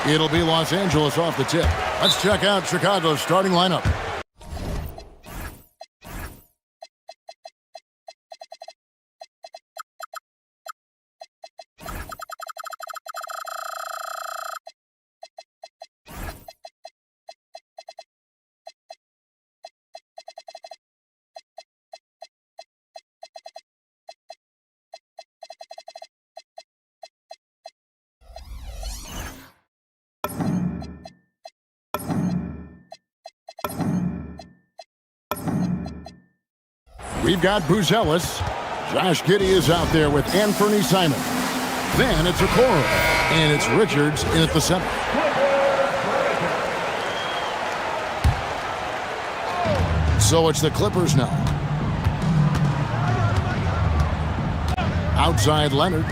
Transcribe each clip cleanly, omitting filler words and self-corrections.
It'll be Los Angeles off the tip. Let's check out Chicago's starting lineup. We've got Buzelis. Josh Giddey is out there with Anthony Simon. Then it's Okoro. And it's Richards in at the center. So it's the Clippers now. Outside Leonard.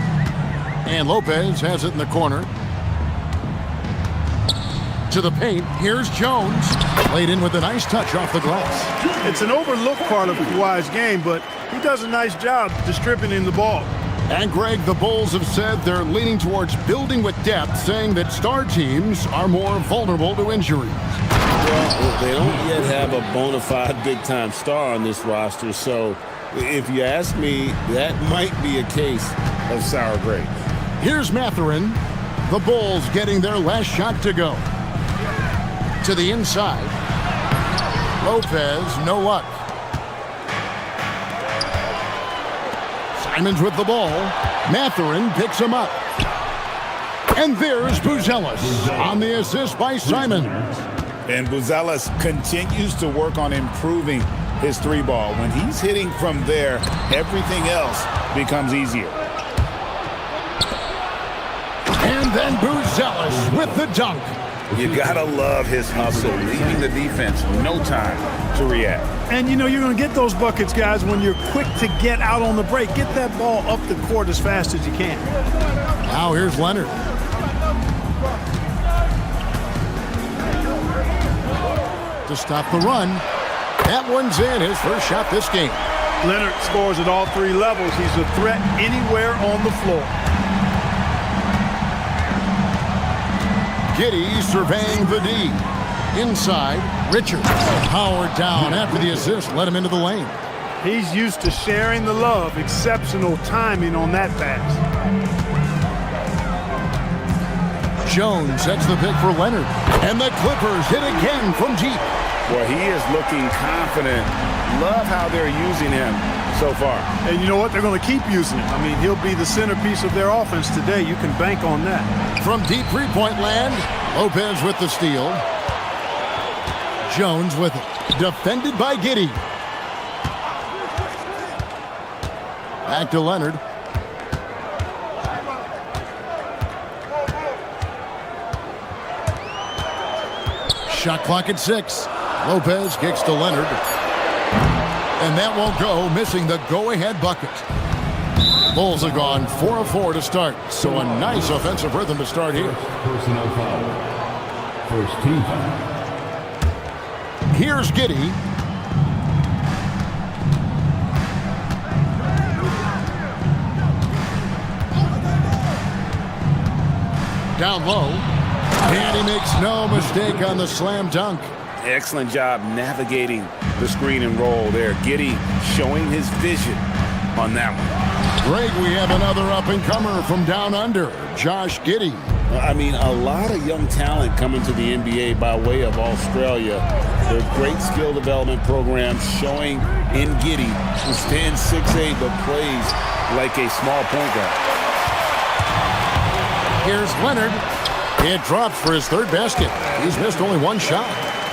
And Lopez has it in the corner. To the paint, here's Jones. Laid in with a nice touch off the glass. It's an overlooked part of Kawhi's game, but he does a nice job distributing the ball. And Greg, the Bulls have said they're leaning towards building with depth, saying that star teams are more vulnerable to injuries. Well, they don't yet have a bona fide big-time star on this roster, so if you ask me, that might be a case of sour grapes. Here's Mathurin. The Bulls getting their last shot to go. To the inside. Lopez, no luck. Simon's with the ball. Mathurin picks him up. And there's Buzelis on the assist by Simon. And Buzelis continues to work on improving his three ball. When he's hitting from there, everything else becomes easier. And then Buzelis with the dunk. You gotta love his hustle, leaving the defense no time to react. And you know you're going to get those buckets, guys, when you're quick to get out on the break. Get that ball up the court as fast as you can. Now here's Leonard. To stop the run. That one's in, his first shot this game. Leonard scores at all three levels. He's a threat anywhere on the floor. Giddey surveying the D. Inside, Richards. Powered down after the assist, let him into the lane. He's used to sharing the love. Exceptional timing on that pass. Jones sets the pick for Leonard. And the Clippers hit again from deep. Well, he is looking confident. Love how they're using him so far. And you know what? They're going to keep using him. I mean, he'll be the centerpiece of their offense today. You can bank on that. From deep three-point land, Lopez with the steal. Jones with it. Defended by Giddey. Back to Leonard. Shot clock at 6. Lopez kicks to Leonard. And that won't go, missing the go-ahead bucket. Bulls have gone 4 of 4 to start, so a nice offensive rhythm to start here. Personnel foul. First team foul. Here's Giddey. Down low. And he makes no mistake on the slam dunk. Excellent job navigating the screen and roll there. Giddey showing his vision on that one. Greg, we have another up-and-comer from down under, Josh Giddey. I mean, a lot of young talent coming to the NBA by way of Australia. Their great skill development programs showing in Giddey, who stands 6'8", but plays like a small point guard. Here's Leonard. It drops for his third basket. He's missed only one shot.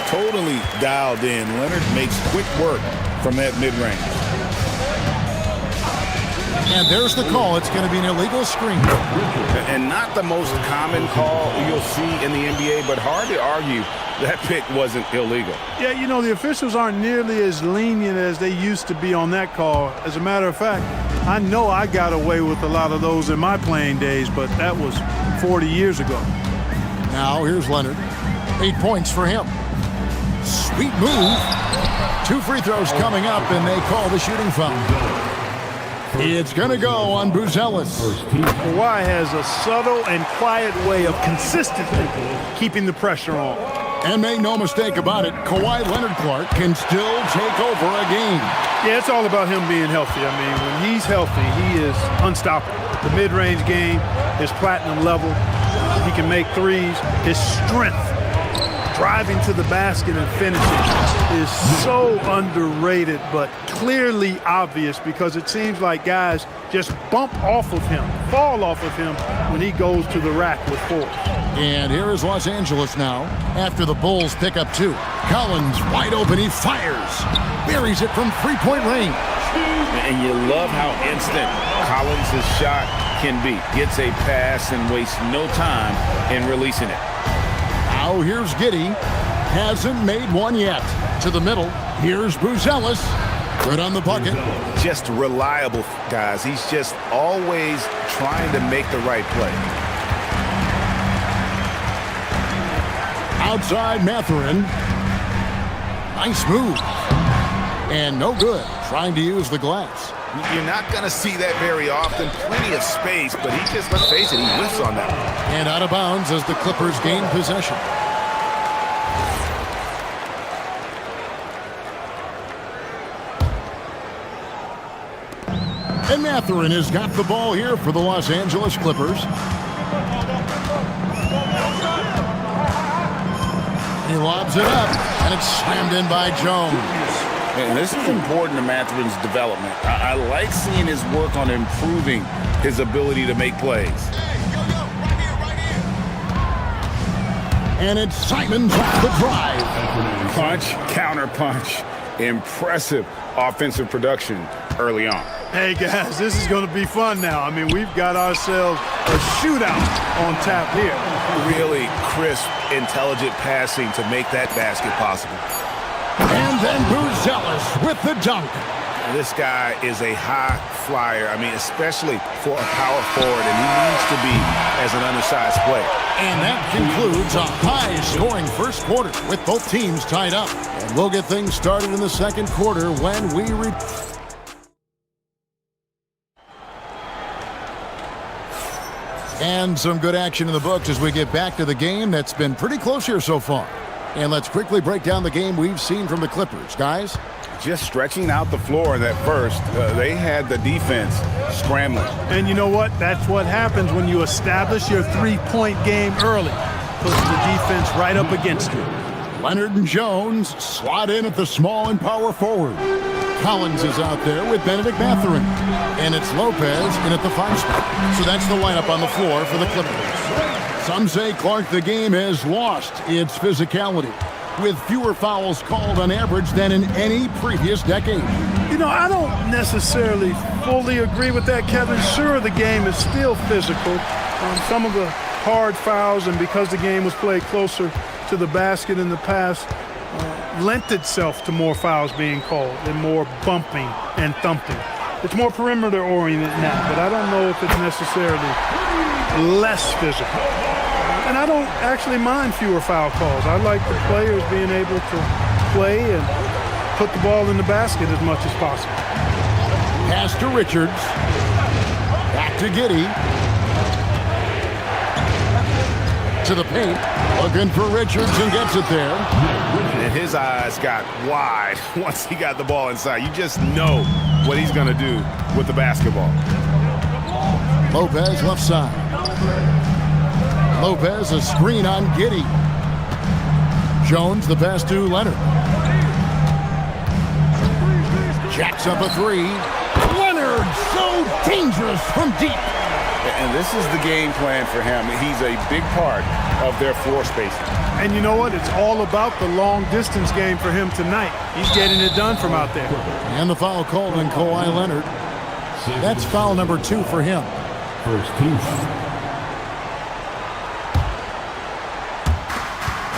Totally dialed in. Leonard makes quick work from that mid-range. And there's the call. It's going to be an illegal screen. And not the most common call you'll see in the NBA, but hard to argue that pick wasn't illegal. Yeah, you know, the officials aren't nearly as lenient as they used to be on that call. As a matter of fact, I know I got away with a lot of those in my playing days, but that was 40 years ago. Now here's Leonard. 8 points for him. Sweet move. 2 free throws coming up, and they call the shooting foul. It's going to go on Buzelis. Kawhi has a subtle and quiet way of consistently keeping the pressure on. And make no mistake about it, Kawhi Leonard Clark can still take over a game. Yeah, it's all about him being healthy. I mean, when he's healthy, he is unstoppable. The mid-range game is platinum level. He can make threes. His strength, driving to the basket and finishing, is so underrated, but clearly obvious because it seems like guys just bump off of him, fall off of him when he goes to the rack with force. And here is Los Angeles now after the Bulls pick up 2. Collins wide open, he fires. Buries it from three-point range. And you love how instant Collins' shot can be. Gets a pass and wastes no time in releasing it. Now here's Giddey. Hasn't made one yet. To the middle. Here's Buzelis. Good on the bucket. Just reliable, guys. He's just always trying to make the right play. Outside Mathurin. Nice move. And no good. Trying to use the glass. You're not going to see that very often. Plenty of space, but he just, let's face it, he whiffs on that one. And out of bounds as the Clippers gain possession. And Mathurin has got the ball here for the Los Angeles Clippers. He lobs it up, and it's slammed in by Jones. And this is important to Mathurin's development. I like seeing his work on improving his ability to make plays. And it's Simons off the drive. Punch, counter punch. Impressive offensive production early on. Hey, guys, this is going to be fun now. I mean, we've got ourselves a shootout on tap here. Really crisp, intelligent passing to make that basket possible. And then Buzelis with the dunk. This guy is a high flyer. I mean, especially for a power forward, and he needs to be as an undersized player. And that concludes a high-scoring first quarter with both teams tied up. And we'll get things started in the second quarter when we And some good action in the books as we get back to the game that's been pretty close here so far. And let's quickly break down the game we've seen from the Clippers. Guys? Just stretching out the floor in that first. They had the defense scrambling. And you know what? That's what happens when you establish your three-point game early. Puts the defense right up against you. Leonard and Jones slot in at the small and power forward. Collins is out there with Benedict Mathurin. And it's Lopez in at the 5 spot. So that's the lineup on the floor for the Clippers. Some say, Clark, the game has lost its physicality, with fewer fouls called on average than in any previous decade. You know, I don't necessarily fully agree with that, Kevin. Sure, the game is still physical. Some of the hard fouls, and because the game was played closer to the basket in the past, lent itself to more fouls being called and more bumping and thumping. It's more perimeter-oriented now, but I don't know if it's necessarily less physical. And I don't actually mind fewer foul calls. I like the players being able to play and put the ball in the basket as much as possible. Pass to Richards. Back to Giddey. To the paint. Looking for Richards and gets it there. And his eyes got wide once he got the ball inside. You just know what he's going to do with the basketball. Lopez left side. Lopez a screen on Giddey. Jones the pass to Leonard. Jacks up a 3. Leonard so dangerous from deep. And this is the game plan for him. He's a big part of their floor spacing. And you know what? It's all about the long distance game for him tonight. He's getting it done from out there. And the foul called on Kawhi Leonard. That's foul number 2 for him. First team.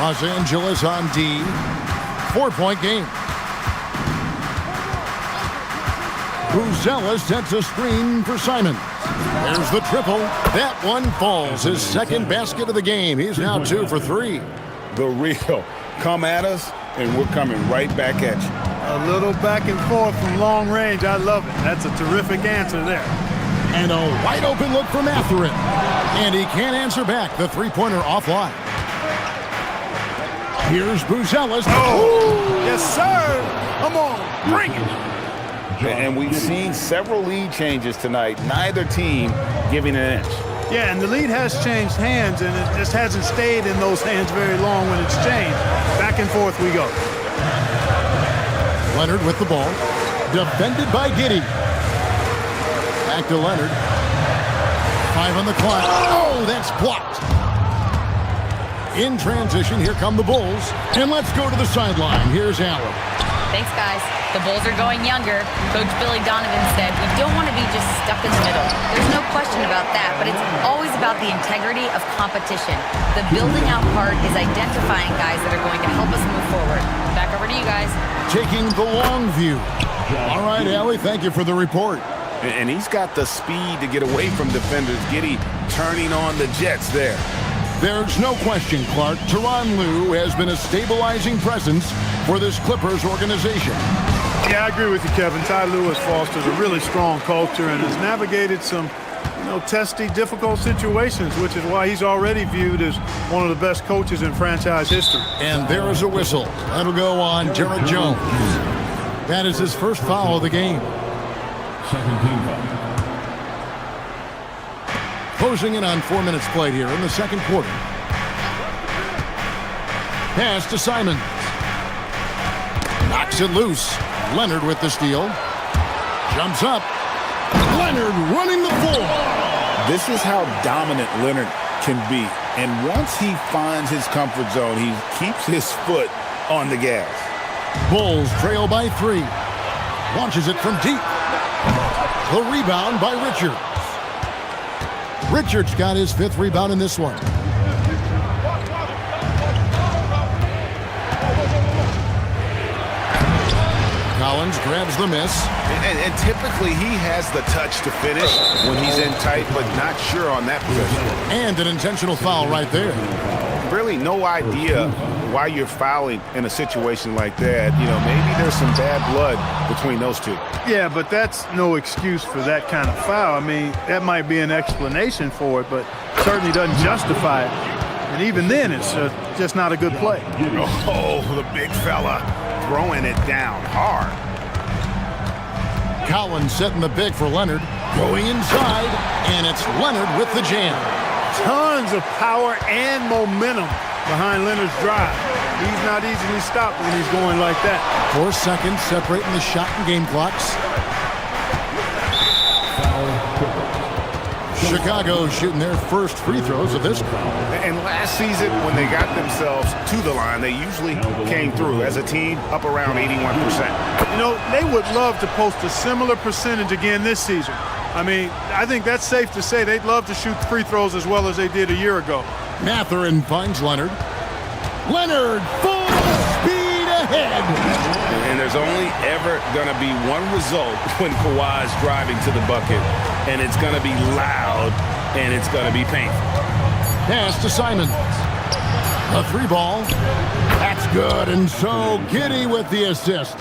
Los Angeles on D. 4-point game. Buzelis sets a screen for Simons. There's the triple. That one falls. His second basket of the game. He's now 2 for 3. The real. Come at us, and we're coming right back at you. A little back and forth from long range. I love it. That's a terrific answer there. And a wide open look for Matherin. And he can't answer back. The three-pointer offline. Here's Buzelis. Oh, yes, sir. Come on, bring it. And we've seen several lead changes tonight. Neither team giving an inch. Yeah, and the lead has changed hands, and it just hasn't stayed in those hands very long when it's changed. Back and forth we go. Leonard with the ball. Defended by Giddey. Back to Leonard. 5 on the clock. Oh, that's blocked. In transition, here come the Bulls. And let's go to the sideline. Here's Allen. Thanks, guys. The Bulls are going younger. Coach Billy Donovan said we don't want to be just stuck in the middle. There's no question about that, but it's always about the integrity of competition. The building out part is identifying guys that are going to help us move forward. Back over to you guys. Taking the long view. All right, Allie, thank you for the report. And he's got the speed to get away from defenders. Giddey turning on the Jets there. There's no question, Clark. Tyronn Lue has been a stabilizing presence for this Clippers organization. Yeah, I agree with you, Kevin. Ty Lue has fostered a really strong culture and has navigated some, testy, difficult situations, which is why he's already viewed as one of the best coaches in franchise history. And there is a whistle. That'll go on Jared Jones. That is his first foul of the game. Second team foul. Closing in on 4 minutes played here in the second quarter. Pass to Simons. Knocks it loose. Leonard with the steal. Jumps up. Leonard running the floor. This is how dominant Leonard can be. And once he finds his comfort zone, he keeps his foot on the gas. Bulls trail by 3. Launches it from deep. The rebound by Richards. Richards got his 5th rebound in this one. Collins grabs the miss. And typically he has the touch to finish when he's in tight, but not sure on that possession. And an intentional foul right there. Really no idea why you're fouling in a situation like that. Maybe there's some bad blood between those two. Yeah, but that's no excuse for that kind of foul. I mean, that might be an explanation for it, but certainly doesn't justify it. And even then, it's just not a good play. Oh, the big fella throwing it down hard. Collins setting the big for Leonard. Going inside, and it's Leonard with the jam. Tons of power and momentum behind Leonard's drive. He's not easily stopped when he's going like that. 4 seconds separating the shot and game clocks. Chicago shooting their first free throws of this crowd. And last season, when they got themselves to the line, they usually came through as a team up around 81%. They would love to post a similar percentage again this season. I mean, I think that's safe to say they'd love to shoot free throws as well as they did a year ago. Matherin finds Leonard. Leonard full speed ahead. And there's only ever going to be one result when Kawhi's driving to the bucket, and it's going to be loud, and it's going to be painful. Pass to Simons. A 3-ball. That's good, and so Giddey with the assist.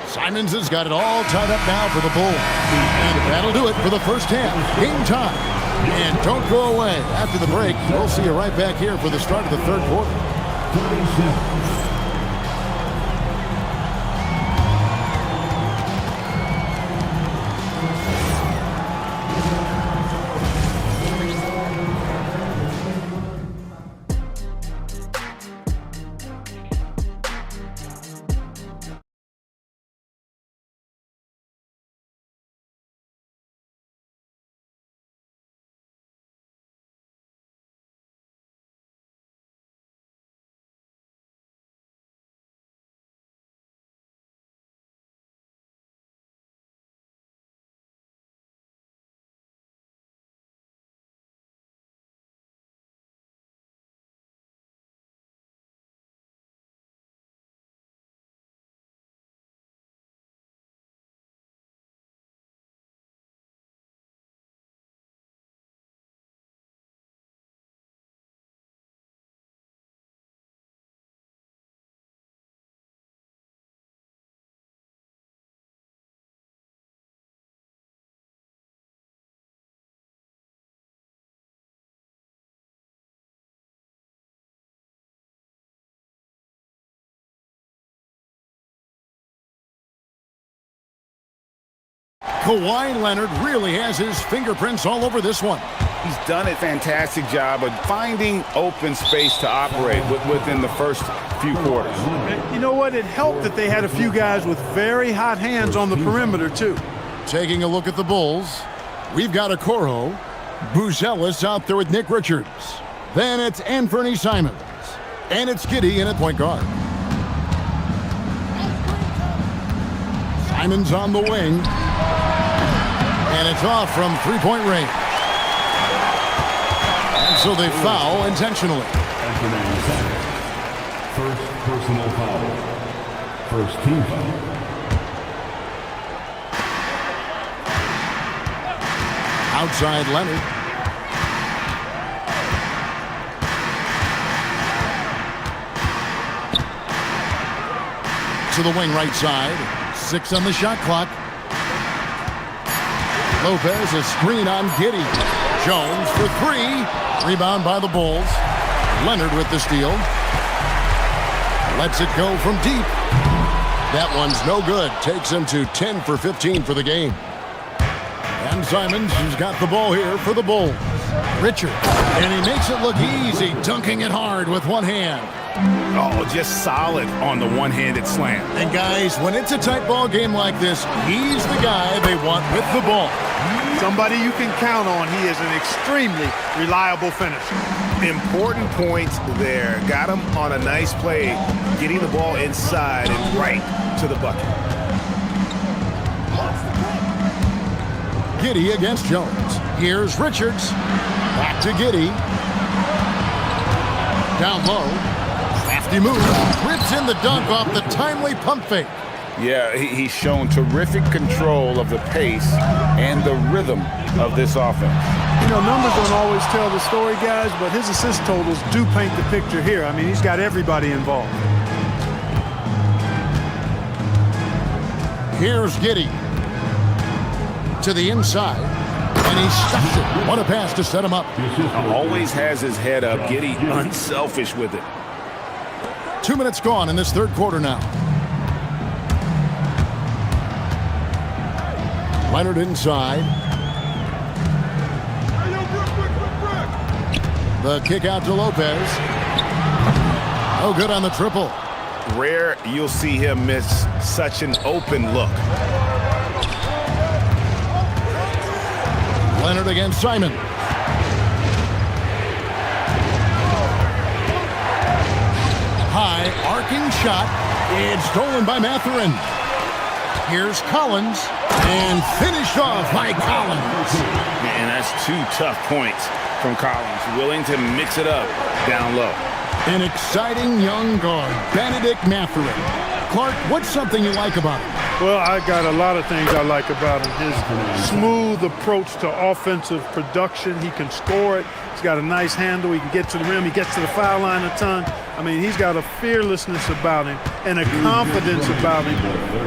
Simons has got it all tied up now for the Bulls. And that'll do it for the first half. Game time. And don't go away. After the break, we'll see you right back here for the start of the third quarter. 37. Kawhi Leonard really has his fingerprints all over this one. He's done a fantastic job of finding open space to operate within the first few quarters. You know what? It helped that they had a few guys with very hot hands on the perimeter, too. Taking a look at the Bulls, we've got Okoro, Buzelis out there with Nick Richards. Then it's Anthony Simons. And it's Giddey in at point guard. Simons on the wing. And it's off from three-point range. And so they foul intentionally. First personal foul. First team foul. Outside Leonard. To the wing right side. 6 on the shot clock. Lopez, a screen on Giddey. Jones for 3. Rebound by the Bulls. Leonard with the steal. Lets it go from deep. That one's no good. Takes him to 10 for 15 for the game. And Simons has got the ball here for the Bulls. Richard. And he makes it look easy, dunking it hard with one hand. Oh, just solid on the one-handed slam. And guys, when it's a tight ball game like this, he's the guy they want with the ball. Somebody you can count on. He is an extremely reliable finisher. Important points there. Got him on a nice play, getting the ball inside and right to the bucket. Giddey against Jones. Here's Richards. Back to Giddey. Down low. Crafty move. Rips in the dunk off the timely pump fake. Yeah, he's shown terrific control of the pace and the rhythm of this offense. You know, numbers don't always tell the story, guys, but his assist totals do paint the picture here. I mean, he's got everybody involved. Here's Giddey. To the inside. And he stuffs it. What a pass to set him up. Always has his head up. Giddey unselfish with it. 2 minutes gone in this third quarter now. Leonard inside. The kick out to Lopez. No good on the triple. Rare you'll see him miss such an open look. Leonard against Simon. High arcing shot. It's stolen by Mathurin. Here's Collins. And finished off by Collins. Man, that's 2 tough points from Collins. Willing to mix it up down low. An exciting young guard, Benedict Mathurin. Clark, what's something you like about him? Well, I got a lot of things I like about him. His smooth approach to offensive production. He can score it. He's got a nice handle. He can get to the rim. He gets to the foul line a ton. I mean, he's got a fearlessness about him and a confidence about him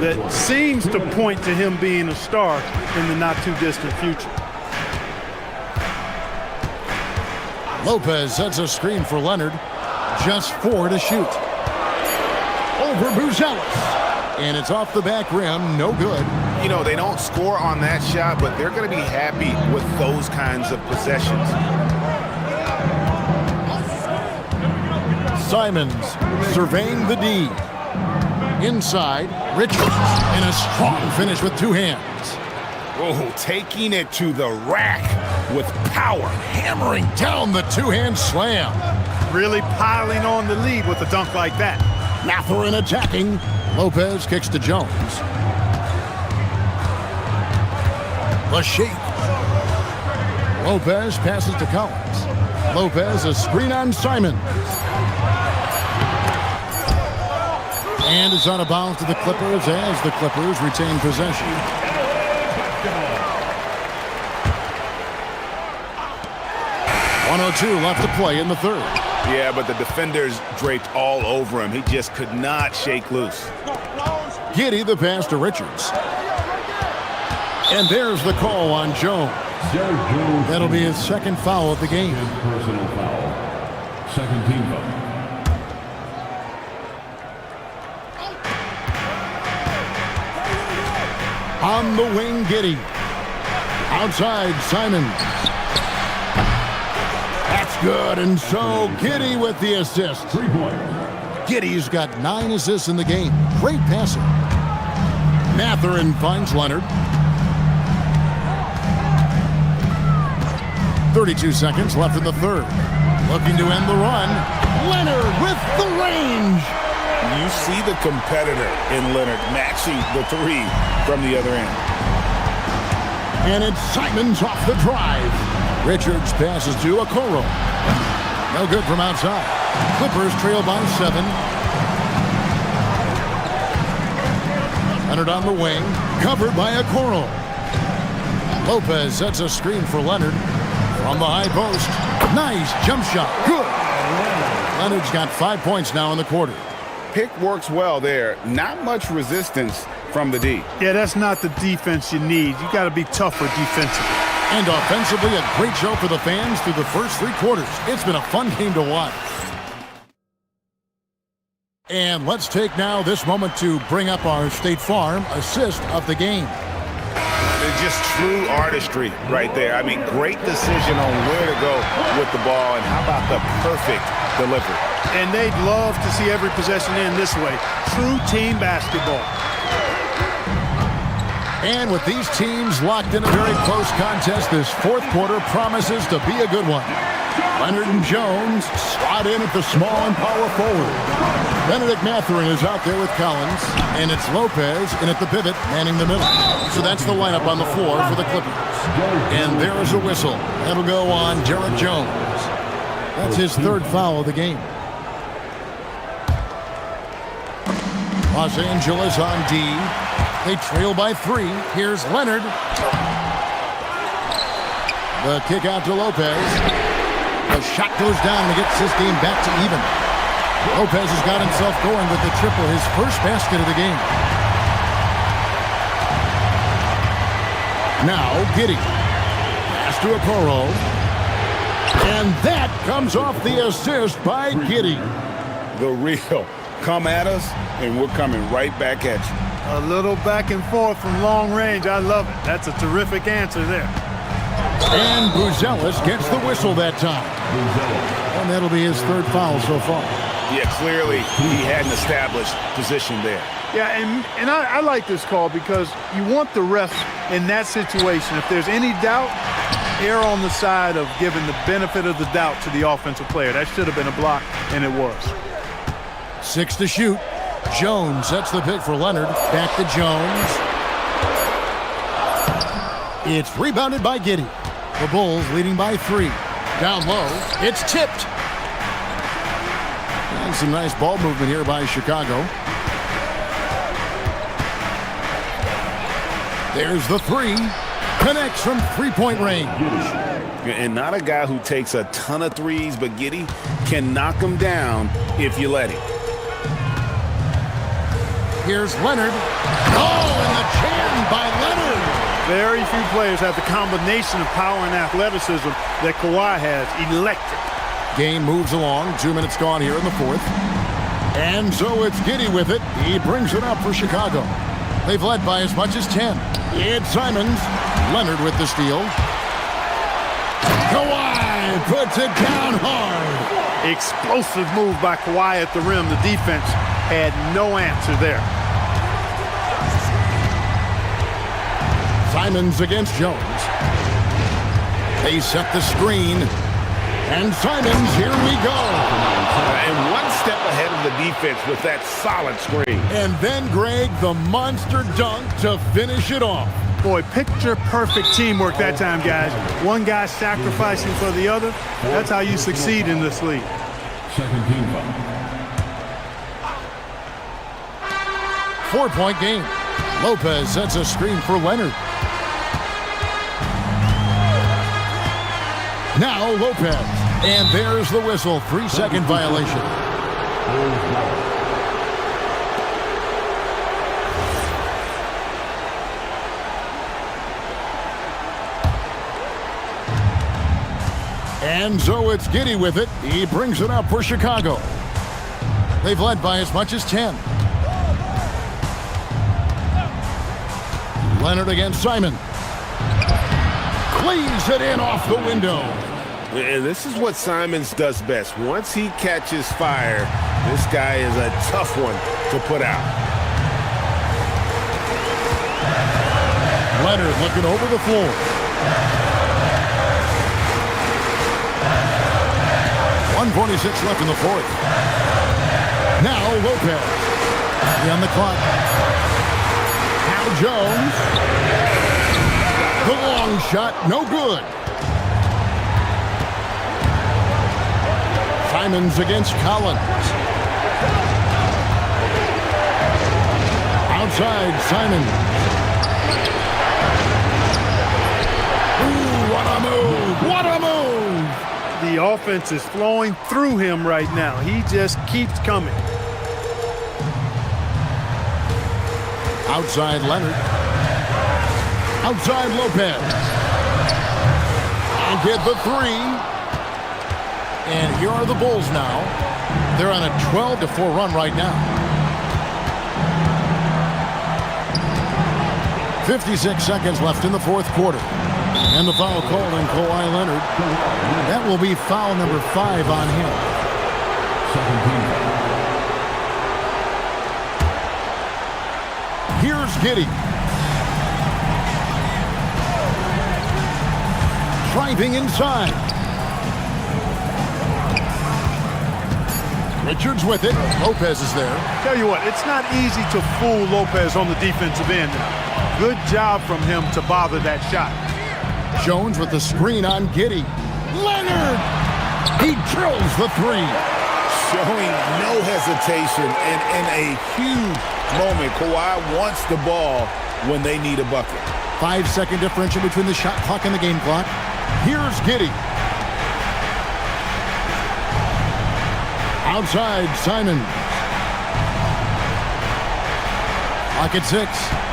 that seems to point to him being a star in the not-too-distant future. Lopez sets a screen for Leonard. Just 4 to shoot. Over Buzelis. And it's off the back rim, no good. You know, they don't score on that shot, but they're going to be happy with those kinds of possessions. Simons surveying the D. Inside, Richards. And a strong finish with 2 hands. Oh, taking it to the rack with power. Hammering down the 2-hand slam. Really piling on the lead with a dunk like that. Mathurin attacking. Lopez kicks to Jones. The shake. Lopez passes to Collins. Lopez, a screen on Simons. And is out of bounds to the Clippers as the Clippers retain possession. .102 left to play in the third. Yeah, but the defenders draped all over him. He just could not shake loose. Giddey the pass to Richards. And there's the call on Jones. That'll be his second foul of the game. Personal foul. Second team foul. On the wing, Giddey. Outside, Simons. That's good, and so Giddey with the assist. 3 points. Giddey's got 9 assists in the game. Great passing. Mathurin finds Leonard. 32 seconds left in the third. Looking to end the run. Leonard with the range. You see the competitor in Leonard matching the 3 from the other end. And it's Simons off the drive. Richards passes to Okoro. No good from outside. Clippers trail by 7. Leonard on the wing. Covered by Okoro. Lopez sets a screen for Leonard. From the high post. Nice jump shot. Good. Leonard's got 5 points now in the quarter. Pick works well there. Not much resistance from the D. Yeah, that's not the defense you need. You got to be tougher defensively. And offensively, a great show for the fans through the first 3 quarters. It's been a fun game to watch. And let's take now this moment to bring up our State Farm assist of the game. It's just true artistry right there. I mean, great decision on where to go with the ball, and how about the perfect delivery. And they'd love to see every possession end this way. True team basketball. And with these teams locked in a very close contest, this fourth quarter promises to be a good one. Leonard and Jones slot in at the small and power forward. Benedict Mathurin is out there with Collins, and it's Lopez in at the pivot, manning the middle. So that's the lineup on the floor for the Clippers. And there is a whistle. That'll go on Jarrett Jones. That's his 3rd foul of the game. Los Angeles on D. They trail by 3. Here's Leonard. The kick out to Lopez. The shot goes down and gets this game back to even. Lopez has got himself going with the triple, his first basket of the game. Now Giddey. Pass to Okoro. And that comes off the assist by Giddey. The real come at us, and we're coming right back at you. A little back and forth from long range. I love it. That's a terrific answer there. And Buzelis gets the whistle that time. And that'll be his 3rd foul so far. Yeah, clearly he had an established position there. Yeah, and I like this call because you want the refs in that situation. If there's any doubt, err on the side of giving the benefit of the doubt to the offensive player. That should have been a block, and it was. 6 to shoot. Jones sets the pick for Leonard. Back to Jones. It's rebounded by Giddey. The Bulls leading by 3. Down low. It's tipped. And some nice ball movement here by Chicago. There's the 3. Connects from 3-point range. And not a guy who takes a ton of threes, but Giddey can knock him down if you let him. Here's Leonard. Oh, and the jam by Leonard. Very few players have the combination of power and athleticism that Kawhi has. Electric. Game moves along. 2 minutes gone here in the 4th. And so it's Giddey with it. He brings it up for Chicago. They've led by as much as 10. It's Simons. Leonard with the steal. Kawhi puts it down hard. Explosive move by Kawhi at the rim. The defense had no answer there. Simons against Jones. They set the screen. And Simons, here we go. And one step ahead of the defense with that solid screen. And then, Greg, the monster dunk to finish it off. Boy, picture-perfect teamwork that time, guys. One guy sacrificing for the other. That's how you succeed in this league. 17 foul. 4-point game. Lopez sets a screen for Leonard. Now Lopez. And there's the whistle. 3-second violation. And so it's Giddey with it. He brings it up for Chicago. They've led by as much as 10. Leonard against Simon. Cleaves it in off the window. And this is what Simons does best. Once he catches fire, this guy is a tough one to put out. Leonard looking over the floor. .146 left in the fourth. Now Lopez. On the clock. Now Jones. The long shot, no good. Simons against Collins. Outside, Simon. Ooh, what a move! What a move! The offense is flowing through him right now. He just keeps coming. Outside Leonard. Outside Lopez. And get the three. And here are the Bulls now. They're on a 12-4 run right now. 56 seconds left in the fourth quarter. And the foul called on Kawhi Leonard. That will be foul number 5 on him. 17. Here's Giddey. Driving inside. Richards with it. Lopez is there. Tell you what, it's not easy to fool Lopez on the defensive end now. Good job from him to bother that shot. Jones with the screen on Giddey. Leonard! He drills the three. Showing no hesitation, and in a huge moment, Kawhi wants the ball when they need a bucket. 5-second differential between the shot clock and the game clock. Here's Giddey. Outside, Simon. Clock at 6.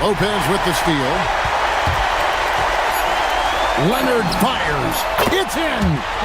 Lopez with the steal. Leonard fires. It's in.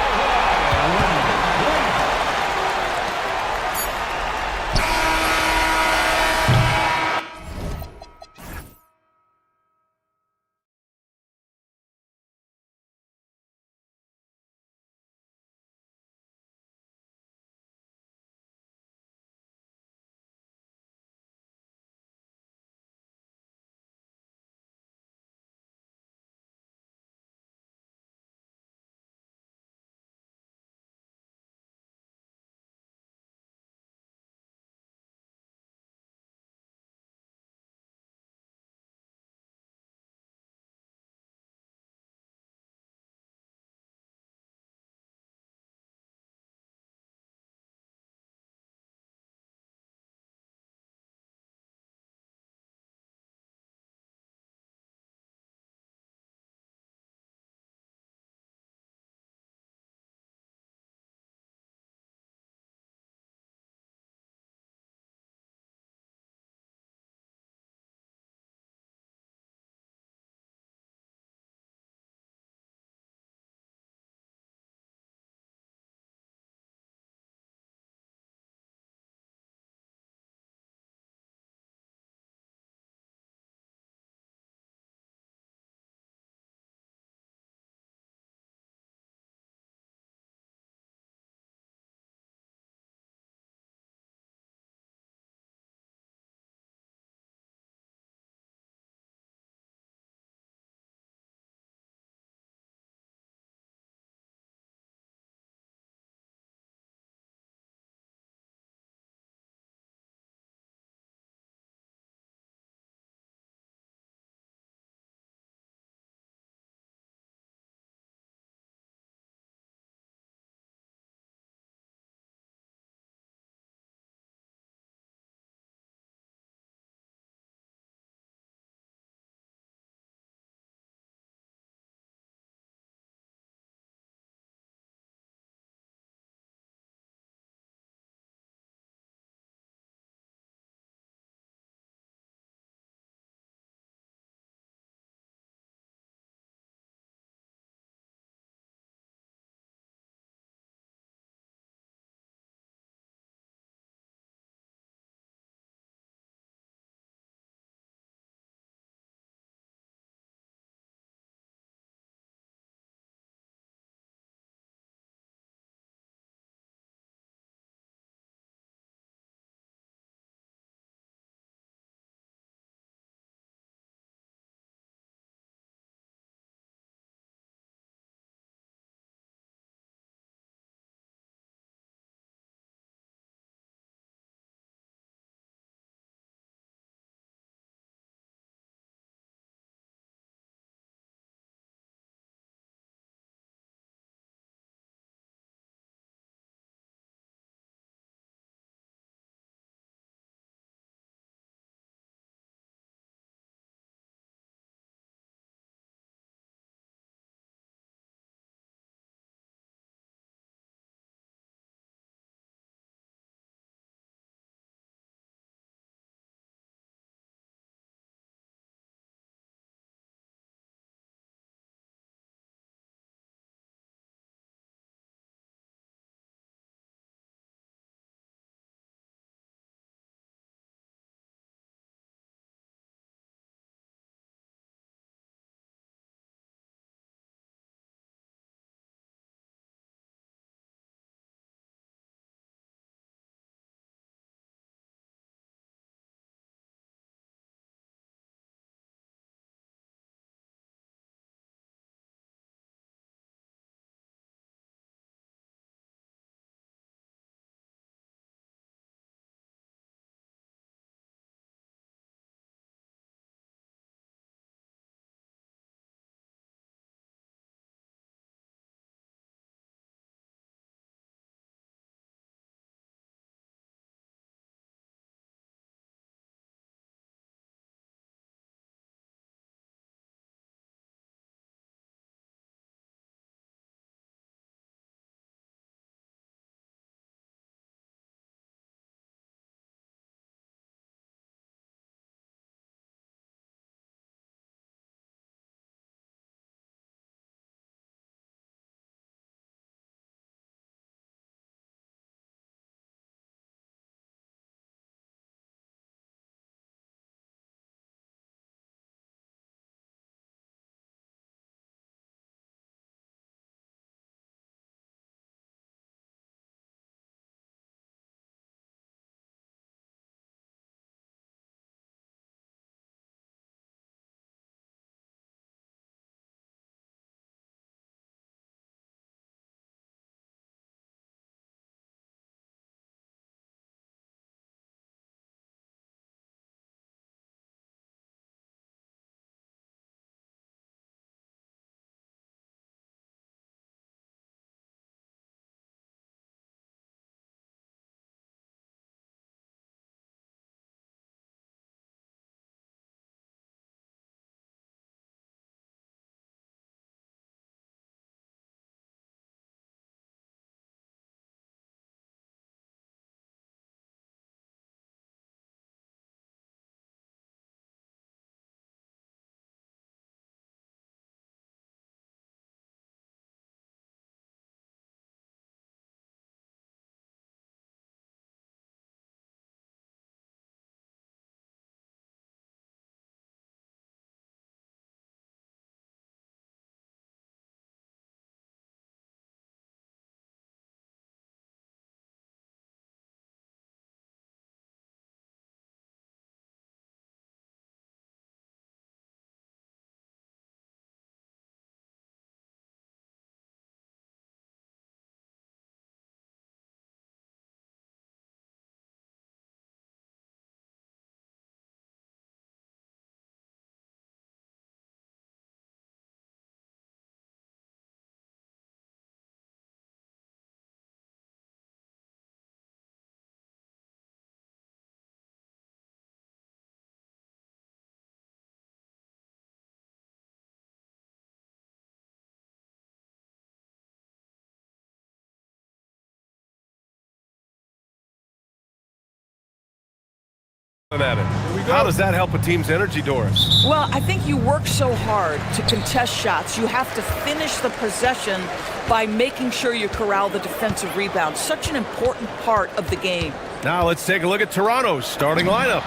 at it. How does that help a team's energy, Doris? Well, I think you work so hard to contest shots. You have to finish the possession by making sure you corral the defensive rebound. Such an important part of the game. Now let's take a look at Toronto's starting lineup.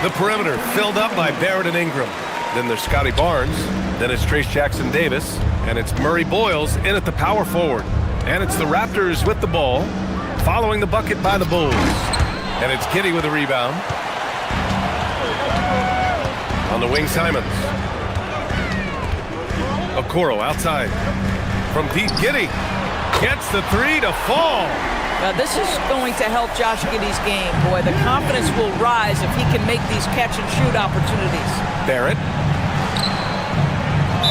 The perimeter filled up by Barrett and Ingram. Then there's Scotty Barnes. Then it's Trace Jackson-Davis. And it's Murray Boyles in at the power forward. And it's the Raptors with the ball, following the bucket by the Bulls. And it's Giddey with a rebound. On the wing, Simons. Okoro outside. From deep, Giddey gets the three to fall. Now, this is going to help Josh Giddey's game. Boy, the confidence will rise if he can make these catch-and-shoot opportunities. Barrett.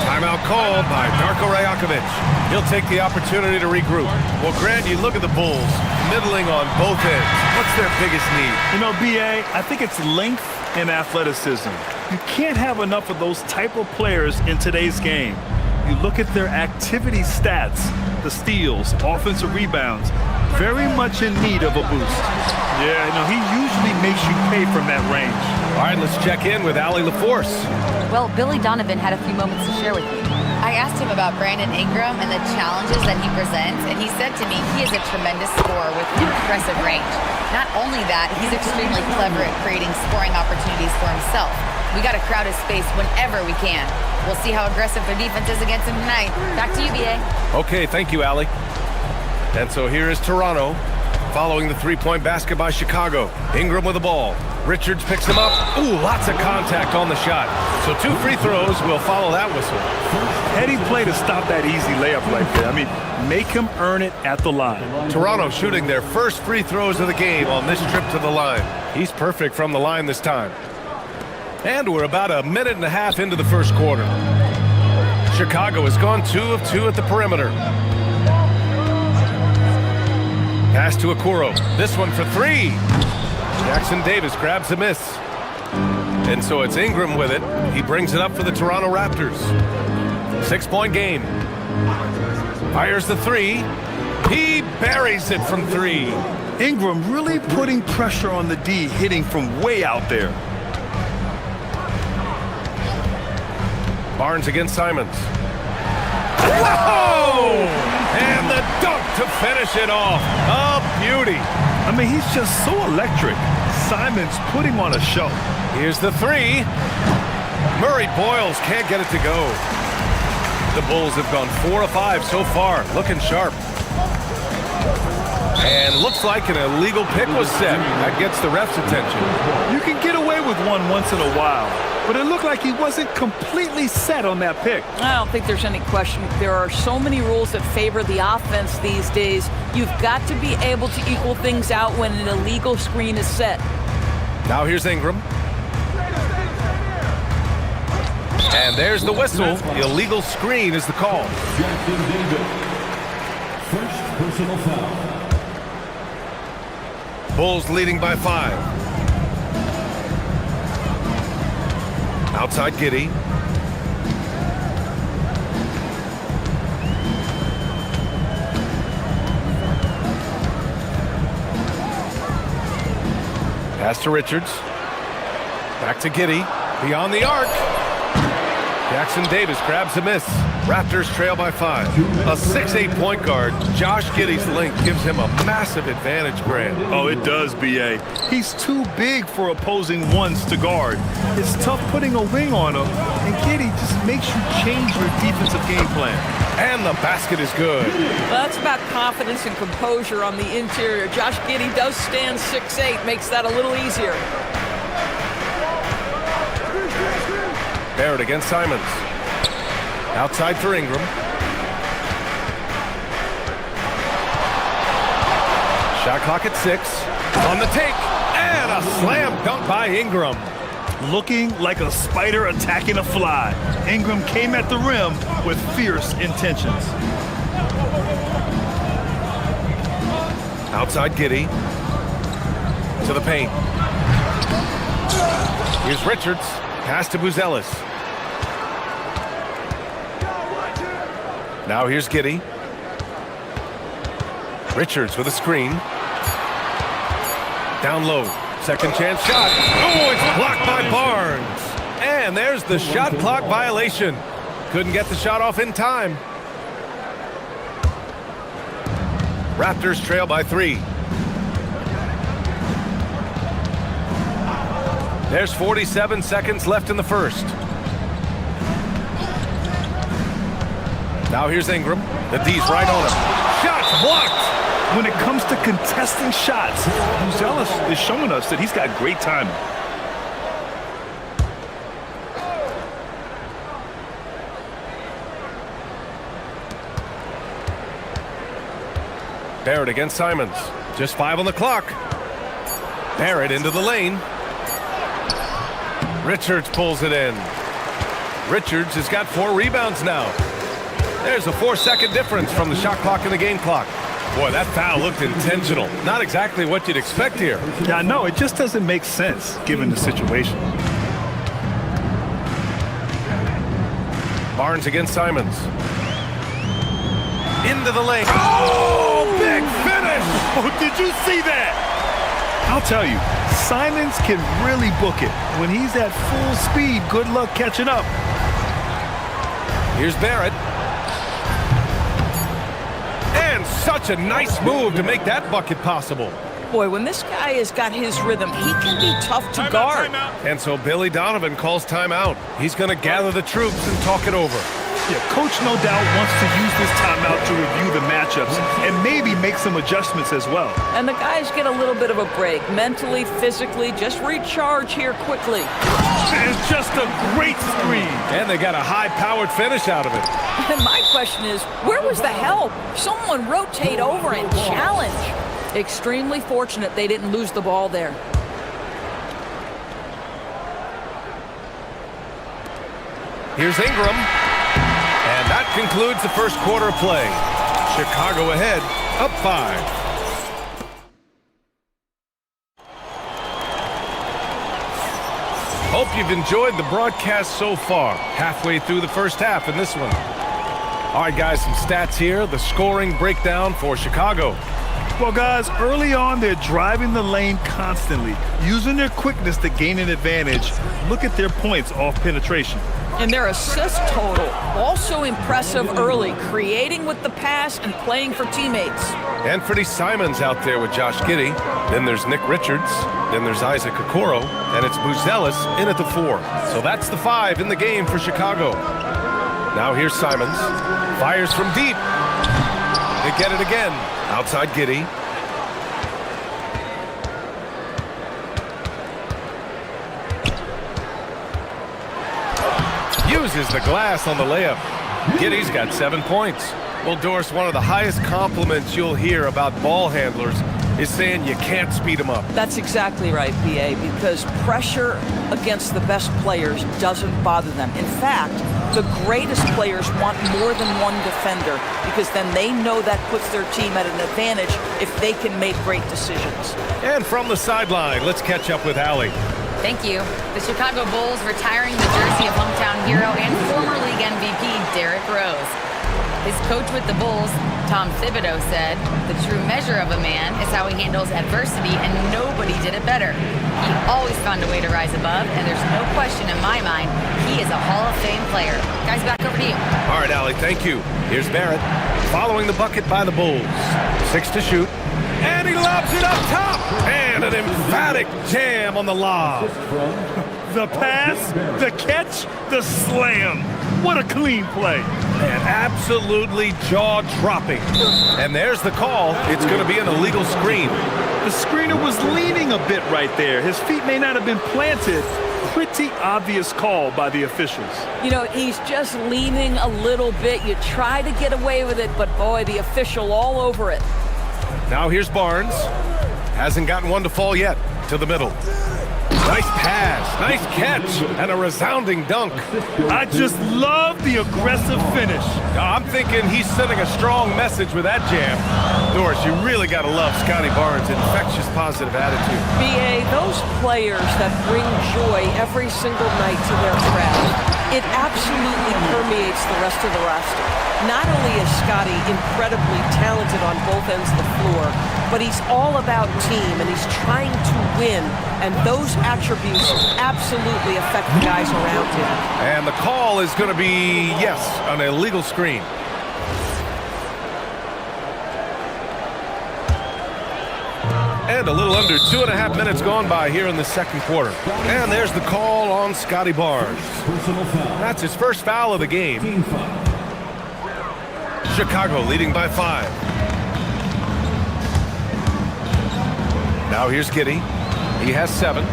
Timeout called by Darko Rajakovic. He'll take the opportunity to regroup. Well, Grant, you look at the Bulls, middling on both ends. What's their biggest need? You know, B.A., I think it's length and athleticism. You can't have enough of those type of players in today's game. You look at their activity stats, the steals, offensive rebounds, very much in need of a boost. Yeah, you know, he usually makes you pay from that range. All right, let's check in with Allie LaForce. Well, Billy Donovan had a few moments to share with me. I asked him about Brandon Ingram and the challenges that he presents, and he said to me he is a tremendous scorer with impressive range. Not only that, he's extremely clever at creating scoring opportunities for himself. We got to crowd his space whenever we can. We'll see how aggressive their defense is against him tonight. Back to you, B.A. Okay, thank you, Allie. And so here is Toronto, following the three-point basket by Chicago. Ingram with the ball. Richards picks him up. Ooh, lots of contact on the shot. So 2 free throws will follow that whistle. Heady play to stop that easy layup right there. I mean, make him earn it at the line. Toronto shooting their first free throws of the game on this trip to the line. He's perfect from the line this time. And we're about a minute and a half into the first quarter. Chicago has gone 2 of 2 at the perimeter. Pass to Okoro. This one for 3. Jackson-Davis grabs a miss. And so it's Ingram with it. He brings it up for the Toronto Raptors. 6-point game. Fires the 3. He buries it from 3. Ingram really putting pressure on the D, hitting from way out there. Barnes against Simons. Whoa! And the dunk to finish it off. A beauty. I mean, he's just so electric. Simons put him on a show. Here's the 3. Murray Boyles can't get it to go. The Bulls have gone 4 of 5 so far, looking sharp. And looks like an illegal pick was set. That gets the ref's attention. You can get away with one once in a while, but it looked like he wasn't completely set on that pick. I don't think there's any question. There are so many rules that favor the offense these days. You've got to be able to equal things out when an illegal screen is set. Now here's Ingram. And there's the whistle. The illegal screen is the call. Jackson-Davis. First personal foul. Bulls leading by 5. Outside Giddey. Pass to Richards. Back to Giddey. Beyond the arc. Jackson-Davis grabs a miss. Raptors trail by 5. A 6'8" point guard, Josh Giddey's length gives him a massive advantage, Grant. Oh, it does, B.A. He's too big for opposing ones to guard. It's tough putting a wing on him, and Giddey just makes you change your defensive game plan. And the basket is good. Well, that's about confidence and composure on the interior. Josh Giddey does stand 6'8", makes that a little easier. Barrett against Simons. Outside for Ingram. Shot clock at 6. On the take. And a slam dunk by Ingram. Looking like a spider attacking a fly. Ingram came at the rim with fierce intentions. Outside Giddey. To the paint. Here's Richards. Pass to Buzelis. Now here's Giddey. Richards with a screen. Down low. Second chance shot. Oh, it's blocked by Barnes. And there's the shot clock violation. Couldn't get the shot off in time. Raptors trail by 3. There's 47 seconds left in the first. Now here's Ingram. The D's right on him. Shots blocked! When it comes to contesting shots, Buzelis is showing us that he's got great timing. Barrett against Simons. Just 5 on the clock. Barrett into the lane. Richards pulls it in. Richards has got 4 rebounds now. There's a 4-second difference from the shot clock and the game clock. Boy, that foul looked intentional. Not exactly what you'd expect here. Yeah, no, it just doesn't make sense given the situation. Barnes against Simons. Into the lane. Oh, big finish! Oh, did you see that? I'll tell you, Simons can really book it. When he's at full speed, good luck catching up. Here's Barrett. And such a nice move to make that bucket possible. Boy, when this guy has got his rhythm, he can be tough to guard. And so Billy Donovan calls timeout. He's going to gather the troops and talk it over. Yeah, Coach no doubt wants to use this timeout to review the matchups and maybe make some adjustments as well. And the guys get a little bit of a break, mentally, physically, just recharge here quickly. And just a great screen. And they got a high-powered finish out of it. And my question is, where was the help? Someone rotate over and challenge. Extremely fortunate they didn't lose the ball there. Here's Ingram. And that concludes the first quarter of play. Chicago ahead, up 5. Hope you've enjoyed the broadcast so far. Halfway through the first half in this one. All right, guys, some stats here. The scoring breakdown for Chicago. Well, guys, early on, they're driving the lane constantly, using their quickness to gain an advantage. Look at their points off penetration. And their assist total, also impressive early, creating with the pass and playing for teammates. Anthony Simons out there with Josh Giddey. Then there's Nick Richards. Then there's Isaac Okoro. And it's Buzelis in at the 4. So that's the 5 in the game for Chicago. Now here's Simons. Fires from deep. They get it again. Outside Giddey. Uses the glass on the layup. Giddey's got 7 points. Well, Doris, one of the highest compliments you'll hear about ball handlers is saying you can't speed them up. That's exactly right, BA, because pressure against the best players doesn't bother them. In fact, the greatest players want more than one defender because then they know that puts their team at an advantage if they can make great decisions. And from the sideline, let's catch up with Allie. Thank you. The Chicago Bulls retiring the jersey of hometown hero and former league MVP Derrick Rose. His coach with the Bulls, Tom Thibodeau, said, "The true measure of a man is how he handles adversity, and nobody did it better. He always found a way to rise above, and there's no question in my mind he is a Hall of Fame player." Guys, back over to you. All right, Allie, thank you. Here's Barrett, following the bucket by the Bulls. 6 to shoot. And he lobs it up top. And an emphatic jam on the lob. The pass, the catch, the slam. What a clean play. Man, absolutely jaw-dropping. And there's the call. It's going to be an illegal screen. The screener was leaning a bit right there. His feet may not have been planted. Pretty obvious call by the officials. You know, he's just leaning a little bit. You try to get away with it, but boy, the official all over it. Now here's Barnes. Hasn't gotten one to fall yet. To the middle. Nice pass, nice catch, and a resounding dunk. I just love the aggressive finish. I'm thinking he's sending a strong message with that jam. Doris, you really got to love Scotty Barnes' infectious positive attitude. BA, those players that bring joy every single night to their crowd, it absolutely permeates the rest of the roster. Not only is Scotty incredibly talented on both ends of the floor, but he's all about team, and he's trying to win and those attributes absolutely affect the guys around him. And the call is going to be, yes, an illegal screen. And a little under 2.5 minutes gone by here in the second quarter. And there's the call on Scotty Barnes. That's his first foul of the game. Chicago leading by 5. Now here's Giddey. He has 7.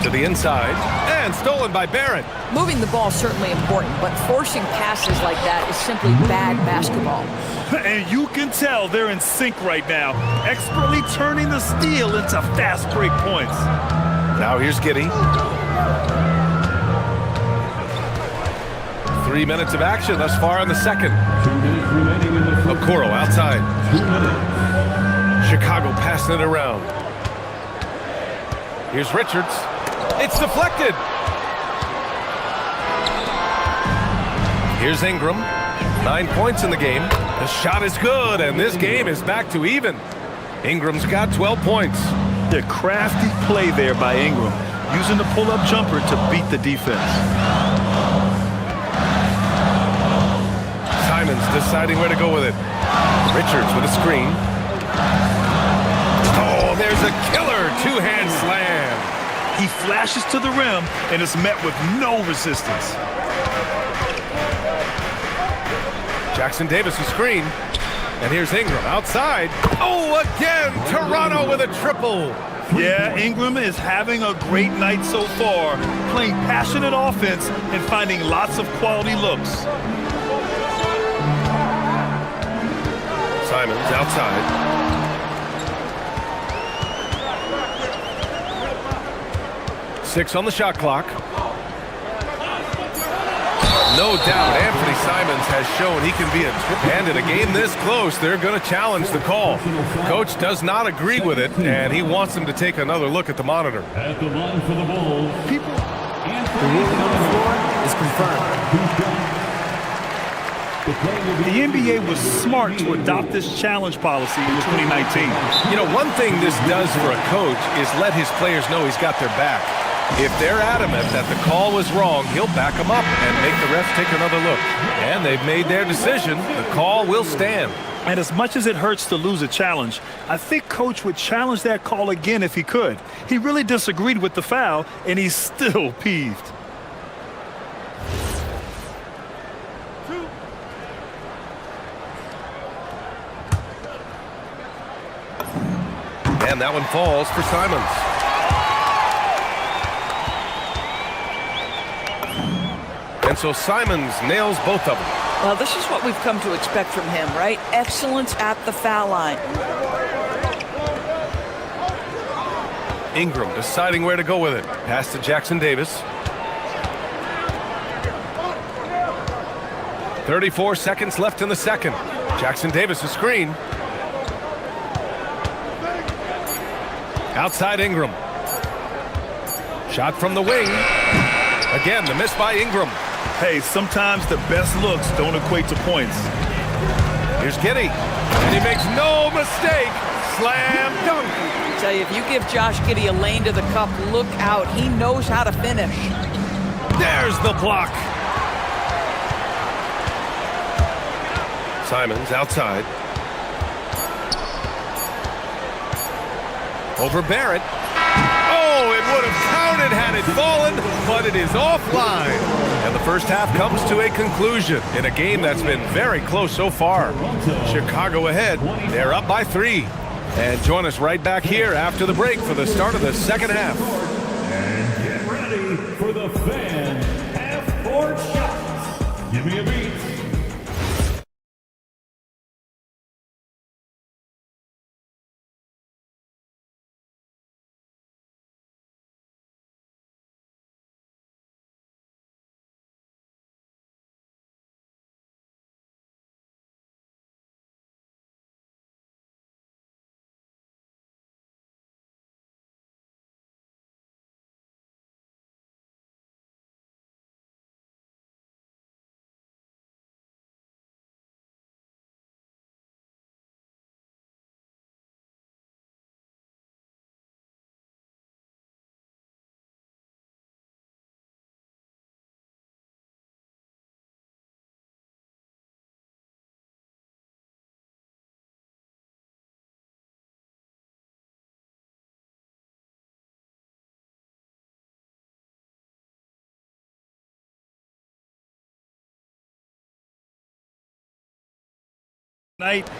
To the inside. And stolen by Barrett. Moving the ball is certainly important, but forcing passes like that is simply bad basketball. And you can tell they're in sync right now, expertly turning the steal into fast break points. Now here's Giddey. 3 minutes of action thus far in the second. 2 minutes remaining in the first. Okoro outside. 2 minutes. Chicago passing it around. Here's Richards. It's deflected. Here's Ingram. 9 points in the game. The shot is good, and this game is back to even. Ingram's got 12 points. The crafty play there by Ingram, using the pull-up jumper to beat the defense. Simons deciding where to go with it. Richards with a screen. Oh, there's a killer two-hand slam. He flashes to the rim and is met with no resistance. Jackson Davis a screen. And here's Ingram outside. Oh, again, Toronto with a triple. Yeah, Ingram is having a great night so far, playing passionate offense and finding lots of quality looks. Simons outside. Six on the shot clock. No doubt, Anthony Simons has shown he can be and in a game this close, they're going to challenge the call. Coach does not agree with it, and he wants him to take another look at the monitor. At the line for the Bulls. The ruling on the floor is confirmed. The NBA was smart to adopt this challenge policy in 2019. You know, one thing this does for a coach is let his players know he's got their back. If they're adamant that the call was wrong, he'll back them up and make the refs take another look. And they've made their decision. The call will stand. And as much as it hurts to lose a challenge, I think Coach would challenge that call again if he could. He really disagreed with the foul, and he's still peeved. And that one falls for Simons. And so Simons nails both of them. Well, this is what we've come to expect from him, right? Excellence at the foul line. Ingram deciding where to go with it. Pass to Jackson Davis. 34 seconds left in the second. Jackson Davis a screen. Outside Ingram. Shot from the wing. Again, the miss by Ingram. Hey, sometimes the best looks don't equate to points. Here's Giddey. And he makes no mistake. Slam dunk. I tell you, if you give Josh Giddey a lane to the cup, look out. He knows how to finish. There's the block. Simons outside. Over Barrett. Oh, it would have counted had it fallen, but it is offline. And the first half comes to a conclusion in a game that's been very close so far. Chicago ahead. They're up by 3. And join us right back here after the break for the start of the second half. And get ready for the fan half-court shots. Give me a beat.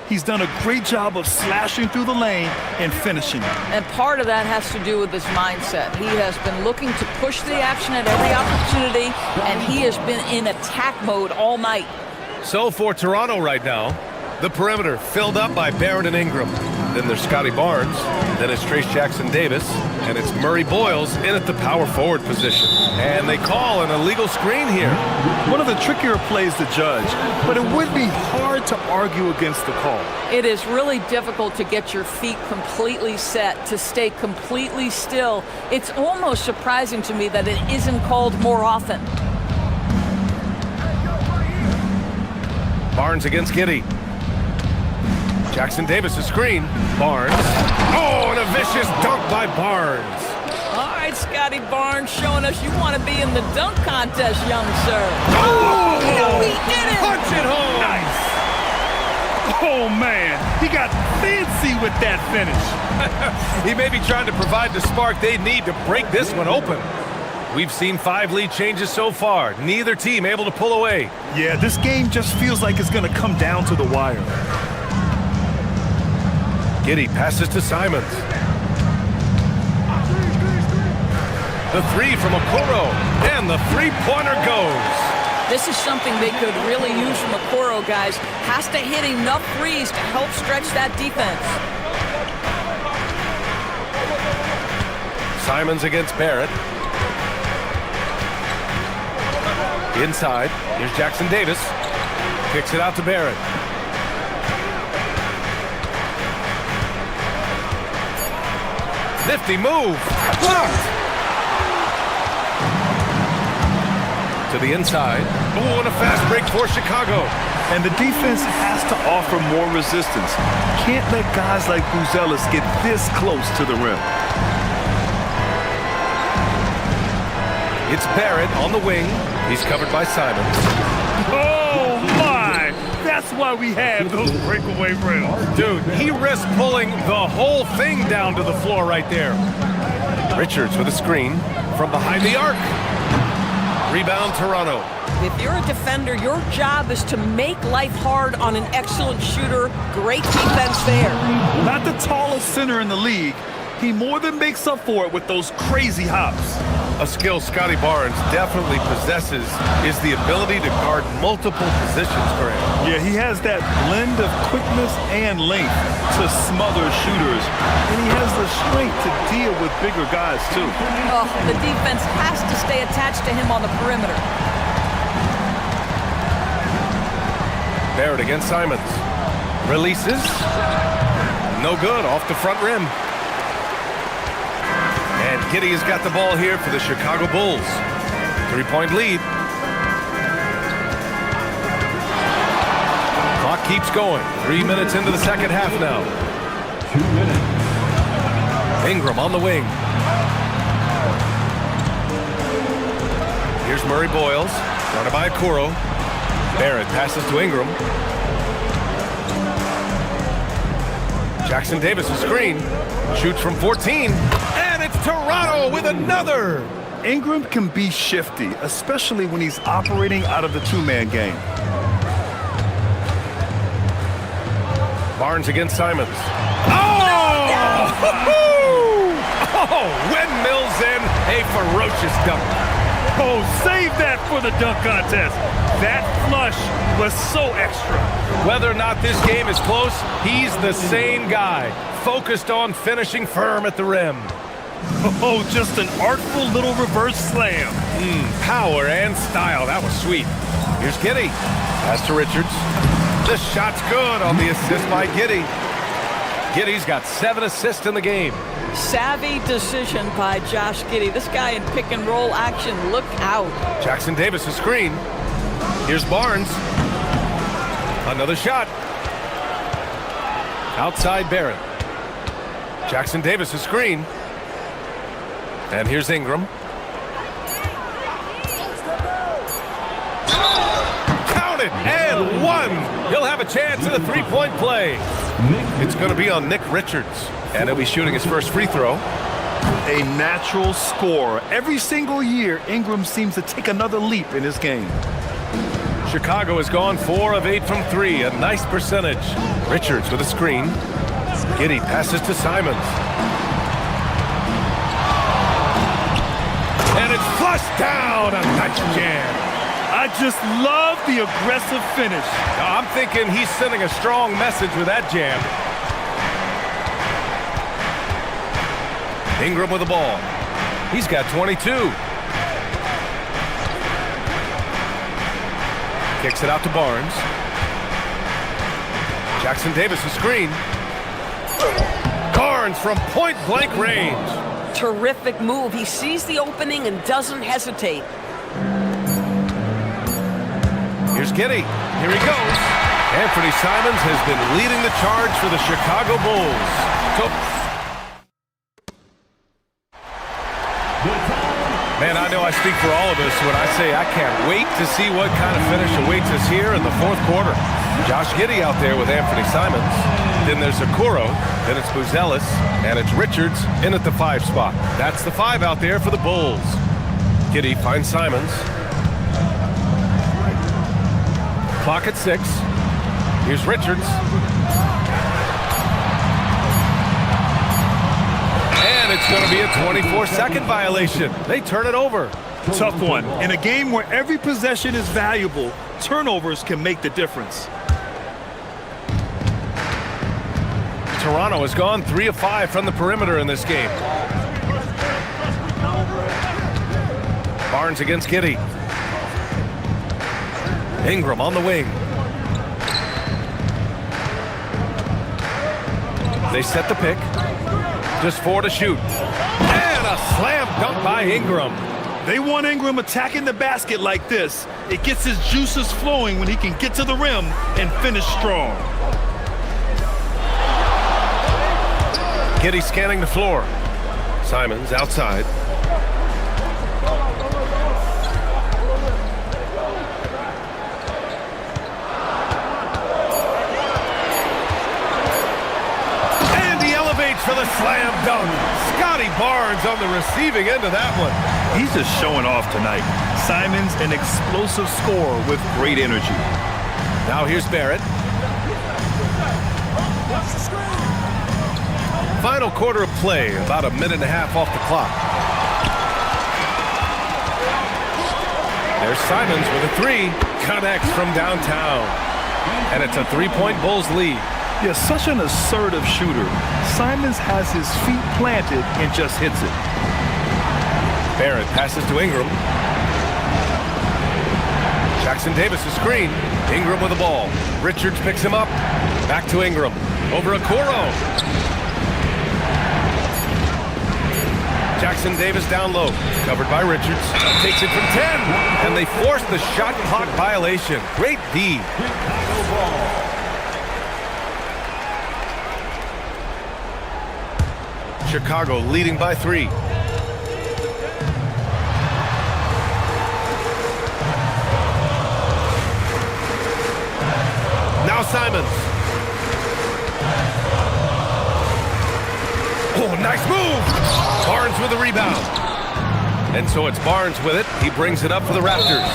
He's done a great job of slashing through the lane and finishing. And part of that has to do with his mindset. He has been looking to push the action at every opportunity, and he has been in attack mode all night. So for Toronto right now, the perimeter filled up by Barrett and Ingram. Then there's Scotty Barnes. Then it's Trace Jackson-Davis. And it's Murray Boyles in at the power forward position. And they call an illegal screen here. One of the trickier plays to judge, but it would be hard to argue against the call. It is really difficult to get your feet completely set, to stay completely still. It's almost surprising to me that it isn't called more often. Barnes against Giddey. Jackson-Davis, a screen. Barnes. Oh, and a vicious dunk by Barnes. All right, Scotty Barnes showing us you want to be in the dunk contest, young sir. Oh! No, he did it! Punch it home! Nice. Oh, man. He got fancy with that finish. He may be trying to provide the spark they need to break this one open. We've seen 5 lead changes so far. Neither team able to pull away. Yeah, this game just feels like it's going to come down to the wire. Giddey passes to Simons. The 3 from Okoro, and the 3-pointer goes. This is something they could really use from Okoro, guys. Has to hit enough threes to help stretch that defense. Simons against Barrett. Inside, here's Jackson-Davis. Kicks it out to Barrett. Nifty move. Blocked. To the inside. Oh, and a fast break for Chicago. And the defense has to offer more resistance. Can't let guys like Buzelis get this close to the rim. It's Barrett on the wing. He's covered by Simons. Oh, my! That's why we have those breakaway rims. Dude, he risked pulling the whole thing down to the floor right there. Richards with a screen from behind the arc. Rebound, Toronto. If you're a defender, your job is to make life hard on an excellent shooter. Great defense there. Not the tallest center in the league. He more than makes up for it with those crazy hops. A skill Scotty Barnes definitely possesses is the ability to guard multiple positions for him. Yeah, he has that blend of quickness and length to smother shooters. And he has the strength to deal with bigger guys, too. Oh, the defense has to stay attached to him on the perimeter. Barrett against Simons. Releases. No good, off the front rim. And Giddey has got the ball here for the Chicago Bulls. 3-point lead. Clock keeps going. 3 minutes into the second half now. 2 minutes. Ingram on the wing. Here's Murray Boyles. Running by Okoro. Barrett passes to Ingram. Jackson-Davis a screen. Shoots from 14. And it's Toronto with another. Ingram can be shifty, especially when he's operating out of the two-man game. Barnes against Simons. Oh! Oh! Windmills in a ferocious dunk. Oh, save that for the dunk contest. That flush was so extra. Whether or not this game is close, he's the same guy, focused on finishing firm at the rim. Oh, just an artful little reverse slam. Power and style. That was sweet. Here's Giddey. Pass to Richards. The shot's good on the assist by Giddey. Giddey's got 7 assists in the game. Savvy decision by Josh Giddey. This guy in pick and roll action. Look out. Jackson-Davis a screen. Here's Barnes. Another shot. Outside Barrett. Jackson-Davis a screen. And here's Ingram. Counted and one. He'll have a chance at a three-point play. It's going to be on Nick Richards. And he'll be shooting his first free throw. A natural scorer. Every single year, Ingram seems to take another leap in his game. Chicago has gone 4 of 8 from 3, a nice percentage. Richards with a screen. Giddey passes to Simons. And it's flushed down, a nice jam. I just love the aggressive finish. Now, I'm thinking he's sending a strong message with that jam. Ingram with the ball. He's got 22. Kicks it out to Barnes. Jackson Davis a screen. Barnes from point-blank range. Terrific move. He sees the opening and doesn't hesitate. Here's Giddey. Here he goes. Anthony Simons has been leading the charge for the Chicago Bulls. Man, I know I speak for all of us when I say I can't wait to see what kind of finish awaits us here in the fourth quarter. Josh Giddey out there with Anthony Simons. Then there's Okoro. Then it's Buzelis. And it's Richards in at the 5 spot. That's the 5 out there for the Bulls. Giddey finds Simons. Clock at 6. Here's Richards. And it's going to be a 24-second violation. They turn it over. Tough one. In a game where every possession is valuable, turnovers can make the difference. Toronto has gone 3 of 5 from the perimeter in this game. Barnes against Giddey. Ingram on the wing. They set the pick. Just 4 to shoot. And a slam dunk by Ingram. They want Ingram attacking the basket like this. It gets his juices flowing when he can get to the rim and finish strong. Giddey scanning the floor. Simons outside. For the slam dunk. Scotty Barnes on the receiving end of that one. He's just showing off tonight. Simons, an explosive scorer with great energy. Now here's Barrett. Final quarter of play, about a minute and a half off the clock. There's Simons with a 3. Connects from downtown. And it's a 3-point Bulls lead. Yeah, such an assertive shooter. Simons has his feet planted and just hits it. Barrett passes to Ingram. Jackson Davis a screen. Ingram with the ball. Richards picks him up. Back to Ingram. Over Okoro. Jackson Davis down low. Covered by Richards. Takes it from 10. And they force the shot clock violation. Great D. Chicago leading by 3. Now Simons. Oh, nice move. Barnes with the rebound. And so it's Barnes with it. He brings it up for the Raptors.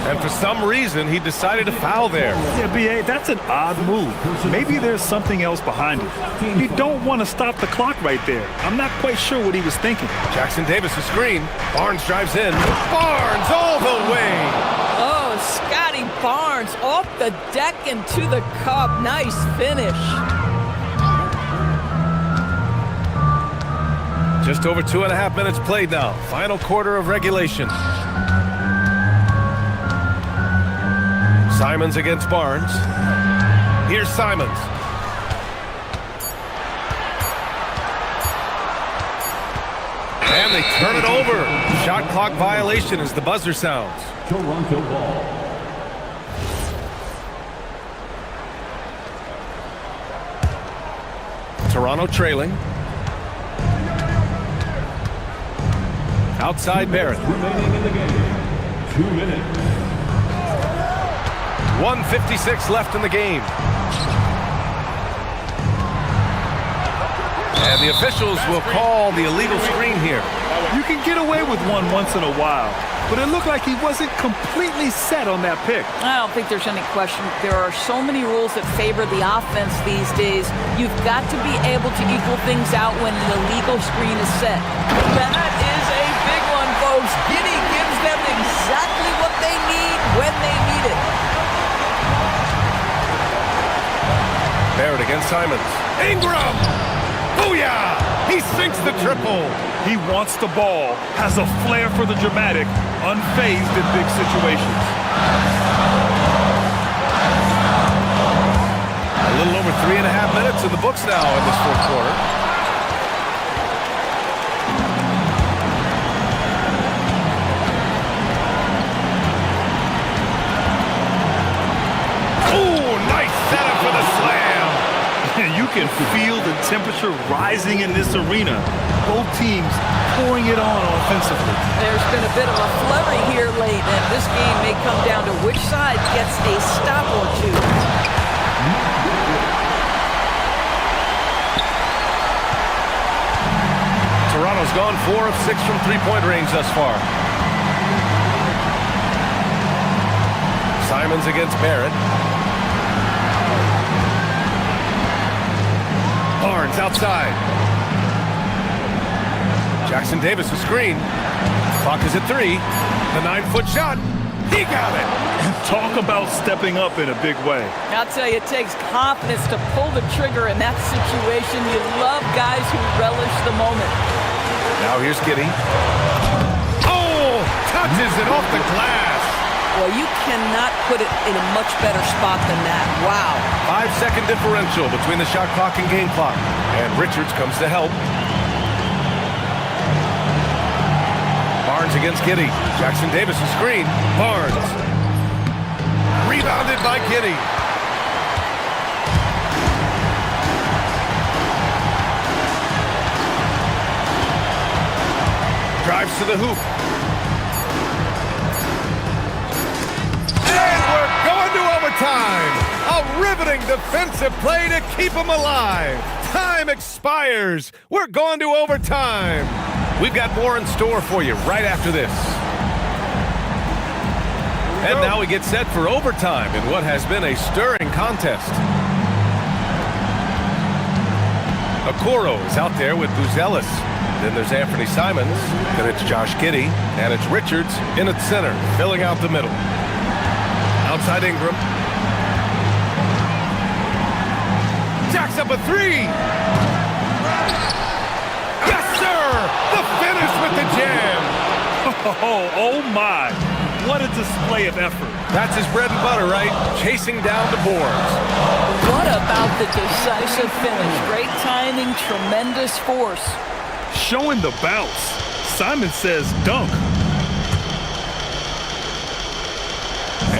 And for some reason, he decided to foul there. Yeah, B.A., that's an odd move. Maybe there's something else behind it. You don't want to stop the clock right there. I'm not quite sure what he was thinking. Jackson Davis a screen. Barnes drives in. Barnes all the way. Oh, Scotty Barnes off the deck and to the cup. Nice finish. Just over 2.5 minutes played now. Final quarter of regulation. Simons against Barnes. Here's Simons. And they turn it over. Shot clock violation as the buzzer sounds. Toronto ball. Toronto trailing. Outside Barrett. Remaining in the game. 2 minutes. 1:56 left in the game. And the officials will call the illegal screen here. You can get away with one once in a while, but it looked like he wasn't completely set on that pick. I don't think there's any question. There are so many rules that favor the offense these days. You've got to be able to equal things out when an illegal screen is set. That is a big one, folks. Giddy gives them exactly what they need when they need it. Barrett against Simons. Ingram! Booyah! He sinks the triple. He wants the ball, has a flair for the dramatic, unfazed in big situations. A little over 3.5 minutes in the books now in this fourth quarter. Oh, nice setup for the slam. You can feel the temperature rising in this arena. Both teams pouring it on offensively. There's been a bit of a flurry here late, and this game may come down to which side gets a stop or two. Toronto's gone 4 of 6 from three-point range thus far. Simons against Barrett. Barnes outside. Jackson Davis a screen. Clock is at 3. The 9-foot shot. He got it. Talk about stepping up in a big way. I'll tell you, it takes confidence to pull the trigger in that situation. You love guys who relish the moment. Now here's Giddy. Oh! Touches it off the glass. Well, you cannot put it in a much better spot than that. Wow. 5-second differential between the shot clock and game clock. And Richards comes to help. Barnes against Giddy. Jackson Davis a screen. Barnes. Rebounded by Giddy. Drives to the hoop. And we're going to overtime. A riveting defensive play to keep them alive. Time expires. We're going to overtime. We've got more in store for you right after this. And now we get set for overtime in what has been a stirring contest. Okoro is out there with Buzelis. Then there's Anthony Simons. Then it's Josh Giddey. And it's Richards in at center, filling out the middle. Outside Ingram. Jacks up a 3. Yes, sir! The finish with the jam. Oh my. What a display of effort. That's his bread and butter, right? Chasing down the boards. What about the decisive finish? Great timing, tremendous force. Showing the bounce. Simon says dunk.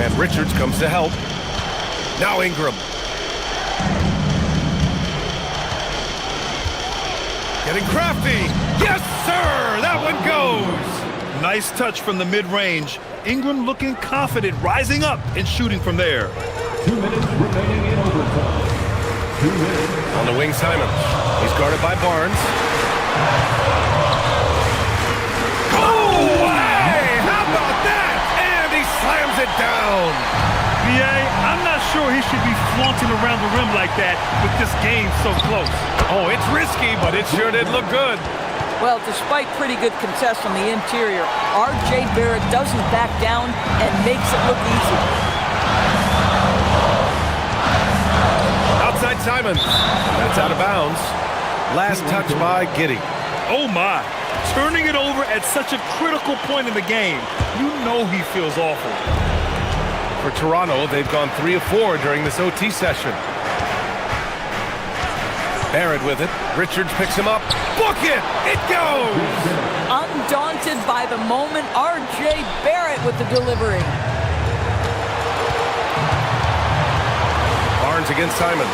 And Richards comes to help. Now Ingram. Getting crafty. Yes, sir! That one goes. Nice touch from the mid-range. Ingram looking confident, rising up and shooting from there. 2 minutes remaining in overtime. 2 minutes. On the wing, Simons. He's guarded by Barnes. Oh, hey! How about that? And he slams it down. BA, I'm not sure he should be flaunting around the rim like that with this game so close. Oh, it's risky, but it sure did look good. Well, despite pretty good contest from the interior, R.J. Barrett doesn't back down and makes it look easy. Outside Simons. That's out of bounds. Last touch by Giddey. Oh my, turning it over at such a critical point in the game. You know he feels awful. For Toronto, they've gone 3 of 4 during this OT session. Barrett with it. Richards picks him up. Book it! It goes! Undaunted by the moment, R.J. Barrett with the delivery. Barnes against Simons.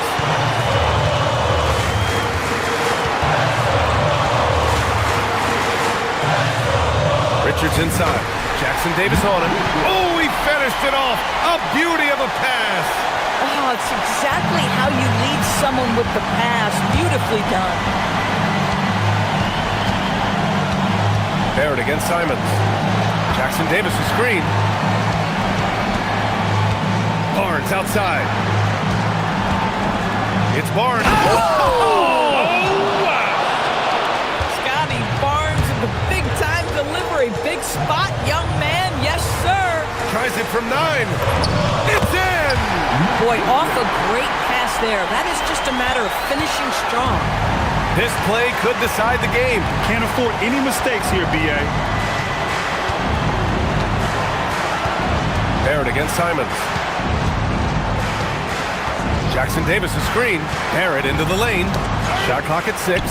Richards inside. Jackson Davis on him. Oh, he finished it off. A beauty of a pass. Oh, it's exactly how you lead someone with the pass. Beautifully done. Barrett against Simons. Jackson Davis with screen. Barnes outside. It's Barnes. Oh, wow. Scotty Barnes with the big-time delivery. Big spot, young man. Yes, sir. Tries it from 9. It's in! Boy, off a great pass there. That is just a matter of finishing strong. This play could decide the game. Can't afford any mistakes here, B.A. Barrett against Simons. Jackson Davis a screen. Barrett into the lane. Shot clock at 6.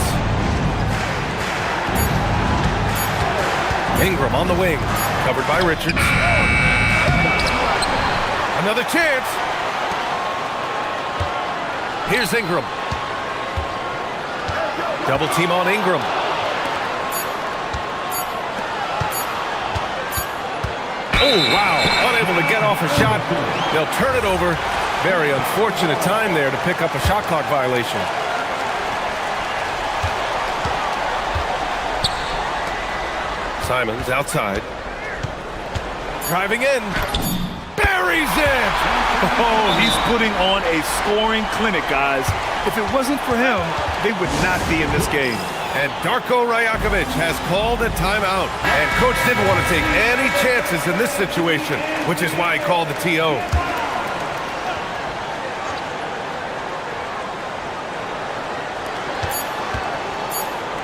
Ingram on the wing. Covered by Richards. Another chance. Here's Ingram. Double team on Ingram. Oh, wow. Unable to get off a shot. They'll turn it over. Very unfortunate time there to pick up a shot clock violation. Simons outside. Driving in. Buries it! Oh, he's putting on a scoring clinic, guys. If it wasn't for him, they would not be in this game. And Darko Rajakovic has called a timeout. And coach didn't want to take any chances in this situation, which is why he called the TO.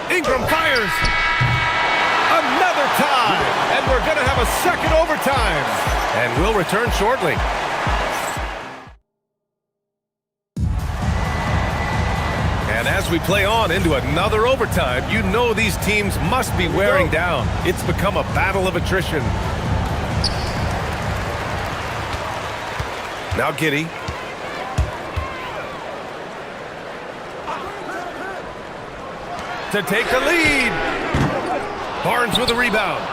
Ingram fires. Another tie. And we're going to have a second overtime. And we'll return shortly. And as we play on into another overtime, you know these teams must be wearing down. It's become a battle of attrition. Now Giddey. To take the lead. Barnes with a rebound.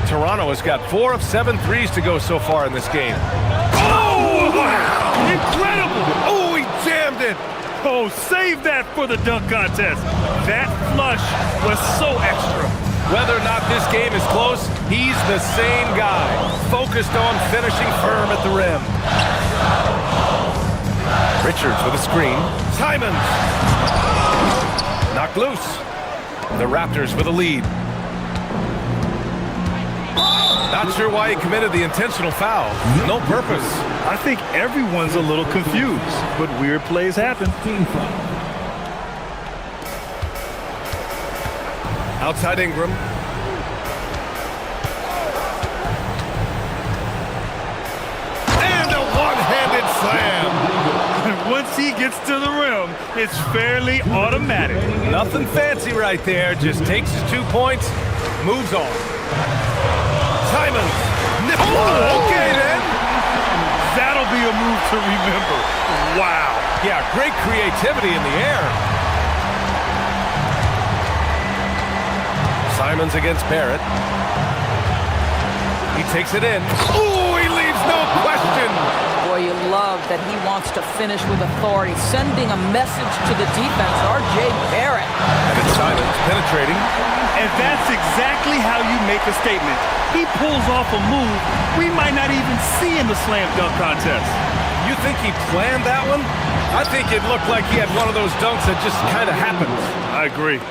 Toronto has got 4 of 7 threes to go so far in this game. Oh, wow! Incredible! Oh, he jammed it! Oh, save that for the dunk contest. That flush was so extra. Whether or not this game is close, he's the same guy, focused on finishing firm at the rim. Richards with a screen. Simons! Knocked loose. The Raptors with a lead. Not sure why he committed the intentional foul. No purpose. I think everyone's a little confused, but weird plays happen. Outside Ingram. And a one-handed slam. And once he gets to the rim, it's fairly automatic. Nothing fancy right there. Just takes his 2 points, moves on. Simons. Oh, okay then. That'll be a move to remember. Wow. Yeah, great creativity in the air. Simons against Barrett. He takes it in. Oh, he leaves no question. Boy, you love that he wants to finish with authority, sending a message to the defense. R.J. Barrett. And it's Simons penetrating. And that's exactly how you make a statement. He pulls off a move we might not even see in the slam dunk contest. You think he planned that one? I think it looked like he had one of those dunks that just kind of happened. I agree.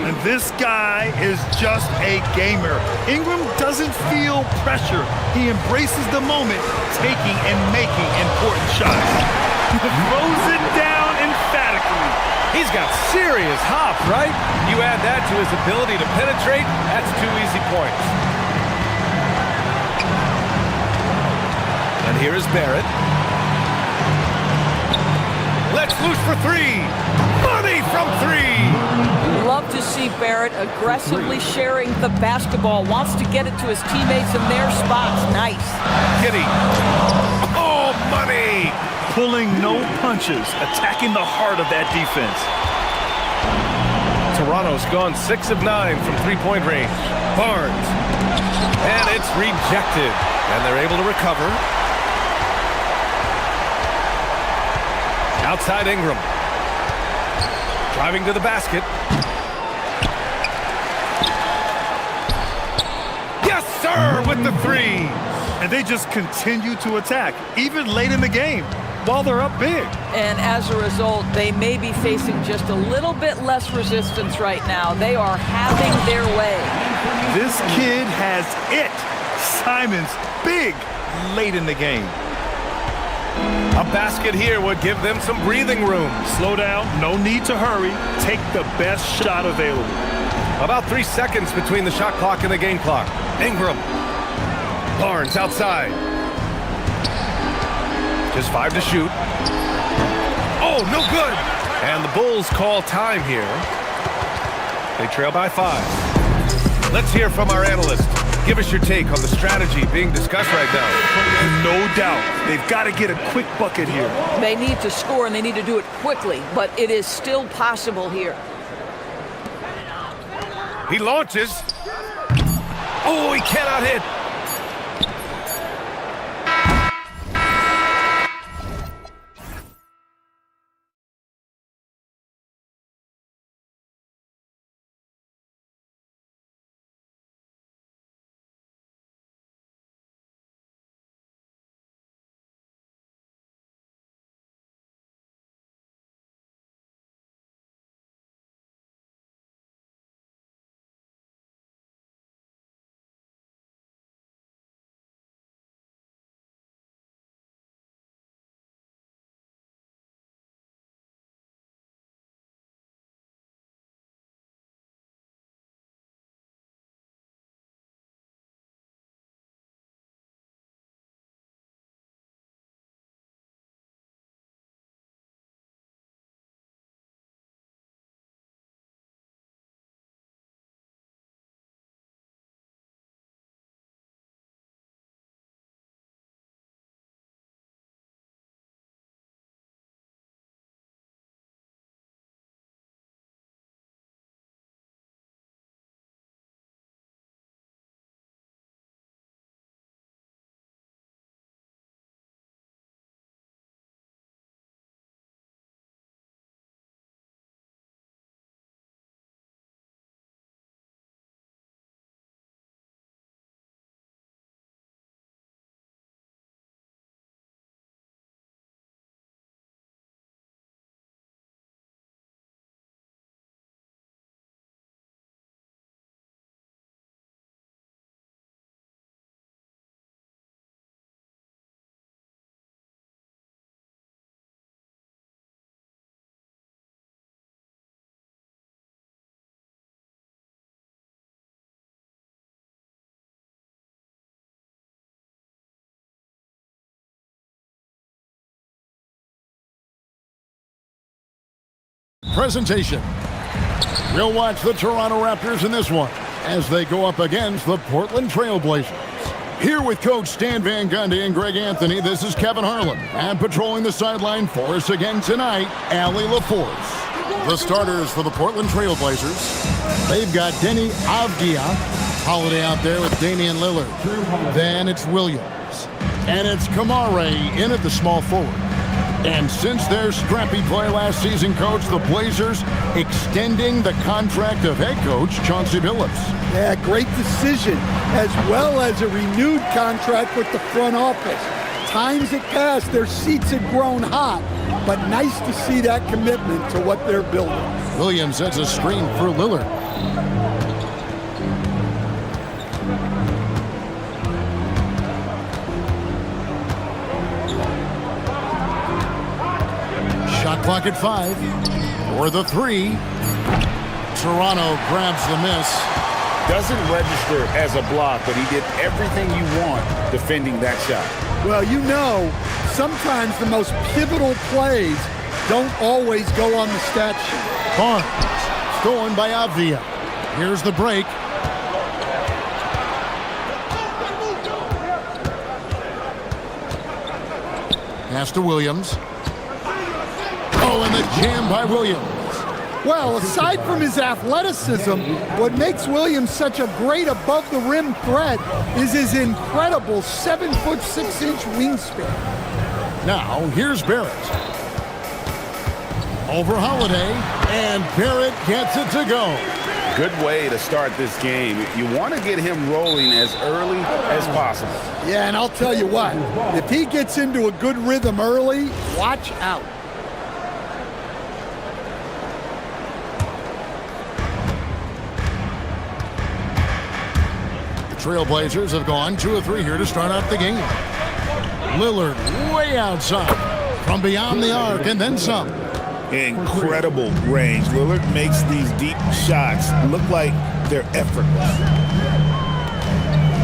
And this guy is just a gamer. Ingram doesn't feel pressure. He embraces the moment, taking and making important shots. Throws it down emphatically. He's got serious hop, right? You add that to his ability to penetrate, that's 2 easy points. And here is Barrett. Let's loose for 3. Money from 3. Love to see Barrett aggressively sharing the basketball. Wants to get it to his teammates in their spots. Nice. Giddey. Oh, money. Pulling no punches, attacking the heart of that defense. Toronto's gone 6 of 9 from 3-point range. Barnes. And it's rejected. And they're able to recover. Outside Ingram. Driving to the basket. sir, with the three. And they just continue to attack, even late in the game, while they're up big. And as a result, they may be facing just a little bit less resistance right now. They are having their way. This kid has it. Simon's big late in the game. A basket here would give them some breathing room. Slow down, no need to hurry. Take the best shot available. About 3 seconds between the shot clock and the game clock. Ingram. Barnes outside. Just 5 to shoot. Oh, no good. And the Bulls call time here. They trail by 5. Let's hear from our analyst. Give us your take on the strategy being discussed right now. No doubt. They've got to get a quick bucket here. They need to score, and they need to do it quickly, but it is still possible here. He launches. Oh, he cannot hit. Presentation. We'll watch the Toronto Raptors in this one as they go up against the Portland Trail Blazers. Here with Coach Stan Van Gundy and Greg Anthony, this is Kevin Harlan. And patrolling the sideline for us again tonight, Allie LaForce. The starters for the Portland Trail Blazers. They've got Denny Avdia. Holiday out there with Damian Lillard. Then it's Williams. And it's Kamare in at the small forward. And since their scrappy play last season, Coach, the Blazers extending the contract of head coach Chauncey Billups. Yeah, great decision, as well as a renewed contract with the front office. Times had passed, their seats had grown hot, but nice to see that commitment to what they're building. Williams sets a screen for Lillard. Shot clock at 5 for the 3. Toronto grabs the miss. Doesn't register as a block, but he did everything you want defending that shot. Well, you know, sometimes the most pivotal plays don't always go on the stat sheet. Barnes, stolen by Avdia. Here's the break. Pass to Williams. Oh, and the jam by Williams. Well, aside from his athleticism, what makes Williams such a great above-the-rim threat is his incredible 7'6" wingspan. Now, here's Barrett. Over Holiday, and Barrett gets it to go. Good way to start this game. You want to get him rolling as early as possible. Yeah, and I'll tell you what, if he gets into a good rhythm early, watch out. The Trailblazers have gone 2 of 3 here to start out the game. Lillard way outside from beyond the arc and then some. Incredible range. Lillard makes these deep shots look like they're effortless.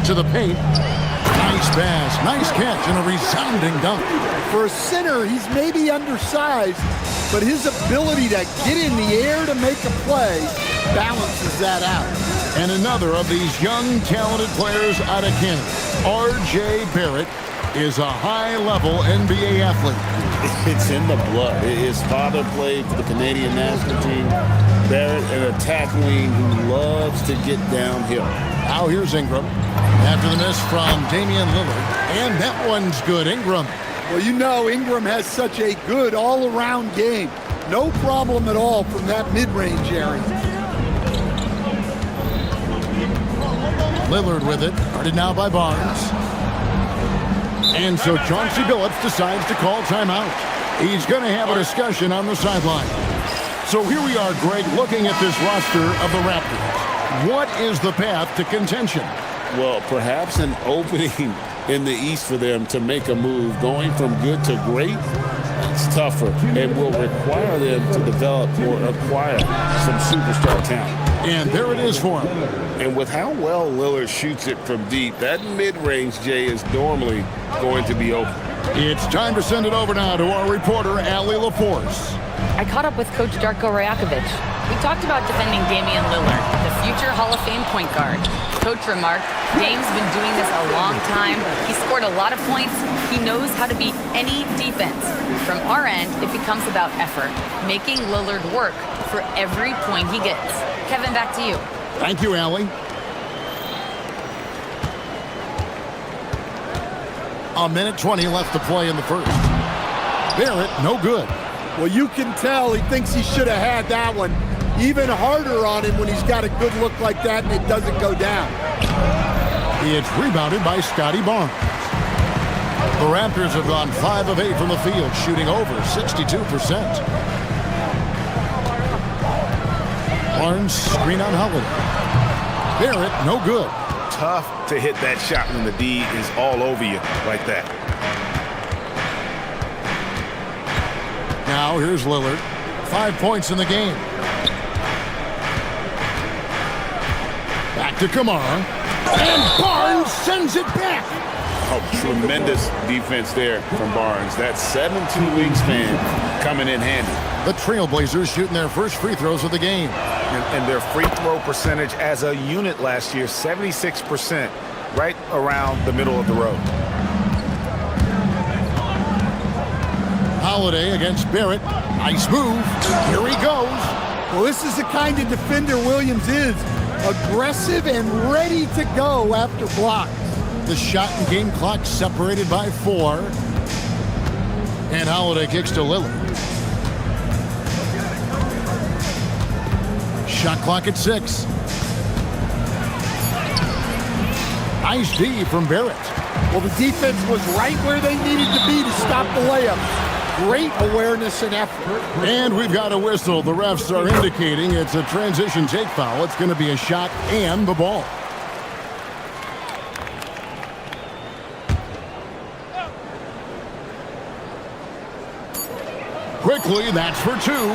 To the paint. Nice pass, nice catch, and a resounding dunk. For a center, he's maybe undersized, but his ability to get in the air to make a play balances that out. And another of these young, talented players out of Canada, R.J. Barrett, is a high-level NBA athlete. It's in the blood. His father played for the Canadian national team. Barrett, an attack wing who loves to get downhill. Now here's Ingram. After the miss from Damian Lillard. And that one's good. Ingram. Well, you know Ingram has such a good all-around game. No problem at all from that mid-range area. Lillard with it. Guarded now by Barnes. And so Chauncey Billups decides to call timeout. He's going to have a discussion on the sideline. So here we are, Greg, looking at this roster of the Raptors. What is the path to contention? Well, perhaps an opening in the East for them to make a move. Going from good to great, it's tougher and will require them to develop or acquire some superstar talent. And there it is for him. And with how well Lillard shoots it from deep, that mid-range, Jay, is normally going to be open. It's time to send it over now to our reporter, Allie LaForce. I caught up with Coach Darko Rajakovic. We talked about defending Damian Lillard, the future Hall of Fame point guard. Coach remarked, Dame's been doing this a long time. He scored a lot of points. He knows how to beat any defense. From our end, it becomes about effort, making Lillard work for every point he gets. Kevin, back to you. Thank you, Allie. A minute 20 left to play in the first. Barrett, no good. Well, you can tell he thinks he should have had that one. Even harder on him when he's got a good look like that and it doesn't go down. It's rebounded by Scotty Barnes. The Raptors have gone 5 of 8 from the field, shooting over 62%. Barnes, screen on Holiday. Barrett, no good. Tough to hit that shot when the D is all over you like that. Now here's Lillard. 5 points in the game. Back to Kamara. And Barnes sends it back. Oh, tremendous defense there from Barnes. That 7'2" wingspan coming in handy. The Trailblazers shooting their first free throws of the game. And their free throw percentage as a unit last year, 76%, right around the middle of the road. Holiday against Barrett. Nice move. Here he goes. Well, this is the kind of defender Williams is. Aggressive and ready to go after blocks. The shot and game clock separated by 4. And Holiday kicks to Lillard. Shot clock at 6. Nice D from Barrett. Well, the defense was right where they needed to be to stop the layup. Great awareness and effort. And we've got a whistle. The refs are indicating it's a transition take foul. It's going to be a shot and the ball. Quickly, that's for 2.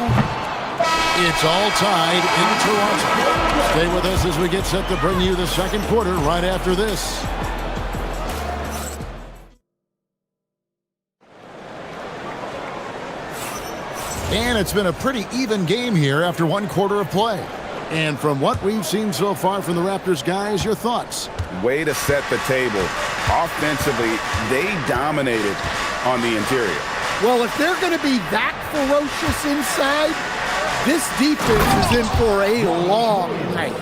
It's all tied in Toronto. Stay with us as we get set to bring you the second quarter right after this. And it's been a pretty even game here after 1 quarter of play. And from what we've seen so far from the Raptors guys, your thoughts? Way to set the table. Offensively, they dominated on the interior. Well, if they're going to be that ferocious inside, this defense is in for a long night.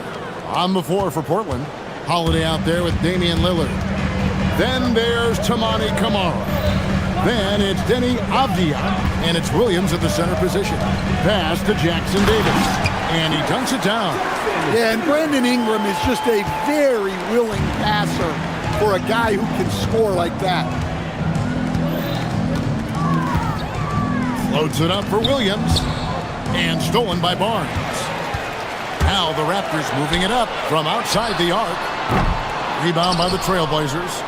On the floor for Portland. Holiday out there with Damian Lillard. Then there's Tamani Kamara. Then it's Denny Avdia, and it's Williams at the center position. Pass to Jackson Davis, and he dunks it down. Yeah, and Brandon Ingram is just a very willing passer for a guy who can score like that. Loads it up for Williams, and stolen by Barnes. Now the Raptors moving it up from outside the arc. Rebound by the Trailblazers.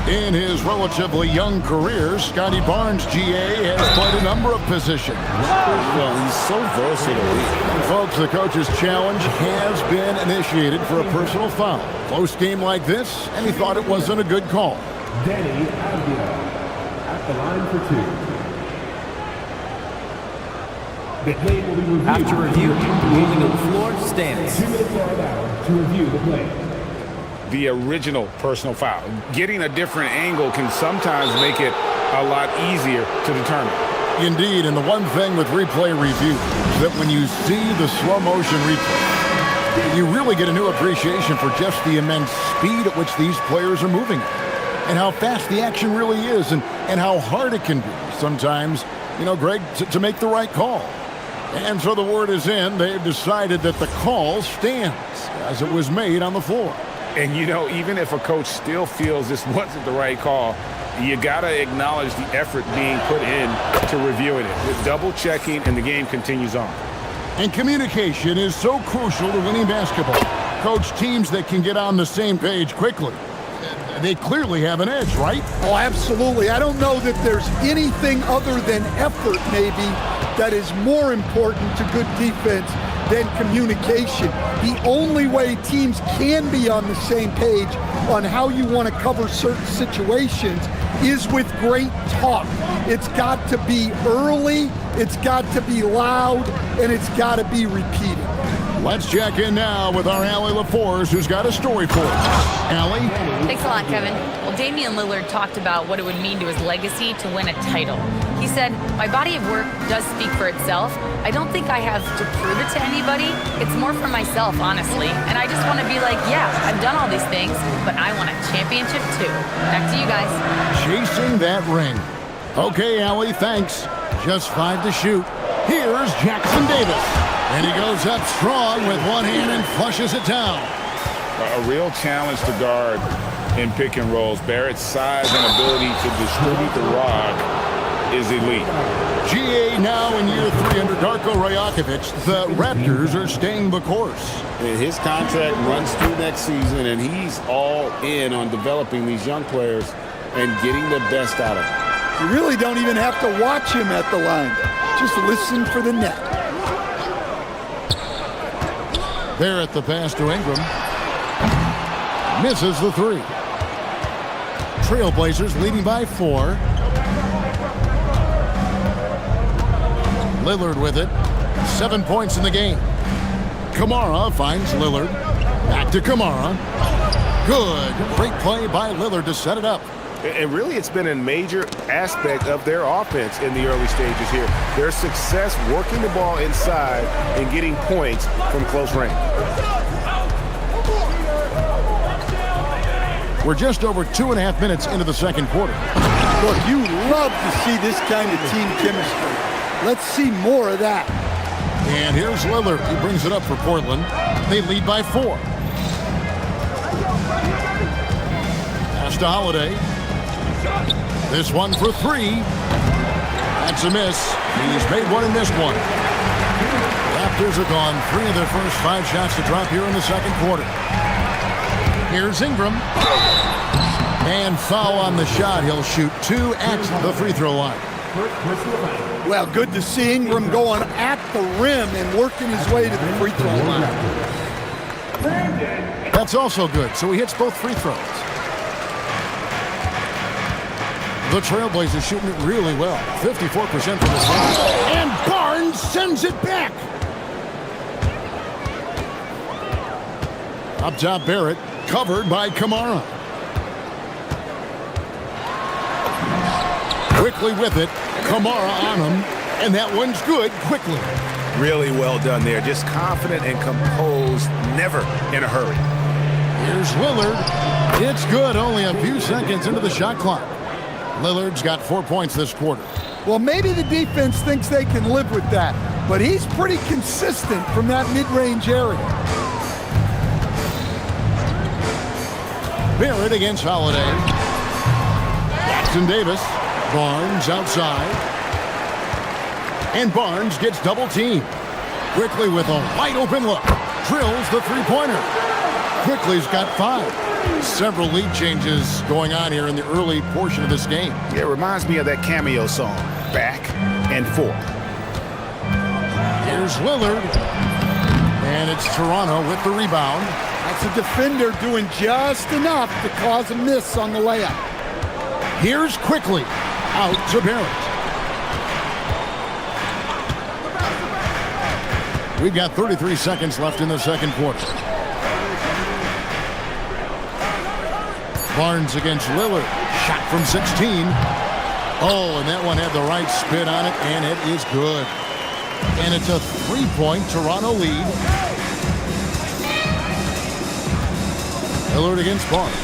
In his relatively young career, Scotty Barnes, GA, has played a number of positions. Well, he's so versatile. And folks, the coach's challenge has been initiated for a personal foul. Close game like this, and he thought it wasn't a good call. Denny Avdia at the line for 2. The play will be reviewed. After review, ruling on the floor stands. 2 minutes are allowed to review the play. The original personal foul. Getting a different angle can sometimes make it a lot easier to determine. Indeed, and the one thing with replay review is that when you see the slow motion replay, you really get a new appreciation for just the immense speed at which these players are moving and how fast the action really is and how hard it can be sometimes, you know, Greg, to make the right call. And so the word is in, they've decided that the call stands as it was made on the floor. And, you know, even if a coach still feels this wasn't the right call, you got to acknowledge the effort being put in to reviewing it. With double checking, and the game continues on. And communication is so crucial to winning basketball. Coach, teams that can get on the same page quickly, they clearly have an edge, right? Oh, absolutely. I don't know that there's anything other than effort, maybe, that is more important to good defense than communication. The only way teams can be on the same page on how you want to cover certain situations is with great talk. It's got to be early, it's got to be loud, and it's got to be repeated. Let's check in now with our Allie LaForce, who's got a story for us. Allie? Thanks a lot, Kevin. Well, Damian Lillard talked about what it would mean to his legacy to win a title. He said, "My body of work does speak for itself. I don't think I have to prove it to anybody. It's more for myself, honestly. And I just want to be like, yeah, I've done all these things, but I want a championship too." Back to you guys. Chasing that ring. Okay, Allie, thanks. Just 5 to shoot. Here's Jackson Davis. And he goes up strong with one hand and flushes it down. A real challenge to guard in pick and rolls. Barrett's size and ability to distribute the rock is elite. GA now in year 3 under Darko Rajakovic. The Raptors are staying the course. His contract runs through next season, and he's all in on developing these young players and getting the best out of them. You really don't even have to watch him at the line. Just listen for the net. There at the pass to Ingram. Misses the 3. Trailblazers leading by 4. Lillard with it. 7 points in the game. Kamara finds Lillard. Back to Kamara. Good. Great play by Lillard to set it up. And really, it's been a major aspect of their offense in the early stages here. Their success working the ball inside and getting points from close range. We're just over 2.5 minutes into the second quarter. Look, you love to see this kind of team chemistry. Let's see more of that. And here's Lillard. He brings it up for Portland. They lead by 4. Pass to Holiday. This one for 3. That's a miss. He's made one and missed one. Raptors are gone 3 of their first 5 shots to drop here in the second quarter. Here's Ingram. And foul on the shot. He'll shoot 2 at the free throw line. Well, good to see Ingram going at the rim and working his way to the free throw line. That's also good. So he hits both free throws. The Trailblazers shooting it really well. 54% from the side. And Barnes sends it back. Up top, Barrett. Covered by Kamara. Quickly with it. Kamara on him. And that one's good quickly. Really well done there. Just confident and composed. Never in a hurry. Here's Lillard. It's good. Only a few seconds into the shot clock. Lillard's got 4 points this quarter. Well, maybe the defense thinks they can live with that, but he's pretty consistent from that mid-range area. Barrett against Holiday. Jackson Davis. Barnes outside. And Barnes gets double teamed. Quickly with a wide open look. Drills the three-pointer. Quickly's got 5. Several lead changes going on here in the early portion of this game. Yeah, it reminds me of that cameo song, Back and Forth. Here's Lillard. And it's Toronto with the rebound. That's a defender doing just enough to cause a miss on the layup. Here's Quickly. Out to Barrett. We've got 33 seconds left in the second quarter. Barnes against Lillard. Shot from 16. Oh, and that one had the right spin on it, and it is good. And it's a 3-point Toronto lead. Lillard against Barnes.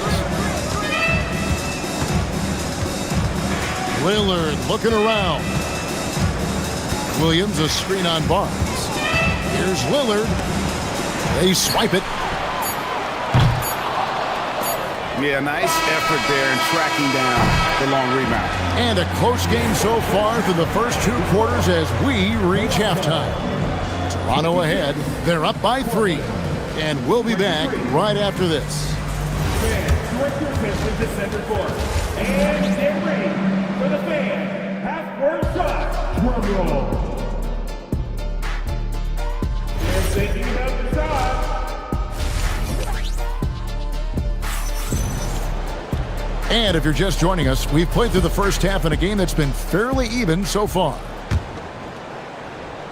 Lillard looking around. Williams a screen on Barnes. Here's Lillard. They swipe it. Yeah, nice effort there in tracking down the long rebound. And a close game so far through the first 2 quarters as we reach halftime. Toronto ahead. They're up by 3. And we'll be back right after this. Direct your attention to center court. And get ready for the fan half-court shot. Drum roll. And thinking about the shot. And if you're just joining us, we've played through the first half in a game that's been fairly even so far.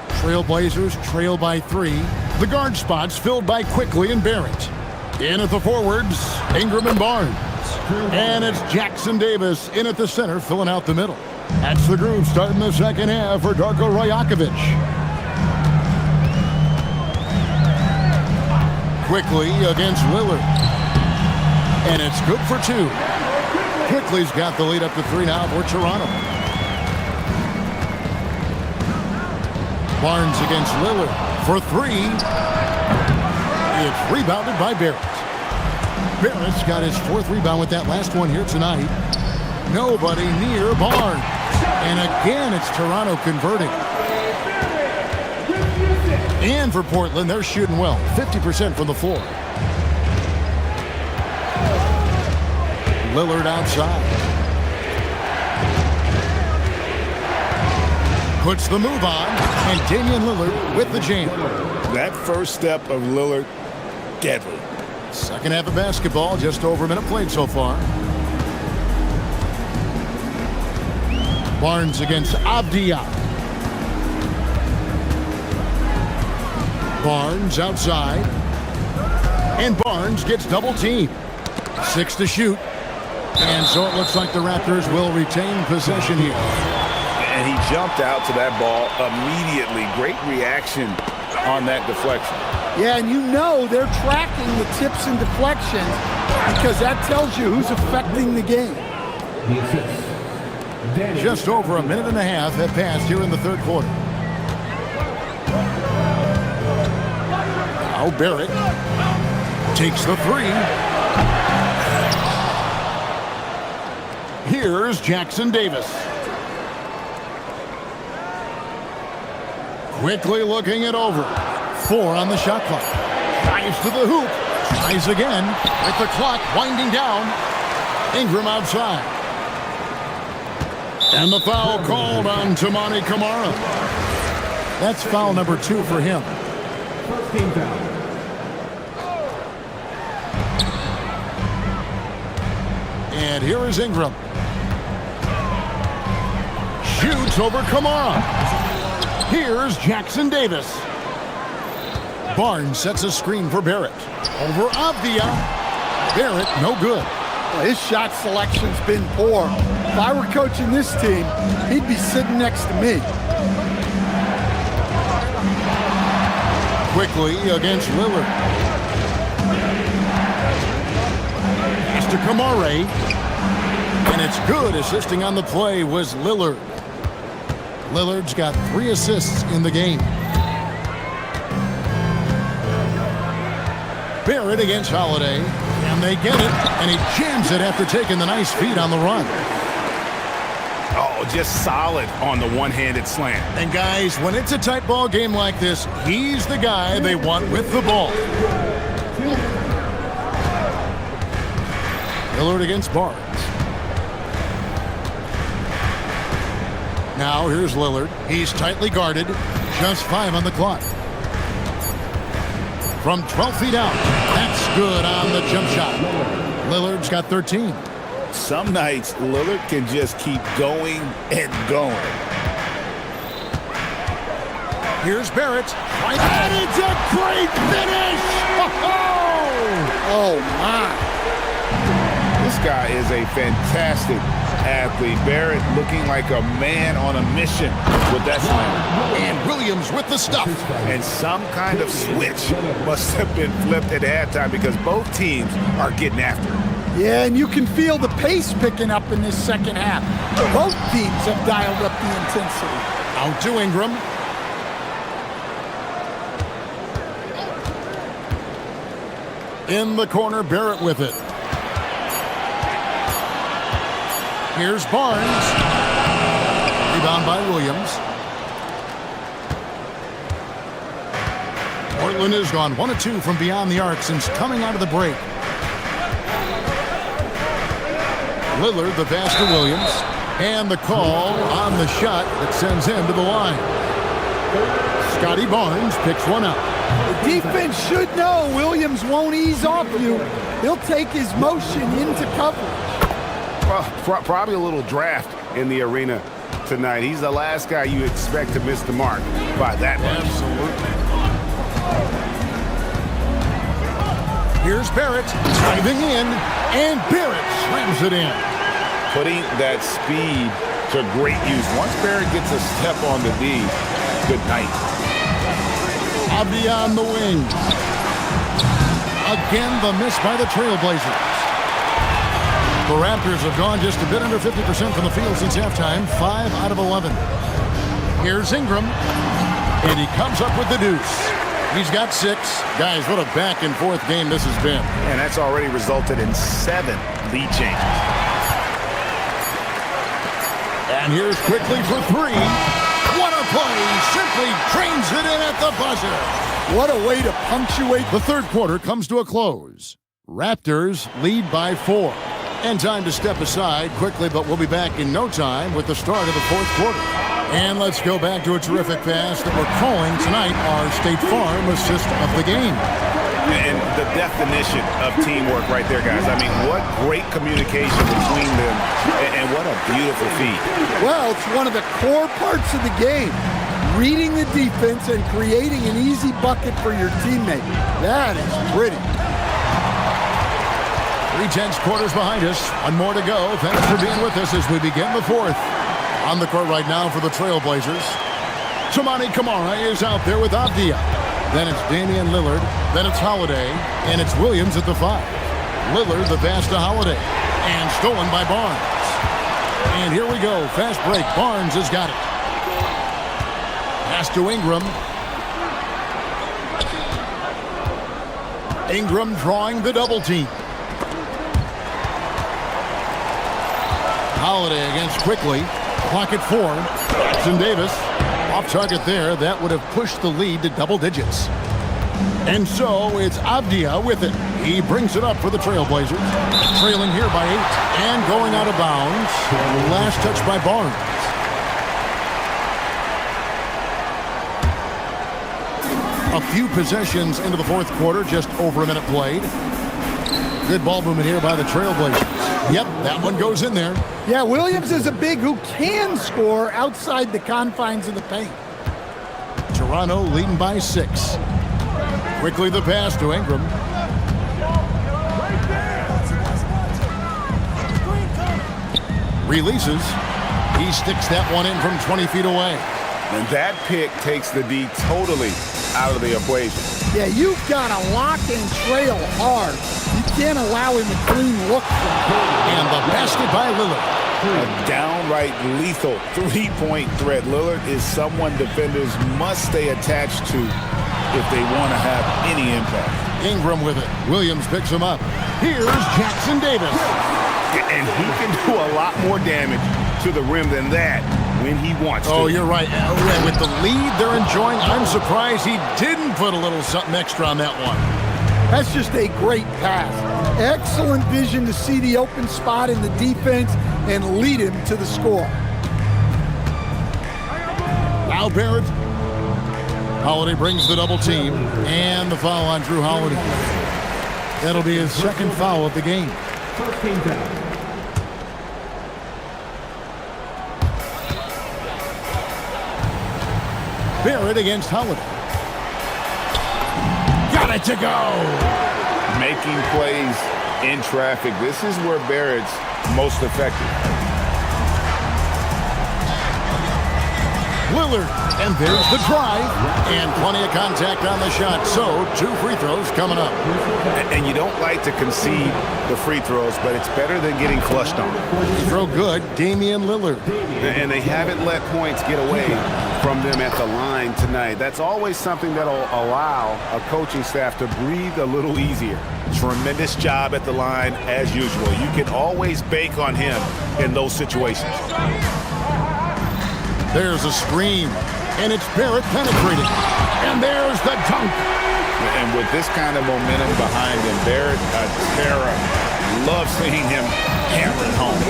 Trailblazers trail by 3. The guard spots filled by Quickly and Barrett. In at the forwards, Ingram and Barnes. And it's Jackson Davis in at the center, filling out the middle. That's the groove starting the second half for Darko Rajakovic. Quickly against Lillard. And it's good for 2. Quickly's got the lead up to 3 now for Toronto. Barnes against Lillard for 3. It's rebounded by Barrett. Barrett's got his 4th rebound with that last one here tonight. Nobody near Barnes. And again, it's Toronto converting. And for Portland, they're shooting well. 50% from the floor. Lillard outside. Puts the move on. And Damian Lillard with the jam. That first step of Lillard, deadly. Second half of basketball, just over a minute played so far. Barnes against Avdia. Barnes outside. And Barnes gets double teamed. 6 to shoot. And so it looks like the Raptors will retain possession here. And he jumped out to that ball immediately. Great reaction on that deflection. Yeah, and you know they're tracking the tips and deflections because that tells you who's affecting the game. Just over a minute and a half have passed here in the third quarter. Now Barrett takes the 3. Here's Jackson Davis. Quickly looking it over. 4 on the shot clock. Drives to the hoop. Tries again. With the clock winding down. Ingram outside. And the foul called on Toumani Camara. That's foul number 2 for him. First team foul. And here is Ingram. Shoots over Camara. Here's Jackson Davis. Barnes sets a screen for Barrett. Over Avdia. Barrett, no good. Well, his shot selection's been poor. If I were coaching this team, he'd be sitting next to me. Quickly against Lillard. Pass to Camara. And it's good. Assisting on the play was Lillard. Lillard's got 3 assists in the game. Barrett against Holiday. And they get it. And he jams it after taking the nice feed on the run. Oh, just solid on the one-handed slam. And guys, when it's a tight ball game like this, he's the guy they want with the ball. Lillard against Barnes. Now here's Lillard. He's tightly guarded. Just 5 on the clock. From 12 feet out. That's good on the jump shot. Lillard's got 13. Some nights, Lillard can just keep going and going. Here's Barrett. And it's a great finish! Oh, my. This guy is a fantastic athlete. Barrett looking like a man on a mission with that slam. And Williams with the stuff. And some kind of switch must have been flipped at halftime because both teams are getting after it. Yeah, and you can feel the pace picking up in this second half. Both teams have dialed up the intensity. Out to Ingram. In the corner, Barrett with it. Here's Barnes. Rebound by Williams. Portland has gone 1 of 2 from beyond the arc since coming out of the break. Lillard, the pass to Williams. And the call on the shot that sends him to the line. Scotty Barnes picks one up. The defense should know Williams won't ease off you. He'll take his motion into coverage. Well, probably a little draft in the arena tonight. He's the last guy you expect to miss the mark by that much. Absolutely. Here's Barrett driving in, and Barrett slams it in. Putting that speed to great use. Once Barrett gets a step on the D, good night. Abdi on the wing. Again, the miss by the Trailblazers. The Raptors have gone just a bit under 50% from the field since halftime, 5 out of 11. Here's Ingram, and he comes up with the deuce. He's got 6. Guys, what a back-and-forth game this has been. And that's already resulted in 7 lead changes. And here's quickly for 3. What a play! Simply trains it in at the buzzer. What a way to punctuate. The third quarter comes to a close. Raptors lead by 4. And time to step aside quickly, but we'll be back in no time with the start of the fourth quarter. And let's go back to a terrific pass that we're calling tonight our State Farm assist of the game. And the definition of teamwork right there, guys. I mean, what great communication between them, and what a beautiful feat. Well, it's one of the core parts of the game. Reading the defense and creating an easy bucket for your teammate. That is pretty. 3/10 quarters behind us. One more to go. Thanks for being with us as we begin the fourth. On the court right now for the Trailblazers. Toumani Camara is out there with Abdia. Then it's Damian Lillard. Then it's Holiday. And it's Williams at the 5. Lillard the pass to Holiday. And stolen by Barnes. And here we go. Fast break. Barnes has got it. Pass to Ingram. Ingram drawing the double team. Holiday against Quickly. Clock at 4. Jackson Davis off target there. That would have pushed the lead to double digits. And so it's Abdia with it. He brings it up for the Trailblazers. Trailing here by 8 and going out of bounds. Last touch by Barnes. A few possessions into the fourth quarter, just over a minute played. Good ball movement here by the Trailblazers. Yep, that one goes in there. Yeah, Williams is a big who can score outside the confines of the paint. Toronto leading by 6. Quickly the pass to Ingram. Releases. He sticks that one in from 20 feet away. And that pick takes the D totally out of the equation. Yeah, you've got to lock and trail hard. You can't allow him a clean look from here. And the basket by Lillard. A downright lethal three-point threat. Lillard is someone defenders must stay attached to if they want to have any impact. Ingram with it. Williams picks him up. Here's Jackson Davis. And he can do a lot more damage to the rim than that when he wants to. Oh, you're right. And with the lead they're enjoying, I'm surprised he didn't put a little something extra on that one. That's just a great pass. Excellent vision to see the open spot in the defense and lead him to the score. Now Barrett. Holiday brings the double team, and the foul on Drew Holiday. That'll be his second foul of the game. First team down. Barrett against Holiday. Got it to go. Making plays in traffic. This is where Barrett's most effective. Lillard, and there's the drive, and plenty of contact on the shot. So 2 free throws coming up. And you don't like to concede the free throws, but it's better than getting flushed on. Throw good, Damian Lillard. And they haven't let points get away from them at the line tonight. That's always something that'll allow a coaching staff to breathe a little easier. Tremendous job at the line as usual. You can always bank on him in those situations. There's a screen, and it's Barrett penetrating. And there's the dunk. And with this kind of momentum behind him, Barrett, Terra, love seeing him hammer it home.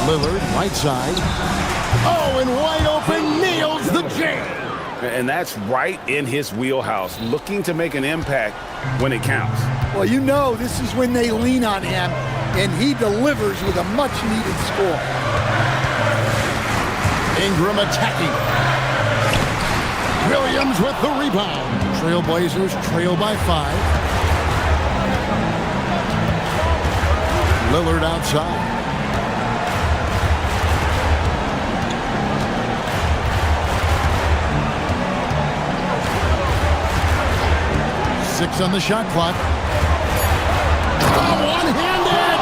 Lillard, right side. Oh, and wide open, nails the jam. And that's right in his wheelhouse, looking to make an impact when it counts. Well, you know this is when they lean on him, and he delivers with a much-needed score. Ingram attacking. Williams with the rebound. Trailblazers trail by 5. Lillard outside. Six on the shot clock. One-handed!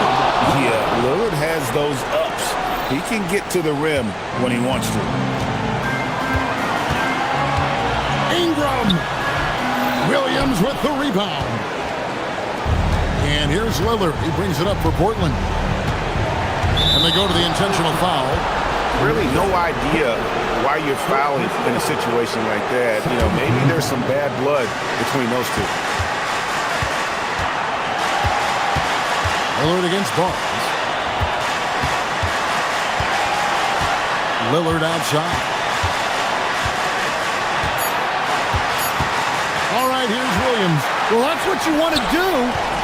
Yeah, Lillard has those ups. He can get to the rim when he wants to. Ingram! Williams with the rebound. And here's Lillard. He brings it up for Portland. And they go to the intentional foul. Really no idea why you're fouling in a situation like that. You know, maybe there's some bad blood between those two. Lillard against Barnes. Lillard outside. All right, here's Williams. Well, that's what you want to do,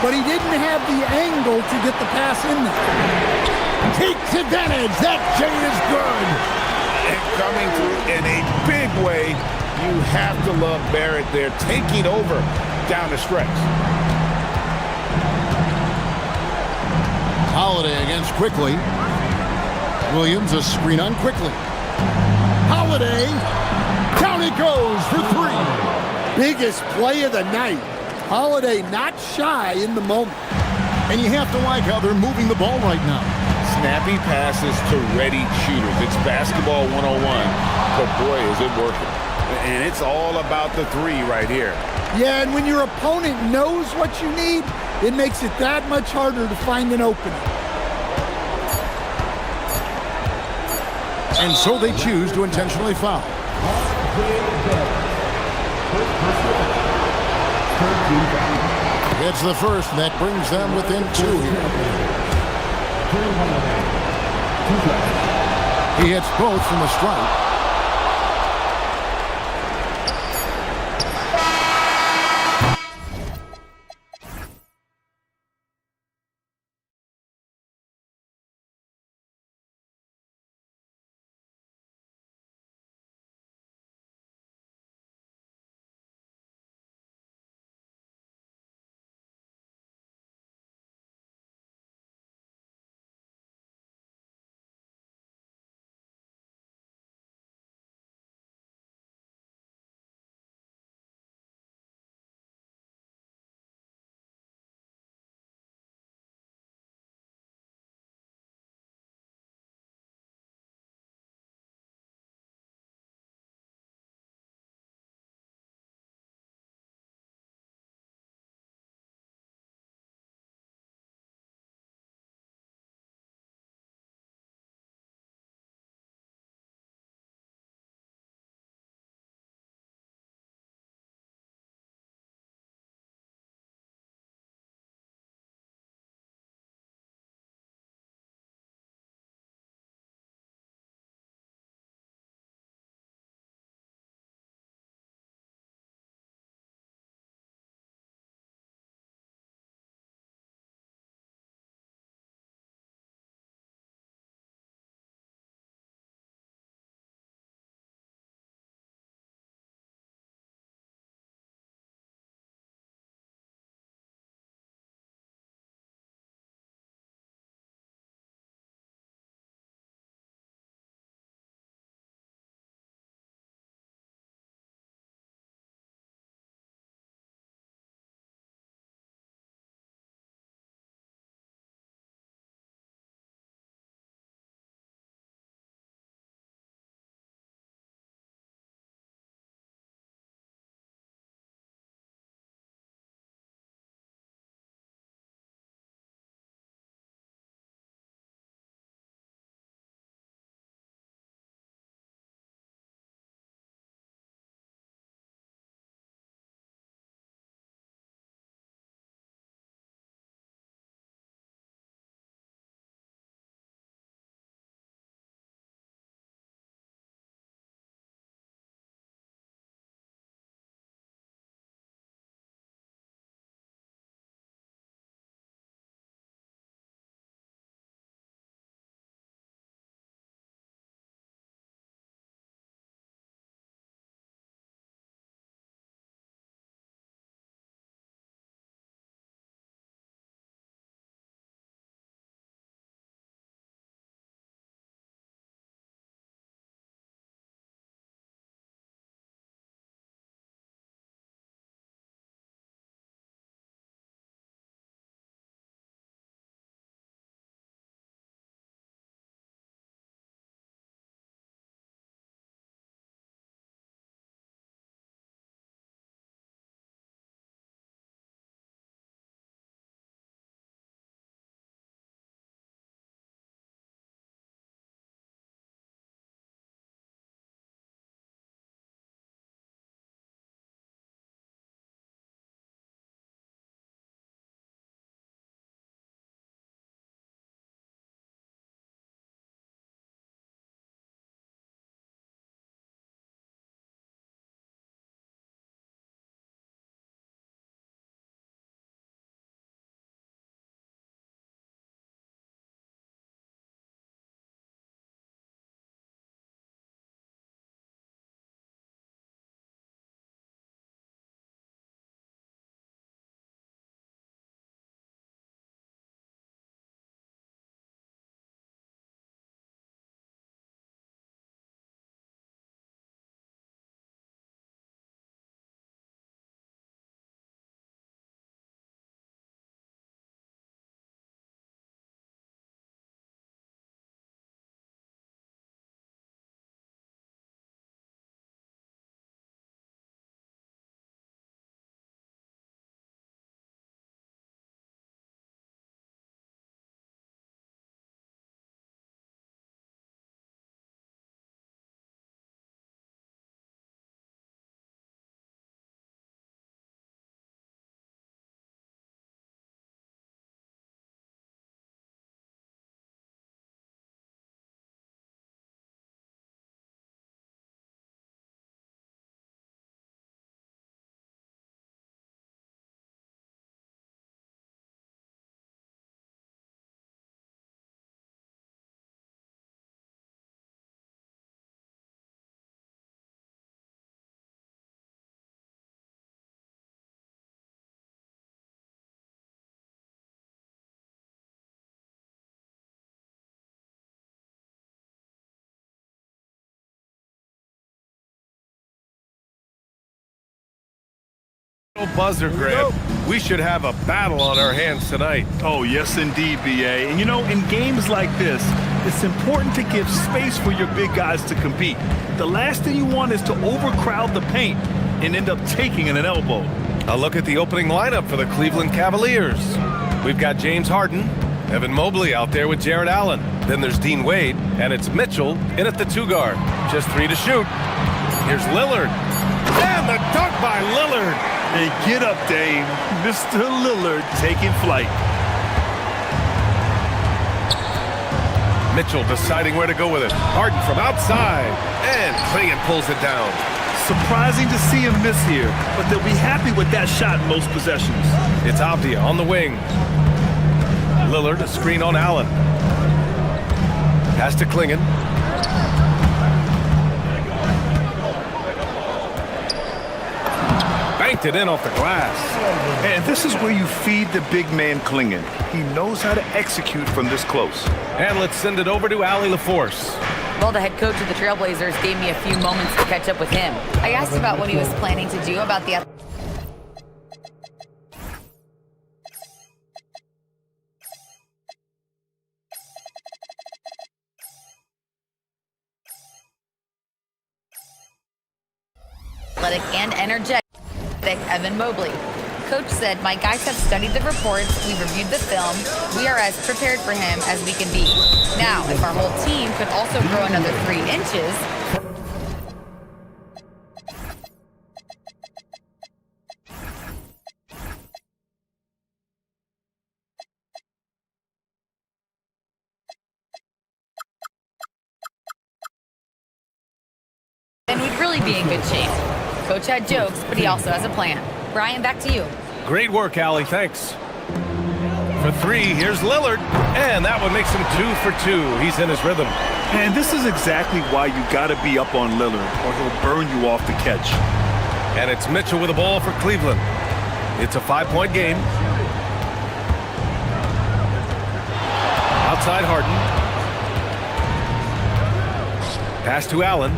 but he didn't have the angle to get the pass in there. Takes advantage. That J is good. And coming through in a big way, you have to love Barrett there, taking over down the stretch. Holiday against Quickly. Williams a screen on Quickly. Holiday. Down it goes for 3. Biggest play of the night. Holiday not shy in the moment. And you have to like how they're moving the ball right now. Snappy passes to ready shooters. It's basketball 101, but boy, is it working. And it's all about the 3 right here. Yeah, and when your opponent knows what you need, it makes it that much harder to find an opening. And so they choose to intentionally foul. It's the first, and that brings them within 2 here. He hits both from the stripe. Buzzer grab. We should have a battle on our hands tonight. Oh, yes, indeed, BA. And, you know, in games like this, it's important to give space for your big guys to compete. The last thing you want is to overcrowd the paint and end up taking an elbow. A look at the opening lineup for the Cleveland Cavaliers. We've got James Harden, Evan Mobley out there with Jared Allen. Then there's Dean Wade, and it's Mitchell in at the 2 guard. Just 3 to shoot. Here's Lillard. And the dunk by Lillard. Hey, get up, Dame. Mr. Lillard taking flight. Mitchell deciding where to go with it. Harden from outside. And Clingan pulls it down. Surprising to see him miss here, but they'll be happy with that shot in most possessions. It's Avdia on the wing. Lillard, a screen on Allen. Pass to Clingan. Banked it in off the glass. And this is where you feed the big man Clingan. He knows how to execute from this close. And let's send it over to Allie LaForce. Well, the head coach of the Trailblazers gave me a few moments to catch up with him. I asked about what he was planning to do about the... athletic and energetic Evan Mobley. Coach said, my guys have studied the reports, we've reviewed the film, we are as prepared for him as we can be. Now, if our whole team could also grow another 3 inches, then we'd really be in good shape. Coach had jokes, but he also has a plan. Brian, back to you. Great work, Allie. Thanks. For 3, here's Lillard. And that one makes him 2 for 2. He's in his rhythm. And this is exactly why you got to be up on Lillard, or he'll burn you off the catch. And it's Mitchell with the ball for Cleveland. It's a 5-point game. Outside Harden. Pass to Allen.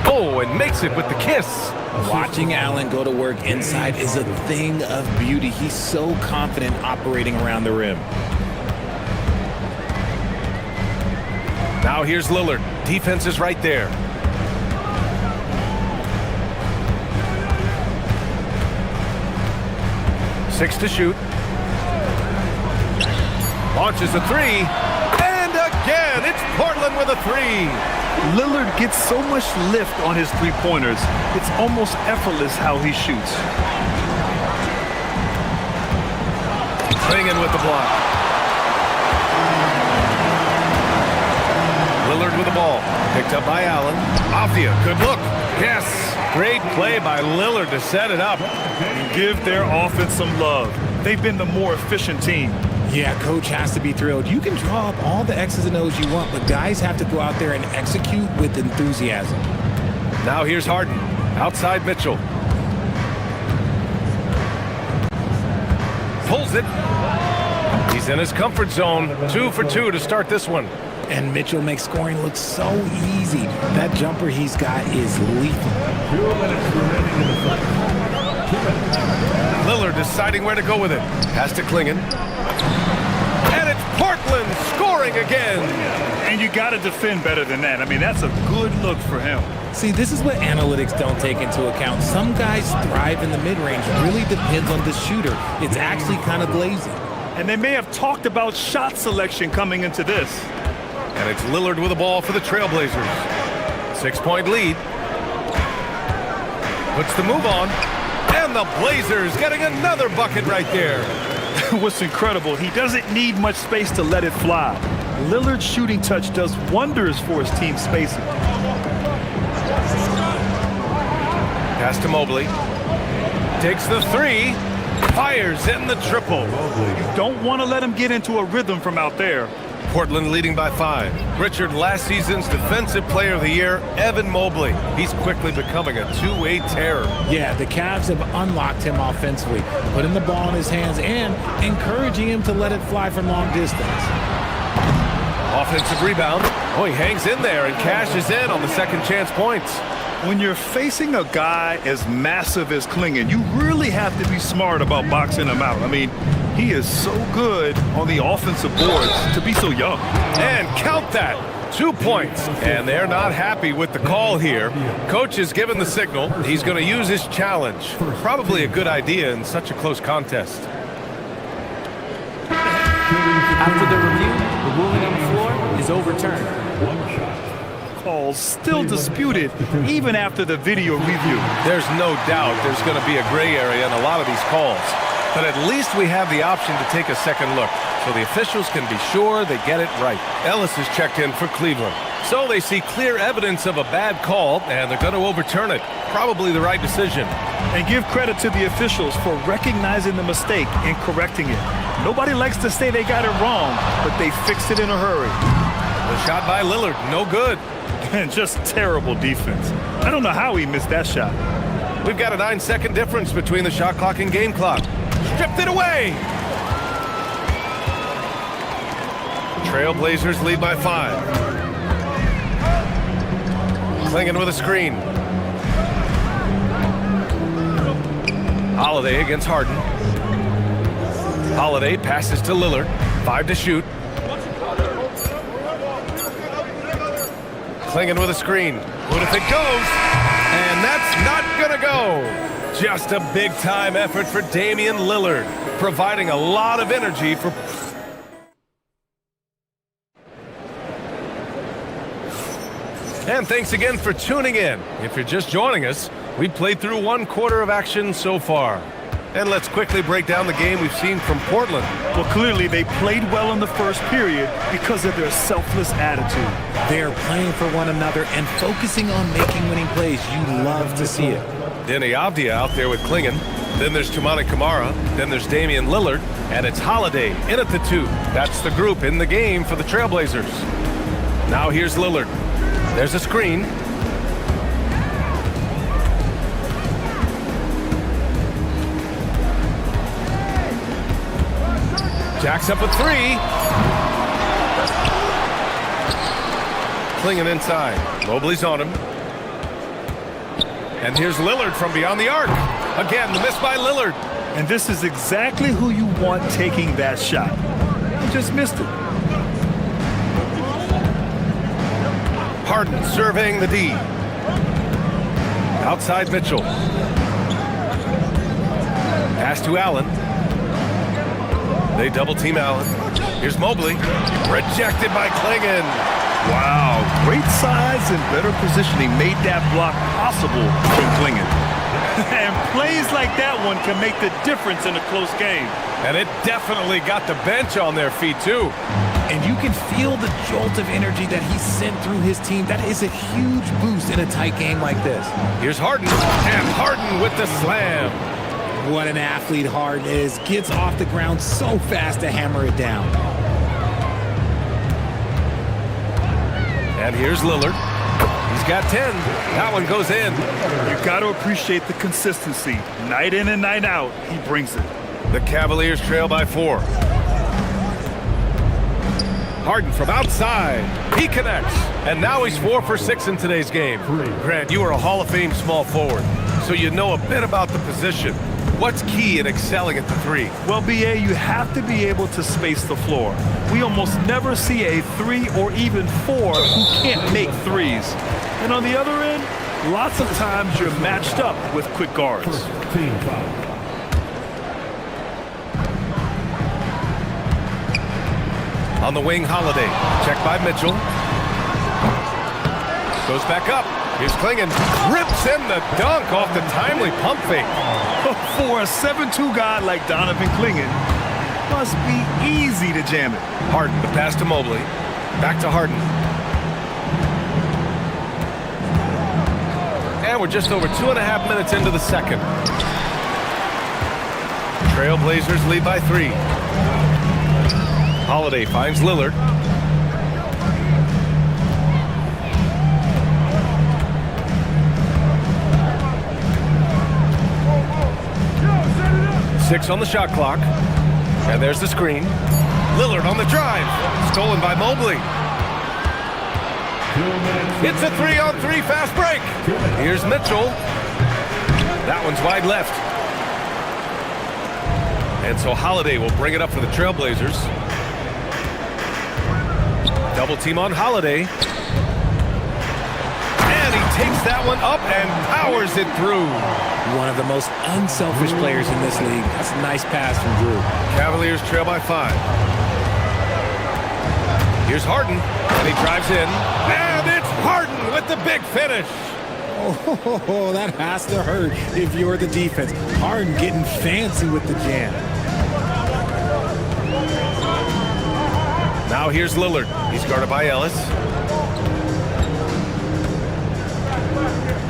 Oh, and makes it with the kiss. Watching Allen go to work inside is a thing of beauty. He's so confident operating around the rim. Now here's Lillard. Defense is right there. Six to shoot. Launches a 3. And again, it's Portland with a 3. Lillard gets so much lift on his three-pointers, it's almost effortless how he shoots. Clingan with the block. Lillard with the ball. Picked up by Allen. Avdia, good look. Yes, great play by Lillard to set it up. Give their offense some love. They've been the more efficient team. Yeah, coach has to be thrilled. You can draw up all the X's and O's you want, but guys have to go out there and execute with enthusiasm. Now here's Harden. Outside Mitchell. Pulls it. He's in his comfort zone. 2 for 2 to start this one. And Mitchell makes scoring look so easy. That jumper he's got is lethal. 2 minutes remaining in the fight. Lillard deciding where to go with it. Pass to Clingan. And it's Portland scoring again. And you got to defend better than that. I mean, that's a good look for him. See, this is what analytics don't take into account. Some guys thrive in the mid-range. Really depends on the shooter. It's actually kind of lazy. And they may have talked about shot selection coming into this. And it's Lillard with the ball for the Trailblazers. 6-point lead. Puts the move on. And the Blazers getting another bucket right there. What's incredible, he doesn't need much space to let it fly. Lillard's shooting touch does wonders for his team spacing. Pass to Mobley. Takes the 3. Fires in the triple. You don't want to let him get into a rhythm from out there. Portland leading by 5. Richard, last season's Defensive Player of the Year, Evan Mobley. He's quickly becoming a two-way terror. Yeah, the Cavs have unlocked him offensively, putting the ball in his hands and encouraging him to let it fly from long distance. Offensive rebound. Oh, he hangs in there and cashes in on the second chance points. When you're facing a guy as massive as Klingon, you really have to be smart about boxing him out. I mean, he is so good on the offensive boards to be so young. And count that. 2 points. And they're not happy with the call here. Coach has given the signal. He's going to use his challenge. Probably a good idea in such a close contest. After the review, the ruling on the floor is overturned. Calls still disputed even after the video review. There's no doubt there's going to be a gray area in a lot of these calls. But at least we have the option to take a second look, so the officials can be sure they get it right. Ellis is checked in for Cleveland. So they see clear evidence of a bad call, and they're going to overturn it. Probably the right decision. And give credit to the officials for recognizing the mistake and correcting it. Nobody likes to say they got it wrong, but they fixed it in a hurry. The shot by Lillard, no good. And just terrible defense. I don't know how he missed that shot. We've got a 9-second difference between the shot clock and game clock. Stripped it away! Trailblazers lead by 5. Klingon with a screen. Holiday against Harden. Holiday passes to Lillard. 5 to shoot. Klingon with a screen. What if it goes? And that's not gonna go. Just a big-time effort for Damian Lillard, providing a lot of energy for... And thanks again for tuning in. If you're just joining us, we played through 1 quarter of action so far. And let's quickly break down the game we've seen from Portland. Well, clearly they played well in the first period because of their selfless attitude. They're playing for one another and focusing on making winning plays. You love to see it. Denny Avdia out there with Klingon. Then there's Toumani Camara. Then there's Damian Lillard. And it's Holiday in at the 2. That's the group in the game for the Trailblazers. Now here's Lillard. There's a screen. Jacks up a 3. Klingon inside. Mobley's on him. And here's Lillard from beyond the arc. Again, the miss by Lillard. And this is exactly who you want taking that shot. He just missed it. Harden surveying the D. Outside Mitchell. Pass to Allen. They double team Allen. Here's Mobley. Rejected by Klingon. Wow, great size and better positioning made that block possible from Klingon. And plays like that one can make the difference in a close game. And it definitely got the bench on their feet too. And you can feel the jolt of energy that he sent through his team. That is a huge boost in a tight game like this. Here's Harden. And Harden with the slam. What an athlete Harden is. Gets off the ground so fast to hammer it down. And here's Lillard. He's got 10. That one goes in. You got to appreciate the consistency. Night in and night out, he brings it. The Cavaliers trail by 4. Harden from outside. He connects. And now he's 4 for 6 in today's game. Grant, you are a Hall of Fame small forward, so you know a bit about the position. What's key in excelling at the 3? Well, BA, you have to be able to space the floor. We almost never see a 3 or even 4 who can't make threes. And on the other end, lots of times you're matched up with quick guards. On the wing, Holiday. Checked by Mitchell. Goes back up. Here's Klingon. Rips in the dunk off the timely pump fake. For a 7'2" guy like Donovan Klingon, must be easy to jam it. Harden, the pass to Mobley. Back to Harden. And we're just over 2.5 minutes into the second. Trailblazers lead by 3. Holiday finds Lillard. Six on the shot clock. And there's the screen. Lillard on the drive. Stolen by Mobley. It's a 3-on-3 fast break. Here's Mitchell. That one's wide left. And so Holiday will bring it up for the Trailblazers. Double team on Holiday. And he takes that one up and powers it through. One of the most unselfish players in this league. That's a nice pass from Drew. Cavaliers trail by 5. Here's Harden, and he drives in. And it's Harden with the big finish. Oh, that has to hurt if you're the defense. Harden getting fancy with the jam. Now here's Lillard. He's guarded by Ellis.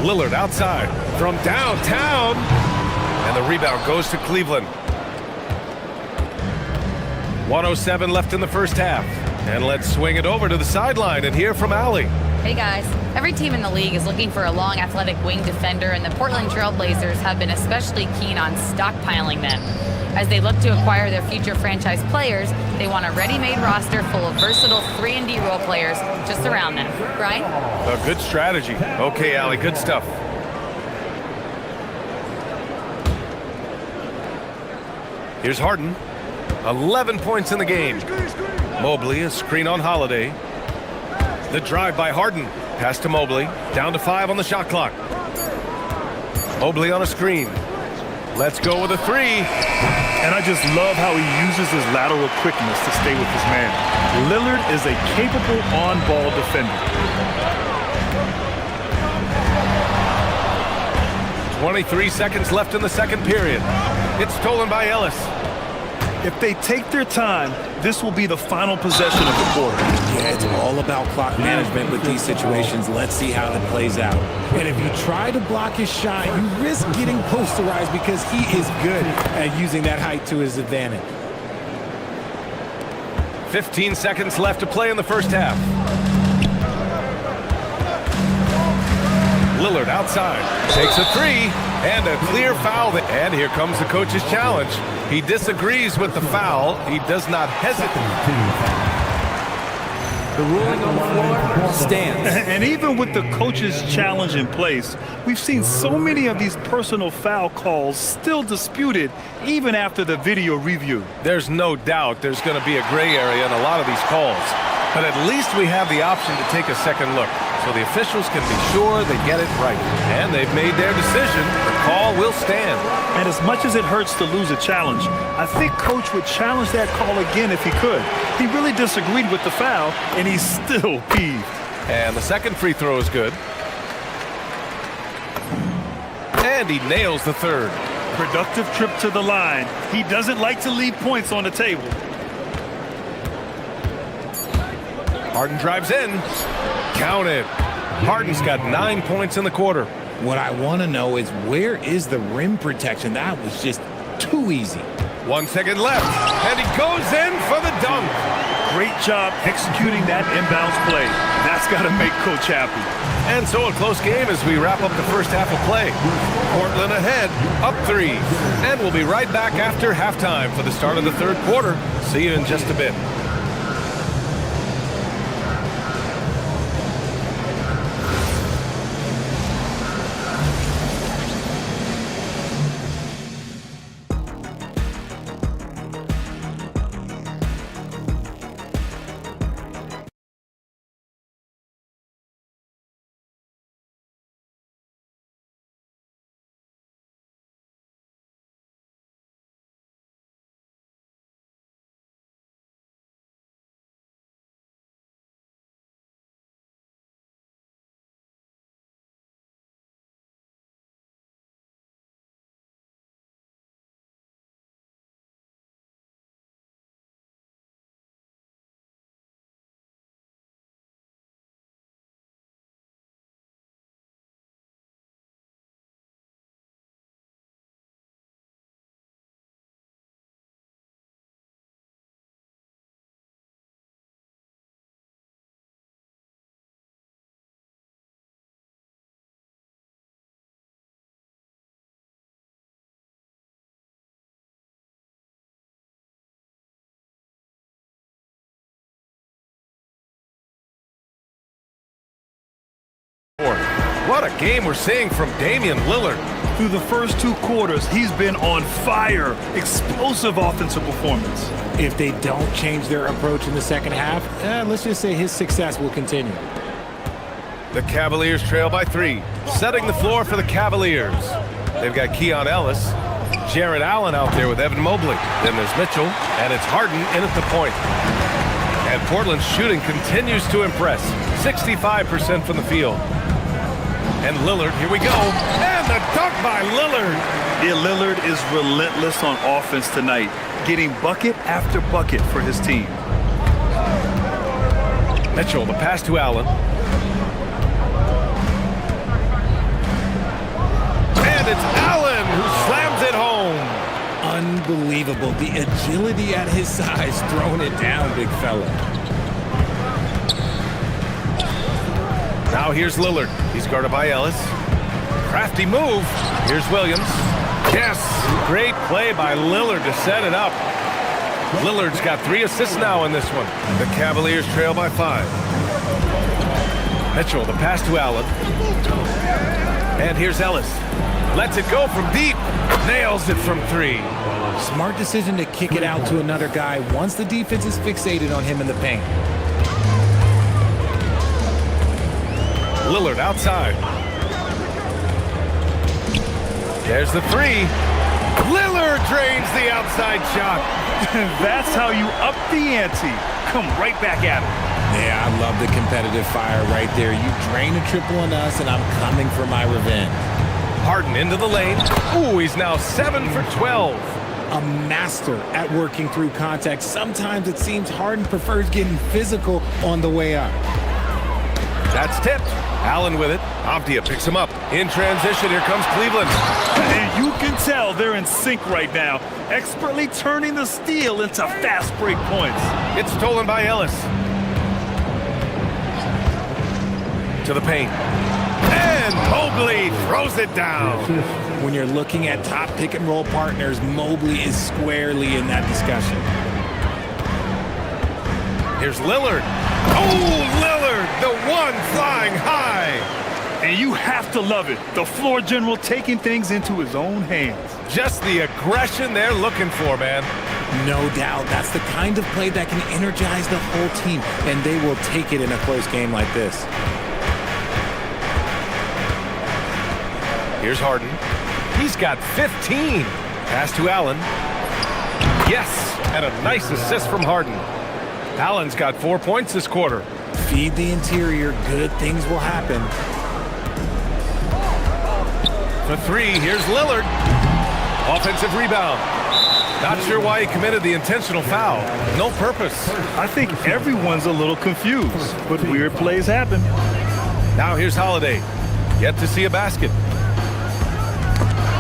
Lillard outside from downtown. And the rebound goes to Cleveland. 1:07 left in the first half. And let's swing it over to the sideline and hear from Allie. Hey guys, every team in the league is looking for a long athletic wing defender, and the Portland Trailblazers have been especially keen on stockpiling them. As they look to acquire their future franchise players, they want a ready-made roster full of versatile 3-and-D role players just around them. Brian? A good strategy. Okay, Allie, good stuff. Here's Harden. 11 points in the game. Mobley, a screen on Holiday. The drive by Harden. Pass to Mobley. Down to 5 on the shot clock. Mobley on a screen. Let's go with a 3. And I just love how he uses his lateral quickness to stay with his man. Lillard is a capable on-ball defender. 23 seconds left in the second period. It's stolen by Ellis. If they take their time, this will be the final possession of the quarter. Yeah, it's all about clock management with these situations. Let's see how that plays out. And if you try to block his shot, you risk getting posterized because he is good at using that height to his advantage. 15 seconds left to play in the first half. Lillard outside. Takes a 3 and a clear foul. And here comes the coach's challenge. He disagrees with the foul. He does not hesitate. The ruling on the floor stands. And even with the coach's challenge in place, we've seen so many of these personal foul calls still disputed even after the video review. There's no doubt there's going to be a gray area in a lot of these calls. But at least we have the option to take a second look, so the officials can be sure they get it right. And they've made their decision. The call will stand. And as much as it hurts to lose a challenge, I think Coach would challenge that call again if he could. He really disagreed with the foul, and he's still peeved. And the second free throw is good. And he nails the third. Productive trip to the line. He doesn't like to leave points on the table. Harden drives in. Count it. Harden's got 9 points in the quarter. What I want to know is, where is the rim protection? That was just too easy. 1 second left, and he goes in for the dunk. Great job executing that inbounds play. That's got to make Coach happy. And so a close game as we wrap up the first half of play. Portland ahead, up 3. And we'll be right back after halftime for the start of the third quarter. See you in just a bit. What a game we're seeing from Damian Lillard. Through the first 2 quarters, he's been on fire. Explosive offensive performance. If they don't change their approach in the second half, let's just say his success will continue. The Cavaliers trail by 3. Setting the floor for the Cavaliers. They've got Keon Ellis, Jared Allen out there with Evan Mobley. Then there's Mitchell, and it's Harden in at the point. And Portland's shooting continues to impress. 65% from the field. And Lillard, here we go. And the dunk by Lillard. Yeah, Lillard is relentless on offense tonight, getting bucket after bucket for his team. Mitchell, the pass to Allen. And it's Allen who slams it home. Unbelievable. The agility at his size, throwing it down, big fella. Now here's Lillard. He's guarded by Ellis. Crafty move. Here's Williams. Yes, great play by Lillard to set it up. Lillard's got 3 assists now in this one. The Cavaliers trail by 5. Mitchell, the pass to Allen. And here's Ellis. Lets it go from deep. Nails it from 3. Smart decision to kick it out to another guy once the defense is fixated on him in the paint. Lillard outside. There's the 3. Lillard drains the outside shot. That's how you up the ante. Come right back at him. Yeah, I love the competitive fire right there. You drain a triple on us, and I'm coming for my revenge. Harden into the lane. Ooh, he's now 7 for 12. A master at working through contact. Sometimes it seems Harden prefers getting physical on the way up. That's tipped. Allen with it. Avdia picks him up. In transition, here comes Cleveland. And you can tell they're in sync right now, expertly turning the steal into fast break points. It's stolen by Ellis. To the paint. And Mobley throws it down. When you're looking at top pick and roll partners, Mobley is squarely in that discussion. Here's Lillard. Oh, Lillard, the one flying high. And you have to love it. The floor general taking things into his own hands. Just the aggression they're looking for, man. No doubt. That's the kind of play that can energize the whole team, and they will take it in a close game like this. Here's Harden. He's got 15. Pass to Allen. Yes, and a nice assist from Harden. Allen's got 4 points this quarter. Feed the interior. Good things will happen. For 3, here's Lillard. Offensive rebound. Not sure why he committed the intentional foul. No purpose. I think everyone's a little confused, but weird plays happen. Now here's Holiday. Yet to see a basket.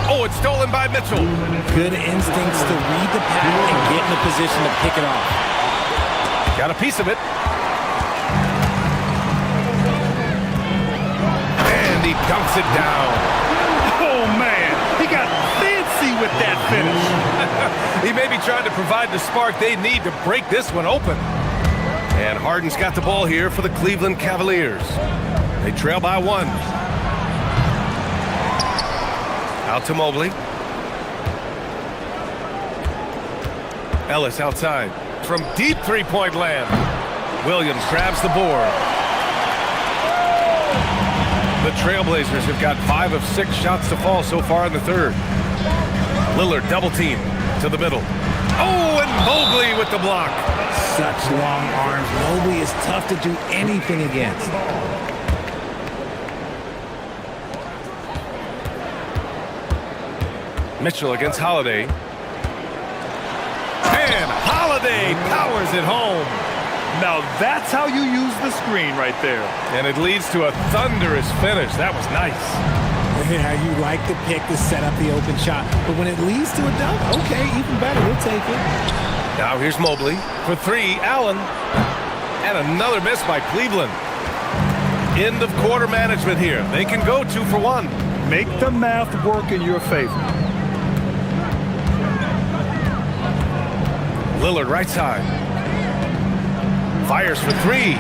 Oh, it's stolen by Mitchell. Good instincts to read the pack and get in a position to pick it off. Got a piece of it. And he dunks it down. Oh, man. He got fancy with that finish. He may be trying to provide the spark they need to break this one open. And Harden's got the ball here for the Cleveland Cavaliers. They trail by 1. Out to Mobley. Ellis outside. From deep three-point land. Williams grabs the board. The Trailblazers have got 5 of 6 shots to fall so far in the third. Lillard double team to the middle. Oh, and Mobley with the block. Such long arms. Mobley is tough to do anything against. Mitchell against Holiday. And Holiday powers it home. Now that's how you use the screen right there. And it leads to a thunderous finish. That was nice. Yeah, you like the pick to set up the open shot. But when it leads to a dunk, okay, even better. We'll take it. Now here's Mobley. For 3, Allen. And another miss by Cleveland. End of quarter management here. They can go 2 for 1. Make the math work in your favor. Lillard right side. Fires for 3.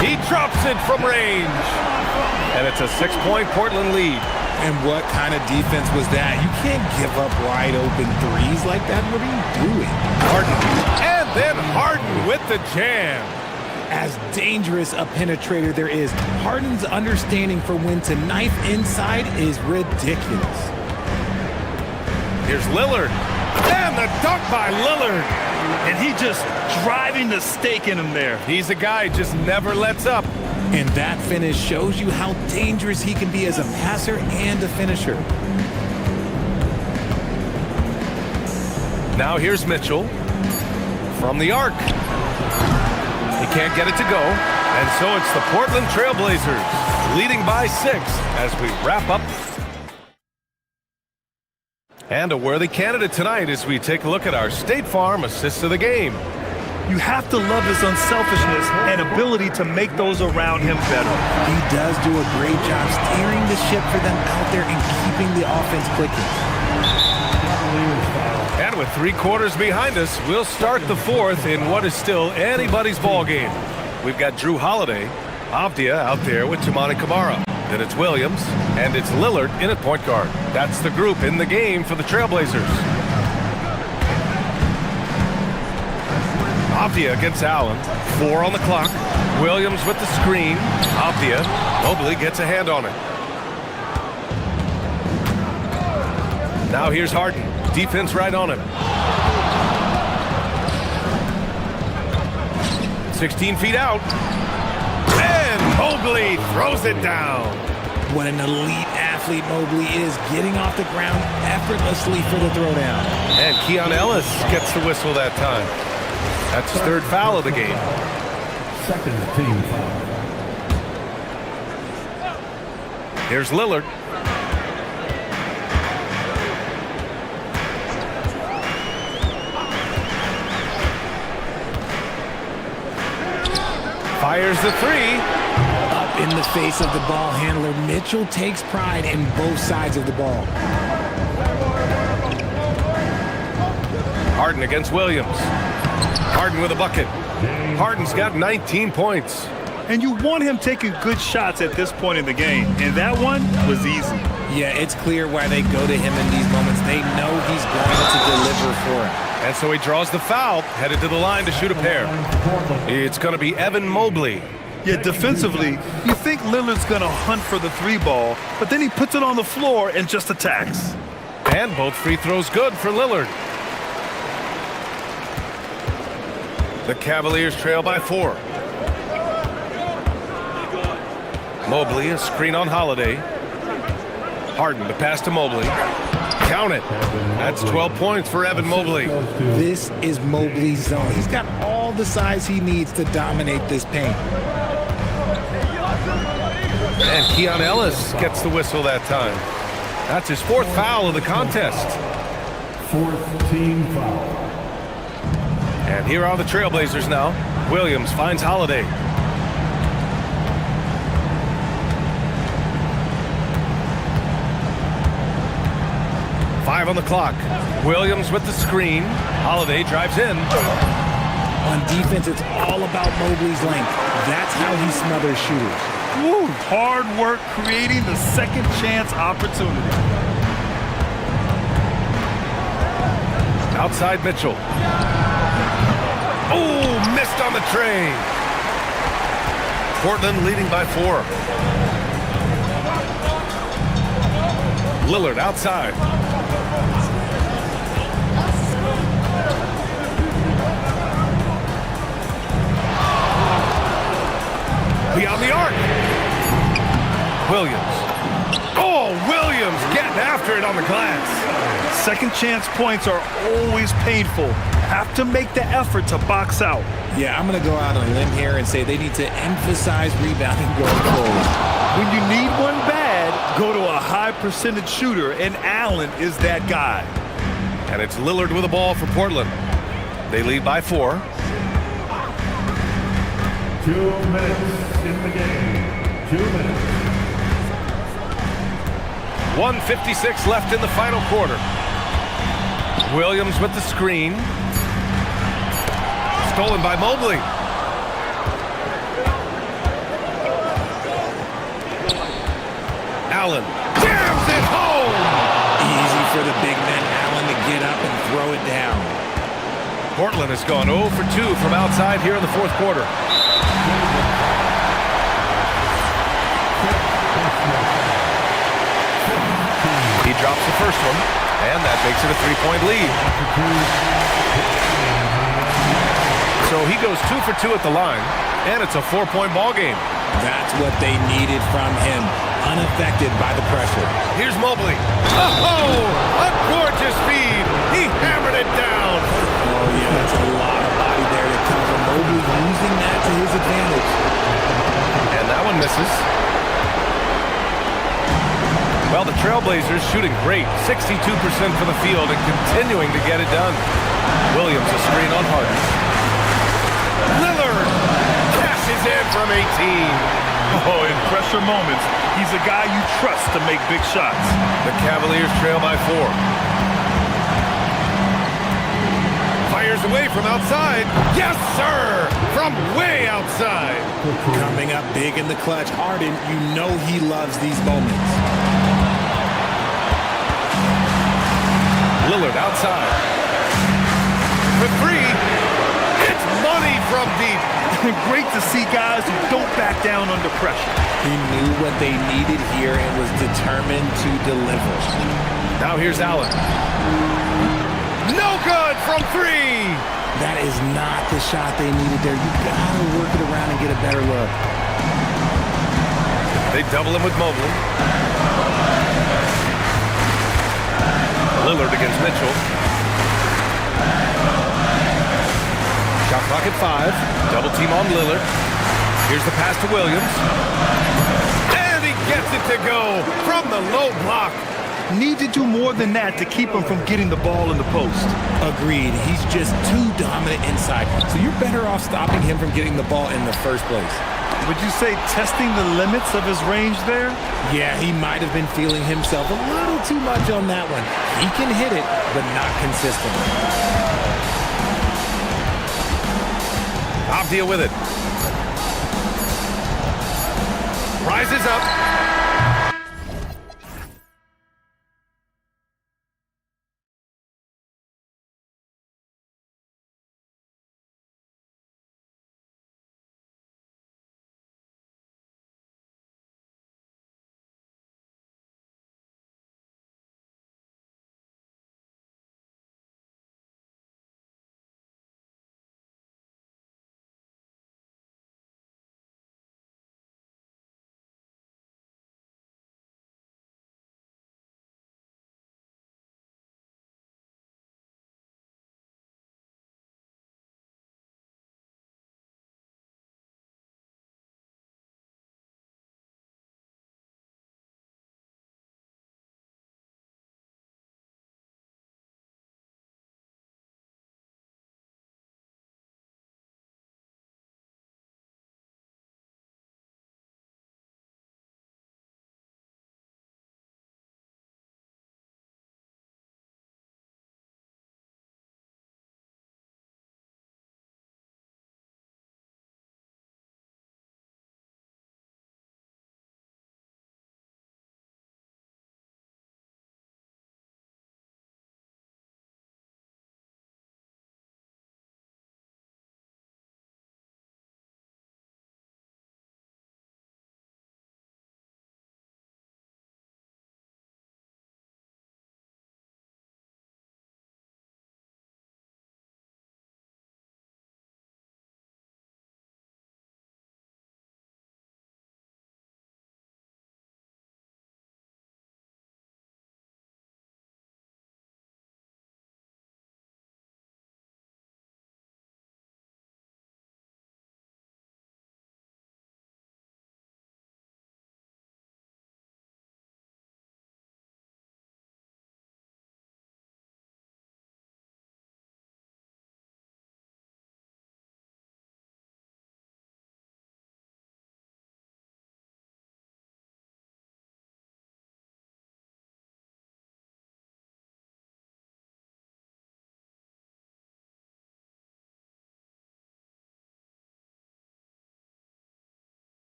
He drops it from range. And it's a 6-point Portland lead. And what kind of defense was that? You can't give up wide open threes like that. What are you doing? Harden. And then Harden with the jam. As dangerous a penetrator there is, Harden's understanding for when to knife inside is ridiculous. Here's Lillard. And the dunk by Lillard. And he just driving the stake in him there. He's a guy who just never lets up. And that finish shows you how dangerous he can be as a passer and a finisher. Now here's Mitchell from the arc. He can't get it to go. And so it's the Portland Trailblazers leading by 6 as we wrap up. And a worthy candidate tonight as we take a look at our State Farm assists of the game. You have to love his unselfishness and ability to make those around him better. He does do a great job steering the ship for them out there and keeping the offense clicking. And with 3 quarters behind us, we'll start the 4th in what is still anybody's ball game. We've got Drew Holiday, Avdia out there with Tamani Kamara. Then it's Williams, and it's Lillard in at point guard. That's the group in the game for the Trailblazers. Avdia against Allen. 4 on the clock. Williams with the screen. Avdia. Mobley gets a hand on it. Now here's Harden. Defense right on him. 16 feet out. And Mobley throws it down. What an elite athlete Mobley is, getting off the ground effortlessly for the throwdown. And Keon Ellis gets the whistle that time. That's his 3rd foul of the game. Second team foul. Here's Lillard. Fires the 3. Up in the face of the ball handler, Mitchell takes pride in both sides of the ball. Harden against Williams. Harden with a bucket. Harden's got 19 points. And you want him taking good shots at this point in the game. And that one was easy. Yeah, it's clear why they go to him in these moments. They know he's going to deliver for him. And so he draws the foul, headed to the line to shoot a pair. It's going to be Evan Mobley. Yeah, defensively, you think Lillard's going to hunt for the 3 ball, but then he puts it on the floor and just attacks. And both free throws good for Lillard. The Cavaliers trail by 4. Mobley, a screen on Holiday. Harden, the pass to Mobley. Count it. That's 12 points for Evan Mobley. This is Mobley's zone. He's got all the size he needs to dominate this paint. And Keon Ellis gets the whistle that time. That's his 4th foul of the contest. 4th team foul. And here are the Trailblazers now. Williams finds Holiday. Five on the clock. Williams with the screen. Holiday drives in. On defense, it's all about Mobley's length. That's how he smothers shooters. Woo, hard work creating the second chance opportunity. Outside Mitchell. Oh, missed on the tray. Portland leading by 4. Lillard outside. Beyond the arc. Williams. Oh, Williams getting after it on the glass. Second chance points are always painful. Have to make the effort to box out. Yeah, I'm going to go out on a limb here and say they need to emphasize rebounding going forward. When you need one bad, go to a high percentage shooter, and Allen is that guy. And it's Lillard with the ball for Portland. They lead by 4. 2 minutes in the game. 2 minutes. 1:56 left in the final quarter. Williams with the screen. Stolen by Mobley. Allen jams it home. Easy for the big man Allen to get up and throw it down. Portland has gone 0 for 2 from outside here in the fourth quarter. He drops the first one, and that makes it a 3-point lead. So he goes 2 for 2 at the line, and it's a 4-point ball game. That's what they needed from him, unaffected by the pressure. Here's Mobley. Oh, a gorgeous feed. He hammered it down. Oh, yeah, that's a lot of body there to cover. Mobley using that to his advantage. And that one misses. Well, the Trailblazers shooting great, 62% for the field and continuing to get it done. Williams a screen on Harden. Lillard cashes in from 18. Oh, in pressure moments, he's a guy you trust to make big shots. The Cavaliers trail by 4. Fires away from outside. Yes, sir! From way outside. Coming up big in the clutch, Harden, you know he loves these moments. Lillard outside. For 3. It's money from deep. Great to see guys who don't back down under pressure. He knew what they needed here and was determined to deliver. Now here's Allen. No good from 3. That is not the shot they needed there. You gotta work it around and get a better look. They double him with Mobley. Lillard against Mitchell. Shot clock at 5. Double team on Lillard. Here's the pass to Williams. And he gets it to go from the low block. Need to do more than that to keep him from getting the ball in the post. Agreed. He's just too dominant inside. So you're better off stopping him from getting the ball in the first place. Would you say testing the limits of his range there? Yeah, he might have been feeling himself a little too much on that one. He can hit it, but not consistently. Avdia with it. Rises up.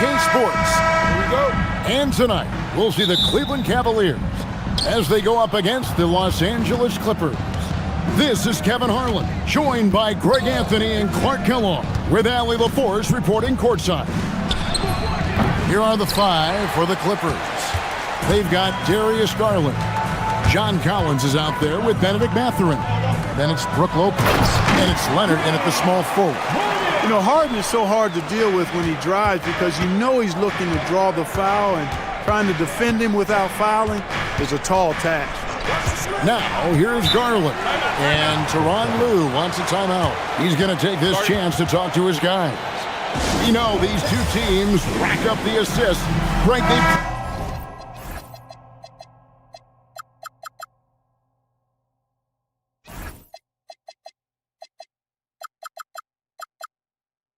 UK Sports. Here we go. And tonight, we'll see the Cleveland Cavaliers as they go up against the Los Angeles Clippers. This is Kevin Harlan, joined by Greg Anthony and Clark Kellogg, with Allie LaForce reporting courtside. Here are the five for the Clippers. They've got Darius Garland. John Collins is out there with Benedict Mathurin. Then it's Brook Lopez, and it's Leonard in at the small forward. You know, Harden is so hard to deal with when he drives because you know he's looking to draw the foul, and trying to defend him without fouling is a tall task. Now, here's Garland. And Tyronn Lue wants a timeout. He's going to take this chance to talk to his guys. You know, these two teams rack up the assists. Greg, they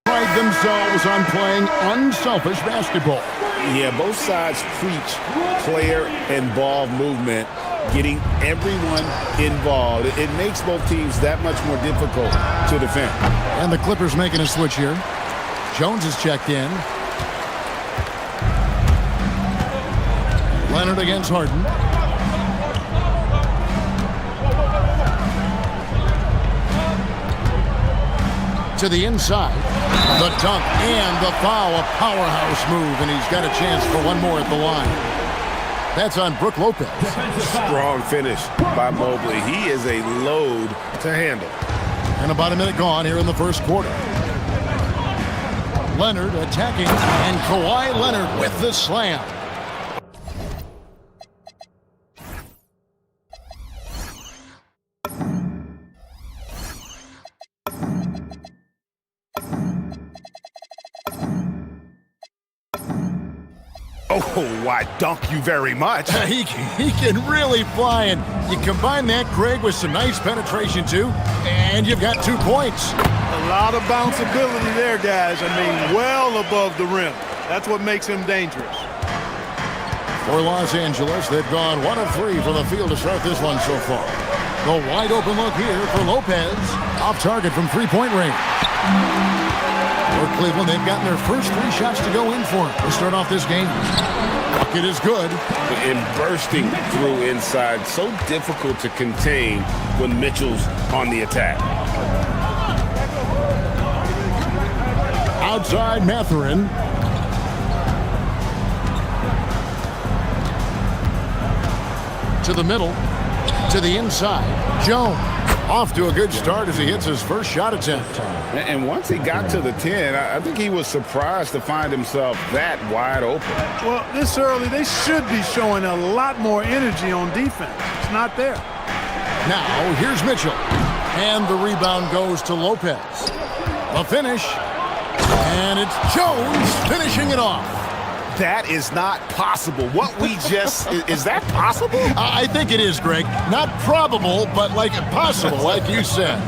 pride themselves on playing unselfish basketball. Yeah, both sides preach player and ball movement, getting everyone involved. It makes both teams that much more difficult to defend. And the Clippers making a switch here. Jones is checked in. Leonard against Harden. To the inside. The dunk and the foul. A powerhouse move, and he's got a chance for one more at the line. That's on Brook Lopez. Strong finish by Mobley. He is a load to handle. And about a minute gone here in the first quarter. Leonard attacking, and Kawhi Leonard with the slam. Oh, why, dunk you very much. He can really fly, and you combine that, Greg, with some nice penetration, too, and you've got 2 points. A lot of bounceability there, guys. I mean, well above the rim. That's what makes him dangerous. For Los Angeles, they've gone 1 of 3 from the field to start this one so far. The wide open look here for Lopez. Off target from three-point range. For Cleveland, they've gotten their first 3 shots to go in for to start off this game. Bucket is good. And bursting through inside, so difficult to contain when Mitchell's on the attack. Outside Mathurin. To the middle. To the inside. Jones. Off to a good start as he hits his first shot attempt. And once he got to the 10, I think he was surprised to find himself that wide open. Well, this early, they should be showing a lot more energy on defense. It's not there. Now, here's Mitchell. And the rebound goes to Lopez. The finish. And it's Jones finishing it off. That is not possible. What we just... is that possible? I think it is, Greg. Not probable, but like possible, like you said.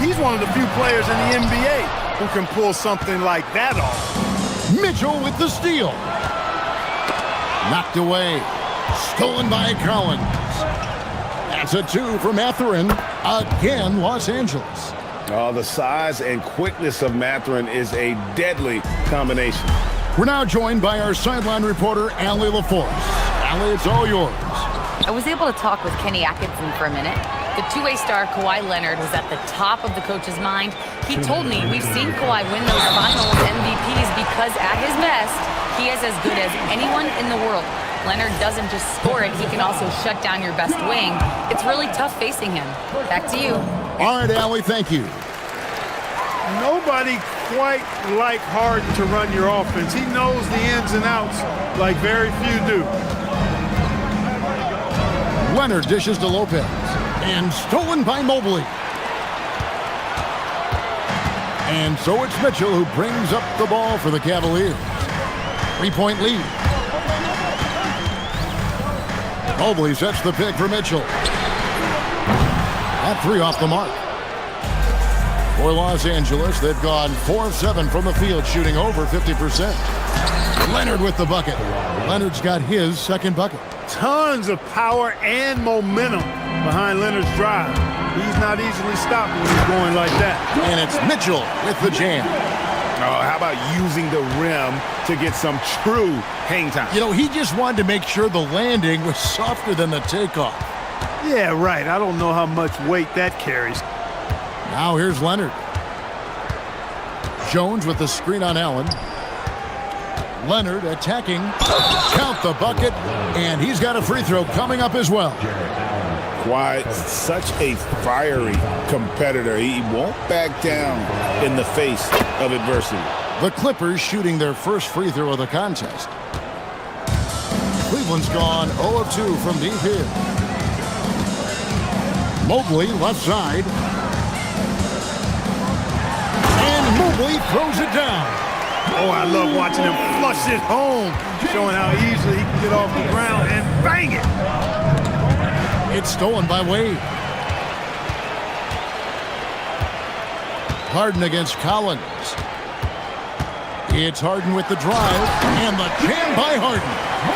He's one of the few players in the NBA who can pull something like that off. Mitchell with the steal. Knocked away. Stolen by Collins. That's a 2 for Mathurin. Again, Los Angeles. Oh, the size and quickness of Mathurin is a deadly combination. We're now joined by our sideline reporter, Allie LaForce. Allie, it's all yours. I was able to talk with Kenny Atkinson for a minute. The two-way star Kawhi Leonard was at the top of the coach's mind. He told me we've seen Kawhi win those finals MVPs because at his best, he is as good as anyone in the world. Leonard doesn't just score it, he can also shut down your best wing. It's really tough facing him. Back to you. All right, Allie, thank you. Nobody quite like Harden to run your offense. He knows the ins and outs like very few do. Leonard dishes to Lopez. And stolen by Mobley. And so it's Mitchell who brings up the ball for the Cavaliers. 3-point lead. Mobley sets the pick for Mitchell. That 3 off the mark. For Los Angeles, they've gone 4 of 7 from the field, shooting over 50%. Leonard with the bucket. Leonard's got his second bucket. Tons of power and momentum behind Leonard's drive. He's not easily stopped when he's going like that. And it's Mitchell with the jam. Oh, how about using the rim to get some true hang time? You know, he just wanted to make sure the landing was softer than the takeoff. Yeah, right. I don't know how much weight that carries. Now here's Leonard. Jones with the screen on Allen. Leonard attacking. Count the bucket, and he's got a free throw coming up as well. Kawhi, such a fiery competitor. He won't back down in the face of adversity. The Clippers shooting their first free throw of the contest. Cleveland's gone 0 of 2 from deep here. Mobley, left side. And Mobley throws it down. Oh, I love watching him flush it home, showing how easily he can get off the ground and bang it. It's stolen by Wade. Harden against Collins. It's Harden with the drive, and the jam by Harden.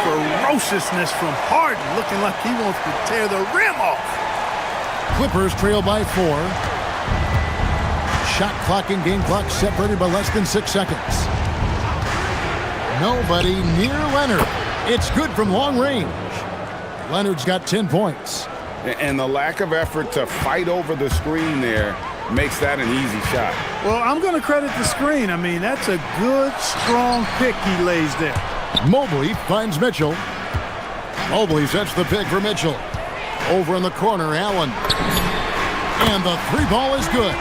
Ferociousness from Harden, looking like he wants to tear the rim off. Clippers trail by 4. Shot clock and game clock separated by less than 6 seconds. Nobody near Leonard. It's good from long range. Leonard's got 10 points. And the lack of effort to fight over the screen there makes that an easy shot. Well, I'm going to credit the screen. I mean, that's a good, strong pick he lays there. Mobley finds Mitchell. Mobley sets the pick for Mitchell. Over in the corner, Allen. And the 3 ball is good.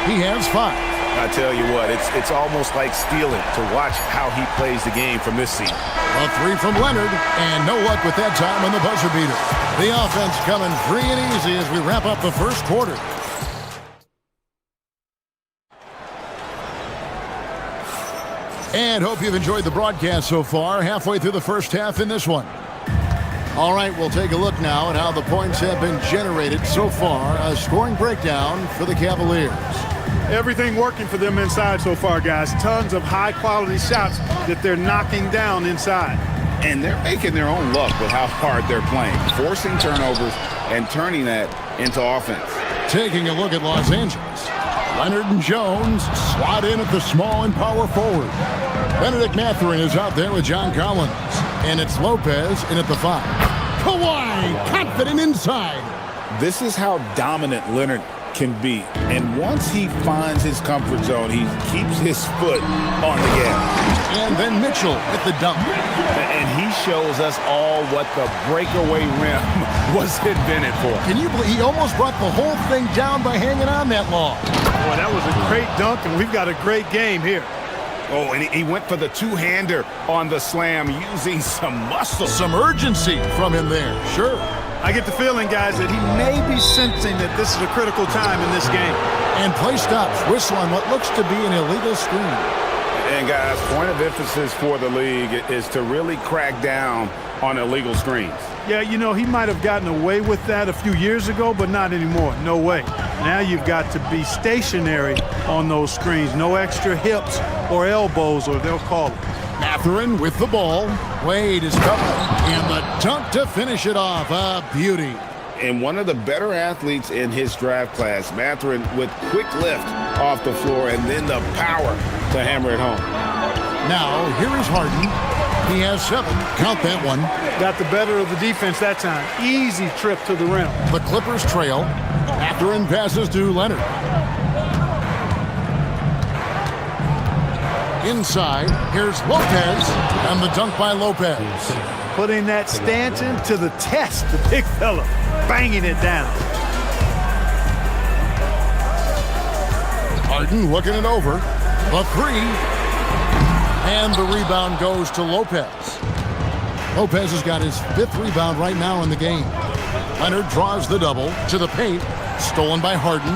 He has 5. I tell you what, it's almost like stealing to watch how he plays the game from this seat. A 3 from Leonard, and no luck with that time on the buzzer beater. The offense coming free and easy as we wrap up the first quarter. And hope you've enjoyed the broadcast so far, halfway through the first half in this one. All right, we'll take a look now at how the points have been generated so far. A scoring breakdown for the Cavaliers. Everything working for them inside so far, guys. Tons of high-quality shots that they're knocking down inside. And they're making their own luck with how hard they're playing, forcing turnovers and turning that into offense. Taking a look at Los Angeles. Leonard and Jones slot in at the small and power forward. Benedict Mathurin is out there with John Collins. And it's Lopez in at the 5. Kawhi, confident inside. This is how dominant Leonard can be. And once he finds his comfort zone, he keeps his foot on the gas. And then Mitchell at the dump. And he shows us all what the breakaway rim was invented for. Can you believe he almost brought the whole thing down by hanging on that long? Boy, that was a great dunk, and we've got a great game here. Oh, and he went for the two-hander on the slam using some muscle. Some urgency from him there, sure. I get the feeling, guys, that he may be sensing that this is a critical time in this game. And play stops, whistle on what looks to be an illegal screen. And, guys, point of emphasis for the league is to really crack down on illegal screens. Yeah, you know, he might have gotten away with that a few years ago, but not anymore. No way. Now you've got to be stationary on those screens. No extra hips or elbows, or they'll call it. Mathurin with the ball. Wade is covered. And the dunk to finish it off. A beauty. And one of the better athletes in his draft class, Mathurin, with quick lift off the floor and then the power to hammer it home. Now, here is Harden. He has 7. Count that one. Got the better of the defense that time. Easy trip to the rim. The Clippers trail. Mathurin passes to Leonard. Inside, here's Lopez, and the dunk by Lopez. Putting that Stanton to the test, the big fella, banging it down. Harden looking it over. The 3. And the rebound goes to Lopez. Lopez has got his 5th rebound right now in the game. Leonard draws the double to the paint. Stolen by Harden.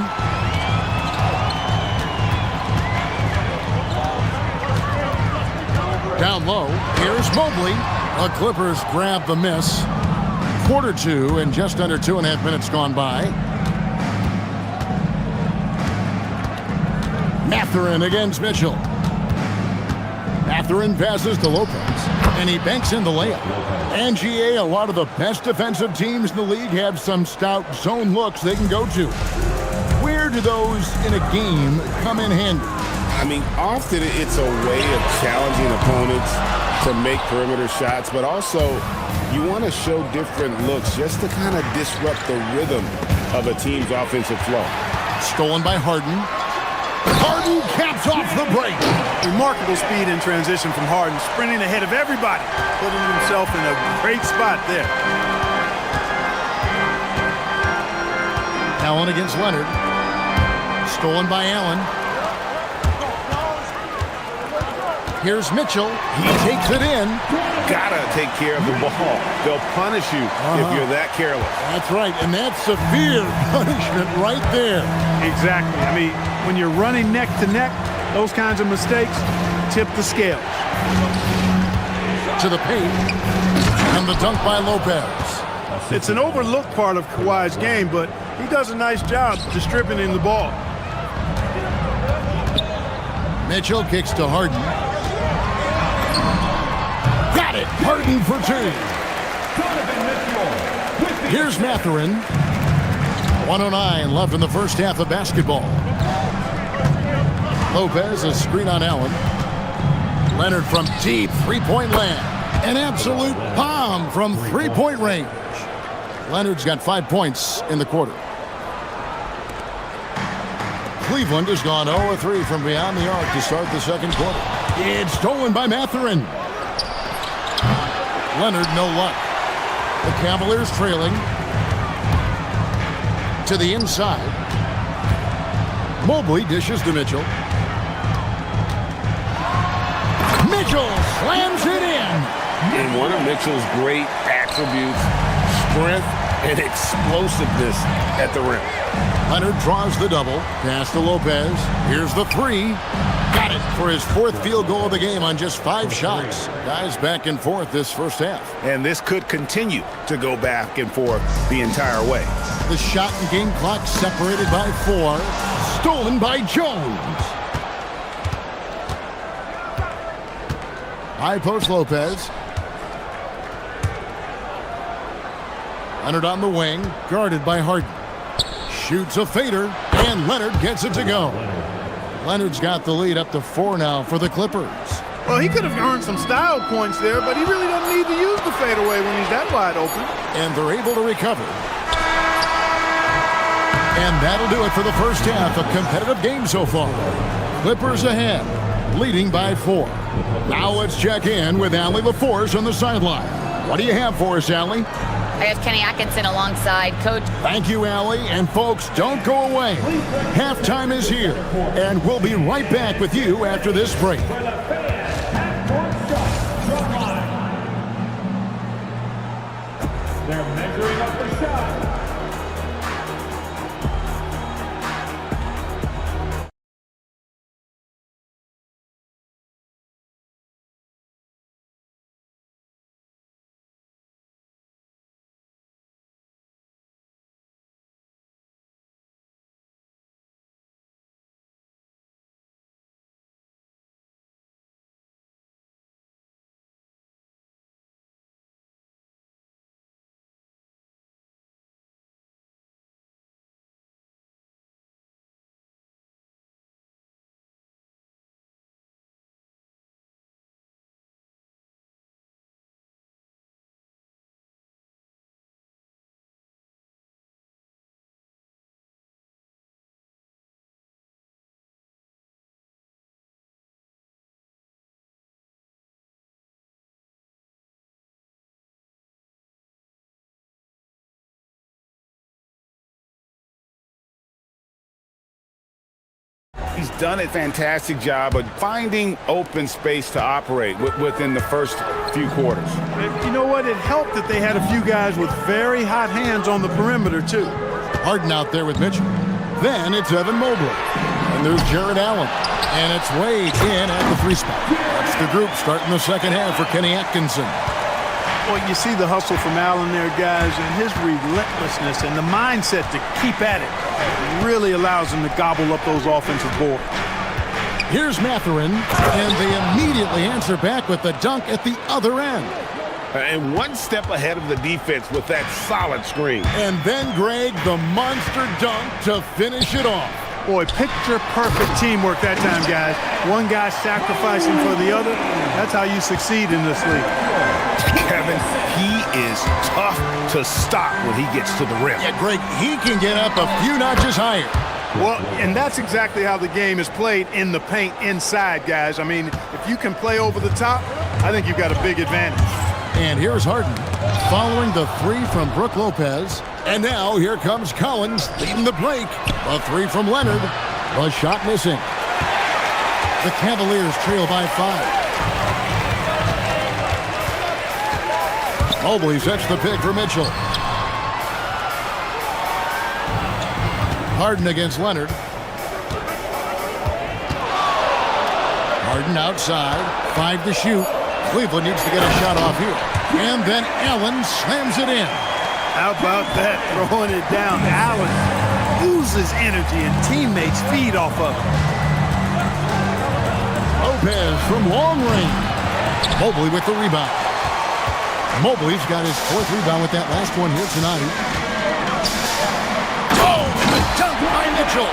Down low, here's Mobley. The Clippers grab the miss. Quarter 2 and just under 2.5 minutes gone by. Mathurin against Mitchell. Mathurin passes to Lopez, and he banks in the layup. And GA, a lot of the best defensive teams in the league have some stout zone looks they can go to. Where do those in a game come in handy? mean, often it's a way of challenging opponents to make perimeter shots, but also you want to show different looks just to kind of disrupt the rhythm of a team's offensive flow. Stolen by Harden. Harden caps off the break. Remarkable speed in transition from Harden, sprinting ahead of everybody, putting himself in a great spot there. Allen against Leonard. Stolen by Allen. Here's Mitchell. He takes it in. Gotta take care of the ball. They'll punish you if you're that careless. That's right, and that's severe punishment right there. Exactly. I mean, when you're running neck to neck, those kinds of mistakes tip the scale. To the paint. And the dunk by Lopez. It's an overlooked part of Kawhi's game, but he does a nice job distributing the ball. Mitchell kicks to Harden. Got it! Harden for two. Here's Mathurin. 1:09 left in the first half of basketball. Lopez, a screen on Allen. Leonard from deep three-point land. An absolute bomb from three-point range. Leonard's got 5 points in the quarter. Cleveland has gone 0-3 from beyond the arc to start the second quarter. It's stolen by Mathurin. Leonard, no luck. The Cavaliers trailing. To the inside. Mobley dishes to Mitchell. Mitchell slams it in. And one of Mitchell's great attributes, strength and explosiveness at the rim. Leonard draws the double. Pass to Lopez. Here's the three. Got it for his fourth field goal of the game on just 5 shots. Guys back and forth this first half. And this could continue to go back and forth the entire way. The shot and game clock separated by 4. Stolen by Jones. High post Lopez. Leonard on the wing, guarded by Harden. Shoots a fader, and Leonard gets it to go. Leonard's got the lead up to 4 now for the Clippers. Well, he could have earned some style points there, but he really doesn't need to use the fadeaway when he's that wide open. And they're able to recover. And that'll do it for the first half. A competitive game so far. Clippers ahead, leading by 4. Now let's check in with Allie LaForce on the sideline. What do you have for us, Allie? I have Kenny Atkinson alongside Coach. Thank you, Allie. And folks, don't go away. Halftime is here, and we'll be right back with you after this break. They're measuring up the shot. He's done a fantastic job of finding open space to operate within the first few quarters. You know what? It helped that they had a few guys with very hot hands on the perimeter, too. Harden out there with Mitchell. Then it's Evan Mobley. And there's Jared Allen. And it's Wade in at the 3 spot. That's the group starting the second half for Kenny Atkinson. Well, you see the hustle from Allen there, guys, and his relentlessness and the mindset to keep at it really allows him to gobble up those offensive boards. Here's Mathurin, and they immediately answer back with the dunk at the other end. And one step ahead of the defense with that solid screen. And then, Greg, the monster dunk to finish it off. Boy, picture-perfect teamwork that time, guys. One guy sacrificing for the other. That's how you succeed in this league. Kevin, he is tough to stop when he gets to the rim. Yeah, Greg, he can get up a few notches higher. Well, and that's exactly how the game is played in the paint inside, guys. I mean, if you can play over the top, I think you've got a big advantage. And here's Harden following the three from Brook Lopez. And now here comes Collins leading the break. A three from Leonard. A shot missing. The Cavaliers trail by 5. Mobley sets the pick for Mitchell. Harden against Leonard. Harden outside. 5 to shoot. Cleveland needs to get a shot off here. And then Allen slams it in. How about that? Throwing it down. Allen loses energy and teammates feed off of it. Lopez from long range. Mobley with the rebound. Mobley's got his 4th rebound with that last one here tonight. Oh, the dunk by Mitchell.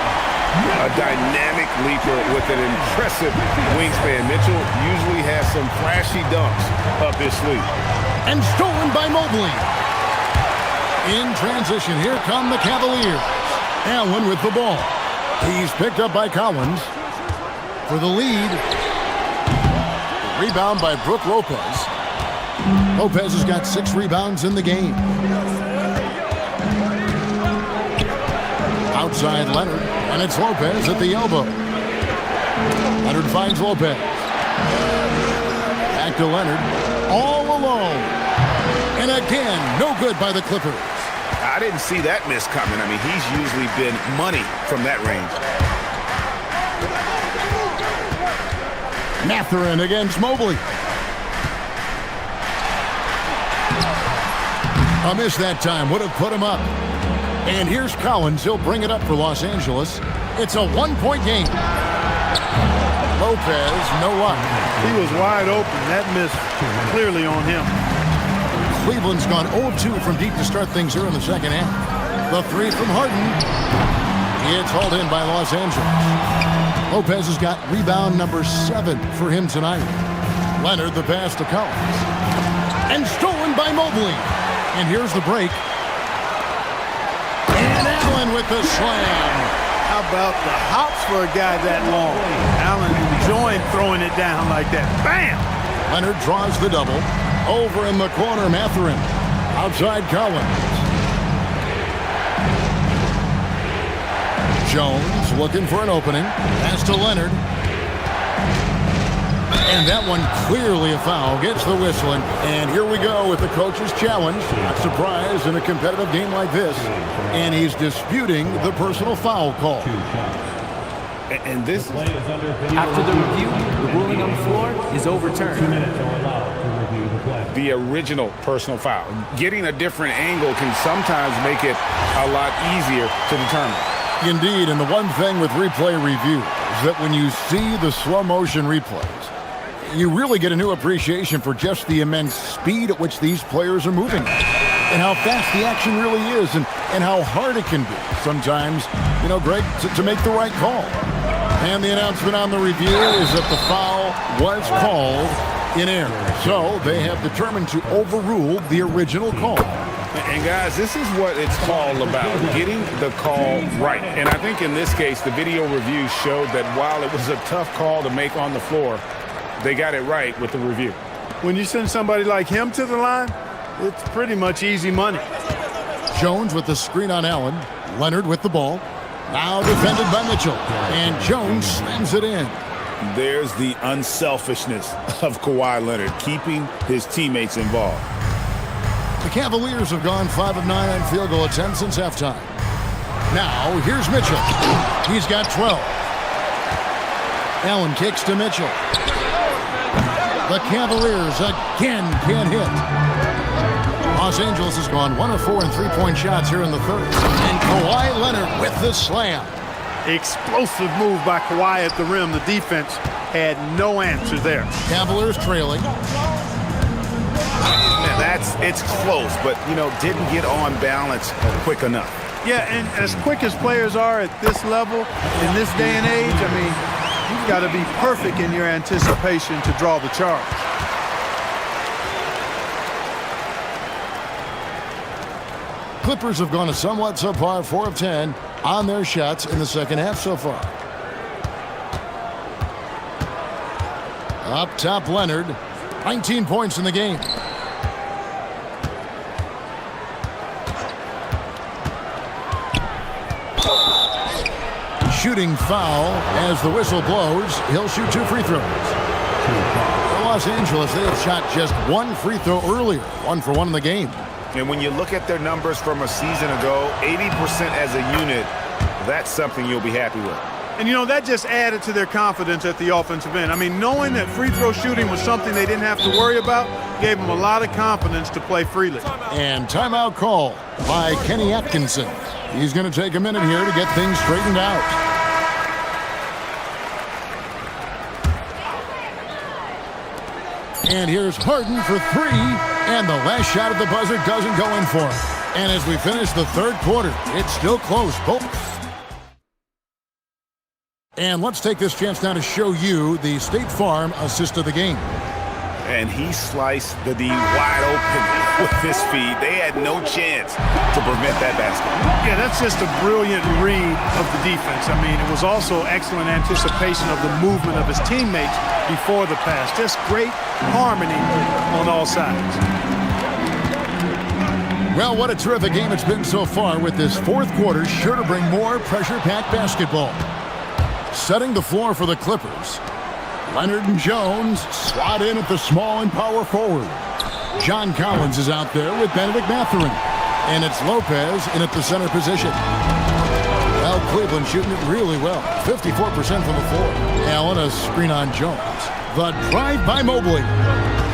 A dynamic leaper with an impressive wingspan. Mitchell usually has some flashy dunks up his sleeve. And stolen by Mobley. In transition, here come the Cavaliers. Allen with the ball. He's picked up by Collins for the lead. Rebound by Brook Lopez. Lopez has got 6 rebounds in the game. Outside Leonard, and it's Lopez at the elbow. Leonard finds Lopez. Back to Leonard, all alone. And again, no good by the Clippers. I didn't see that miss coming. I mean, he's usually been money from that range. Mathurin against Mobley. A miss that time would have put him up. And here's Collins. He'll bring it up for Los Angeles. It's a 1-point game. Lopez, no luck. He was wide open. That miss clearly on him. Cleveland's gone 0-2 from deep to start things here in the second half. The three from Harden. It's hauled in by Los Angeles. Lopez has got rebound number 7 for him tonight. Leonard the pass to Collins. And stolen by Mobley. And here's the break. And Allen with the slam. How about the hops for a guy that long? Allen enjoying throwing it down like that. Bam! Leonard draws the double. Over in the corner, Mathurin. Outside Collins. Jones looking for an opening. Pass to Leonard. And that one clearly a foul. Gets the whistle. And here we go with the coach's challenge. Not surprised in a competitive game like this. And he's disputing the personal foul call. And this is... After the review, the ruling on the floor is overturned. The original personal foul. Getting a different angle can sometimes make it a lot easier to determine. Indeed, and the one thing with replay review is that when you see the slow motion replays, you really get a new appreciation for just the immense speed at which these players are moving and how fast the action really is and how hard it can be sometimes, you know, Greg, to make the right call. And the announcement on the review is that the foul was called in error. So they have determined to overrule the original call. And guys, this is what it's all about, getting the call right. And I think in this case, the video review showed that while it was a tough call to make on the floor, they got it right with the review. When you send somebody like him to the line, it's pretty much easy money. Jones with the screen on Allen. Leonard with the ball. Now defended by Mitchell. And Jones slams it in. There's the unselfishness of Kawhi Leonard, keeping his teammates involved. The Cavaliers have gone 5 of 9 on field goal attempts since halftime. Now, here's Mitchell. He's got 12. Allen kicks to Mitchell. The Cavaliers again can't hit. Los Angeles has gone 1 of 4 in three-point shots here in the third. And Kawhi Leonard with the slam. Explosive move by Kawhi at the rim. The defense had no answer there. Cavaliers trailing. Man, it's close, but, you know, didn't get on balance quick enough. Yeah, and as quick as players are at this level, in this day and age, I mean, you've got to be perfect in your anticipation to draw the charge. Clippers have gone a somewhat subpar 4 of 10 on their shots in the second half so far. Up top, Leonard. 19 points in the game. Shooting foul as the whistle blows. He'll shoot 2 free throws. For Los Angeles, they have shot just 1 free throw earlier. 1 for 1 in the game. And when you look at their numbers from a season ago, 80% as a unit, that's something you'll be happy with. And, you know, that just added to their confidence at the offensive end. I mean, knowing that free throw shooting was something they didn't have to worry about gave them a lot of confidence to play freely. And timeout call by Kenny Atkinson. He's going to take a minute here to get things straightened out. And here's Harden for 3, and the last shot at the buzzer doesn't go in for him. And as we finish the third quarter, it's still close. Both. And let's take this chance now to show you the State Farm assist of the game. And he sliced the D wide open with his feed. They had no chance to prevent that basket. Yeah, that's just a brilliant read of the defense. I mean, it was also excellent anticipation of the movement of his teammates before the pass. Just great harmony on all sides. Well, what a terrific game it's been so far, with this fourth quarter sure to bring more pressure-packed basketball. Setting the floor for the Clippers. Leonard and Jones slot in at the small and power forward. John Collins is out there with Benedict Mathurin. And it's Lopez in at the center position. Well, Cleveland shooting it really well. 54% from the floor. Allen, a screen on Jones. The drive by Mobley.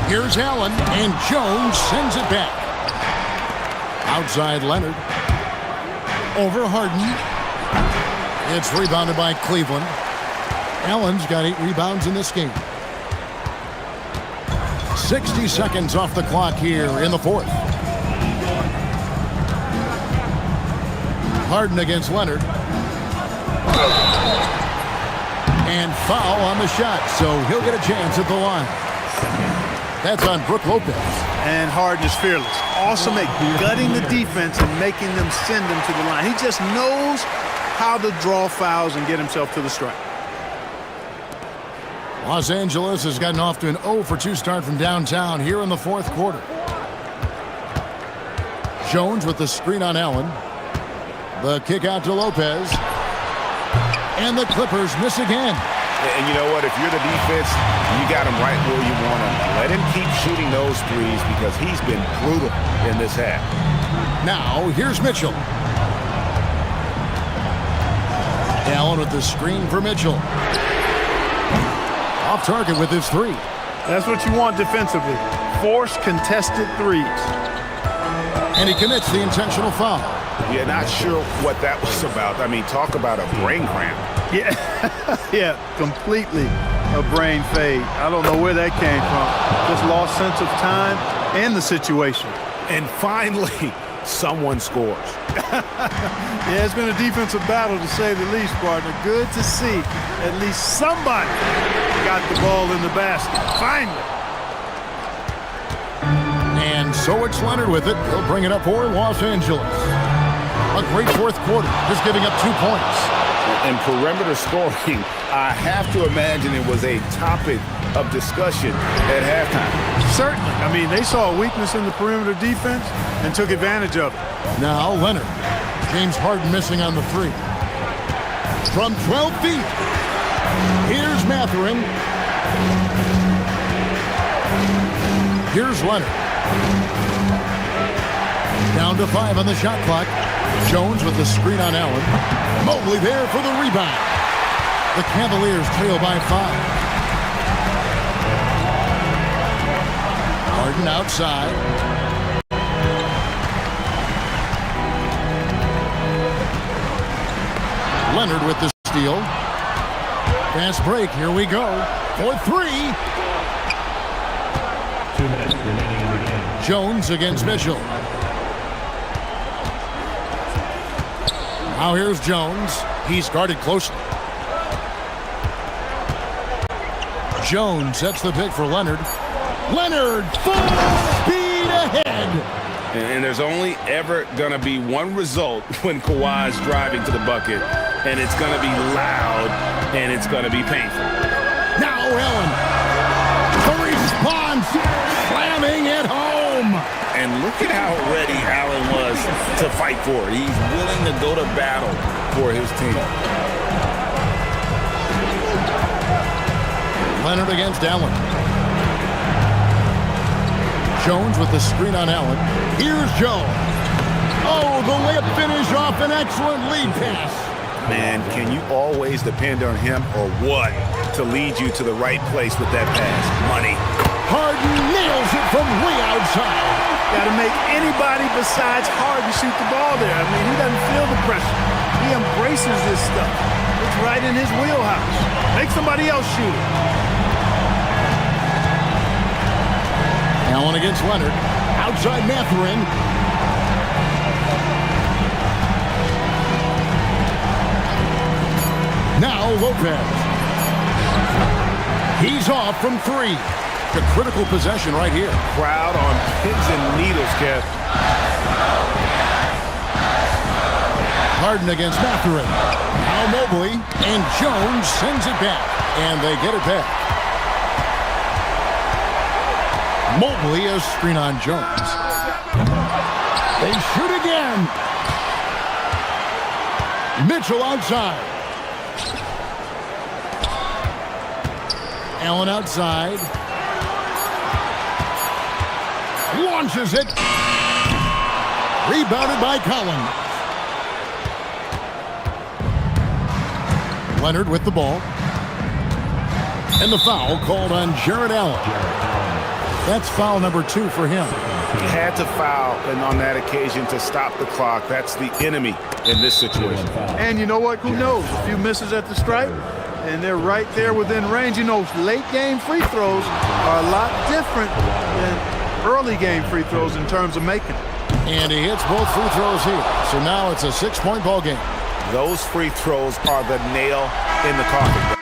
Here's Allen, and Jones sends it back. Outside Leonard. Over Harden. It's rebounded by Cleveland. Allen's got 8 rebounds in this game. 60 seconds off the clock here in the fourth. Harden against Leonard. And foul on the shot, so he'll get a chance at the line. That's on Brook Lopez. And Harden is fearless. Awesome at gutting the defense and making them send him to the line. He just knows how to draw fouls and get himself to the strike. Los Angeles has gotten off to an 0 for 2 start from downtown here in the fourth quarter. Jones with the screen on Allen. The kick out to Lopez. And the Clippers miss again. And you know what? If you're the defense, you got him right where you want him. Let him keep shooting those threes because he's been brutal in this half. Now, here's Mitchell. Allen with the screen for Mitchell. Off target with his 3. That's what you want defensively. Force contested threes. And he commits the intentional foul. Yeah, not sure what that was about. I mean, talk about a brain cramp. Yeah, yeah, completely a brain fade. I don't know where that came from. Just lost sense of time and the situation. And finally, someone scores. Yeah, it's been a defensive battle to say the least, partner. Good to see at least somebody got the ball in the basket. Finally. And so it's Leonard with it. He'll bring it up for Los Angeles. A great fourth quarter, just giving up 2 points. And perimeter scoring, I have to imagine it was a topic of discussion at halftime. Certainly. I mean, they saw a weakness in the perimeter defense and took advantage of it. Now Leonard. James Harden missing on the 3. From 12 feet. Here's Mathurin. Here's Leonard. Down to 5 on the shot clock. Jones with the screen on Allen. Mobley there for the rebound. The Cavaliers trail by 5. Harden outside. Leonard with the steal. Fast break. Here we go. For 3. 2 minutes remaining in the game. Jones against Mitchell. Now here's Jones. He's guarded closely. Jones sets the pick for Leonard. Leonard, full speed ahead. And there's only ever going to be one result when Kawhi's driving to the bucket, and it's going to be loud, and it's going to be painful. Now Allen. The response, slamming it home. And look at how ready Allen was to fight for it. He's willing to go to battle for his team. Leonard against Allen. Jones with the screen on Allen. Here's Jones. Oh, the layup finish off an excellent lead pass. Man, can you always depend on him or what to lead you to the right place with that pass? Money. Harden nails it from way outside. Got to make anybody besides Harden shoot the ball there. I mean, he doesn't feel the pressure. He embraces this stuff. It's right in his wheelhouse. Make somebody else shoot it. Allen against Leonard. Outside Mathurin. Now Lopez. He's off from three. The critical possession right here. Crowd on pins and needles, Kev. Harden against Mathurin. Now Mobley. And Jones sends it back. And they get it back. Mobley a screen on Jones. They shoot again. Mitchell outside. Allen outside. Launches it. Rebounded by Collins. Leonard with the ball. And the foul called on Jared Allen. That's foul number 2 for him. He had to foul on that occasion to stop the clock. That's the enemy in this situation. And you know what? Who knows? A few misses at the stripe, and they're right there within range. You know, late game free throws are a lot different than early game free throws in terms of making it. And he hits both free throws here. So now it's a 6-point ball game. Those free throws are the nail in the coffin.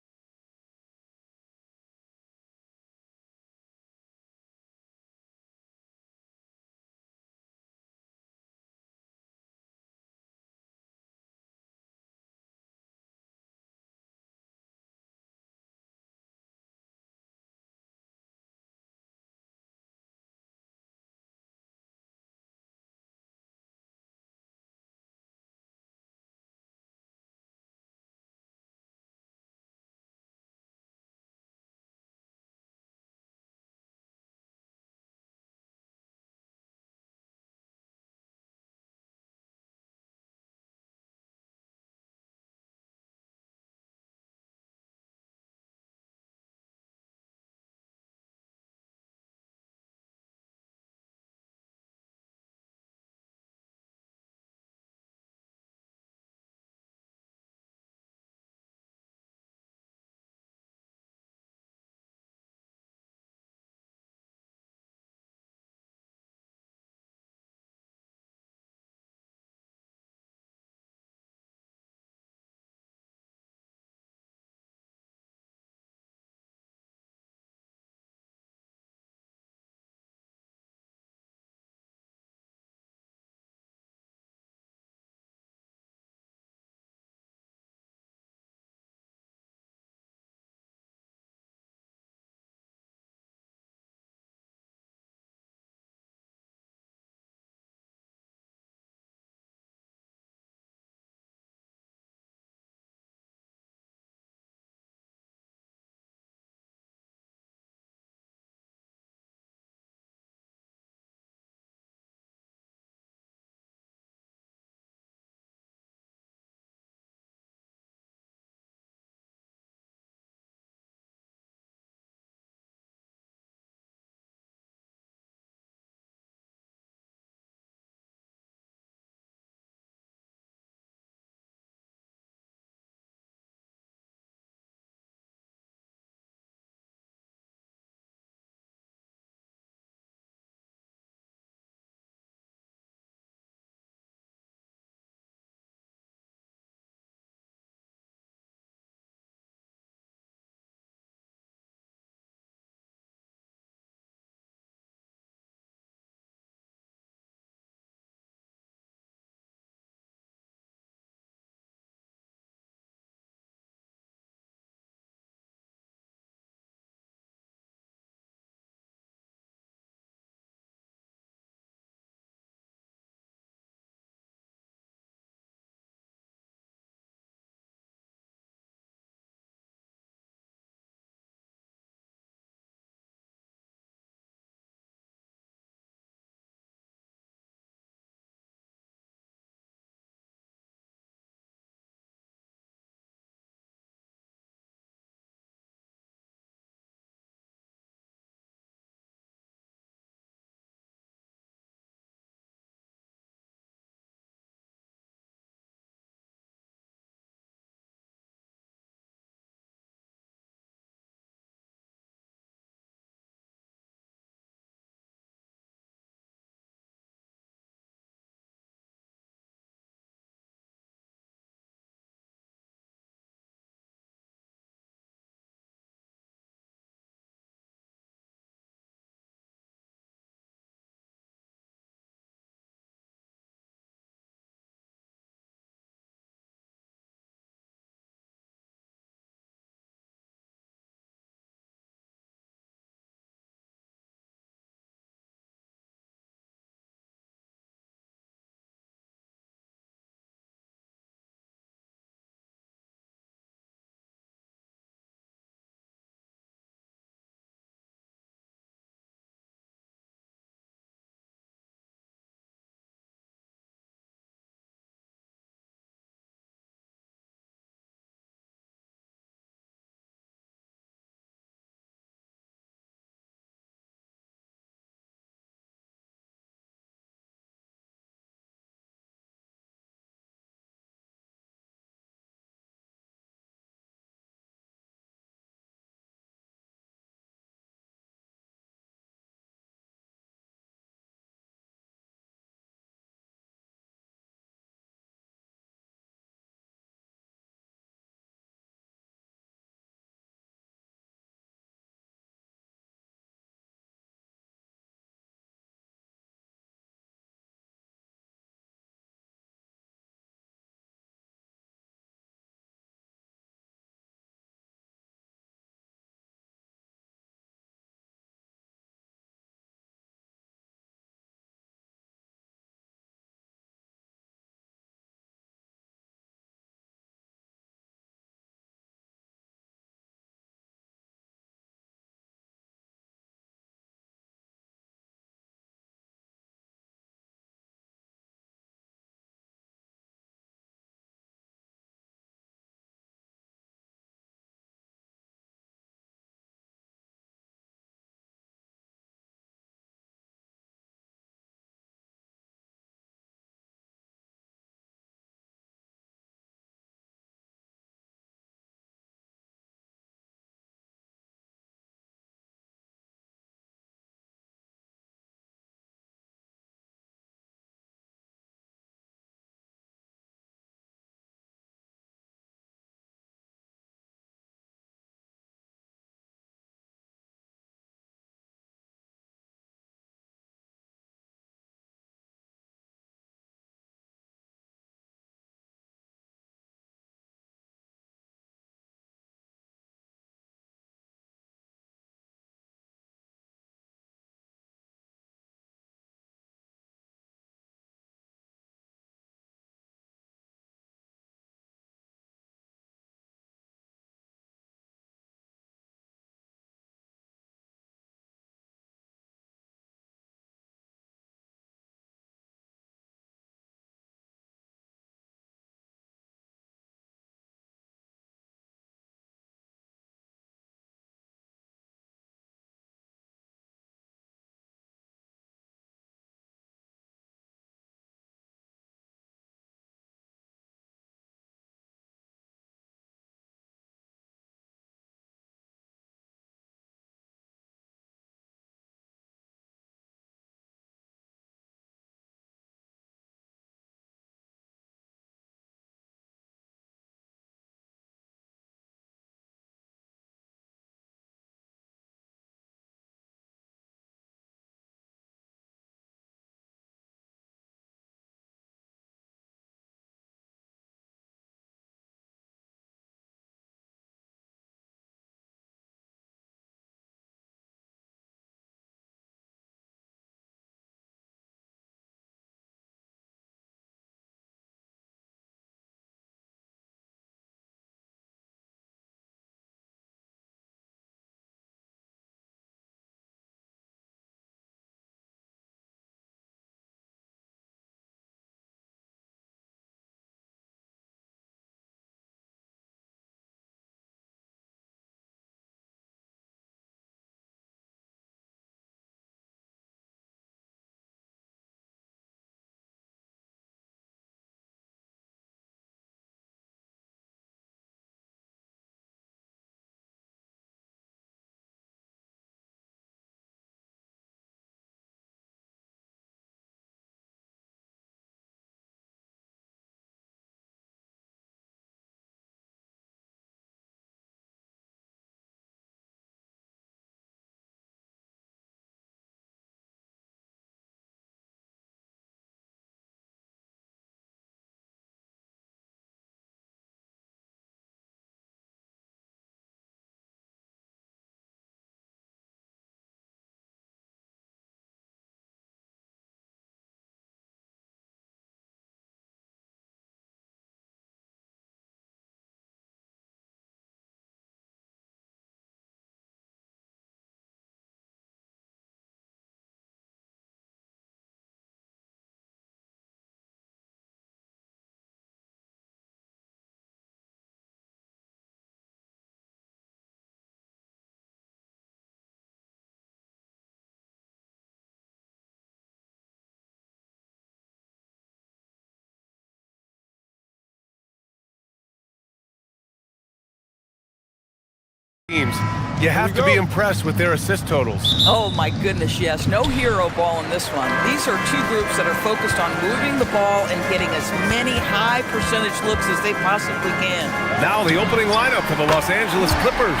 teams. You have to be impressed with their assist totals. Oh my goodness, yes. No hero ball in this one. These are two groups that are focused on moving the ball and getting as many high percentage looks as they possibly can. Now the opening lineup for the Los Angeles Clippers.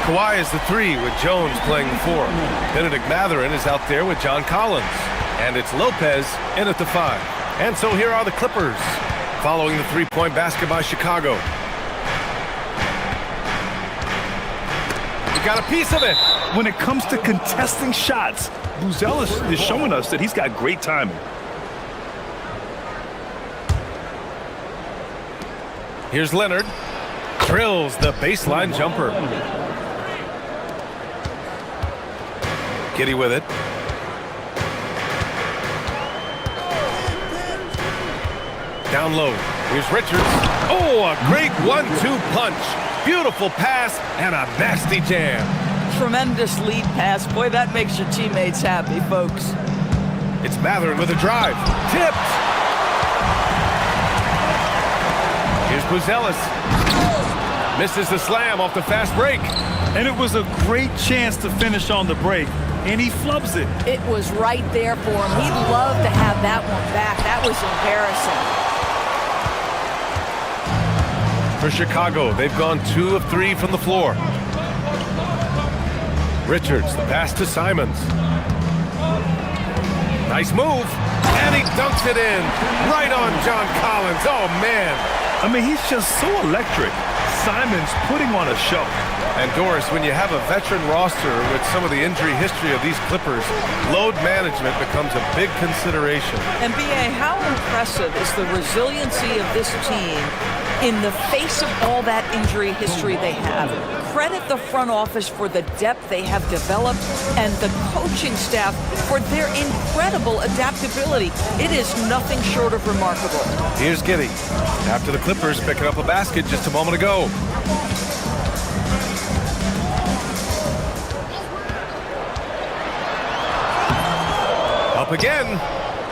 Kawhi is the 3 with Jones playing the 4. Benedict Mathurin is out there with John Collins. And it's Lopez in at the 5. And so here are the Clippers, following the three-point basket by Chicago. Got a piece of it. When it comes to contesting shots, Buzelis is showing us that he's got great timing. Here's Leonard. Drills the baseline jumper. Giddey with it. Down low. Here's Richards. Oh, a great 1-2 punch. Beautiful pass and a nasty jam. Tremendous lead pass. Boy, that makes your teammates happy, folks. It's Mathurin with a drive. Tipped. Here's Buzelis. Misses the slam off the fast break. And it was a great chance to finish on the break, and he flubs it. It was right there for him. He'd love to have that one back. That was embarrassing. For Chicago, they've gone 2 of 3 from the floor. Richards, the pass to Simons. Nice move, and he dunks it in. Right on John Collins. Oh, man. I mean, he's just so electric. Simons putting on a show. And Doris, when you have a veteran roster with some of the injury history of these Clippers, load management becomes a big consideration. And B.A., how impressive is the resiliency of this team in the face of all that injury history they have? Credit the front office for the depth they have developed and the coaching staff for their incredible adaptability. It is nothing short of remarkable. Here's Giddey after the Clippers picking up a basket just a moment ago. Up again.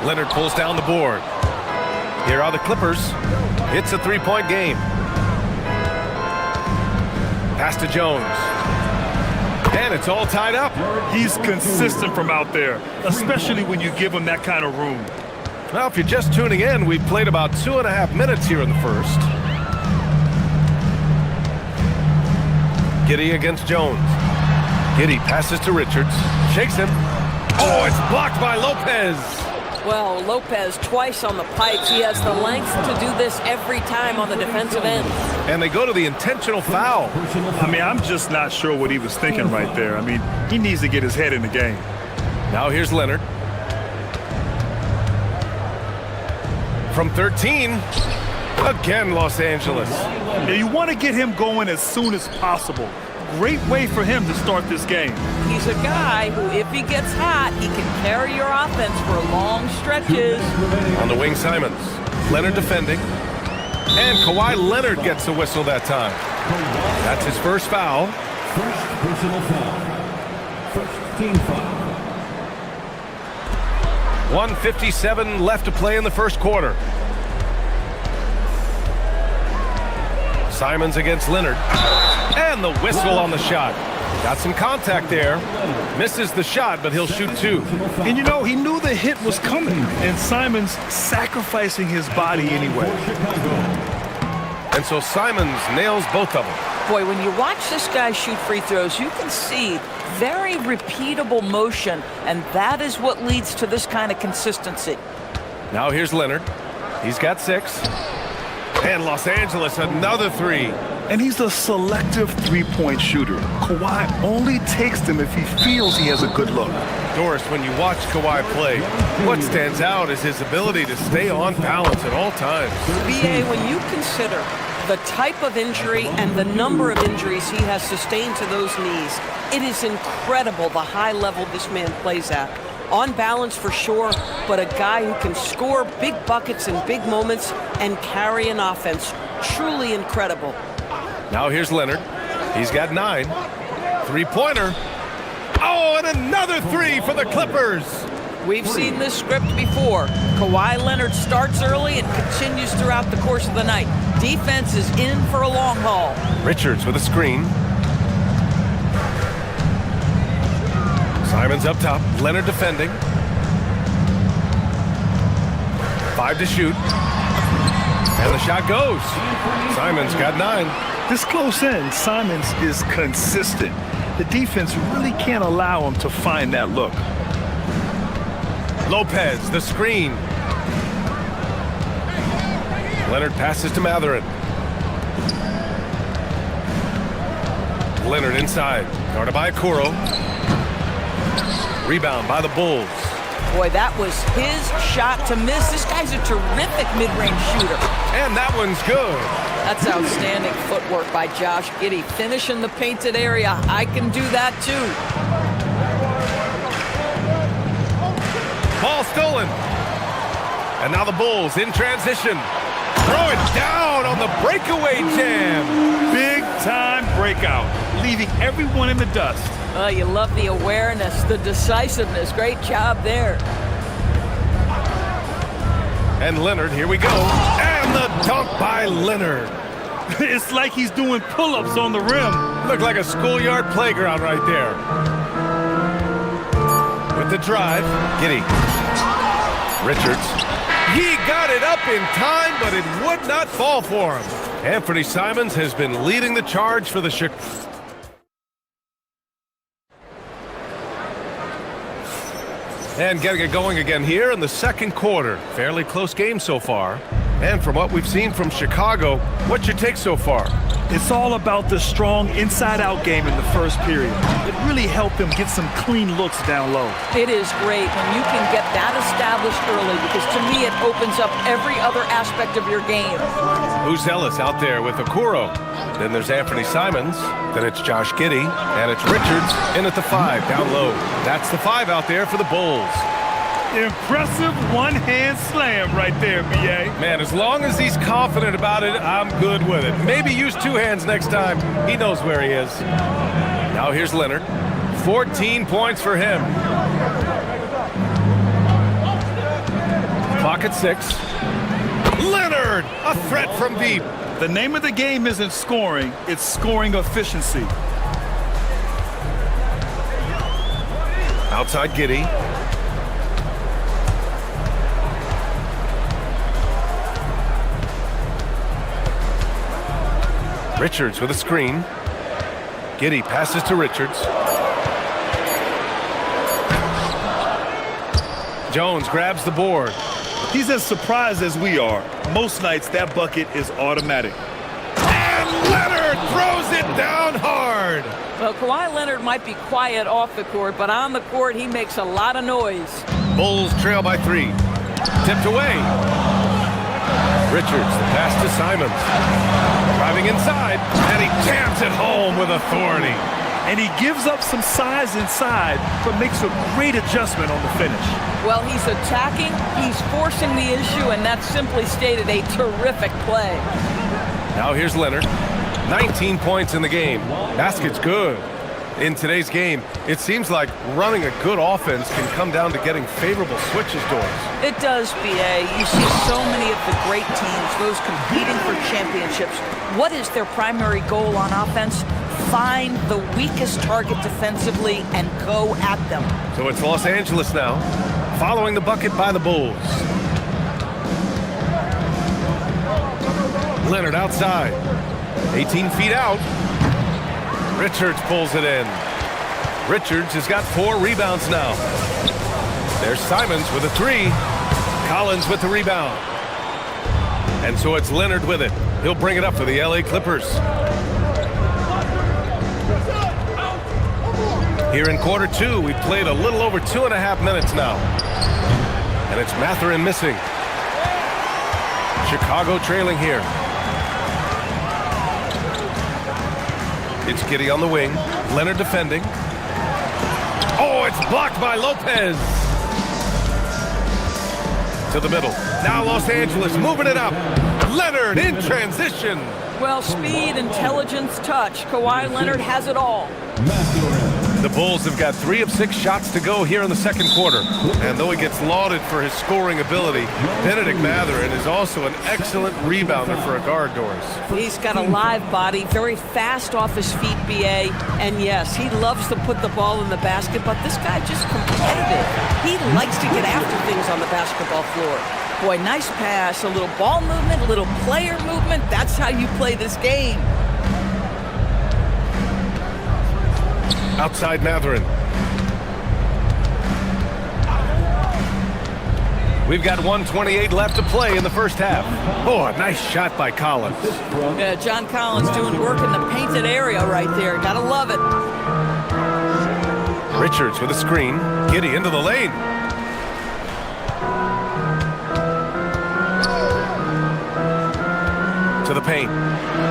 Leonard pulls down the board. Here are the Clippers. It's a three-point game. Pass to Jones. And it's all tied up. He's consistent from out there, especially when you give him that kind of room. Well, if you're just tuning in, we've played about 2.5 minutes here in the first. Giddey against Jones. Giddey passes to Richards. Shakes him. Oh, it's blocked by Lopez. Well, Lopez twice on the pipes. He has the length to do this every time on the defensive end. And they go to the intentional foul. I mean, I'm just not sure what he was thinking right there. I mean, he needs to get his head in the game. Now here's Leonard. From 13, again Los Angeles. And you want to get him going as soon as possible. Great way for him to start this game. He's a guy who, if he gets hot, he can carry your offense for long stretches. On the wing, Simons. Leonard defending. And Kawhi Leonard gets the whistle that time. That's his first foul. First personal foul. First team foul. 1:57 left to play in the first quarter. Simons against Leonard. And the whistle on the shot. Got some contact there. Misses the shot, but he'll shoot 2. And you know, he knew the hit was coming. And Simons sacrificing his body anyway. And so Simons nails both of them. Boy, when you watch this guy shoot free throws, you can see very repeatable motion, and that is what leads to this kind of consistency. Now here's Leonard. He's got 6. And Los Angeles, another 3. And he's a selective three-point shooter. Kawhi only takes them if he feels he has a good look. Doris, when you watch Kawhi play, what stands out is his ability to stay on balance at all times. B.A., when you consider the type of injury and the number of injuries he has sustained to those knees, it is incredible the high level this man plays at. On balance for sure, but a guy who can score big buckets in big moments and carry an offense. Truly incredible. Now here's Leonard. He's got 9. Three-pointer. Oh, and another 3 for the Clippers. We've seen this script before. Kawhi Leonard starts early and continues throughout the course of the night. Defense is in for a long haul. Richards with a screen. Simons up top. Leonard defending. 5 to shoot. And the shot goes. Simons got 9. This close in, Simons is consistent. The defense really can't allow him to find that look. Lopez, the screen. Leonard passes to Matherin. Leonard inside. Guarded by Okoro. Rebound by the Bulls. Boy, that was his shot to miss. This guy's a terrific mid-range shooter. And that one's good. That's outstanding footwork by Josh Giddey. Finish in the painted area. I can do that too. Ball stolen. And now the Bulls in transition. Throw it down on the breakaway jam. Big time breakout, leaving everyone in the dust. Oh, you love the awareness, the decisiveness. Great job there. And Leonard, here we go. And the dunk by Leonard. It's like he's doing pull-ups on the rim. Looked like a schoolyard playground right there. With the drive, Giddey. Richards. He got it up in time, but it would not fall for him. Anthony Simons has been leading the charge for the Chicago. And getting it going again here in the second quarter. Fairly close game so far. And from what we've seen from Chicago, what's your take so far? It's all about the strong inside-out game in the first period. It really helped them get some clean looks down low. It is great when you can get that established early, because to me it opens up every other aspect of your game. Who's Ellis out there with Okoro? Then there's Anthony Simons. Then it's Josh Giddey. And it's Richards in at the 5, down low. That's the 5 out there for the Bulls. Impressive one-hand slam right there, B.A. Man, as long as he's confident about it, I'm good with it. Maybe use 2 hands next time. He knows where he is. Now here's Leonard. 14 points for him. Clock at 6. Leonard, a threat from deep. The name of the game isn't scoring, it's scoring efficiency. Outside Giddey. Richards with a screen. Giddey passes to Richards. Jones grabs the board. He's as surprised as we are. Most nights that bucket is automatic. And Leonard throws it down hard. Well, Kawhi Leonard might be quiet off the court, but on the court he makes a lot of noise. Bulls trail by 3. Tipped away. Richards, the pass to Simons. Driving inside, and he jams it home with authority. And he gives up some size inside, but makes a great adjustment on the finish. Well, he's attacking, he's forcing the issue, and that's simply stated a terrific play. Now here's Leonard. 19 points in the game. Basket's good. In today's game, it seems like running a good offense can come down to getting favorable switches doors. It does, B.A. You see so many of the great teams, those competing for championships. What is their primary goal on offense? Find the weakest target defensively and go at them. So it's Los Angeles now, following the bucket by the Bulls. Leonard outside. 18 feet out. Richards pulls it in. Richards has got 4 rebounds now. There's Simons with a 3. Collins with the rebound. And so it's Leonard with it. He'll bring it up for the LA Clippers. Here in quarter 2, we've played a little over 2.5 minutes now. And it's Matherin missing. Chicago trailing here. It's Giddey on the wing. Leonard defending. Oh, it's blocked by Lopez. To the middle. Now Los Angeles moving it up. Leonard in transition. Well, speed, intelligence, touch. Kawhi Leonard has it all. Matherin. The Bulls have got 3 of 6 shots to go here in the second quarter. And though he gets lauded for his scoring ability, Benedict Mathurin is also an excellent rebounder for a guard, Doris. He's got a live body, very fast off his feet, BA. And yes, he loves to put the ball in the basket, but this guy just competitive. He likes to get after things on the basketball floor. Boy, nice pass, a little ball movement, a little player movement. That's how you play this game. Outside Mathurin. We've got 1:28 left to play in the first half. Oh, a nice shot by Collins. Yeah, John Collins doing work in the painted area right there. Gotta love it. Richards with a screen. Giddey into the lane. To the paint.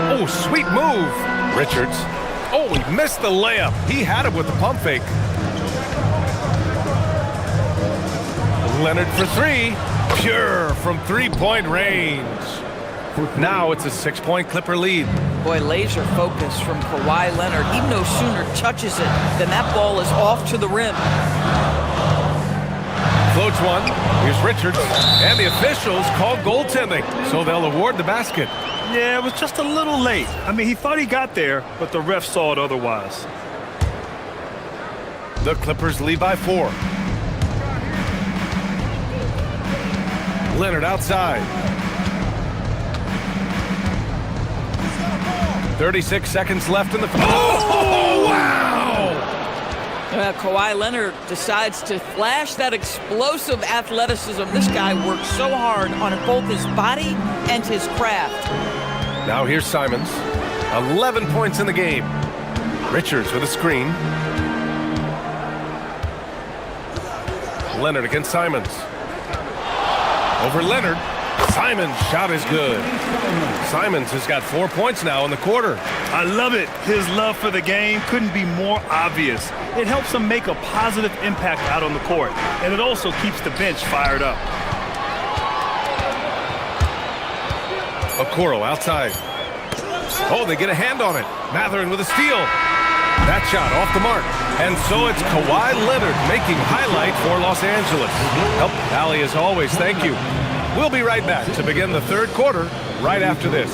Oh, sweet move. Richards. Oh, he missed the layup. He had it with the pump fake. Leonard for 3. Pure from 3-point range. Now it's a 6-point Clipper lead. Boy, laser focus from Kawhi Leonard. He no sooner touches it than that ball is off to the rim. Floats one. Here's Richards. And the officials called goaltending, so they'll award the basket. Yeah, it was just a little late. I mean, he thought he got there, but the ref saw it otherwise. The Clippers lead by 4. Leonard outside. 36 seconds left in the... Oh, wow! Kawhi Leonard decides to flash that explosive athleticism. This guy works so hard on both his body and his craft. Now here's Simons. 11 points in the game. Richards with a screen. Leonard against Simons. Over Leonard. Simons' shot is good. Simons has got 4 points now in the quarter. I love it. His love for the game couldn't be more obvious. It helps him make a positive impact out on the court, and it also keeps the bench fired up. Okoro outside. Oh, they get a hand on it. Mathurin with a steal. That shot off the mark. And so it's Kawhi Leonard making highlight for Los Angeles. Oh, Allie, as always, thank you. We'll be right back to begin the third quarter right after this.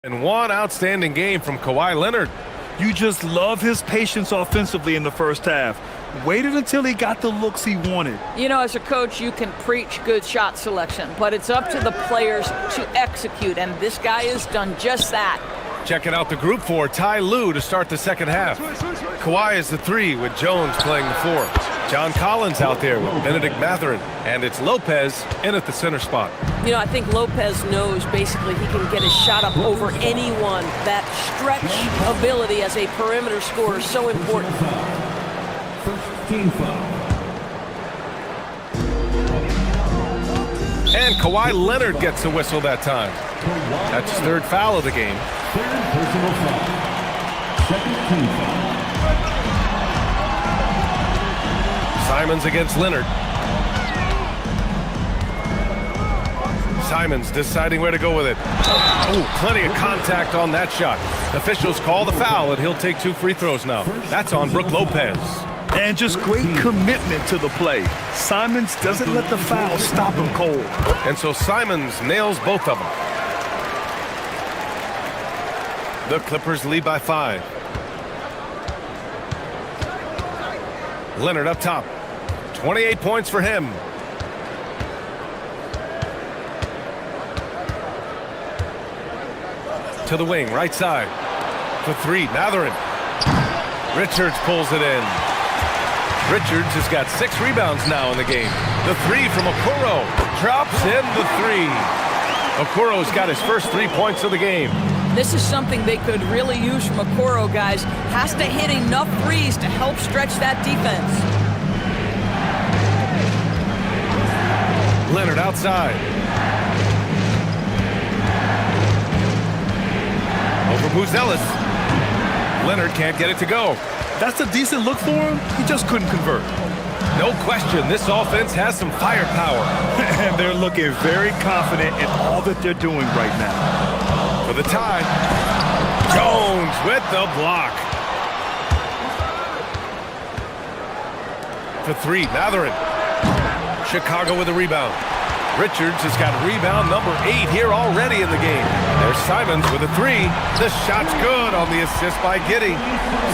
And one outstanding game from Kawhi Leonard. You just love his patience offensively in the first half. Waited until he got the looks he wanted. You know, as a coach, you can preach good shot selection, but it's up to the players to execute, and this guy has done just that. Checking out the group for Ty Lue to start the second half. Kawhi is the 3 with Jones playing the 4. John Collins out there with Benedict Mathurin. And it's Lopez in at the center spot. You know, I think Lopez knows basically he can get his shot up over anyone. That stretch ability as a perimeter scorer is so important. And Kawhi Leonard gets a whistle that time. That's his 3rd foul of the game. Simons against Leonard. Simons deciding where to go with it. Oh, plenty of contact on that shot. Officials call the foul, and he'll take 2 free throws now. That's on Brook Lopez. And just great commitment to the play. Simons doesn't let the foul stop him cold. And so Simons nails both of them. The Clippers lead by 5. Leonard up top. 28 points for him. To the wing, right side. For 3, Matherin. Richards pulls it in. Richards has got 6 rebounds now in the game. The 3 from Okoro. Drops in the 3. Okoro's got his first 3 points of the game. This is something they could really use from Okoro, guys. Has to hit enough threes to help stretch that defense. Leonard outside. Over Buzelis. Leonard can't get it to go. That's a decent look for him. He just couldn't convert. No question, this offense has some firepower. And they're looking very confident in all that they're doing right now. For the tie. Jones with the block. For 3, Matherin. Chicago with a rebound. Richards has got rebound number 8 here already in the game. There's Simons with a 3. The shot's good on the assist by Giddey.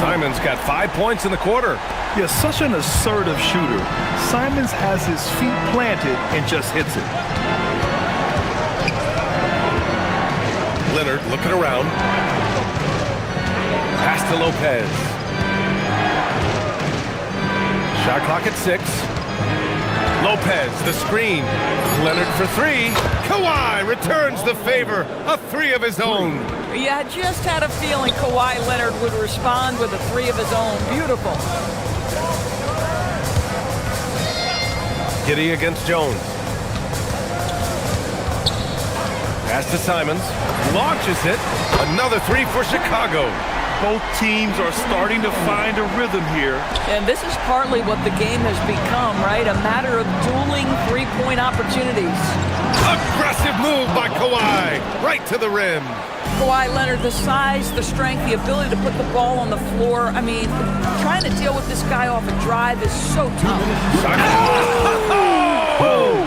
Simons got 5 points in the quarter. Yeah, such an assertive shooter. Simons has his feet planted and just hits it. Leonard looking around. Pass to Lopez. Shot clock at 6. Lopez, the screen. Leonard for 3. Kawhi returns the favor. A 3 of his own. Yeah, I just had a feeling Kawhi Leonard would respond with a 3 of his own. Beautiful. Giddey against Jones. Pass to Simons. Launches it. Another 3 for Chicago. Both teams are starting to find a rhythm here. And this is partly what the game has become, right? A matter of dueling 3-point opportunities. Aggressive move by Kawhi. Right to the rim. Kawhi Leonard, the size, the strength, the ability to put the ball on the floor. I mean, trying to deal with this guy off a drive is so tough. Oh!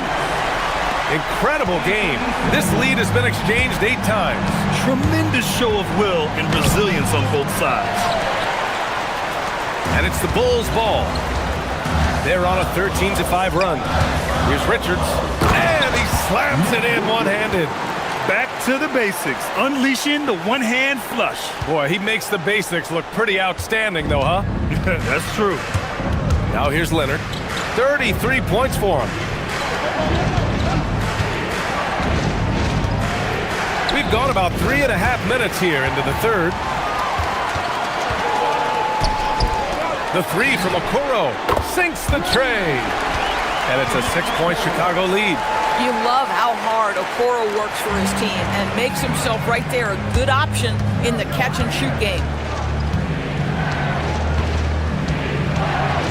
Incredible game. This lead has been exchanged 8 times. Tremendous show of will and resilience on both sides. And it's the Bulls' ball. They're on a 13-5 run. Here's Richards. And he slams it in one-handed. Back to the basics, unleashing the one-hand flush. Boy, he makes the basics look pretty outstanding, though, huh? That's true. Now here's Leonard. 33 points for him. We've gone about 3.5 minutes here into the third. The 3 from Okoro sinks the tray. And it's a 6-point Chicago lead. You love how hard Okoro works for his team and makes himself right there a good option in the catch-and-shoot game.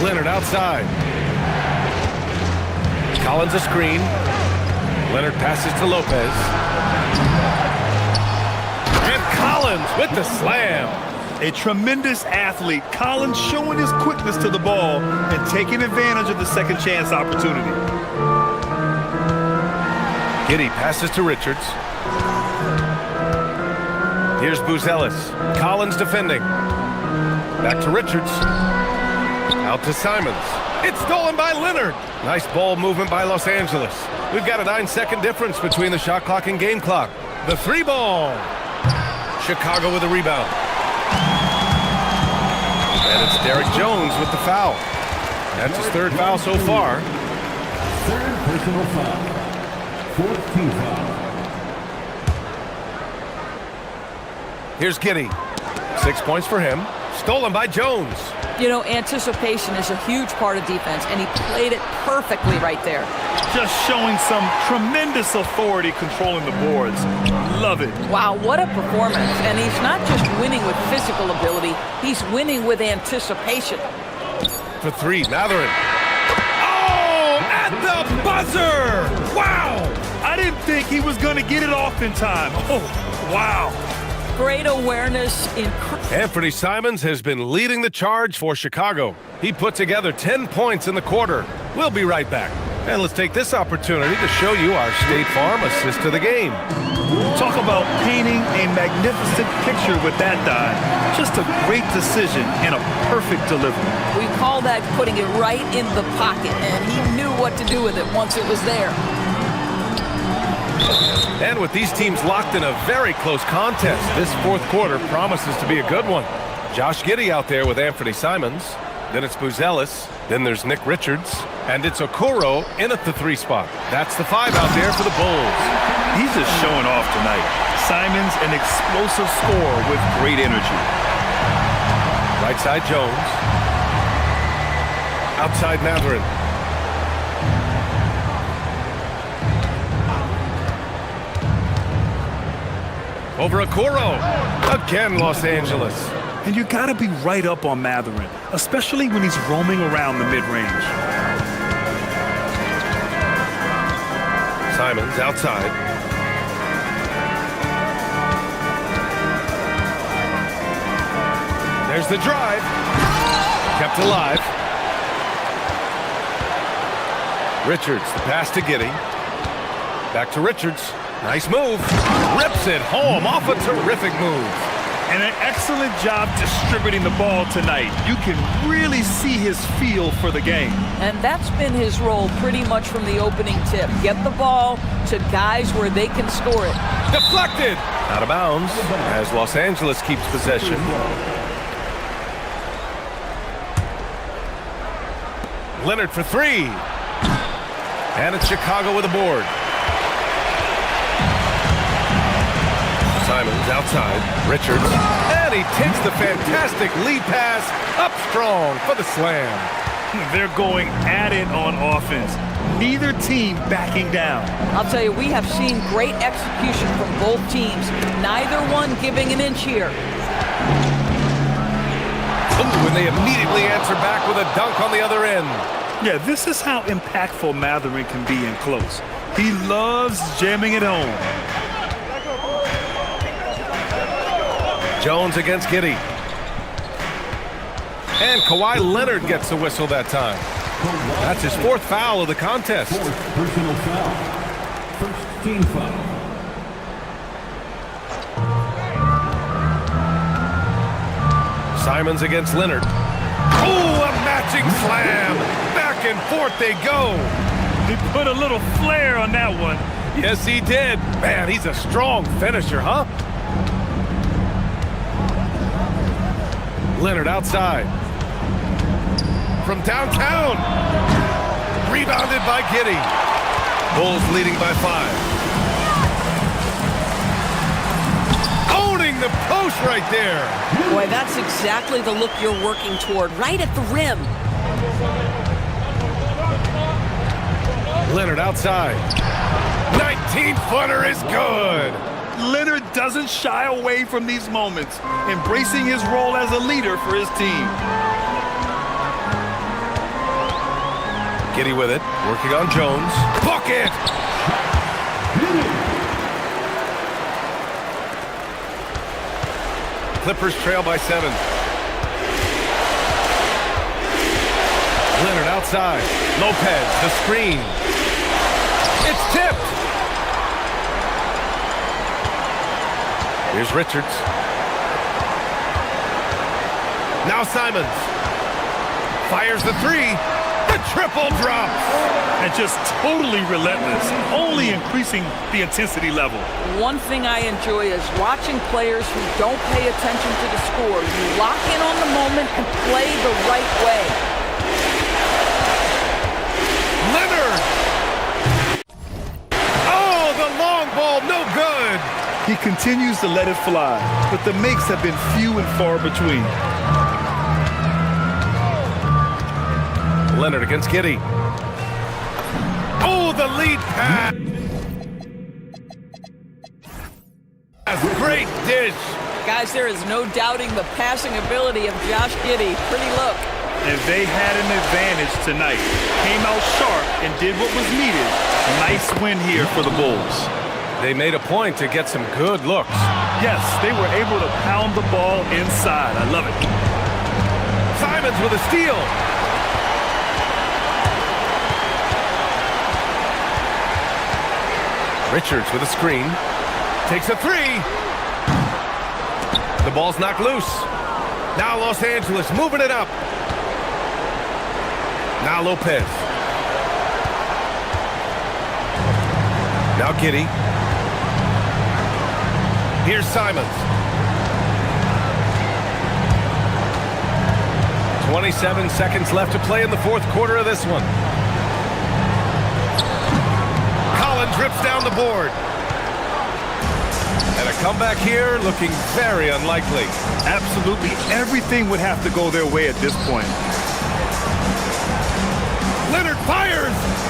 Leonard outside. Collins a screen. Leonard passes to Lopez. And Collins with the slam. A tremendous athlete. Collins showing his quickness to the ball and taking advantage of the second chance opportunity. Giddey passes to Richards. Here's Buzelis. Collins defending. Back to Richards. Out to Simons. It's stolen by Leonard. Nice ball movement by Los Angeles. We've got a 9-second difference between the shot clock and game clock. The 3 ball. Chicago with a rebound. And it's Derek Jones with the foul. That's his 3rd foul so far. 3rd personal foul. 4th team foul. Here's Giddey. 6 points for him. Stolen by Jones. You know, anticipation is a huge part of defense, and he played it perfectly right there. Just showing some tremendous authority controlling the boards. Love it. Wow, what a performance. And he's not just winning with physical ability, he's winning with anticipation. For 3, Matherin. Oh, at the buzzer! Wow! I didn't think he was going to get it off in time. Oh, wow. Great awareness. Anthony Simons has been leading the charge for Chicago. He put together 10 points in the quarter. We'll be right back. And let's take this opportunity to show you our State Farm assist to the game. Talk about painting a magnificent picture with that dive. Just a great decision and a perfect delivery. We call that putting it right in the pocket, and he knew what to do with it once it was there. And with these teams locked in a very close contest, this fourth quarter promises to be a good one. Josh Giddey out there with Anthony Simons. Then it's Buzelis. Then there's Nick Richards. And it's Okoro in at the 3 spot. That's the 5 out there for the Bulls. He's just showing off tonight. Simons, an explosive scorer with great energy. Right side Jones. Outside Matherin. Over Okoro. Again, Los Angeles. And you got to be right up on Matherin, especially when he's roaming around the mid-range. Simons outside. There's the drive. Kept alive. Richards, the pass to Giddey. Back to Richards. Nice move. Rips it home off a terrific move. And an excellent job distributing the ball tonight. You can really see his feel for the game. And that's been his role pretty much from the opening tip. Get the ball to guys where they can score it. Deflected. Out of bounds as Los Angeles keeps possession. Leonard for 3. And it's Chicago with a board. Simons outside. Richards. And he takes the fantastic lead pass up strong for the slam. They're going at it on offense. Neither team backing down. I'll tell you, we have seen great execution from both teams. Neither one giving an inch here. Ooh, and they immediately answer back with a dunk on the other end. Yeah, this is how impactful Matherin can be in close. He loves jamming it home. Jones against Giddey. And Kawhi Leonard gets the whistle that time. That's his 4th foul of the contest. Personal foul. First team foul. Simons against Leonard. Oh, a matching slam. Back and forth they go. He put a little flair on that one. Yes, he did. Man, he's a strong finisher, huh? Leonard outside. From downtown. Rebounded by Giddey. Bulls leading by 5. Owning the post right there. Boy, that's exactly the look you're working toward, right at the rim. Leonard outside. 19-footer is good. Leonard doesn't shy away from these moments, embracing his role as a leader for his team. Giddey with it, working on Jones. Bucket! Clippers trail by 7. Leonard outside. Lopez, the screen. It's tipped! Here's Richards. Now Simons. Fires the 3. The triple drops. And just totally relentless, only increasing the intensity level. One thing I enjoy is watching players who don't pay attention to the score. You lock in on the moment and play the right way. Leonard! Oh, the long ball, no good! He continues to let it fly, but the makes have been few and far between. Leonard against Giddey. Oh, the lead pass! Great dish! Guys, there is no doubting the passing ability of Josh Giddey. Pretty look. And they had an advantage tonight. Came out sharp and did what was needed. Nice win here for the Bulls. They made a point to get some good looks. Yes, they were able to pound the ball inside. I love it. Simons with a steal. Richards with a screen. Takes a three. The ball's knocked loose. Now Los Angeles moving it up. Now Lopez. Now Giddey. Here's Simons. 27 seconds left to play in the fourth quarter of this one. Collins rips down the board. And a comeback here looking very unlikely. Absolutely everything would have to go their way at this point. Leonard fires!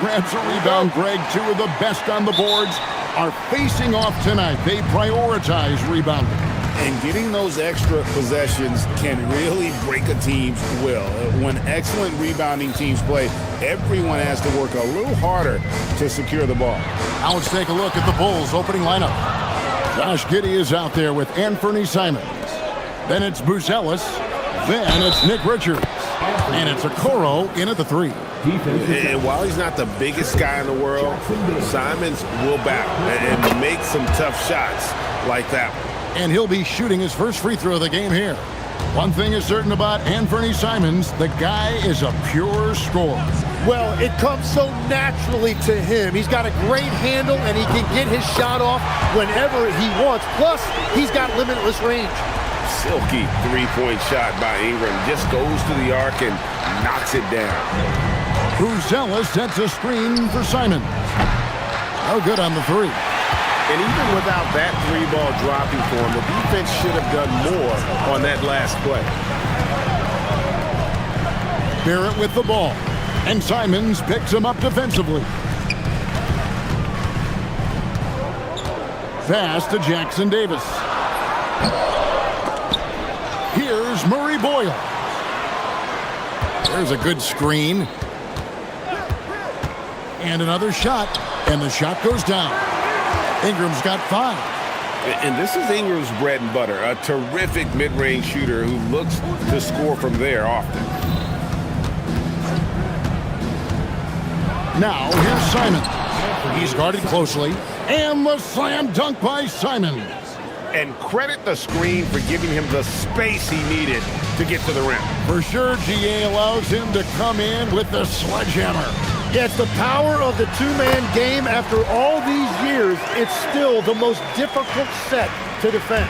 grabs a rebound. Greg, two of the best on the boards are facing off tonight. They prioritize rebounding. And getting those extra possessions can really break a team's will. When excellent rebounding teams play, everyone has to work a little harder to secure the ball. Now let's take a look at the Bulls' opening lineup. Josh Giddey is out there with Anthony Simons. Then it's Buzelis. Then it's Nick Richards. And it's Okoro in at the 3. And while he's not the biggest guy in the world, Simons will battle and make some tough shots like that one. And he'll be shooting his first free throw of the game here. One thing is certain about Anthony Simons, the guy is a pure scorer. Well, it comes so naturally to him. He's got a great handle, and he can get his shot off whenever he wants. Plus, he's got limitless range. Silky three-point shot by Ingram. Just goes to the arc and knocks it down. Buzelis sets a screen for Simons. No good on the 3. And even without that 3-ball dropping for him, the defense should have done more on that last play. Barrett with the ball. And Simons picks him up defensively. Pass to Jackson Davis. Here's Murray Boyle. There's a good screen. And another shot. And the shot goes down. Ingram's got 5. And this is Ingram's bread and butter, a terrific mid-range shooter who looks to score from there often. Now here's Simons. He's guarded closely. And the slam dunk by Simons. And credit the screen for giving him the space he needed to get to the rim. For sure, GA allows him to come in with the sledgehammer. Yeah, it's the power of the two-man game. After all these years, it's still the most difficult set to defend.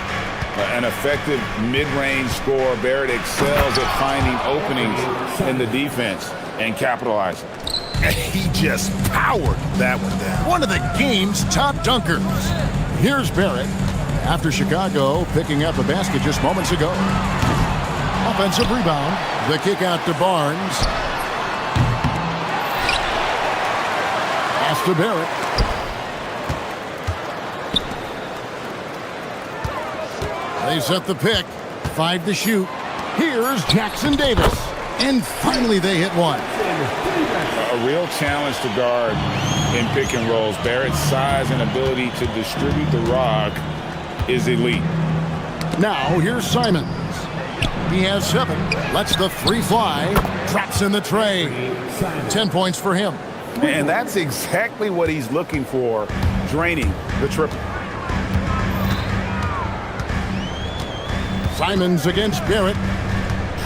An effective mid-range scorer. Barrett excels at finding openings in the defense and capitalizing. And he just powered that one down. One of the game's top dunkers. Here's Barrett after Chicago picking up a basket just moments ago. Offensive rebound. The kick out to Barnes. Pass to Barrett. They set the pick. 5 to shoot. Here's Jackson Davis. And finally they hit one. A real challenge to guard in pick and rolls. Barrett's size and ability to distribute the rock is elite. Now here's Simons. He has 7. Lets the 3 fly. Traps in the tray. 10 points for him. And that's exactly what he's looking for, draining the triple. Simons against Barrett.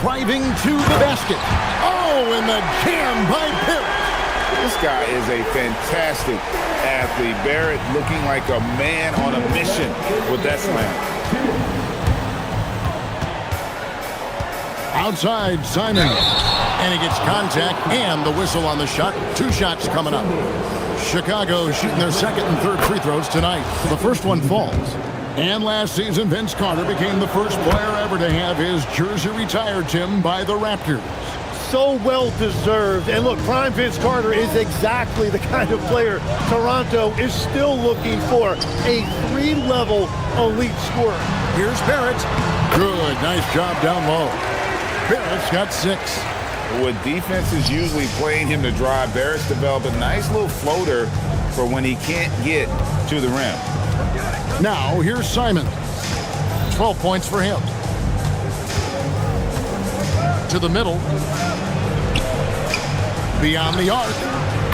Driving to the basket. Oh, and the jam by Barrett. This guy is a fantastic athlete. Barrett looking like a man on a mission with that slam. Outside, Simons. And he gets contact and the whistle on the shot. 2 shots coming up. Chicago shooting their 2nd and 3rd free throws tonight. The first one falls. And last season, Vince Carter became the first player ever to have his jersey retired, Tim, by the Raptors. So well deserved. And look, prime Vince Carter is exactly the kind of player Toronto is still looking for. A 3-level elite scorer. Here's Barrett. Good, nice job down low. Barrett's got 6. With defenses usually playing him to drive, Barrett's developed a nice little floater for when he can't get to the rim. Now, here's Simons. 12 points for him. To the middle. Beyond the arc.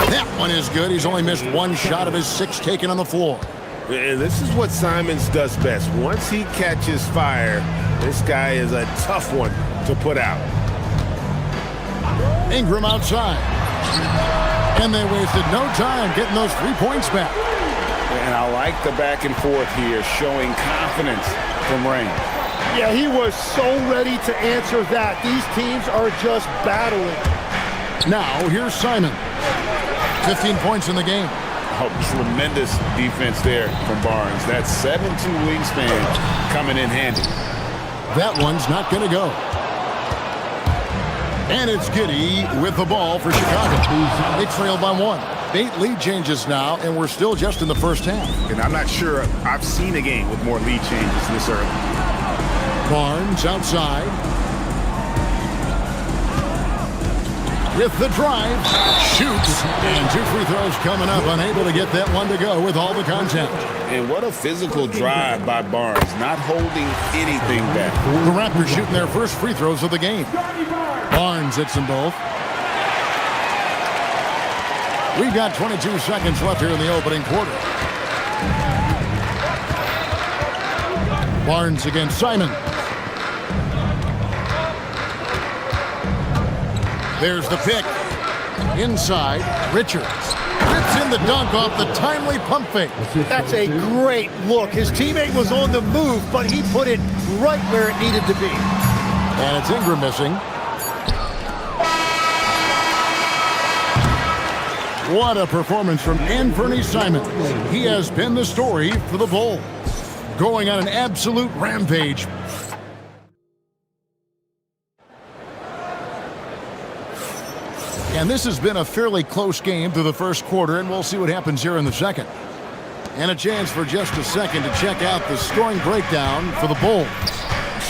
That one is good. He's only missed 1 shot of his 6 taken on the floor. And this is what Simons does best. Once he catches fire, this guy is a tough one to put out. Ingram outside. And they wasted no time getting those 3 points back. And I like the back and forth here, showing confidence from Rain. Yeah, he was so ready to answer that. These teams are just battling. Now, here's Simon. 15 points in the game. Oh, tremendous defense there from Barnes. That 7'2" wingspan coming in handy. That one's not going to go. And it's Giddey with the ball for Chicago. They trail by 1. 8 lead changes now, and we're still just in the first half. And I'm not sure I've seen a game with more lead changes this early. Barnes outside. With the drive, shoots, and 2 free throws coming up, unable to get that one to go with all the contact. And what a physical drive by Barnes, not holding anything back. The Raptors shooting their first free throws of the game. Barnes hits them both. We've got 22 seconds left here in the opening quarter. Barnes against Simon. There's the pick. Inside, Richards. Rips in the dunk off the timely pump fake. That's a great look. His teammate was on the move, but he put it right where it needed to be. And it's Ingram missing. What a performance from Anthony Simon. He has been the story for the Bulls, going on an absolute rampage. And this has been a fairly close game through the first quarter, and we'll see what happens here in the second. And a chance for just a second to check out the scoring breakdown for the Bulls.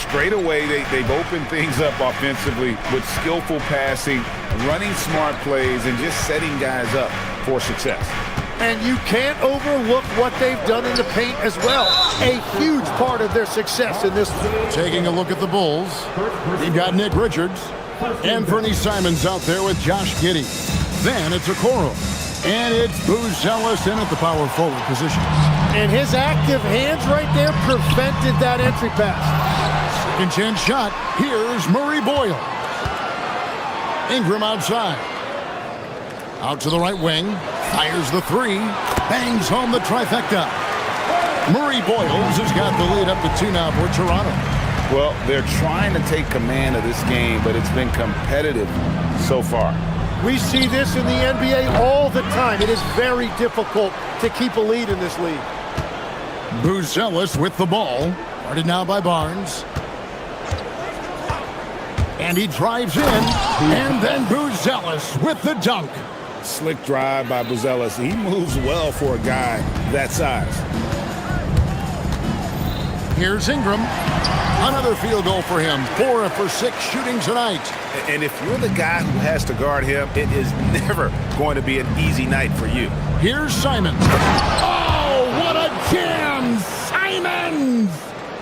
Straight away, they've opened things up offensively with skillful passing, running smart plays, and just setting guys up for success. And you can't overlook what they've done in the paint as well. A huge part of their success in this. Taking a look at the Bulls, you've got Nick Richards. Anthony Simons out there with Josh Giddey. Then it's Okoro. And it's Booz Ellis in at the power forward position. And his active hands right there prevented that entry pass. Second chance shot. Here's Murray Boyle. Ingram outside. Out to the right wing. Fires the 3. Bangs home the trifecta. Murray Boyles has got the lead up to 2 now for Toronto. Well, they're trying to take command of this game, but it's been competitive so far. We see this in the NBA all the time. It is very difficult to keep a lead in this league. Booz Ellis with the ball. Guarded now by Barnes. And he drives in. And then Booz Ellis with the dunk. Slick drive by Booz Ellis. He moves well for a guy that size. Here's Ingram. Another field goal for him. 4 for 6 shooting tonight. And if you're the guy who has to guard him, it is never going to be an easy night for you. Here's Simons. Oh, what a jam! Simons!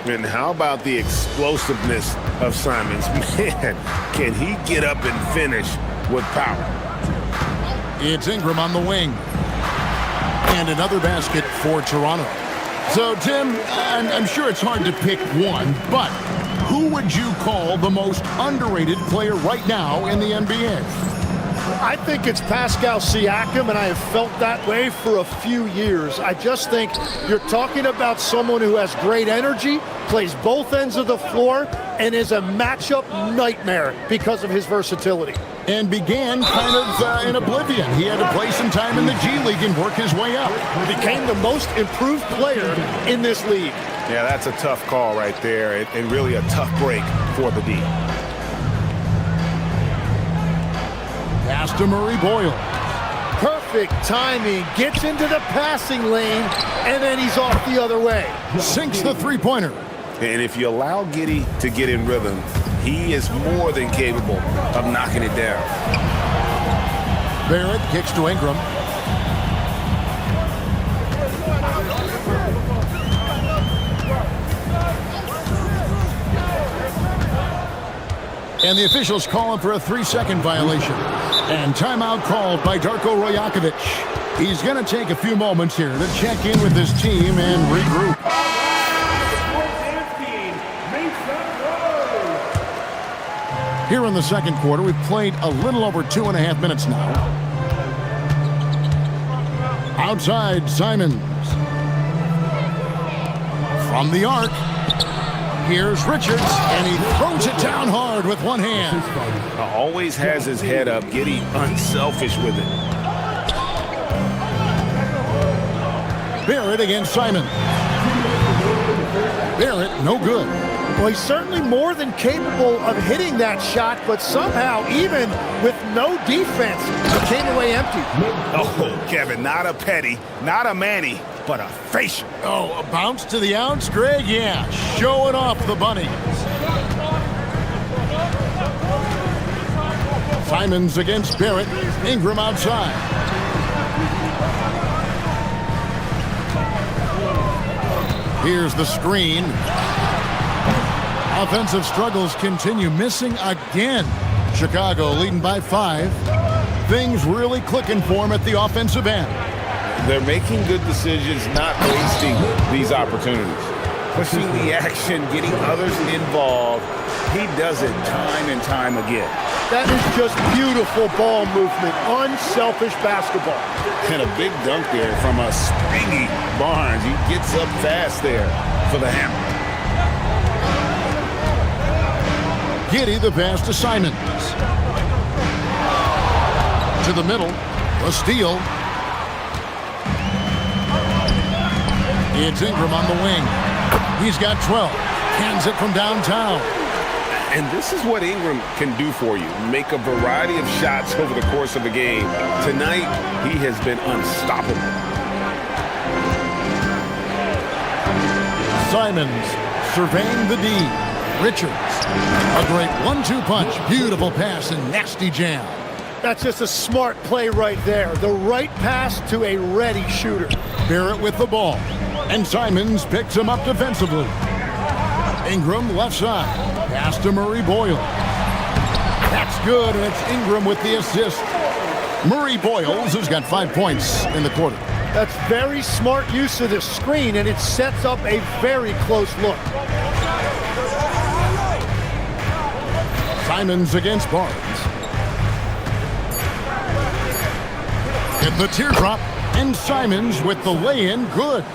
And how about the explosiveness of Simons? Man, can he get up and finish with power? It's Ingram on the wing. And another basket for Toronto. So, Tim, I'm sure it's hard to pick one, but who would you call the most underrated player right now in the NBA? I think it's Pascal Siakam, and I have felt that way for a few years. I just think you're talking about someone who has great energy, plays both ends of the floor, and is a matchup nightmare because of his versatility. And began kind of in oblivion. He had to play some time in the G League and work his way up. Became the most improved player in this league. Yeah, that's a tough call right there, and really a tough break for the D. Pass to Murray Boyle. Perfect timing. Gets into the passing lane, and then he's off the other way. Sinks the three-pointer. And if you allow Giddey to get in rhythm, he is more than capable of knocking it down. Barrett kicks to Ingram. And the officials calling for a 3-second violation. And timeout called by Darko Rajakovic. He's going to take a few moments here to check in with his team and regroup. Here in the second quarter, we've played a little over 2.5 minutes now. Outside, Simons. From the arc. Here's Richards, and he throws it down hard with one hand. Always has his head up, Giddey unselfish with it. Barrett against Simon. Barrett, no good. Well, he's certainly more than capable of hitting that shot, but somehow, even with no defense. It came away empty. Oh, Kevin, not a petty, not a Manny, but a facial. Oh, a bounce to the ounce, Greg? Yeah, showing off the bunnies. Simons against Barrett. Ingram outside. Here's the screen. Offensive struggles continue, missing again. Chicago leading by 5. Things really clicking for him at the offensive end. They're making good decisions, not wasting these opportunities. Pushing the action, getting others involved. He does it time and time again. That is just beautiful ball movement, unselfish basketball. And a big dunk there from a springy Barnes. He gets up fast there for the hammer. Giddey the pass to Simons. To the middle, a steal. It's Ingram on the wing. He's got 12. Hands it from downtown. And this is what Ingram can do for you. Make a variety of shots over the course of a game. Tonight, he has been unstoppable. Simons surveying the D. Richards. A great 1-2 punch. Beautiful pass and nasty jam. That's just a smart play right there. The right pass to a ready shooter. Barrett with the ball. And Simons picks him up defensively. Ingram left side. Pass to Murray Boyle. That's good, and it's Ingram with the assist. Murray Boyles has got 5 points in the quarter. That's very smart use of the screen, and it sets up a very close look. Simons against Barnes. Hit the teardrop, and Simons with the lay-in, good.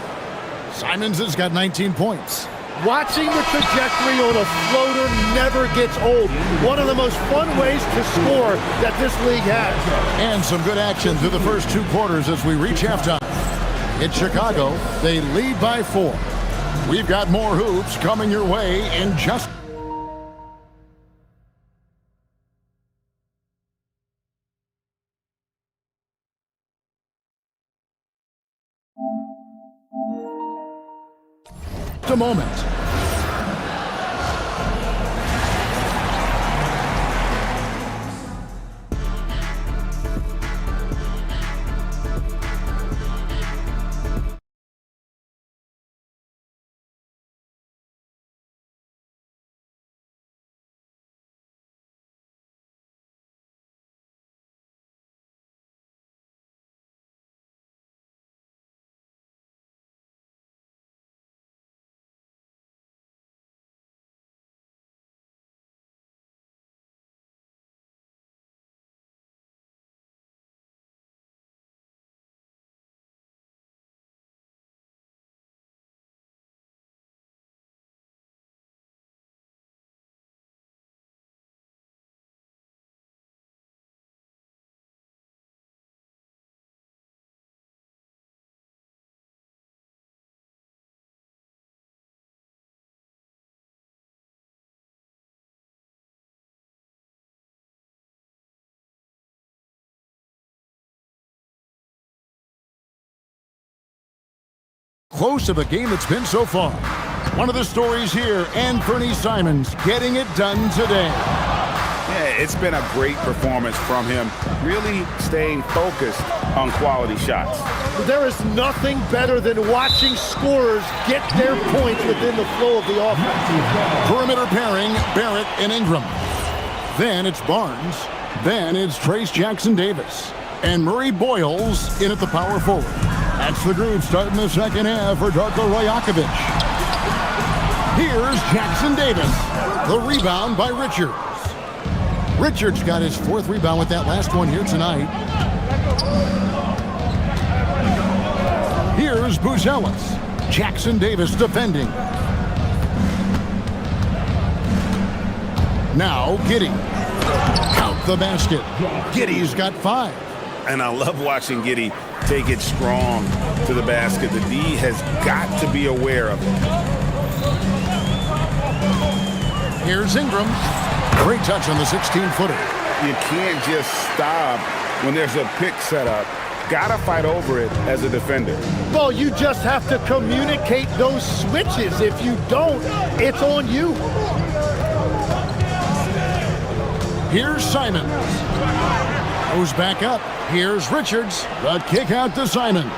Simons has got 19 points. Watching the trajectory on a floater never gets old. One of the most fun ways to score that this league has. And some good action through the first 2 quarters as we reach halftime. In Chicago, they lead by 4. We've got more hoops coming your way in just... a moment. Close of a game it's been so far. One of the stories here, Anthony Simons getting it done today. Yeah, it's been a great performance from him, really staying focused on quality shots. There is nothing better than watching scorers get their points within the flow of the offense. Perimeter pairing, Barrett and Ingram. Then it's Barnes. Then it's Trace Jackson-Davis. And Murray Boyles in at the power forward. That's the groove starting the second half for Darko Rajakovic. Here's Jackson-Davis. The rebound by Richards. Richards got his 4th rebound with that last one here tonight. Here's Buzelis. Jackson-Davis defending. Now Giddey. Count the basket. Giddey's got 5. And I love watching Giddey take it strong to the basket. The D has got to be aware of it. Here's Ingram. Great touch on the 16-footer. You can't just stop when there's a pick set up. Gotta fight over it as a defender. Well, you just have to communicate those switches. If you don't, it's on you. Here's Simons. Goes back up. Here's Richards. The kick out to Simons.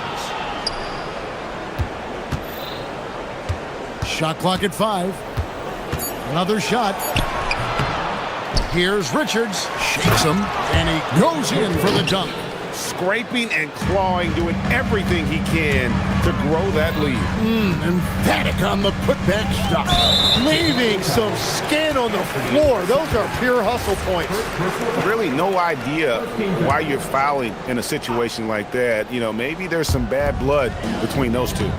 Shot clock at 5. Another shot. Here's Richards. Shakes him. And he goes in for the dunk. Scraping and clawing, doing everything he can to grow that lead. Emphatic on the putback shot. Leaving some skin on the floor. Those are pure hustle points. Really no idea why you're fouling in a situation like that. You know, maybe there's some bad blood between those two.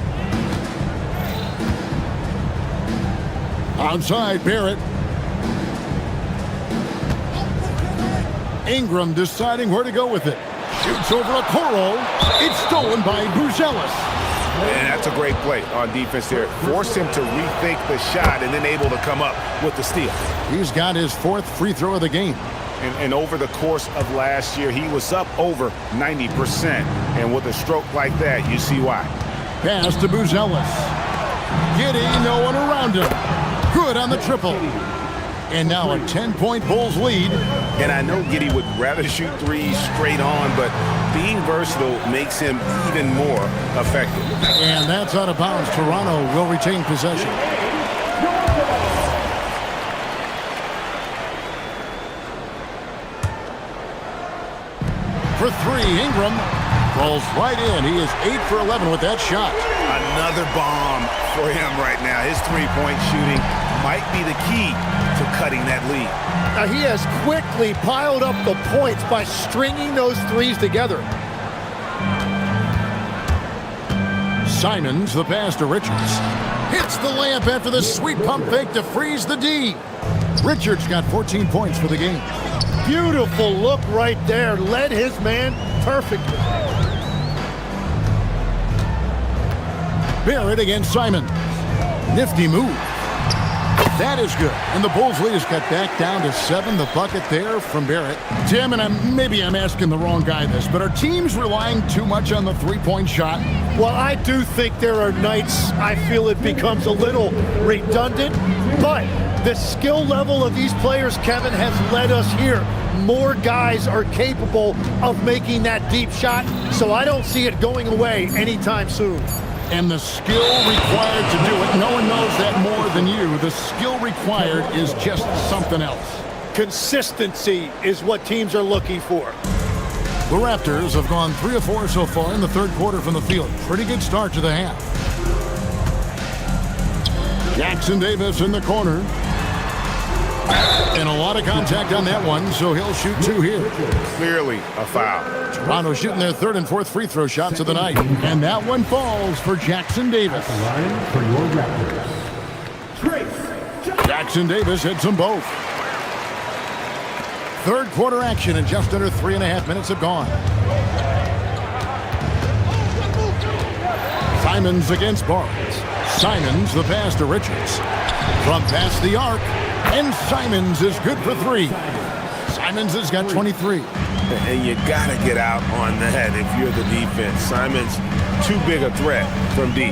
Outside, Barrett. Ingram deciding where to go with it. Shoots over a Coro. It's stolen by Buzelis. And that's a great play on defense there. Forced him to rethink the shot and then able to come up with the steal. He's got his 4th free throw of the game. And over the course of last year, he was up over 90%. And with a stroke like that, you see why. Pass to Buzelis. Giddy, no one around him. Good on the triple. And now a 10-point Bulls lead. And I know Giddy would rather shoot threes straight on, but being versatile makes him even more effective. And that's out of bounds. Toronto will retain possession. For 3, Ingram falls right in. He is 8 for 11 with that shot. Another bomb for him right now. His three-point shooting might be the key to cutting that lead. Now he has quickly piled up the points by stringing those threes together. Simons, the pass to Richards. Hits the layup after the sweet pump fake to freeze the D. Richards got 14 points for the game. Beautiful look right there. Led his man perfectly. Barrett against Simons. Nifty move. That is good. And the Bulls lead is cut back down to 7. The bucket there from Barrett. Tim, and maybe I'm asking the wrong guy this, but are teams relying too much on the three-point shot? Well, I do think there are nights I feel it becomes a little redundant, but the skill level of these players, Kevin, has led us here. More guys are capable of making that deep shot, so I don't see it going away anytime soon. And the skill required to do it, no one knows that more than you. The skill required is just something else. Consistency is what teams are looking for. The Raptors have gone 3 of 4 so far in the third quarter from the field. Pretty good start to the half. Jackson Davis in the corner. And a lot of contact on that one, so he'll shoot 2 here. Clearly a foul. Toronto shooting their 3rd and 4th free throw shots of the night. And that one falls for Jackson Davis. Jackson Davis hits them both. Third quarter action, and just under 3.5 minutes have gone. Simons against Barnes. Simons, the pass to Richards. From past the arc, and Simons is good for 3. Simons has got 23. And you got to get out on that if you're the defense. Simons, too big a threat from deep.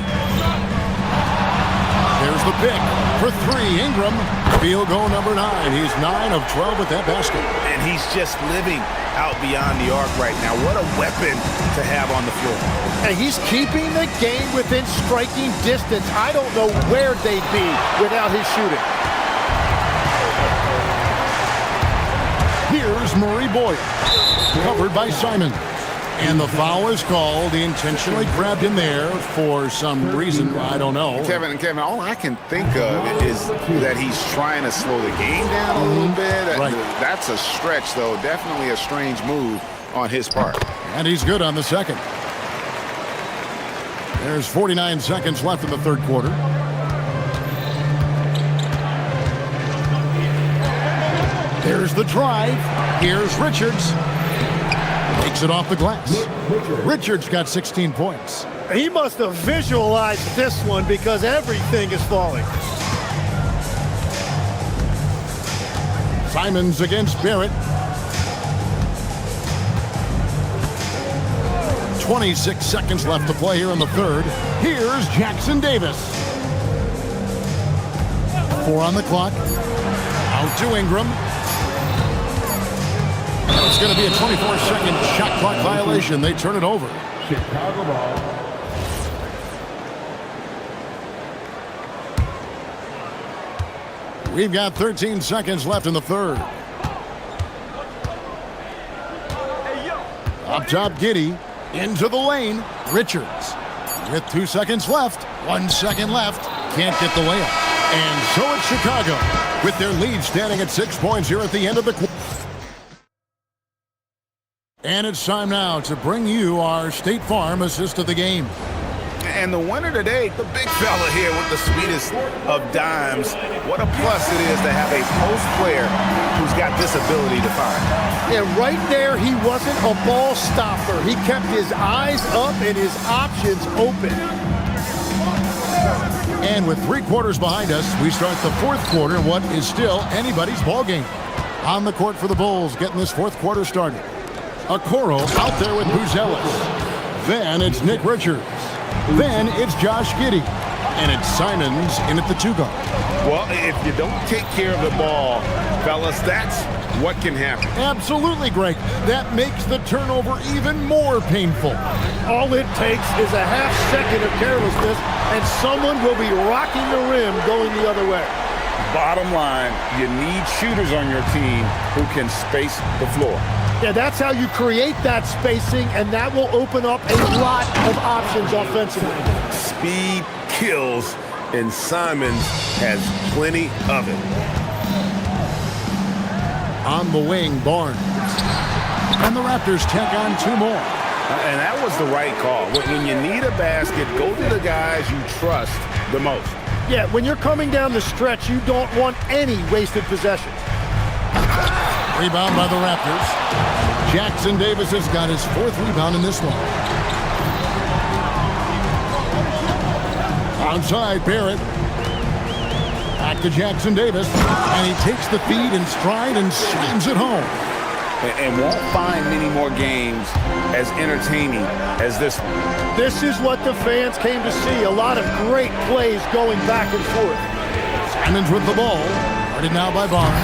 There's the pick for 3. Ingram, field goal number 9. He's 9 of 12 with that basket. And he's just living out beyond the arc right now. What a weapon to have on the floor. And he's keeping the game within striking distance. I don't know where they'd be without his shooting. Here's Murray Boyle, covered by Simon. And the foul is called. He intentionally grabbed him there for some reason, I don't know. Kevin, all I can think of is that he's trying to slow the game down a little bit. Right. That's a stretch, though. Definitely a strange move on his part. And he's good on the second. There's 49 seconds left in the third quarter. There's the drive. Here's Richards. Takes it off the glass. Richards got 16 points. He must have visualized this one because everything is falling. Simons against Barrett. 26 seconds left to play here in the third. Here's Jackson Davis. 4 on the clock. Out to Ingram. It's going to be a 24-second shot clock violation. They turn it over. Chicago ball. We've got 13 seconds left in the third. Up top, Giddey. Into the lane. Richards. With 2 seconds left. 1 second left. Can't get the layup. And so it's Chicago with their lead standing at 6 points here at the end of the quarter. And it's time now to bring you our State Farm assist of the game. And the winner today, the big fella here with the sweetest of dimes. What a plus it is to have a post player who's got this ability to find. And right there, he wasn't a ball stopper. He kept his eyes up and his options open. And with 3 quarters behind us, we start the fourth quarter in what is still anybody's ball game. On the court for the Bulls, getting this fourth quarter started. Okoro out there with Buzelis. Then it's Nick Richards. Then it's Josh Giddey. And it's Simons in at the 2 guard. Well, if you don't take care of the ball, fellas, that's what can happen. Absolutely, Greg. That makes the turnover even more painful. All it takes is a half second of carelessness, and someone will be rocking the rim going the other way. Bottom line, you need shooters on your team who can space the floor. Yeah, that's how you create that spacing, and that will open up a lot of options offensively. Speed kills, and Simons has plenty of it. On the wing, Barnes. And the Raptors tack on 2 more. And that was the right call. When you need a basket, go to the guys you trust the most. Yeah, when you're coming down the stretch, you don't want any wasted possessions. Rebound by the Raptors. Jackson Davis has got his 4th rebound in this one. Outside, Barrett. Back to Jackson Davis. And he takes the feed in stride and slams it home. And won't find many more games as entertaining as this one. This is what the fans came to see. A lot of great plays going back and forth. Simons with the ball. Guarded now by Barnes.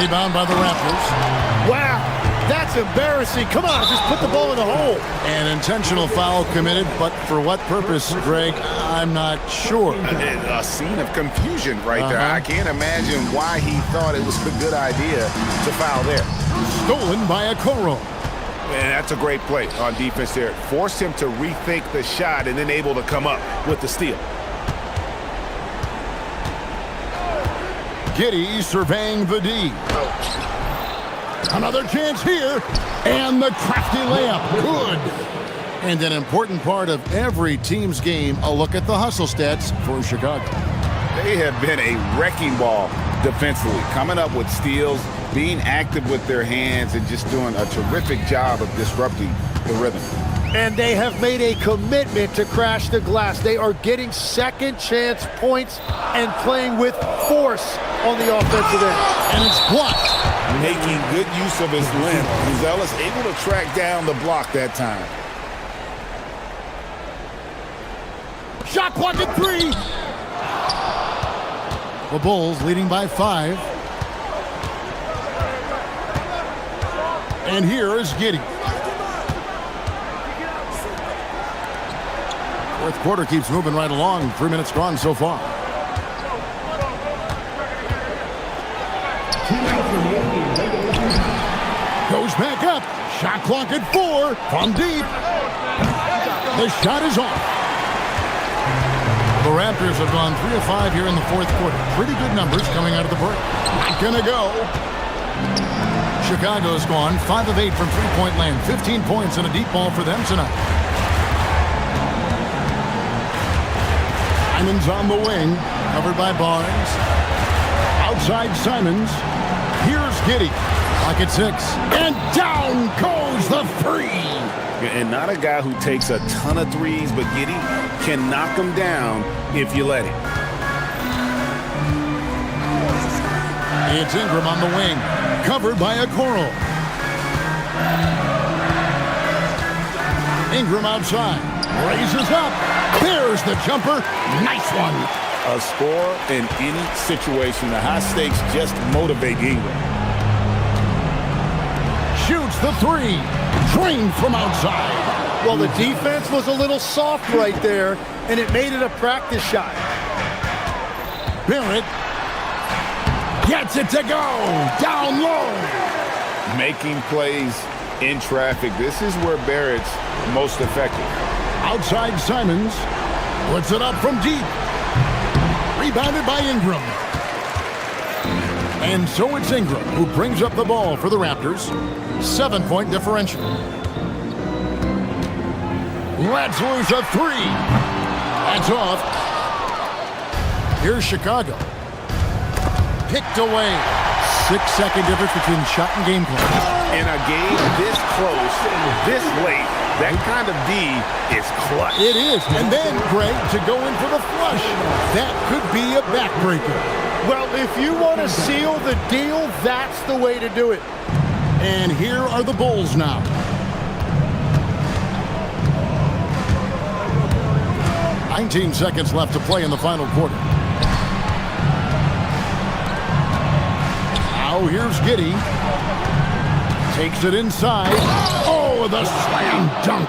Rebound by the Raptors. Wow, that's embarrassing. Come on, just put the ball in the hole. An intentional foul committed, but for what purpose, Greg? I'm not sure. A scene of confusion right there. I can't imagine why he thought it was a good idea to foul there. Stolen by Okoro. And that's a great play on defense there. Forced him to rethink the shot and then able to come up with the steal. Giddey surveying the D. Another chance here. And the crafty layup. Good. And an important part of every team's game, a look at the hustle stats for Chicago. They have been a wrecking ball defensively, coming up with steals, being active with their hands, and just doing a terrific job of disrupting the rhythm. And they have made a commitment to crash the glass. They are getting second chance points and playing with force on the offensive end. And it's blocked. Making good use of his length. Buzelis able to track down the block that time. Shot clock at 3. The Bulls leading by 5. And here is Giddey. Fourth quarter keeps moving right along. 3 minutes gone so far. Goes back up. Shot clock at 4 from deep. The shot is off. The Raptors have gone 3 of 5 here in the fourth quarter. Pretty good numbers coming out of the break. Not gonna go. Chicago's gone 5 of 8 from three-point land. 15 points and a deep ball for them tonight. Simons on the wing, covered by Barnes. Outside Simons. Here's Giddey. Pocket 6. And down goes the free. And not a guy who takes a ton of threes, but Giddey can knock them down if you let him. It's Ingram on the wing, covered by Okoro. Ingram outside. Raises up. There's the jumper. Nice one. A score in any situation. The high stakes just motivate Ingram. Shoots the three. Drained from outside. Well, the defense was a little soft right there, and it made it a practice shot. Barrett gets it to go. Down low. Making plays in traffic. This is where Barrett's most effective. Outside Simons. Puts it up from deep. Rebounded by Ingram. And so it's Ingram who brings up the ball for the Raptors. 7-point differential. Let's lose a three. That's off. Here's Chicago. Picked away. 6-second difference between shot and game play. In a game this close, this late, that kind of D is clutch. It is. And then, Greg, to go in for the flush. That could be a backbreaker. Well, if you want to seal the deal, that's the way to do it. And here are the Bulls now. "19 seconds left to play in the final quarter. Now here's Giddey. Takes it inside. Oh, the slam dunk.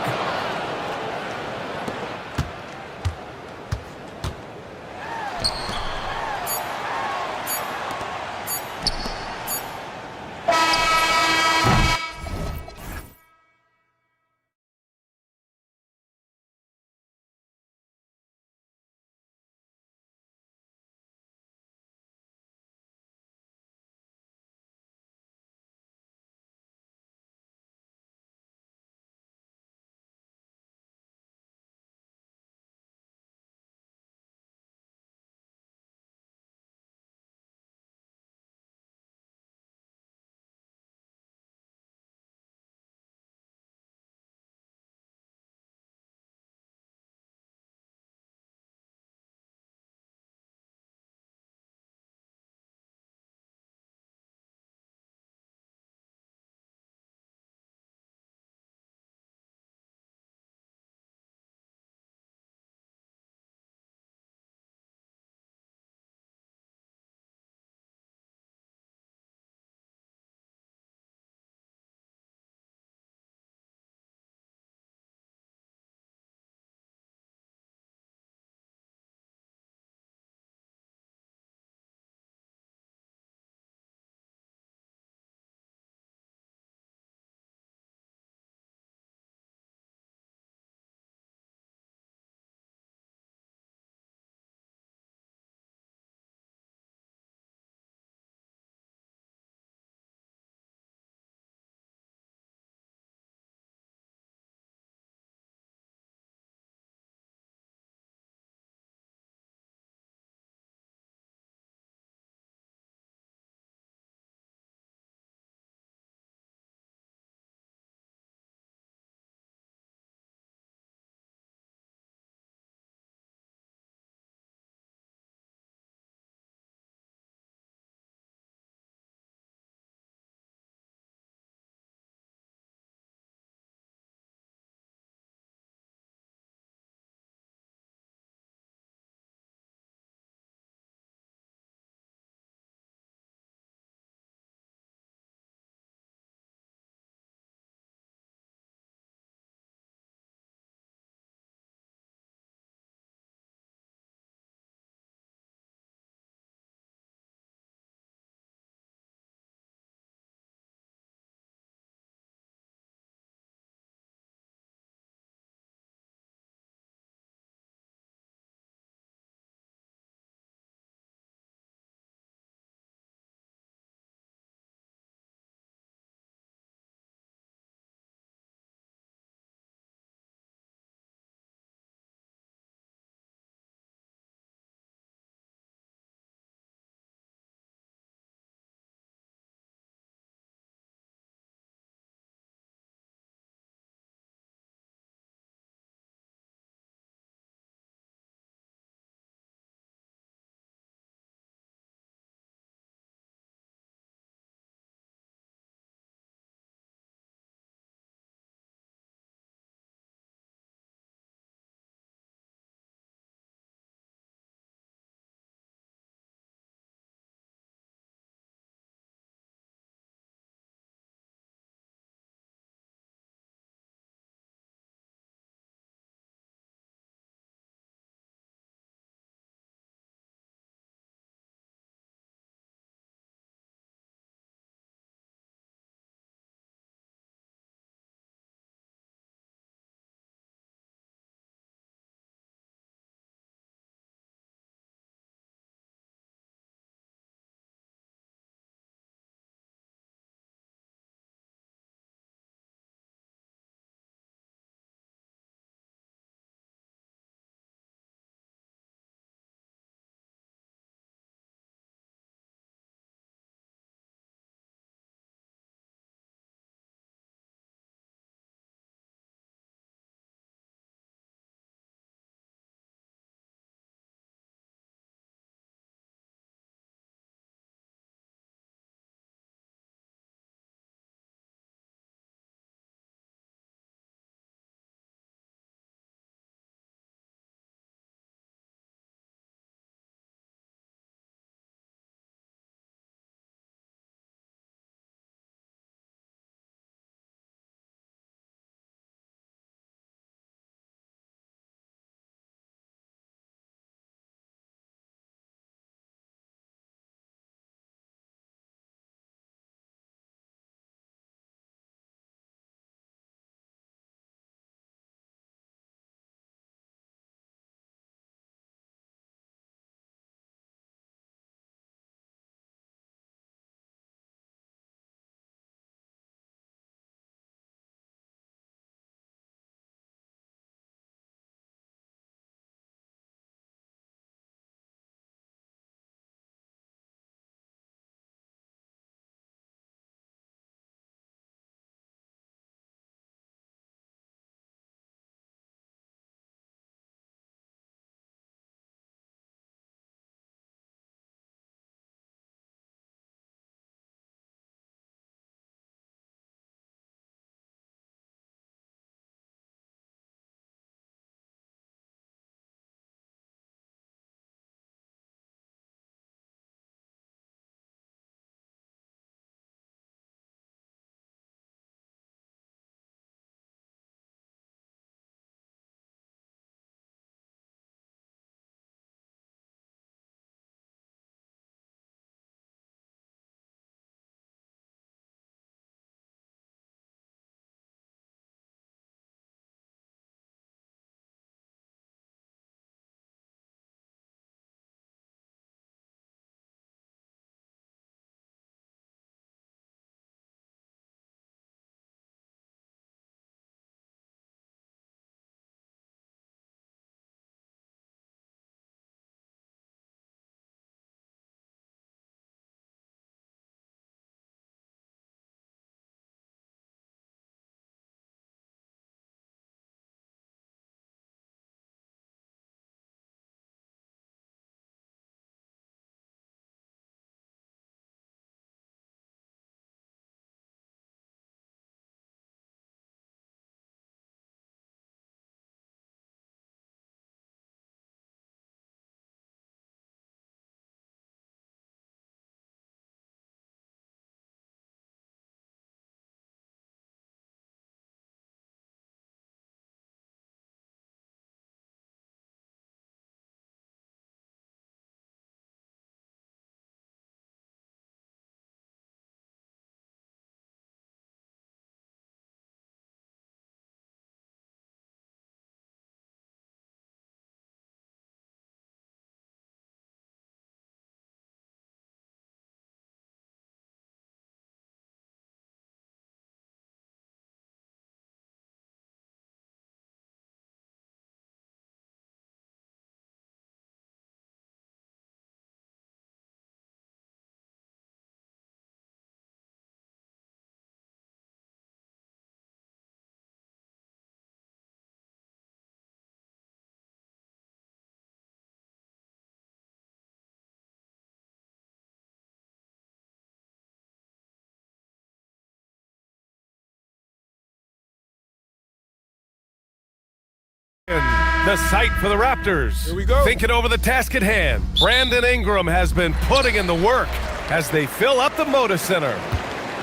The sight for the Raptors. Here we go. Thinking over the task at hand. Brandon Ingram has been putting in the work as they fill up the Moda Center.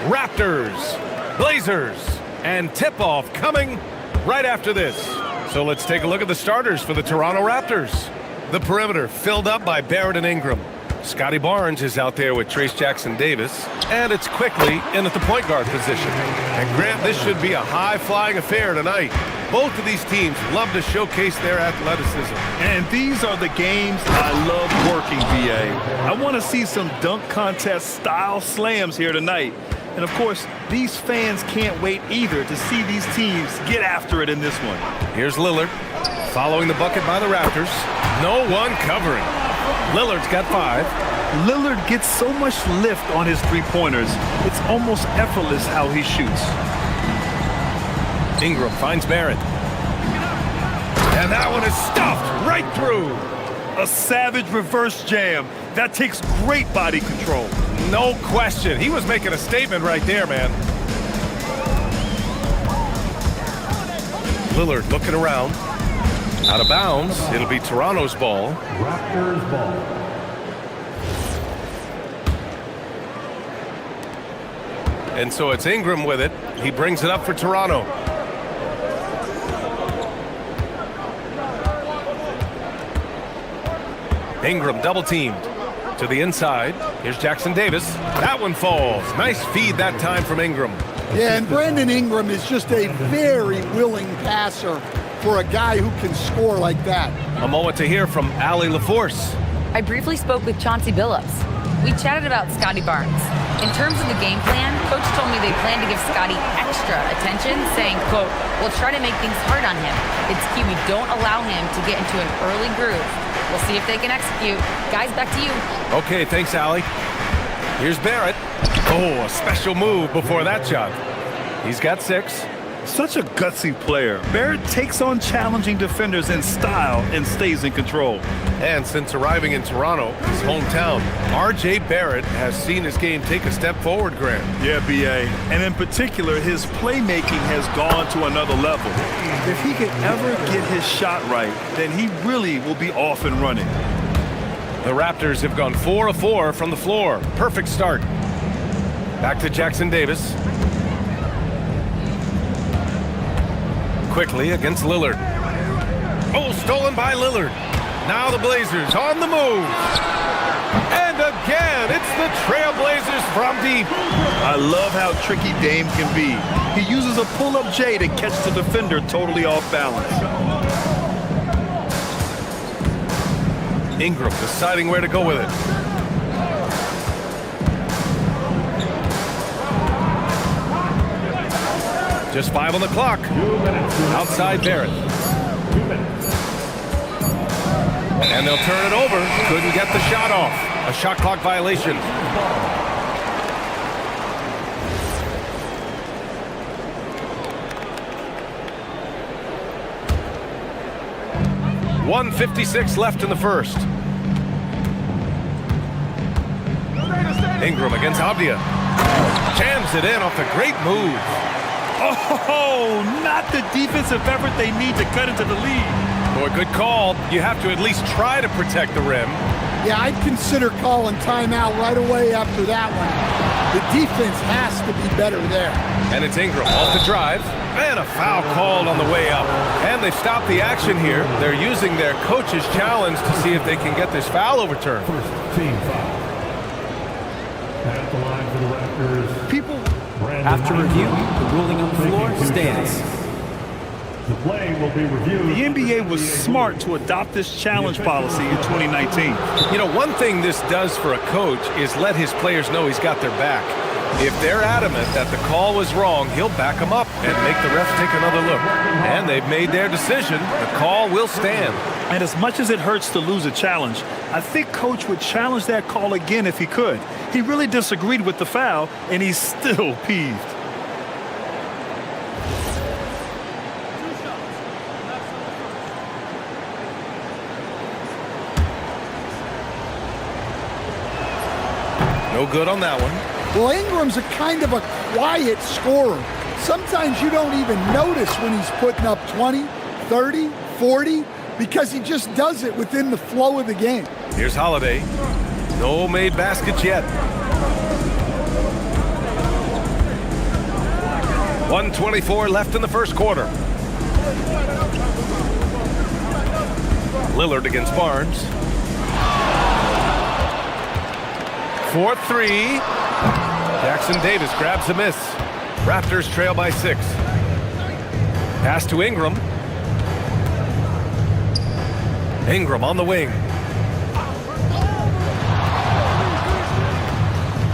Raptors, Blazers, and tip-off coming right after this. So let's take a look at the starters for the Toronto Raptors. The perimeter filled up by Barrett and Ingram. Scotty Barnes is out there with Trace Jackson-Davis, and it's quickly in at the point guard position. And Grant, this should be a high-flying affair tonight. Both of these teams love to showcase their athleticism. And these are the games I love working, BA. I want to see some dunk contest style slams here tonight. And of course, these fans can't wait either to see these teams get after it in this one. Here's Lillard, following the bucket by the Raptors. No one covering. Lillard's got 5. Lillard gets so much lift on his three-pointers, it's almost effortless how he shoots. Ingram finds Barrett. And that one is stuffed right through. A savage reverse jam. That takes great body control. No question. He was making a statement right there, man. Lillard looking around. Out of bounds. It'll be Toronto's ball. Raptors ball. And so it's Ingram with it. He brings it up for Toronto. Ingram double teamed to the inside. Here's Jackson-Davis. That one falls. Nice feed that time from Ingram. Yeah, and Brandon Ingram is just a very willing passer for a guy who can score like that. A moment to hear from Allie LaForce. I briefly spoke with Chauncey Billups. We chatted about Scotty Barnes. In terms of the game plan, Coach told me they plan to give Scotty extra attention, saying, quote, "We'll try to make things hard on him. It's key we don't allow him to get into an early groove. We'll see if they can execute." Guys, back to you. Okay, thanks, Allie. Here's Barrett. Oh, a special move before that shot. He's got 6. Such a gutsy player. Barrett takes on challenging defenders in style and stays in control. And since arriving in Toronto, his hometown, R.J. Barrett has seen his game take a step forward, Grant. Yeah, B.A. And in particular, his playmaking has gone to another level. If he can ever get his shot right, then he really will be off and running. The Raptors have gone 4 of 4 from the floor. Perfect start. Back to Jackson-Davis. Quickly against Lillard. Oh, stolen by Lillard. Now the Blazers on the move. And again, it's the Trailblazers from deep. I love how tricky Dame can be. He uses a pull-up J to catch the defender totally off balance. Ingram deciding where to go with it. Just 5 on the clock. Outside Barrett. And they'll turn it over. Couldn't get the shot off. A shot clock violation. .156 left in the first. Ingram against Avdia. Jams it in off the great move. Oh, not the defensive effort they need to cut into the lead. Boy, good call. You have to at least try to protect the rim. Yeah, I'd consider calling timeout right away after that one. The defense has to be better there. And it's Ingram off the drive. And a foul called on the way up. And they've stopped the action here. They're using their coach's challenge to see if they can get this foul overturned. First team foul. At the line for the Raptors. People. After review, the ruling on the floor stands. The play will be reviewed. The NBA was smart to adopt this challenge policy in 2019. You know, one thing this does for a coach is let his players know he's got their back. If they're adamant that the call was wrong, he'll back them up and make the refs take another look. And they've made their decision. The call will stand. And as much as it hurts to lose a challenge, I think Coach would challenge that call again if he could. He really disagreed with the foul, and he's still peeved. No good on that one. Well, Ingram's a kind of a quiet scorer. Sometimes you don't even notice when he's putting up 20, 30, 40 because he just does it within the flow of the game. Here's Holiday. No made baskets yet. 1:24 left in the first quarter. Lillard against Barnes. 4-3. Jackson Davis grabs a miss. Raptors trail by 6. Pass to Ingram. Ingram on the wing.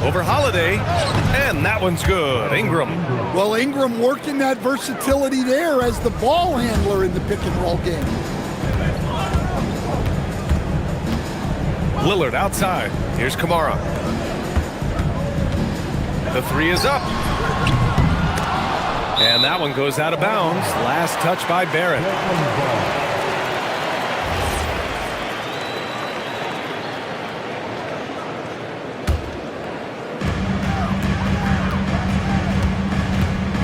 Over Holiday, and that one's good. Ingram. Well, Ingram working that versatility there as the ball handler in the pick and roll game. Lillard outside. Here's Kamara. The three is up. And that one goes out of bounds. Last touch by Barrett.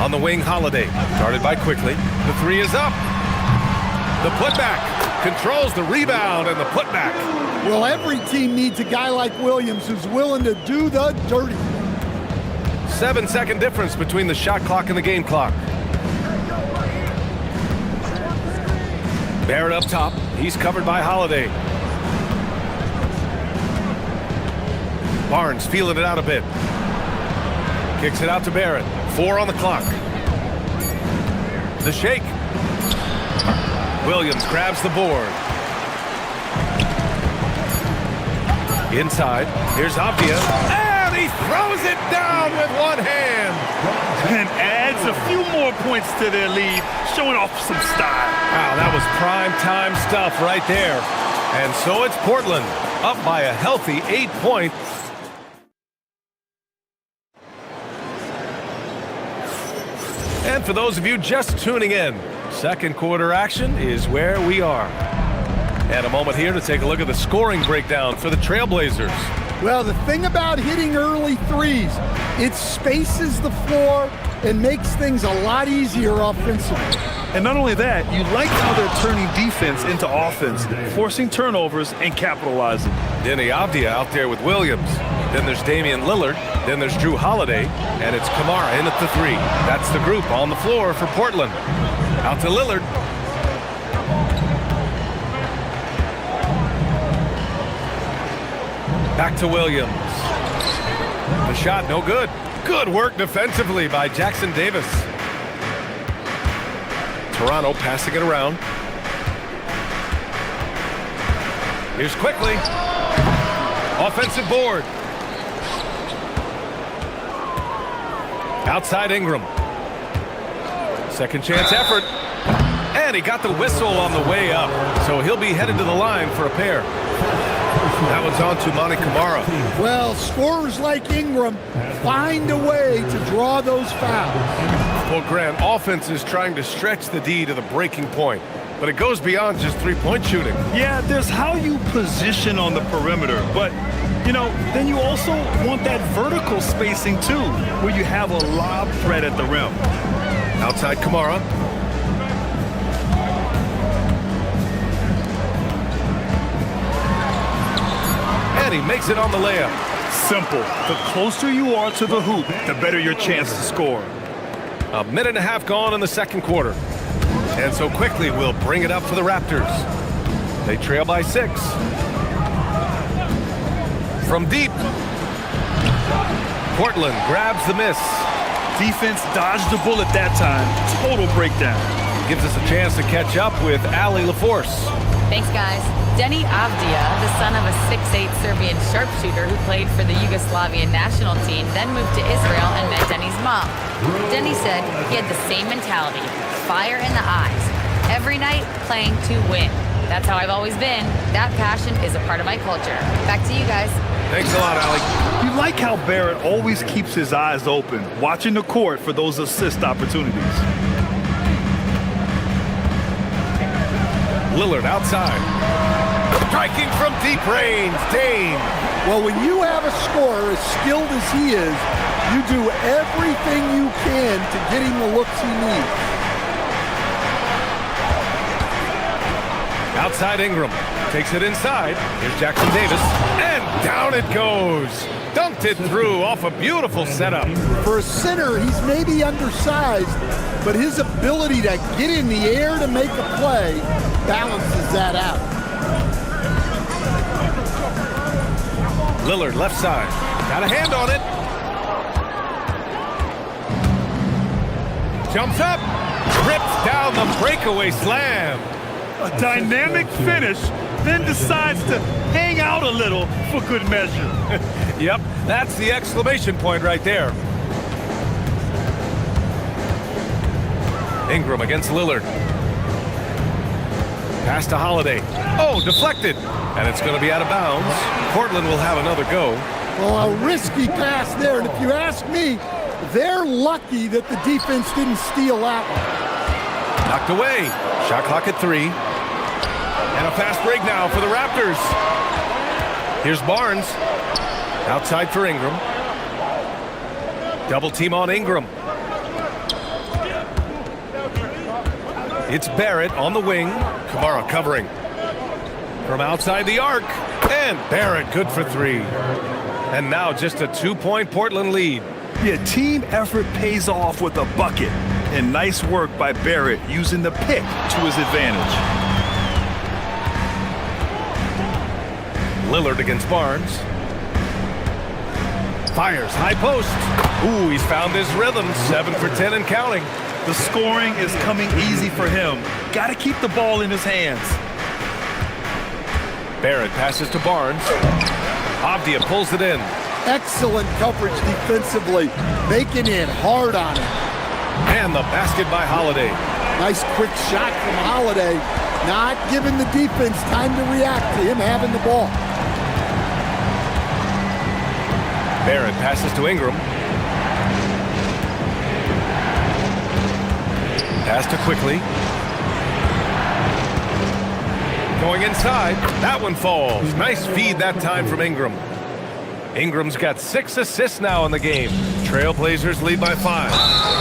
On the wing, Holiday. Guarded by Quickly. The three is up. The putback. Controls the rebound and the putback. Well, every team needs a guy like Williams who's willing to do the dirty. 7-second difference between the shot clock and the game clock. Barrett up top. He's covered by Holiday. Barnes feeling it out a bit. Kicks it out to Barrett. 4 on the clock. The shake. Williams grabs the board. Inside. Here's Avdia. And he throws it down with one hand. And adds a few more points to their lead, showing off some style. Wow, that was prime time stuff right there. And so it's Portland, up by a healthy 8 points. And for those of you just tuning in, second quarter action is where we are. And a moment here to take a look at the scoring breakdown for the Trailblazers. Well, the thing about hitting early threes, it spaces the floor and makes things a lot easier offensively. And not only that, you like how they're turning defense into offense, forcing turnovers and capitalizing. Denny Avdia out there with Williams. Then there's Damian Lillard. Then there's Drew Holiday. And it's Kamara in at the three. That's the group on the floor for Portland. Out to Lillard. Back to Williams. The shot, no good. Good work defensively by Jackson Davis. Toronto passing it around. Here's Quickly. Offensive board. Outside Ingram. Second chance effort. And he got the whistle on the way up. So he'll be headed to the line for a pair. That one's on to Monty Kamara. Well, scorers like Ingram find a way to draw those fouls. Well, Grant, offense is trying to stretch the D to the breaking point, but it goes beyond just three-point shooting. Yeah, there's how you position on the perimeter, but, you know, then you also want that vertical spacing, too, where you have a lob threat at the rim. Outside Kamara. And he makes it on the layup. Simple. The closer you are to the hoop, the better your chance to score. A minute and a half gone in the second quarter. And so Quickly will bring it up for the Raptors. They trail by 6. From deep. Portland grabs the miss. Defense dodged the bullet that time. Total breakdown. Gives us a chance to catch up with Ali LaForce. Thanks, guys. Denny Avdia, the son of a 6'8" Serbian sharpshooter who played for the Yugoslavian national team, then moved to Israel and met Denny's mom. Denny said he had the same mentality, fire in the eyes. Every night, playing to win. That's how I've always been. That passion is a part of my culture. Back to you guys. Thanks a lot, Ali. You like how Barrett always keeps his eyes open, watching the court for those assist opportunities. Lillard outside. Striking from deep range, Dane. Well, when you have a scorer as skilled as he is, you do everything you can to get him the looks he needs. Outside Ingram. Takes it inside. Here's Jackson Davis. And down it goes. Dunked it through off a beautiful setup. For a center, he's maybe undersized, but his ability to get in the air to make a play balances that out. Lillard left side. Got a hand on it. Jumps up. Rips down the breakaway slam. A dynamic finish, then decides to hang out a little for good measure. Yep, that's the exclamation point right there. Ingram against Lillard. Pass to Holiday. Oh, deflected. And it's going to be out of bounds. Portland will have another go. Well, a risky pass there, and if you ask me, they're lucky that the defense didn't steal that one. Knocked away. Shot clock at 3. And a fast break now for the Raptors. Here's Barnes. Outside for Ingram. Double team on Ingram. It's Barrett on the wing. Kamara covering. From outside the arc. And Barrett good for 3. And now just a 2-point Portland lead. Yeah, team effort pays off with a bucket. And nice work by Barrett using the pick to his advantage. Lillard against Barnes. Fires high post. Ooh, he's found his rhythm. 7 for 10 and counting. The scoring is coming easy for him. Got to keep the ball in his hands. Barrett passes to Barnes. Avdia pulls it in. Excellent coverage defensively, making it hard on him. And the basket by Holiday. Nice quick shot from Holiday, not giving the defense time to react to him having the ball. Barrett passes to Ingram. Pass to Quickly. Going inside. That one falls. Nice feed that time from Ingram. Ingram's got 6 assists now in the game. Trailblazers lead by 5.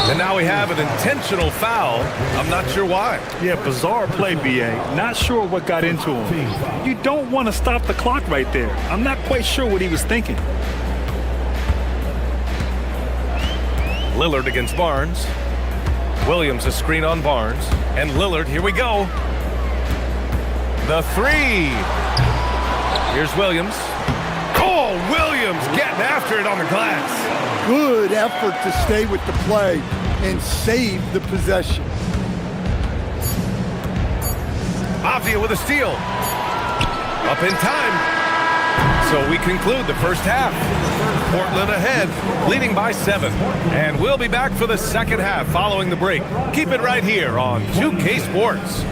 And now we have an intentional foul. I'm not sure why. Yeah, bizarre play, B.A. Not sure what got into him. You don't want to stop the clock right there. I'm not quite sure what he was thinking. Lillard against Barnes. Williams a screen on Barnes. And Lillard, here we go. The 3. Here's Williams. Oh, Williams getting after it on the glass. Good effort to stay with the play and save the possession. Avdia with a steal. Up in time. So we conclude the first half. Portland ahead, leading by 7. And we'll be back for the second half following the break. Keep it right here on 2K Sports.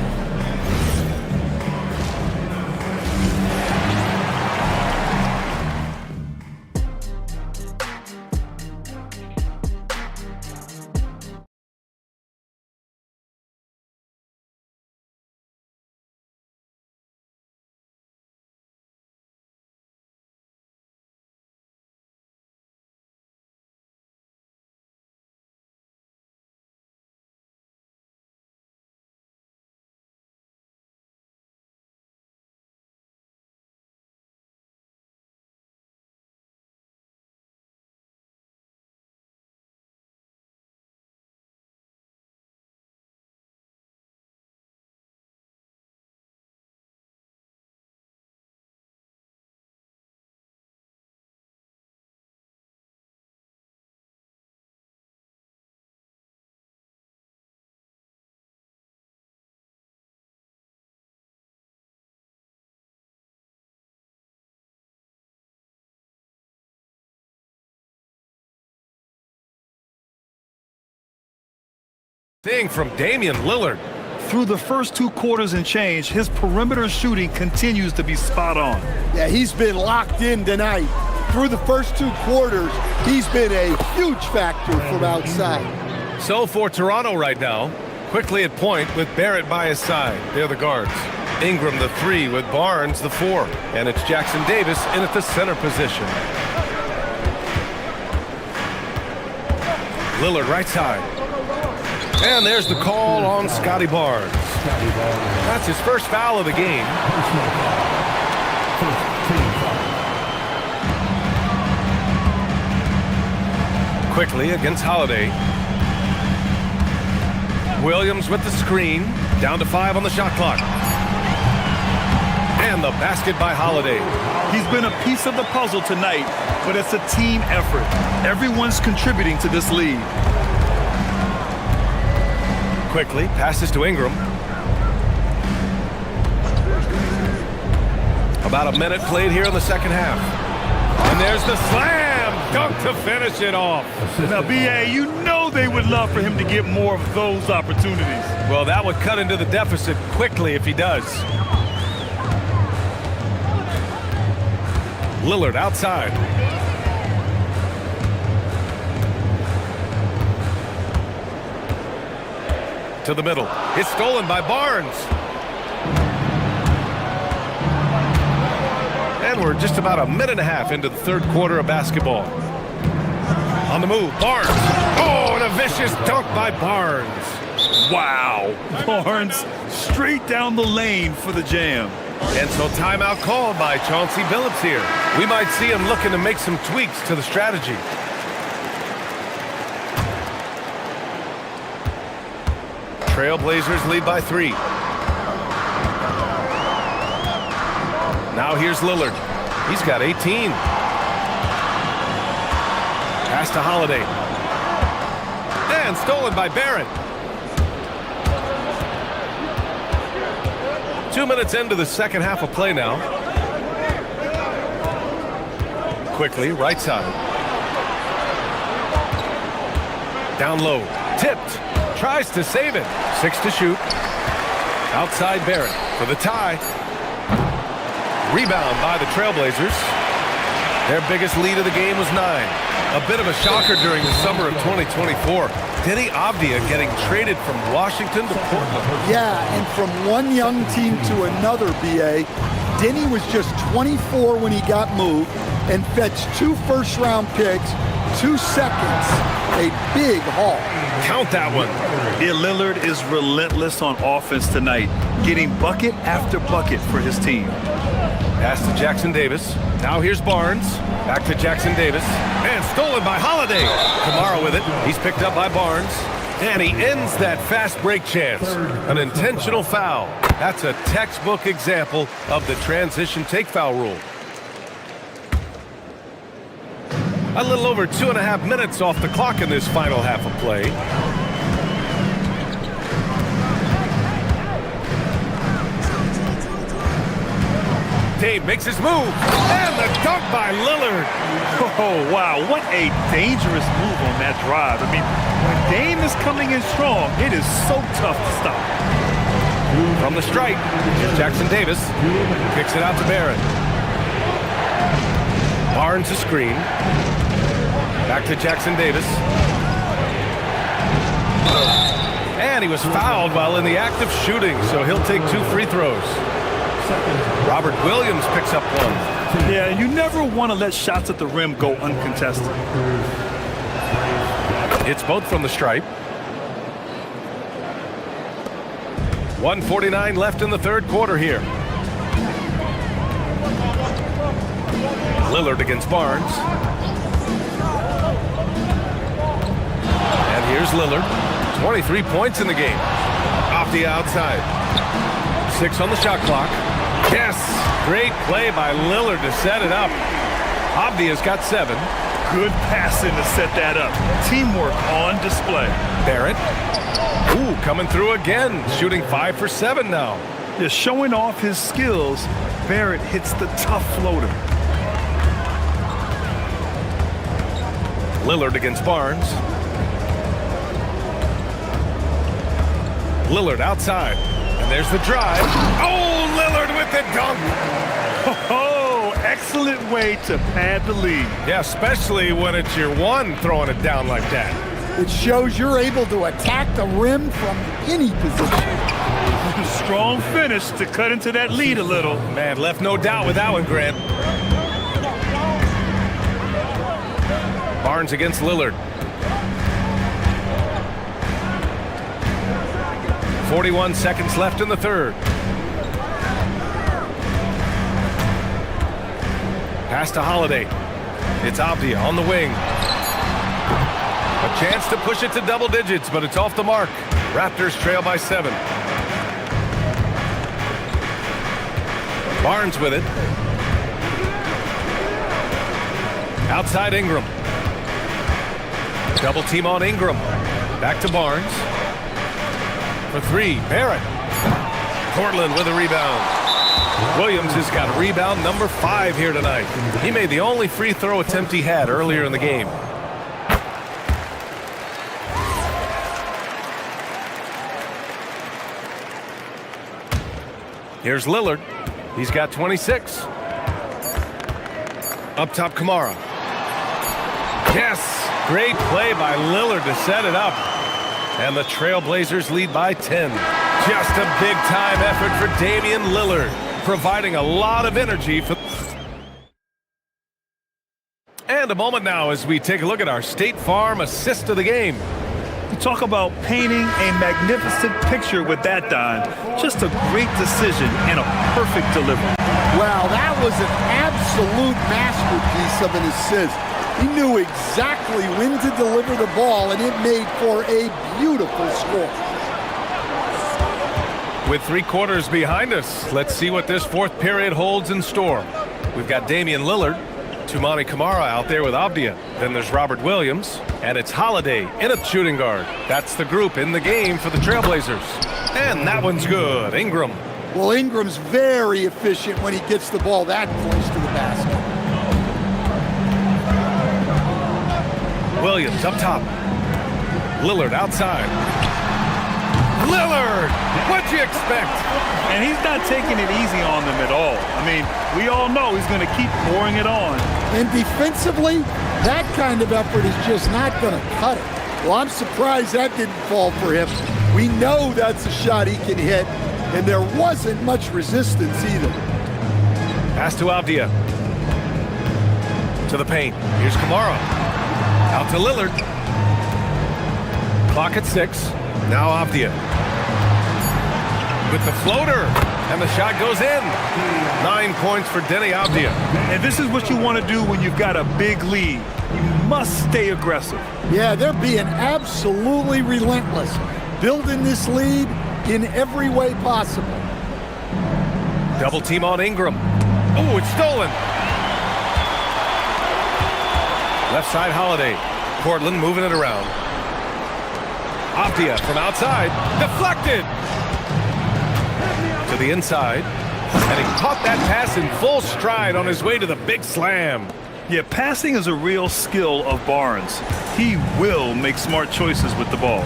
Thing from Damian Lillard. Through the first 2 quarters and change, his perimeter shooting continues to be spot on. Yeah, he's been locked in tonight. Through the first 2 quarters, he's been a huge factor from outside. So for Toronto right now, Quickly at point with Barrett by his side. They're the guards. Ingram the 3 with Barnes the 4. And it's Jackson Davis in at the center position. Lillard right side. And there's the call on Scotty Barnes. That's his first foul of the game. Quickly against Holiday. Williams with the screen. Down to 5 on the shot clock. And the basket by Holiday. He's been a piece of the puzzle tonight, but it's a team effort. Everyone's contributing to this lead. Quickly passes to Ingram. About a minute played here in the second half. And there's the slam dunk to finish it off. Now, B.A., you know they would love for him to get more of those opportunities. Well, that would cut into the deficit quickly if he does. Lillard outside. To the middle. It's stolen by Barnes. And we're just about a minute and a half into the third quarter of basketball. On the move, Barnes. Oh, and a vicious dunk by Barnes. Wow. Barnes straight down the lane for the jam. And so timeout called by Chauncey Billups here. We might see him looking to make some tweaks to the strategy. Trailblazers lead by 3. Now here's Lillard. He's got 18. Pass to Holiday. And stolen by Barrett. 2 minutes into the second half of play now. Quickly, right side. Down low. Tipped. Tries to save it. 6 to shoot. Outside Barrett for the tie. Rebound by the Trailblazers. Their biggest lead of the game was 9. A bit of a shocker during the summer of 2024. Denny Avdia getting traded from Washington to Portland. Yeah, and from one young team to another, B.A., Denny was just 24 when he got moved and fetched 2 first-round picks, 2 seconds, a big haul. Count that one. Yeah, Lillard is relentless on offense tonight, getting bucket after bucket for his team. Pass to Jackson Davis. Now here's Barnes. Back to Jackson Davis. And stolen by Holiday. Kamara with it. He's picked up by Barnes. And he ends that fast break chance. An intentional foul. That's a textbook example of the transition take foul rule. A little over 2.5 minutes off the clock in this final half of play. Dave makes his move. And the dunk by Lillard. Oh, wow. What a dangerous move on that drive. I mean, when Dame is coming in strong, it is so tough to stop. From the stripe, Jackson Davis kicks it out to Barrett. Barnes a screen. Back to Jackson Davis. And he was fouled while in the act of shooting, so he'll take 2 free throws. Robert Williams picks up 1. Yeah, and you never want to let shots at the rim go uncontested. It's both from the stripe. 1:49 left in the third quarter here. Lillard against Barnes. And here's Lillard. 23 points in the game. Off the outside. 6 on the shot clock. Yes! Great play by Lillard to set it up. Avdia's got 7. Good passing to set that up. Teamwork on display. Barrett. Ooh, coming through again. Shooting 5 for 7 now. Just showing off his skills, Barrett hits the tough floater. Lillard against Barnes. Lillard outside. And there's the drive. Oh, Lillard with the dunk. Oh, excellent way to pad the lead. Yeah, especially when it's your one throwing it down like that. It shows you're able to attack the rim from any position. Strong finish to cut into that lead a little. Man, left no doubt with that one, Grant. Barnes against Lillard. 41 seconds left in the third. Pass to Holiday. It's Avdia on the wing. A chance to push it to double digits, but it's off the mark. Raptors trail by 7. Barnes with it. Outside Ingram. Double team on Ingram. Back to Barnes. For 3, Barrett. Portland with a rebound. Williams has got rebound number 5 here tonight. He made the only free throw attempt he had earlier in the game. Here's Lillard. He's got 26. Up top, Kamara. Yes! Great play by Lillard to set it up. And the Trailblazers lead by 10. Just a big-time effort for Damian Lillard, providing a lot of energy for... And a moment now as we take a look at our State Farm assist of the game. You talk about painting a magnificent picture with that, Don. Just a great decision and a perfect delivery. Well, that was an absolute masterpiece of an assist. He knew exactly when to deliver the ball, and it made for a beautiful score. With 3 quarters behind us, let's see what this fourth period holds in store. We've got Damian Lillard, Toumani Camara out there with Avdia. Then there's Robert Williams, and it's Holiday in a shooting guard. That's the group in the game for the Trailblazers. And that one's good. Ingram. Well, Ingram's very efficient when he gets the ball that close to the basket. Williams up top. Lillard outside. Lillard! What'd you expect? And he's not taking it easy on them at all. I mean, we all know he's going to keep pouring it on. And defensively, that kind of effort is just not going to cut it. Well, I'm surprised that didn't fall for him. We know that's a shot he can hit, and there wasn't much resistance either. Pass to Avdia. To the paint. Here's Kamara. Out to Lillard. Clock at 6. Now Avdia. With the floater. And the shot goes in. 9 points for Denny Avdia. And this is what you want to do when you've got a big lead. You must stay aggressive. Yeah, they're being absolutely relentless. Building this lead in every way possible. Double team on Ingram. Oh, it's stolen. Left side Holiday. Portland moving it around. Avdia from outside. Deflected. To the inside. And he caught that pass in full stride on his way to the big slam. Yeah, passing is a real skill of Barnes. He will make smart choices with the ball.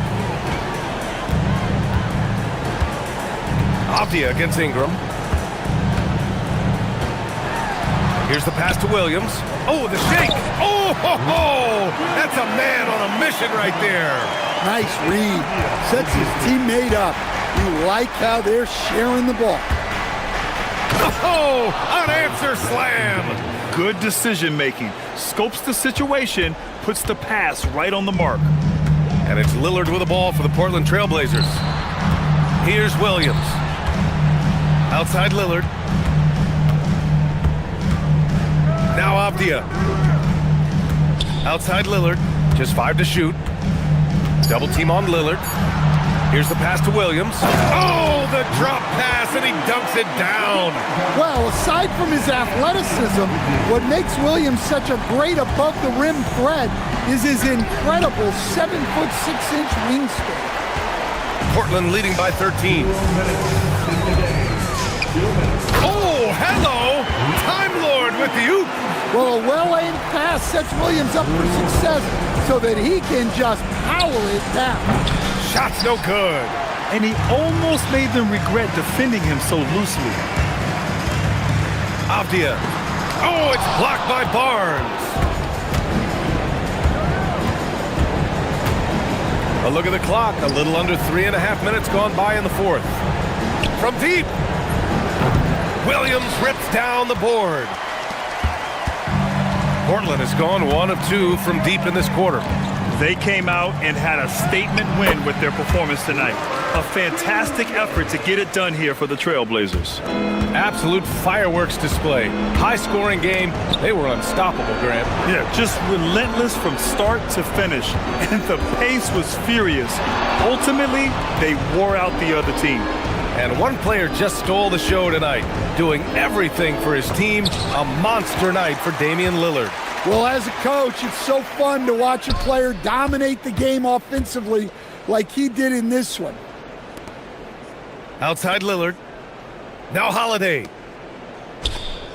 Avdia against Ingram. Here's the pass to Williams. Oh, the shake. Oh, ho, ho. That's a man on a mission right there. Nice read. Sets his teammate up. You like how they're sharing the ball. Oh, unanswered slam. Good decision making. Scopes the situation, puts the pass right on the mark. And it's Lillard with the ball for the Portland Trailblazers. Here's Williams. Outside Lillard. Now Avdia. Outside Lillard. Just 5 to shoot. Double team on Lillard. Here's the pass to Williams. Oh, the drop pass, and he dunks it down. Well, aside from his athleticism, what makes Williams such a great above-the-rim threat is his incredible 7'6" wingspan. Portland leading by 13. Oh, hello! Time Lord with the oop. Well, a well-aimed pass sets Williams up for success so that he can just power it down. Shot's no good. And he almost made them regret defending him so loosely. Avdia. Oh, it's blocked by Barnes. A look at the clock. A little under 3.5 minutes gone by in the fourth. From deep. Williams rips down the board. Portland has gone 1 of 2 from deep in this quarter. They came out and had a statement win with their performance tonight. A fantastic effort to get it done here for the Trailblazers. Absolute fireworks display. High-scoring game. They were unstoppable, Grant. Yeah, just relentless from start to finish. And the pace was furious. Ultimately, they wore out the other team. And one player just stole the show tonight, doing everything for his team. A monster night for Damian Lillard. Well, as a coach, it's so fun to watch a player dominate the game offensively like he did in this one. Outside Lillard. Now Holiday.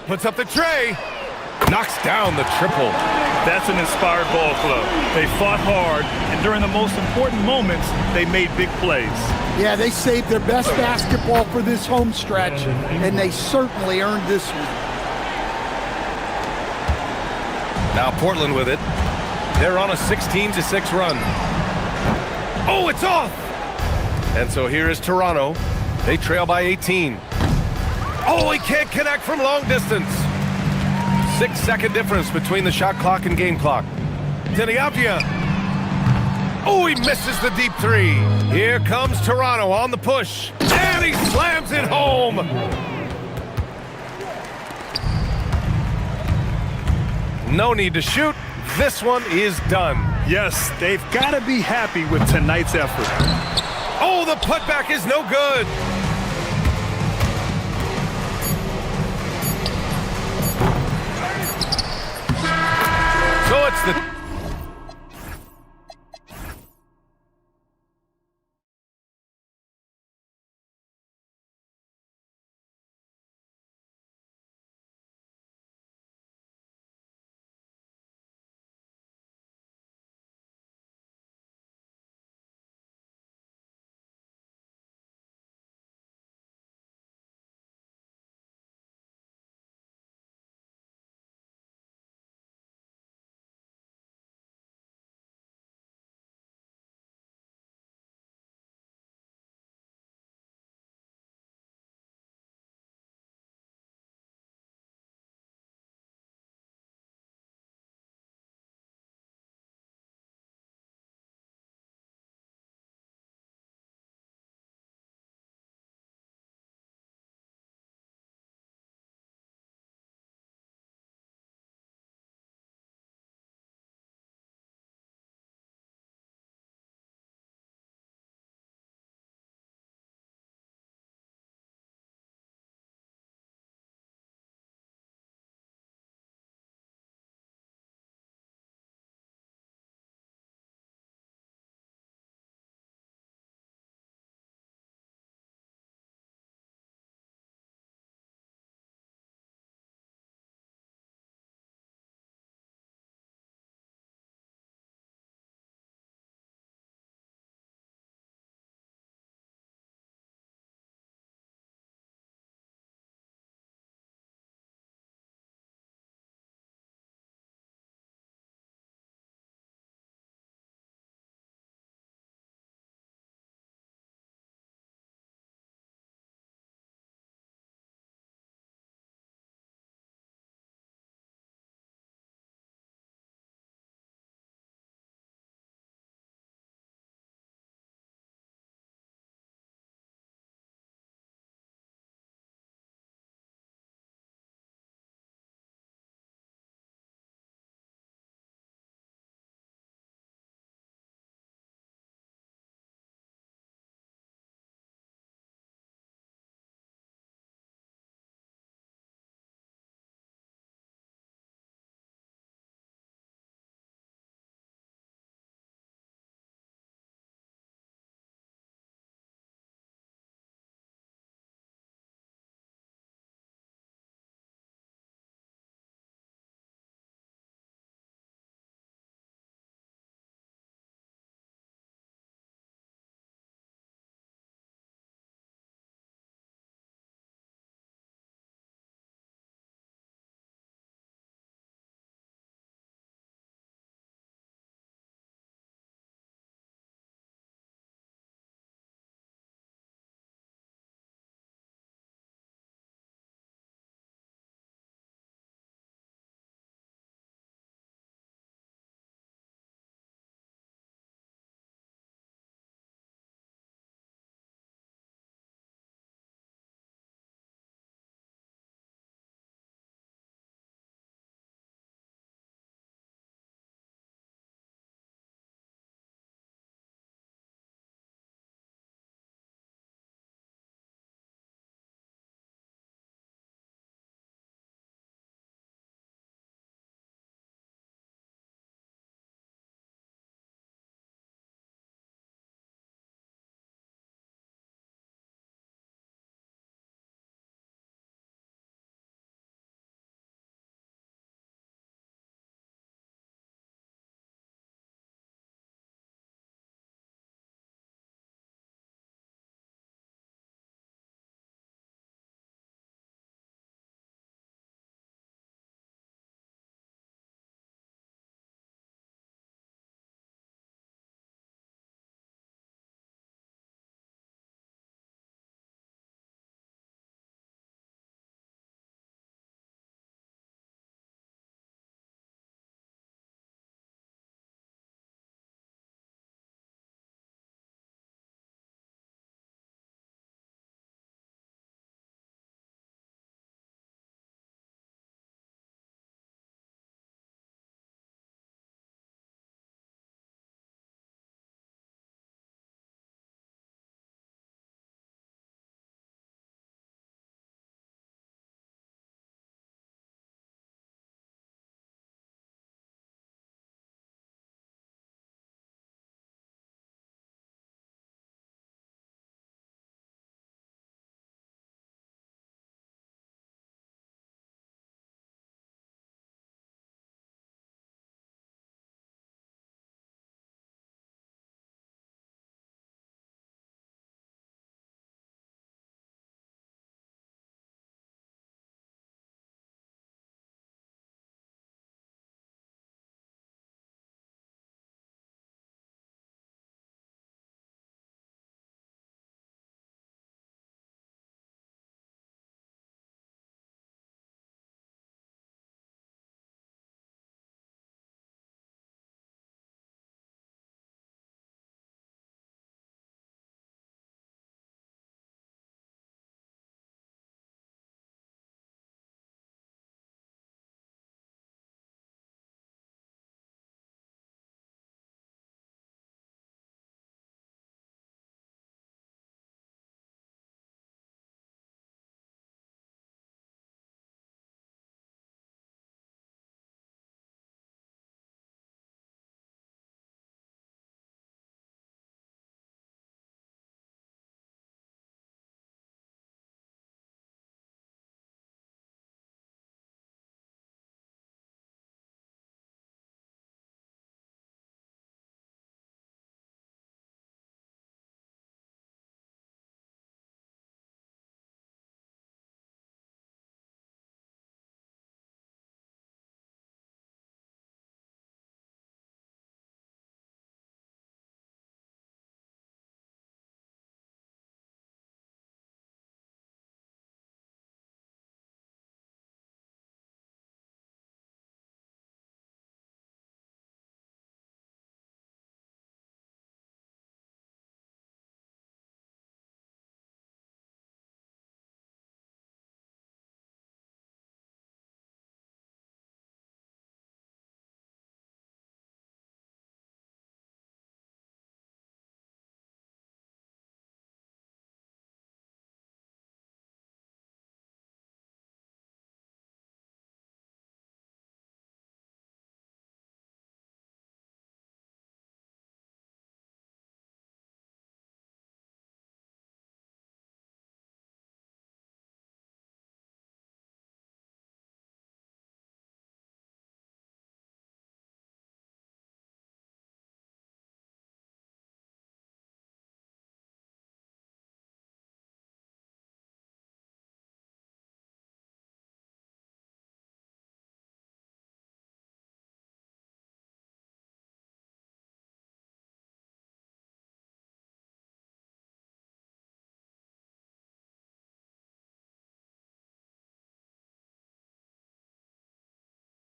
Puts up the tray. Knocks down the triple. That's an inspired ball club. They fought hard, and during the most important moments, they made big plays. Yeah, they saved their best basketball for this home stretch, and they certainly earned this one. Now Portland with it. They're on a 16-6 run. Oh, it's off! And so here is Toronto. They trail by 18. Oh, he can't connect from long distance. 6-second difference between the shot clock and game clock. Teniapia. Oh, he misses the deep three. Here comes Toronto on the push. And he slams it home. No need to shoot. This one is done. Yes, they've got to be happy with tonight's effort. Oh, the putback is no good. So it's the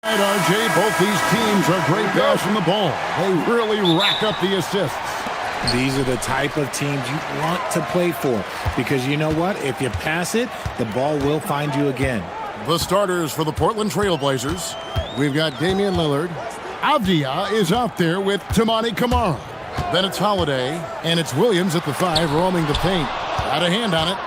Right, RJ, both these teams are great passing the ball. They really rack up the assists. These are the type of teams you want to play for because you know what? If you pass it, the ball will find you again. The starters for the Portland Trailblazers. We've got Damian Lillard. Avdia is out there with Tamani Kamara. Then it's Holiday, and it's Williams at the 5 roaming the paint. Got a hand on it.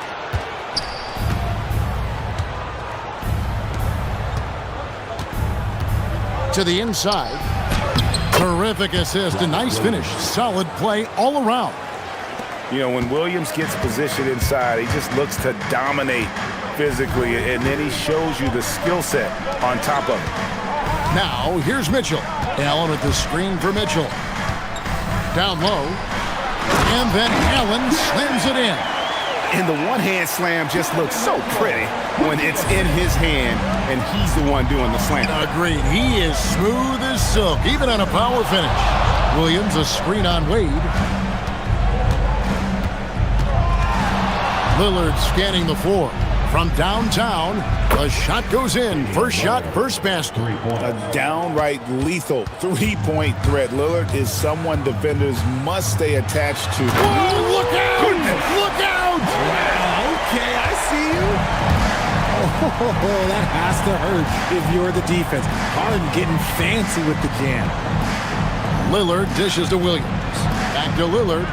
To the inside. Terrific assist, a nice finish. Solid play all around. You know, when Williams gets positioned inside, he just looks to dominate physically, and then he shows you the skill set on top of it. Now, here's Mitchell. Allen with the screen for Mitchell. Down low. And then Allen slams it in. And the one-hand slam just looks so pretty when it's in his hand and he's the one doing the slam. Agreed. He is smooth as silk, even on a power finish. Williams, a screen on Wade. Lillard scanning the floor. From downtown, the shot goes in. First shot, first basket. A downright lethal three-point threat. Lillard is someone defenders must stay attached to. Oh, look out! Goodness. Look out! Wow, okay, I see you. Oh, that has to hurt if you're the defense. Harden getting fancy with the jam. Lillard dishes to Williams. Back to Lillard.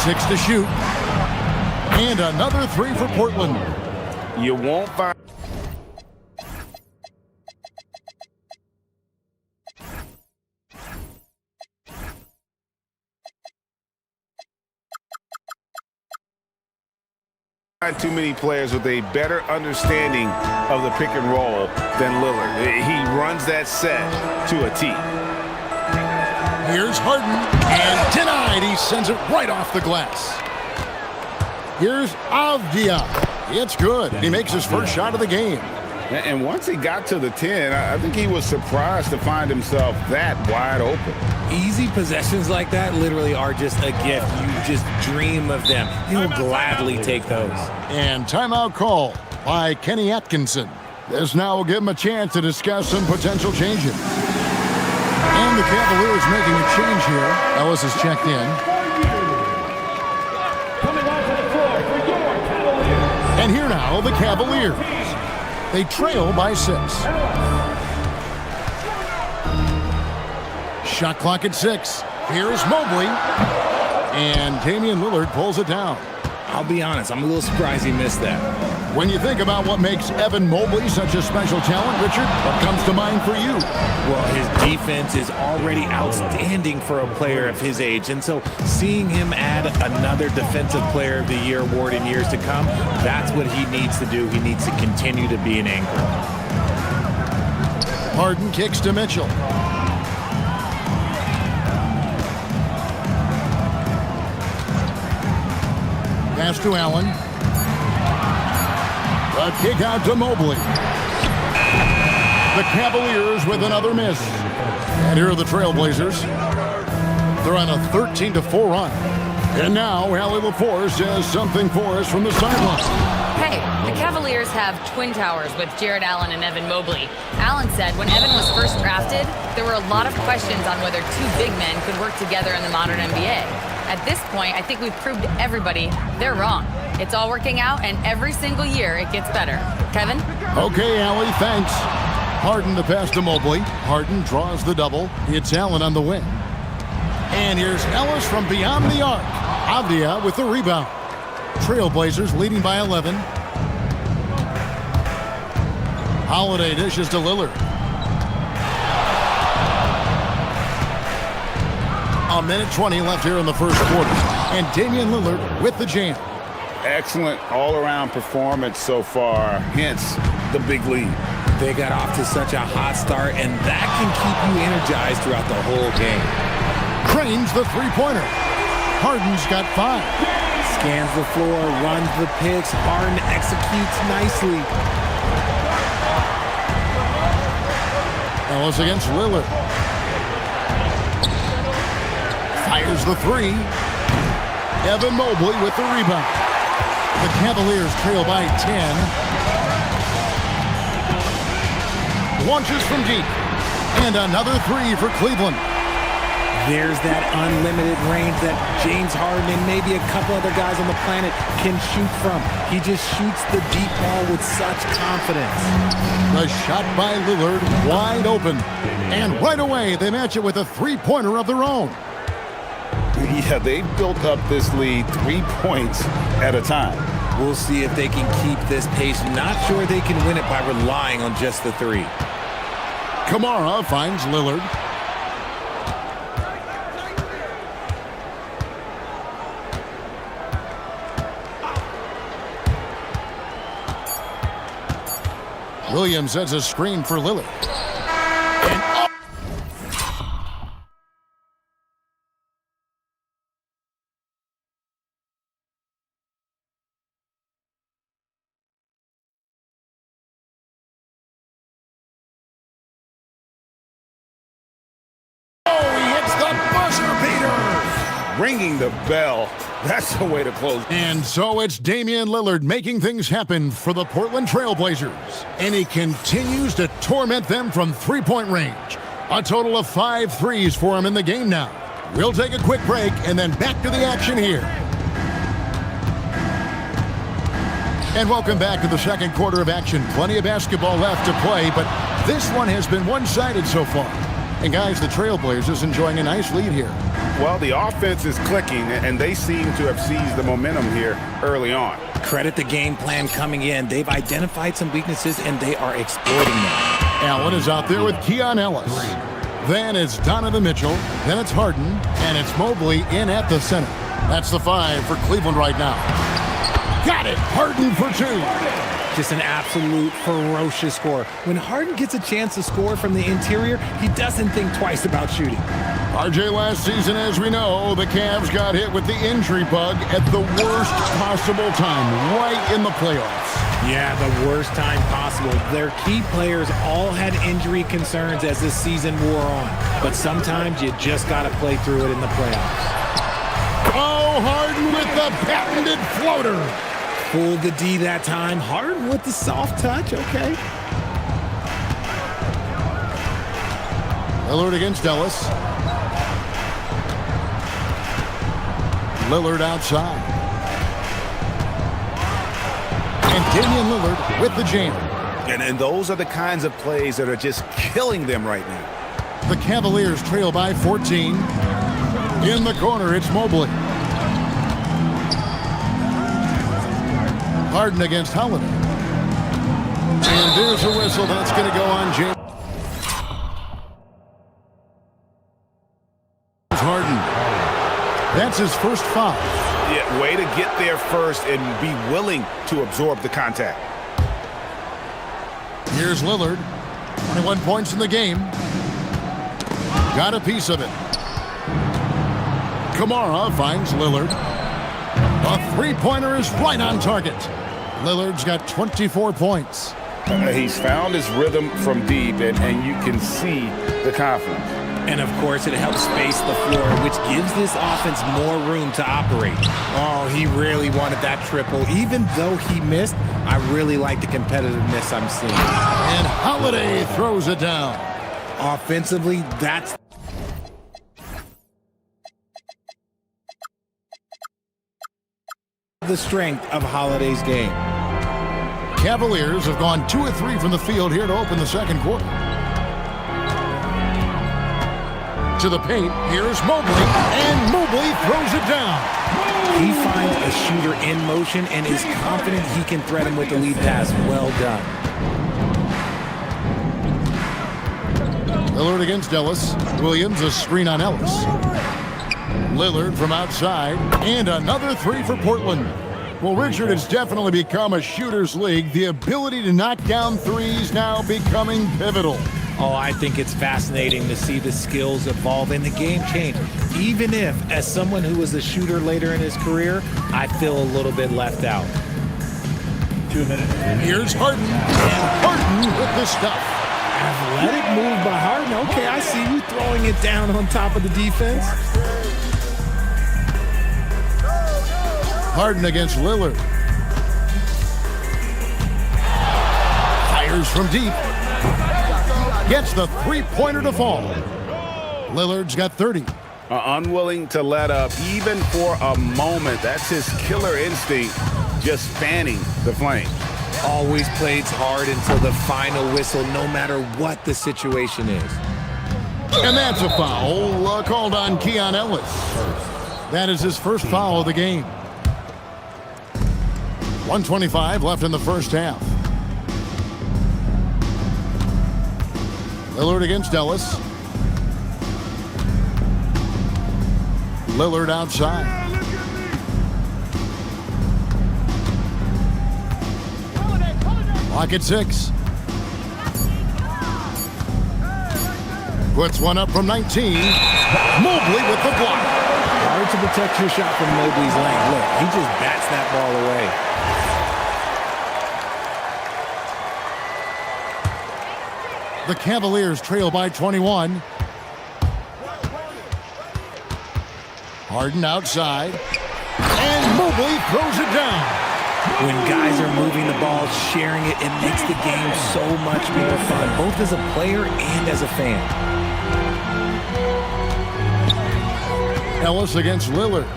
Six to shoot. And another three for Portland. You won't find. Too many players with a better understanding of the pick and roll than Lillard. He runs that set to a T. Here's Harden, and denied. He sends it right off the glass. Here's Avdia. It's good. He makes his first shot of the game. And once he got to the 10, I think he was surprised to find himself that wide open. Easy possessions like that literally are just a gift. You just dream of them. He'll gladly take those. And timeout call by Kenny Atkinson. This now will give him a chance to discuss some potential changes. And the Cavaliers making a change here. Ellis is checked in. And here now, the Cavaliers. They trail by 6. Shot clock at 6. Here's Mobley. And Damian Lillard pulls it down. I'll be honest, I'm a little surprised he missed that. When you think about what makes Evan Mobley such a special talent, Richard, what comes to mind for you? Well, his defense is already outstanding for a player of his age, and so seeing him add another Defensive Player of the Year award in years to come, that's what he needs to do. He needs to continue to be an anchor. Harden kicks to Mitchell. Pass to Allen. A kick out to Mobley. The Cavaliers with another miss. And here are the Trailblazers. They're on a 13-4 run. And now Allie LaForce says something for us from the sideline. Hey, the Cavaliers have twin towers with Jared Allen and Evan Mobley. Allen said when Evan was first drafted, there were a lot of questions on whether two big men could work together in the modern NBA. At this point, I think we've proved to everybody they're wrong. It's all working out, and every single year it gets better. Kevin? Okay, Allie, thanks. Harden the pass to Mobley. Harden draws the double. It's Allen on the wing. And here's Ellis from beyond the arc. Avdia with the rebound. Trailblazers leading by 11. Holiday dishes to Lillard. A minute 20 left here in the first quarter. And Damian Lillard with the jam. Excellent all-around performance so far, hence the big lead. They got off to such a hot start, and that can keep you energized throughout the whole game. Cranes the three-pointer. Harden's got 5. Scans the floor, runs the picks. Harden executes nicely. Ellis against Lillard. Fires the 3. Evan Mobley with the rebound. The Cavaliers trail by 10. Launches from deep. And another three for Cleveland. There's that unlimited range that James Harden and maybe a couple other guys on the planet can shoot from. He just shoots the deep ball with such confidence. The shot by Lillard, wide open. And right away, they match it with a three-pointer of their own. Yeah, they've built up this lead 3 points at a time. We'll see if they can keep this pace. Not sure they can win it by relying on just the three. Kamara finds Lillard. Williams sets a screen for Lillard. And up. Oh, he hits the buzzer beater. Ringing the bell. That's the way to close. And so it's Damian Lillard making things happen for the Portland Trail Blazers. And he continues to torment them from three-point range. A total of 5 threes for him in the game now. We'll take a quick break and then back to the action here. And welcome back to the second quarter of action. Plenty of basketball left to play, but this one has been one-sided so far. And guys, the Trailblazers enjoying a nice lead here. Well, the offense is clicking, and they seem to have seized the momentum here early on. Credit the game plan coming in. They've identified some weaknesses, and they are exploiting them. Allen is out there with Keon Ellis. Then it's Donovan Mitchell. Then it's Harden. And it's Mobley in at the center. That's the 5 for Cleveland right now. Got it. Harden for 2. Just an absolute ferocious score. When Harden gets a chance to score from the interior, he doesn't think twice about shooting. RJ, last season, as we know, the Cavs got hit with the injury bug at the worst possible time, right in the playoffs. Yeah, the worst time possible. Their key players all had injury concerns as the season wore on. But sometimes you just got to play through it in the playoffs. Oh, Harden with the patented floater. Pulled the D that time. Harden with the soft touch. Okay. Lillard against Ellis. Lillard outside. And Damian Lillard with the jam. And those are the kinds of plays that are just killing them right now. The Cavaliers trail by 14. In the corner, it's Mobley. Harden against Holiday. And there's a whistle that's going to go on James Harden. That's his first foul. Yeah, way to get there first and be willing to absorb the contact. Here's Lillard. 21 points in the game. Got a piece of it. Kamara finds Lillard. A three-pointer is right on target. Lillard's got 24 points. He's found his rhythm from deep, and you can see the confidence. And, of course, it helps space the floor, which gives this offense more room to operate. Oh, he really wanted that triple. Even though he missed, I really like the competitiveness I'm seeing. And Holiday throws it down. Offensively, that's the strength of Holiday's game. Cavaliers have gone 2 of 3 from the field here to open the second quarter. To the paint, here's Mobley, and Mobley throws it down. He finds a shooter in motion and is confident he can thread him with the lead pass. Well done. Lillard against Ellis. Williams, a screen on Ellis. Lillard from outside, and another 3 for Portland. Well, Richard, it's definitely become a shooter's league. The ability to knock down threes now becoming pivotal. Oh, I think it's fascinating to see the skills evolve and the game change. Even if, as someone who was a shooter later in his career, I feel a little bit left out. 2 minutes. Here's Harden, and Harden with the stuff. Athletic move by Harden. Okay, I see you throwing it down on top of the defense. Harden against Lillard. Fires from deep. Gets the three-pointer to fall. Lillard's got 30. Unwilling to let up even for a moment. That's his killer instinct, just fanning the flame. Always plays hard until the final whistle, no matter what the situation is. And that's a foul called on Keon Ellis. That is his first foul of the game. 1:25 left in the first half. Lillard against Ellis. Lillard outside. Clock at 6. Puts one up from 19. Mobley with the block. Hard to protect your shot from Mobley's lane. Look, he just bats that ball away. The Cavaliers trail by 21. Harden outside. And Mobley throws it down. When guys are moving the ball, sharing it, it makes the game so much more fun, both as a player and as a fan. Ellis against Lillard.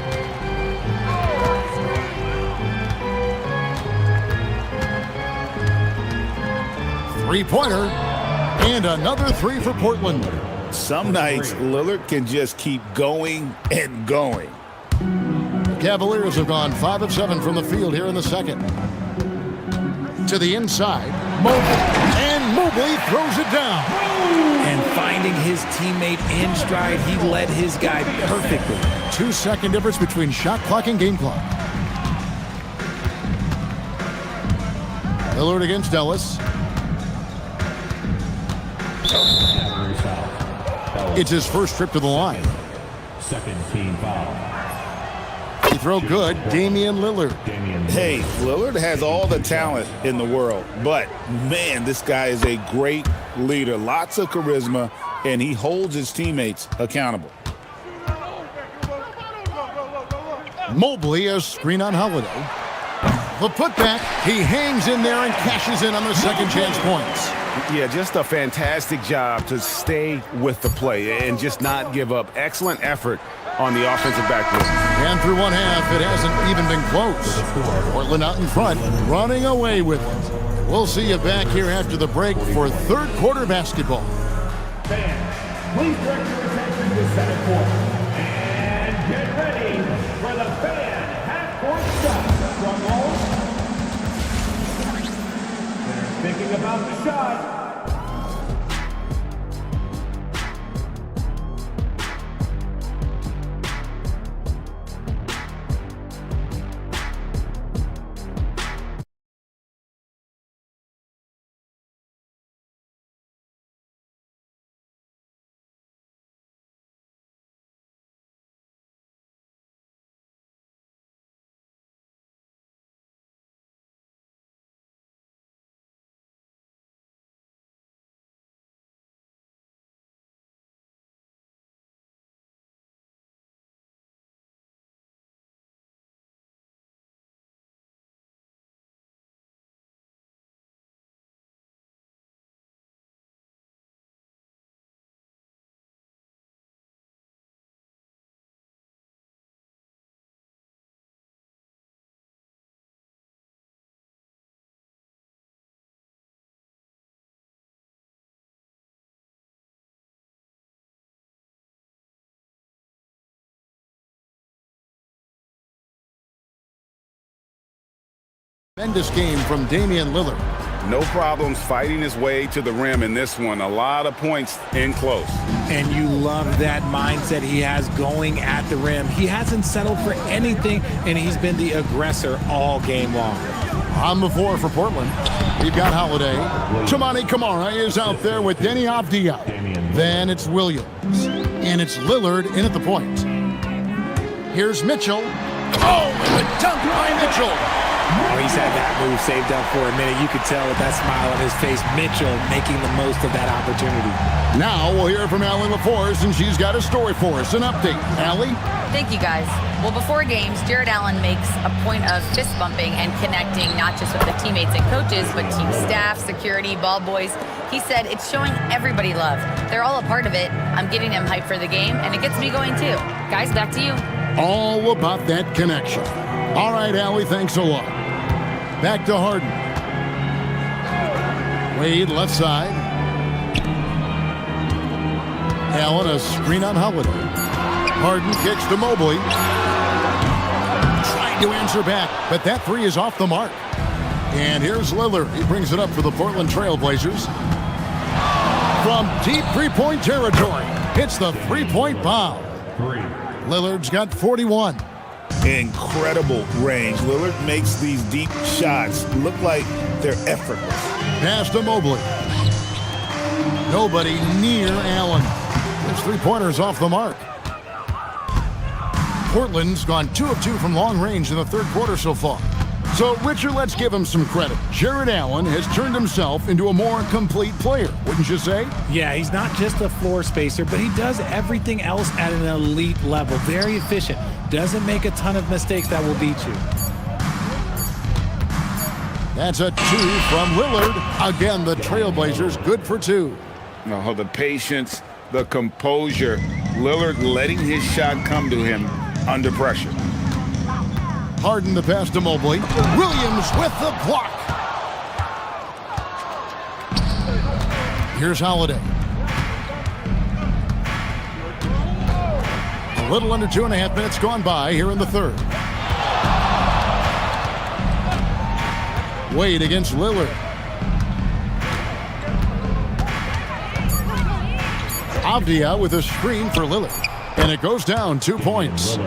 Three-pointer. And another three for Portland. Some nights, Lillard can just keep going and going. Cavaliers have gone 5 of 7 from the field here in the second. To the inside, Mobley. And Mobley throws it down. And finding his teammate in stride, he led his guy perfectly. 2-second difference between shot clock and game clock. Lillard against Ellis. It's his first trip to the line. Second team foul. He throw good, Damian Lillard. Hey, Lillard has all the talent in the world, but man, this guy is a great leader. Lots of charisma, and he holds his teammates accountable. Mobley, a screen on Holiday. The putback, he hangs in there and cashes in on the second chance points. Yeah, just a fantastic job to stay with the play and just not give up. Excellent effort on the offensive backboard. And through one half, it hasn't even been close. Portland out in front, running away with it. We'll see you back here after the break for third quarter basketball. Fans, please direct your attention to center court. And get ready for the fan half-court shot. Drum roll. They're thinking about the shot. Tremendous game from Damian Lillard. No problems fighting his way to the rim in this one. A lot of points in close. And you love that mindset he has going at the rim. He hasn't settled for anything, and he's been the aggressor all game long. On the floor for Portland, we've got Holiday. Toumani Camara is out there with Denny Avdia. Then it's Williams. And it's Lillard in at the point. Here's Mitchell. Oh, and the dunk by Mitchell. Oh, he's had that move saved up for a minute. You could tell with that smile on his face, Mitchell making the most of that opportunity. Now we'll hear from Allie LaForce, and she's got a story for us. An update. Allie? Thank you, guys. Well, before games, Jared Allen makes a point of fist bumping and connecting not just with the teammates and coaches, but team staff, security, ball boys. He said it's showing everybody love. They're all a part of it. I'm getting them hyped for the game, and it gets me going too. Guys, back to you. All about that connection. All right, Allie, thanks a lot. Back to Harden. Wade, left side. Allen, a screen on Holiday. Harden kicks to Mobley. Trying to answer back, but that three is off the mark. And here's Lillard. He brings it up for the Portland Trail Blazers. From deep three-point territory, hits the three-point bomb. Lillard's got 41. Incredible range. Lillard makes these deep shots look like they're effortless. Pass to Mobley. Nobody near Allen. His three-pointer's off the mark. Portland's gone 2 of 2 from long range in the third quarter so far. So, Richard, let's give him some credit. Jared Allen has turned himself into a more complete player, wouldn't you say? Yeah, he's not just a floor spacer, but he does everything else at an elite level. Very efficient. Doesn't make a ton of mistakes that will beat you. That's a 2 from Lillard. Again, the Trailblazers good for 2. Oh, the patience, the composure. Lillard letting his shot come to him under pressure. Harden the pass to Mobley. Williams with the block. Here's Holiday. A little under 2.5 minutes gone by here in the third. Wade against Lillard. Avdia with a screen for Lillard. And it goes down 2 points.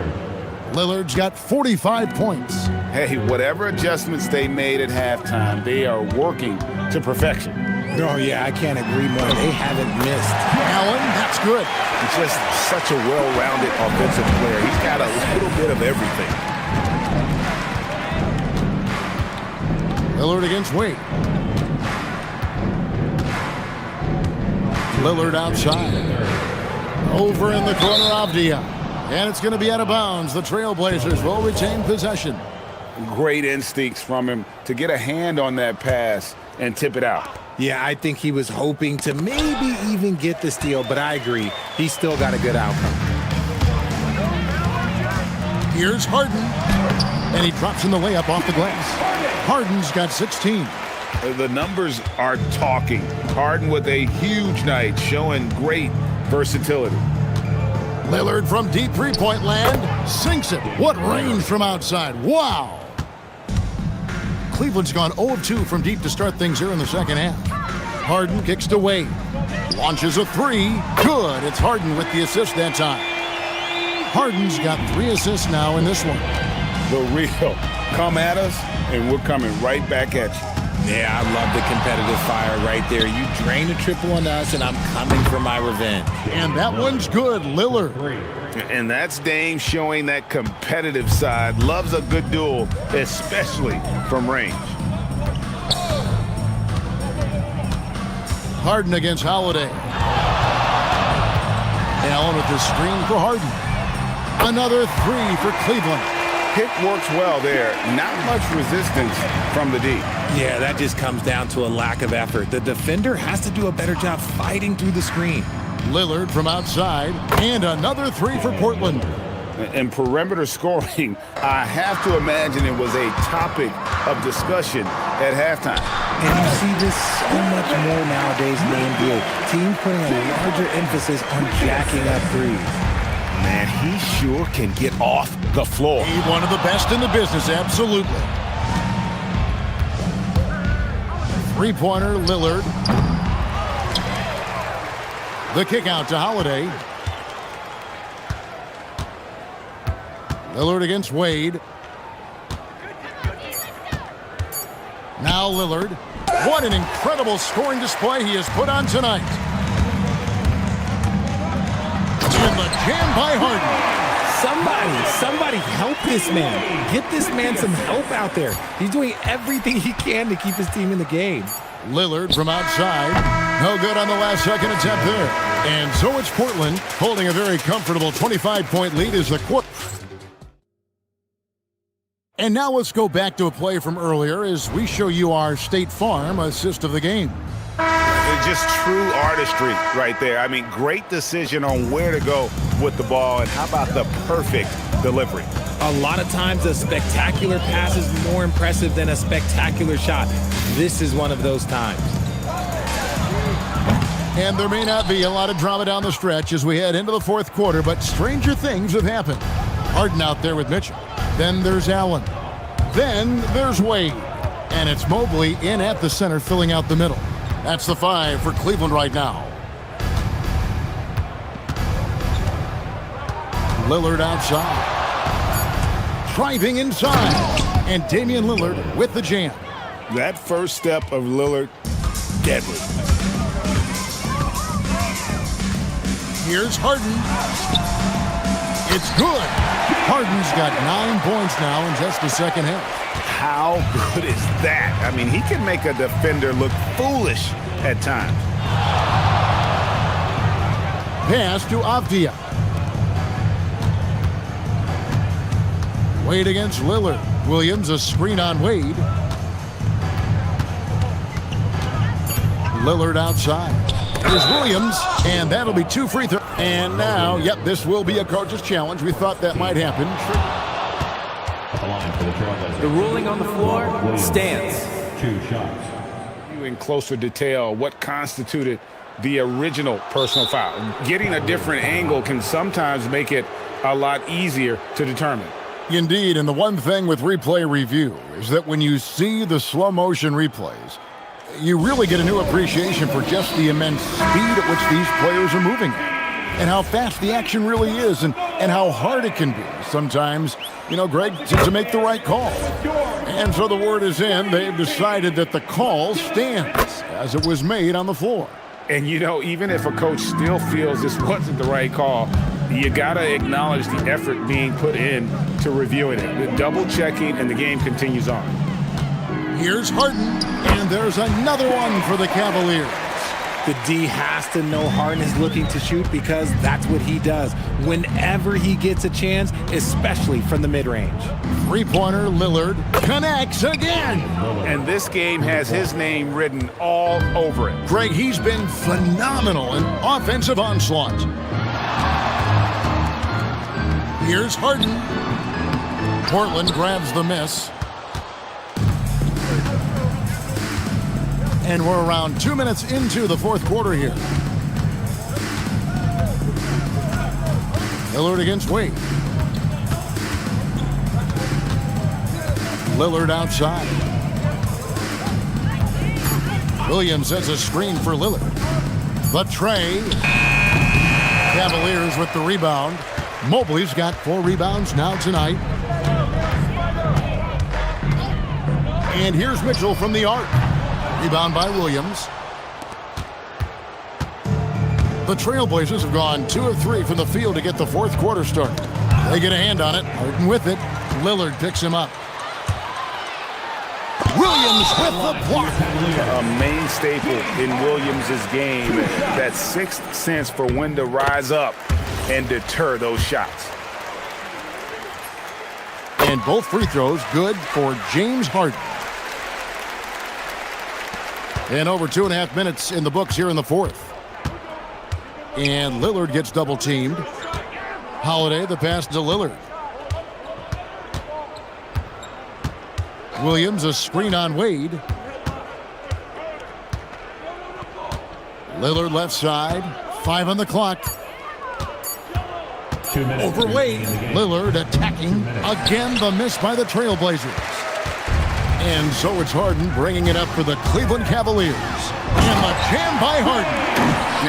Lillard's got 45 points. Hey, whatever adjustments they made at halftime, they are working to perfection. Oh, yeah, I can't agree more. They haven't missed. Allen, that's good. He's just such a well-rounded offensive player. He's got a little bit of everything. Lillard against Wade. Lillard outside. Over in the corner, Avdia. And it's going to be out of bounds. The Trailblazers will retain possession. Great instincts from him to get a hand on that pass and tip it out. Yeah, I think he was hoping to maybe even get the steal, but I agree. He's still got a good outcome. Here's Harden. And he drops in the layup off the glass. Harden's got 16. The numbers are talking. Harden with a huge night, showing great versatility. Lillard from deep three-point land sinks it. What range from outside. Wow. Cleveland's gone 0 of 2 from deep to start things here in the second half. Harden kicks to Wade. Launches a three. Good. It's Harden with the assist that time. Harden's got 3 assists now in this one. The real. Come at us, and we're coming right back at you. Yeah, I love the competitive fire right there. You drain a triple on us, and I'm coming for my revenge. And that one's good, Lillard. And that's Dame showing that competitive side. Loves a good duel, especially from range. Harden against Holiday. Allen with the screen for Harden. Another 3 for Cleveland. Pick works well there. Not much resistance from the D. Yeah, that just comes down to a lack of effort. The defender has to do a better job fighting through the screen. Lillard from outside, and another 3 for Portland. And perimeter scoring, I have to imagine it was a topic of discussion at halftime. And you see this so much more nowadays in the NBA. Teams putting a larger emphasis on jacking up threes. Man, he sure can get off the floor. He's one of the best in the business, absolutely. Three-pointer, Lillard. The kick out to Holiday. Lillard against Wade. Now Lillard. What an incredible scoring display he has put on tonight. And the jam by Harden. Somebody help this man. Get this man some help out there. He's doing everything he can to keep his team in the game. Lillard from outside. No good on the last second attempt there. And so it's Portland holding a very comfortable 25-point lead as the quarter. And now let's go back to a play from earlier as we show you our State Farm assist of the game. It's just true artistry right there. I mean, great decision on where to go with the ball, and how about the perfect delivery? A lot of times a spectacular pass is more impressive than a spectacular shot. This is one of those times. And there may not be a lot of drama down the stretch as we head into the fourth quarter, but stranger things have happened. Harden out there with Mitchell. Then there's Allen. Then there's Wade. And it's Mobley in at the center, filling out the middle. That's the 5 for Cleveland right now. Lillard outside. Driving inside. And Damian Lillard with the jam. That first step of Lillard, deadly. Here's Harden. It's good. Harden's got 9 points now in just the second half. How good is that? I mean, he can make a defender look foolish at times. Pass to Avdia. Wade against Lillard. Williams, a screen on Wade. Lillard outside. Here's Williams, and that'll be 2 free throws. And now, yep, this will be a coach's challenge. We thought that might happen. The ruling on the floor stands. 2 shots. In closer detail, what constituted the original personal foul. Getting a different angle can sometimes make it a lot easier to determine. Indeed, and the one thing with replay review is that when you see the slow motion replays, you really get a new appreciation for just the immense speed at which these players are moving at, and how fast the action really is, and how hard it can be sometimes, Greg, to make the right call. And so the word is in. They've decided that the call stands as it was made on the floor. And, even if a coach still feels this wasn't the right call, you got to acknowledge the effort being put in to reviewing it. The double checking, and the game continues on. Here's Harden, and there's another one for the Cavaliers. The D has to know Harden is looking to shoot because that's what he does whenever he gets a chance, especially from the mid-range. Three-pointer, Lillard connects again. And this game has his name written all over it. Greg, he's been phenomenal in offensive onslaught. Here's Harden. Portland grabs the miss. And we're around 2 minutes into the fourth quarter here. Lillard against Wade. Lillard outside. Williams has a screen for Lillard. The tray. Cavaliers with the rebound. Mobley's got 4 rebounds now tonight. And here's Mitchell from the arc. Rebound by Williams. The Trailblazers have gone 2 of 3 from the field to get the fourth quarter started. They get a hand on it. Harden with it. Lillard picks him up. Williams with the block. A main staple in Williams' game. That sixth sense for when to rise up and deter those shots. And both free throws good for James Harden. And over 2.5 minutes in the books here in the fourth. And Lillard gets double teamed. Holiday, the pass to Lillard. Williams, a screen on Wade. Lillard left side. 5 on the clock. 2 minutes. Over Wade. Lillard attacking. Again, the miss by the Trailblazers. And so it's Harden bringing it up for the Cleveland Cavaliers. And the jam by Harden.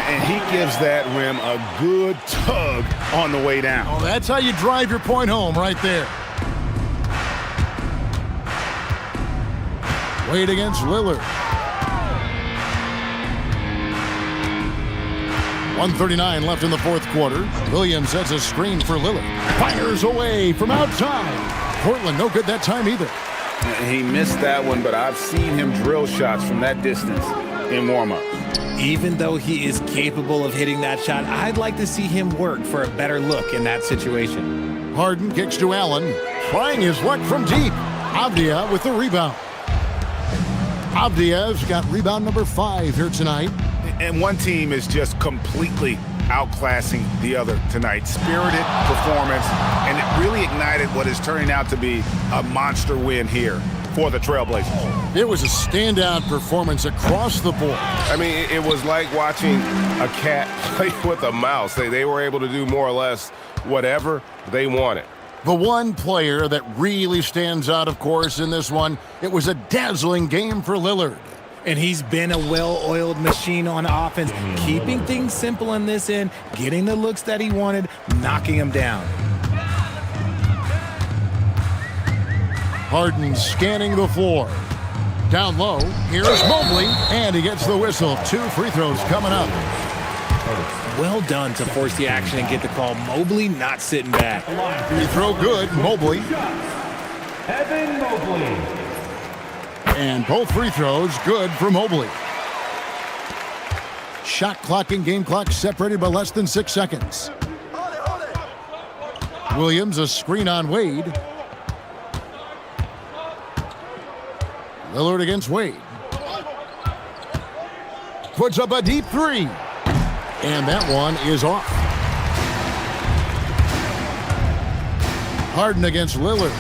And he gives that rim a good tug on the way down. Oh, that's how you drive your point home right there. Wade against Lillard. 1:39 left in the fourth quarter. Williams sets a screen for Lillard. Fires away from outside. Portland no good that time either. He missed that one, but I've seen him drill shots from that distance in warm-ups. Even though he is capable of hitting that shot, I'd like to see him work for a better look in that situation. Harden kicks to Allen, trying his luck from deep. Avdia with the rebound. Avdia's got rebound number 5 here tonight. And one team is just completely outclassing the other tonight. Spirited performance, and it really ignited what is turning out to be a monster win here for the Trailblazers. It was a standout performance across the board. I mean, it was like watching a cat play with a mouse. They were able to do more or less whatever they wanted. The one player that really stands out, of course, in this one, it was a dazzling game for Lillard. And he's been a well-oiled machine on offense, keeping things simple in this end, getting the looks that he wanted, knocking them down. Harden scanning the floor. Down low, here's Mobley, and he gets the whistle. 2 free throws coming up. Well done to force the action and get the call. Mobley not sitting back. Free throw good, Mobley. Evan Mobley. And both free throws good for Mobley. Shot clock and game clock separated by less than 6 seconds. Williams, a screen on Wade. Lillard against Wade. Puts up a deep 3. And that one is off. Harden against Lillard.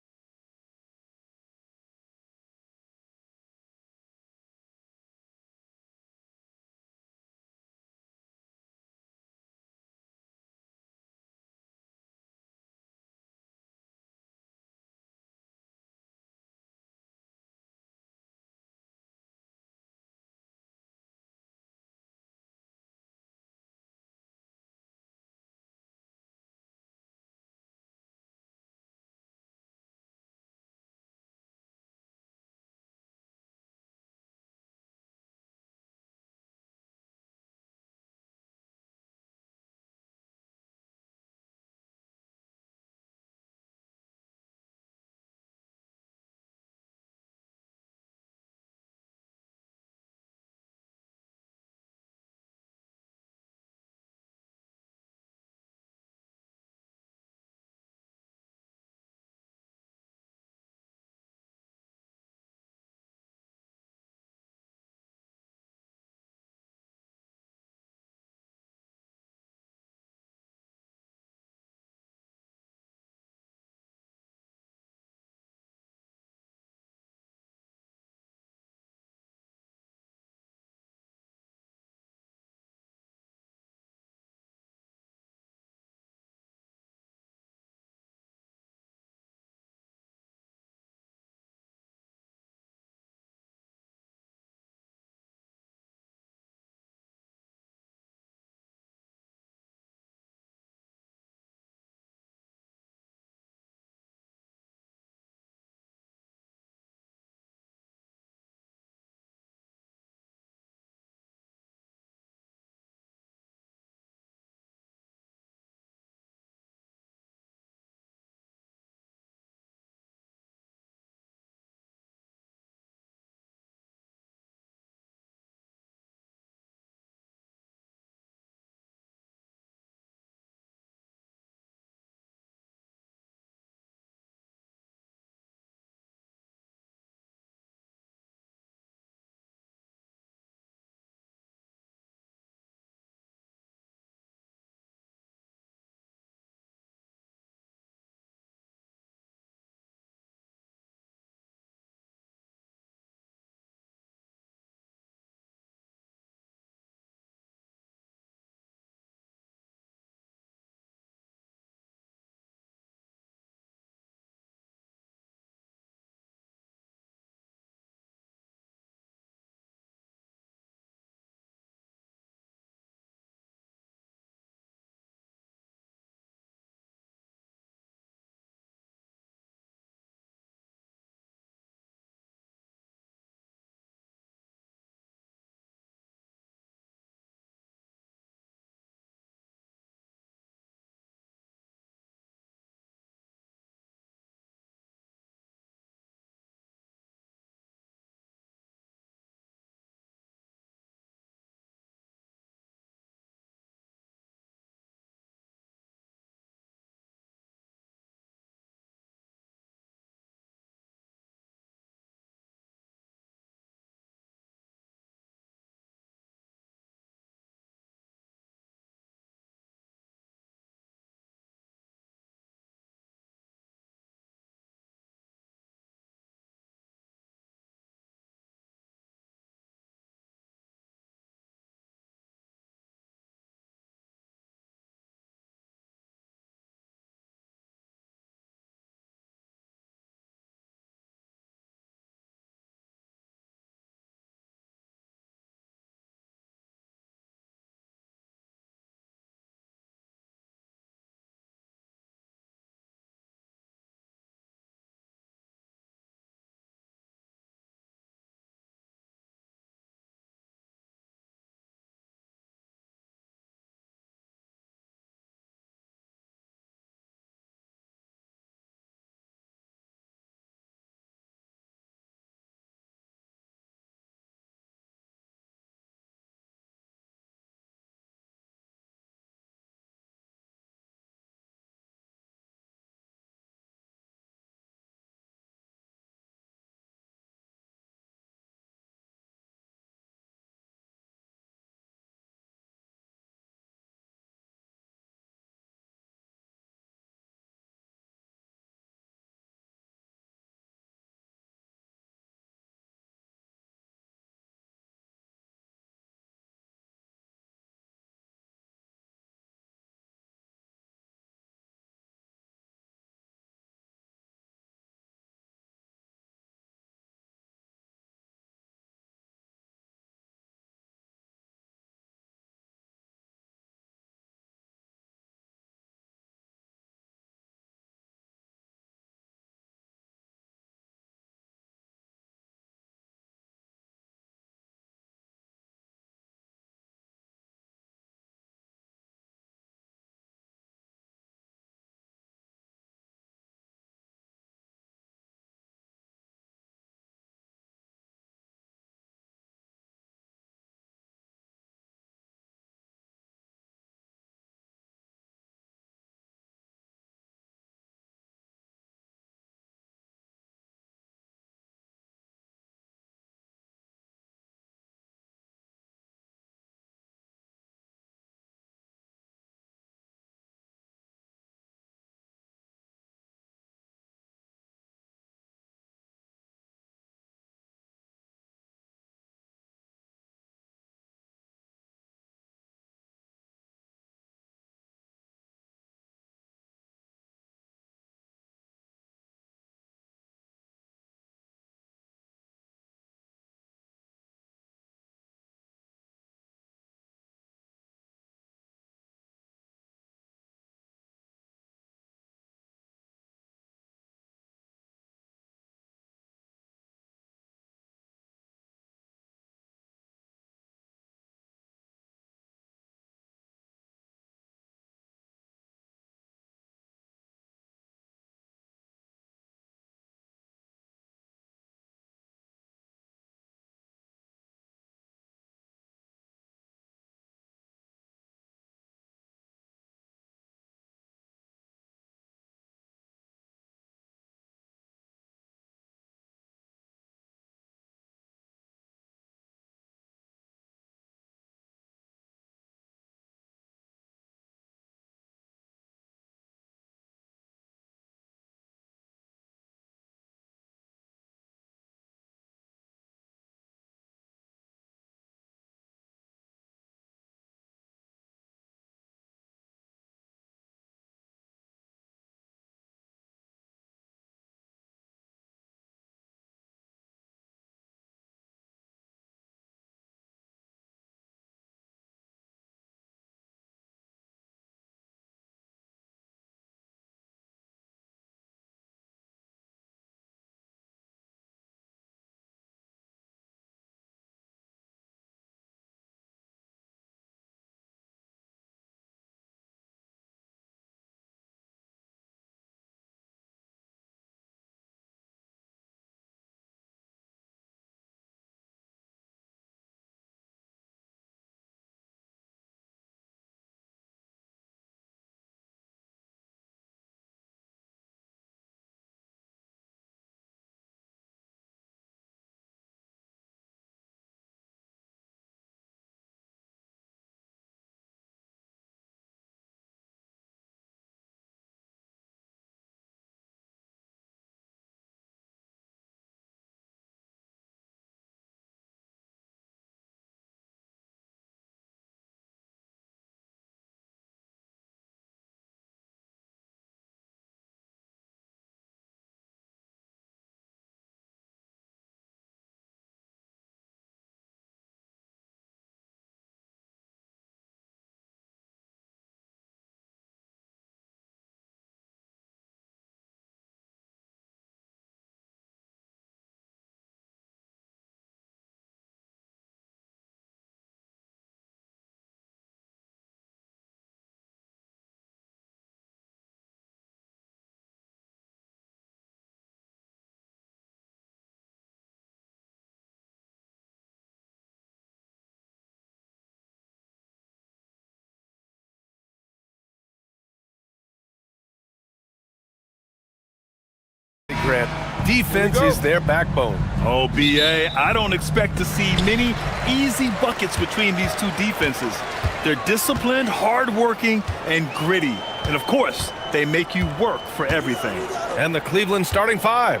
Grant. Defense is their backbone. Oh, B.A., I don't expect to see many easy buckets between these two defenses. They're disciplined, hardworking, and gritty. And, of course, they make you work for everything. And the Cleveland starting five.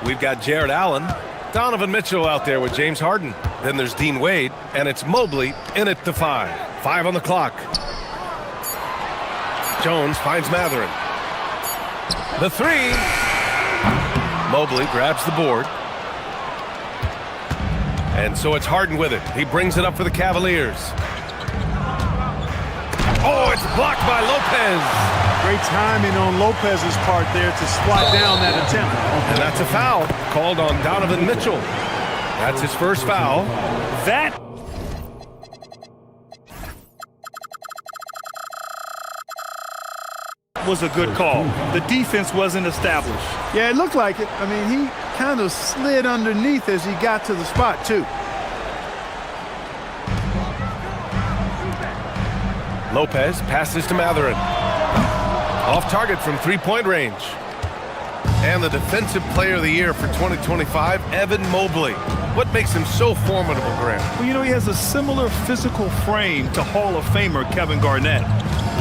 We've got Jared Allen, Donovan Mitchell out there with James Harden. Then there's Dean Wade, and it's Mobley in at the 5. 5 on the clock. Jones finds Matherin. The 3. Mobley grabs the board. And so it's Harden with it. He brings it up for the Cavaliers. Oh, it's blocked by Lopez. Great timing on Lopez's part there to swat down that attempt. And that's a foul called on Donovan Mitchell. That's his first foul. That was a good call. The defense wasn't established. Yeah, it looked like it. I mean, he kind of slid underneath as he got to the spot, too. Lopez passes to Matherin. Off target from three-point range. And the Defensive Player of the Year for 2025, Evan Mobley. What makes him so formidable, Grant? Well, you know, he has a similar physical frame to Hall of Famer Kevin Garnett.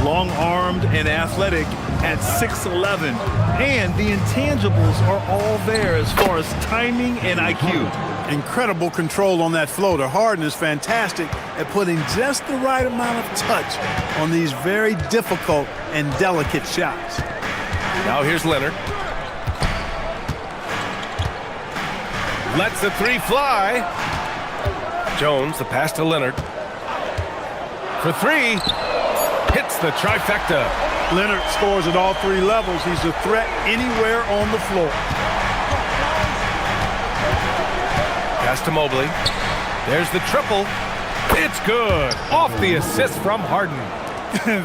Long-armed and athletic at 6'11", and the intangibles are all there as far as timing and IQ. Incredible control on that floater. Harden is fantastic at putting just the right amount of touch on these very difficult and delicate shots. Now here's Leonard. Lets the 3 fly. Jones, the pass to Leonard. For 3. Hits the trifecta. Leonard scores at all 3 levels. He's a threat anywhere on the floor. Pass to Mobley. There's the triple. It's good. Off the assist from Harden.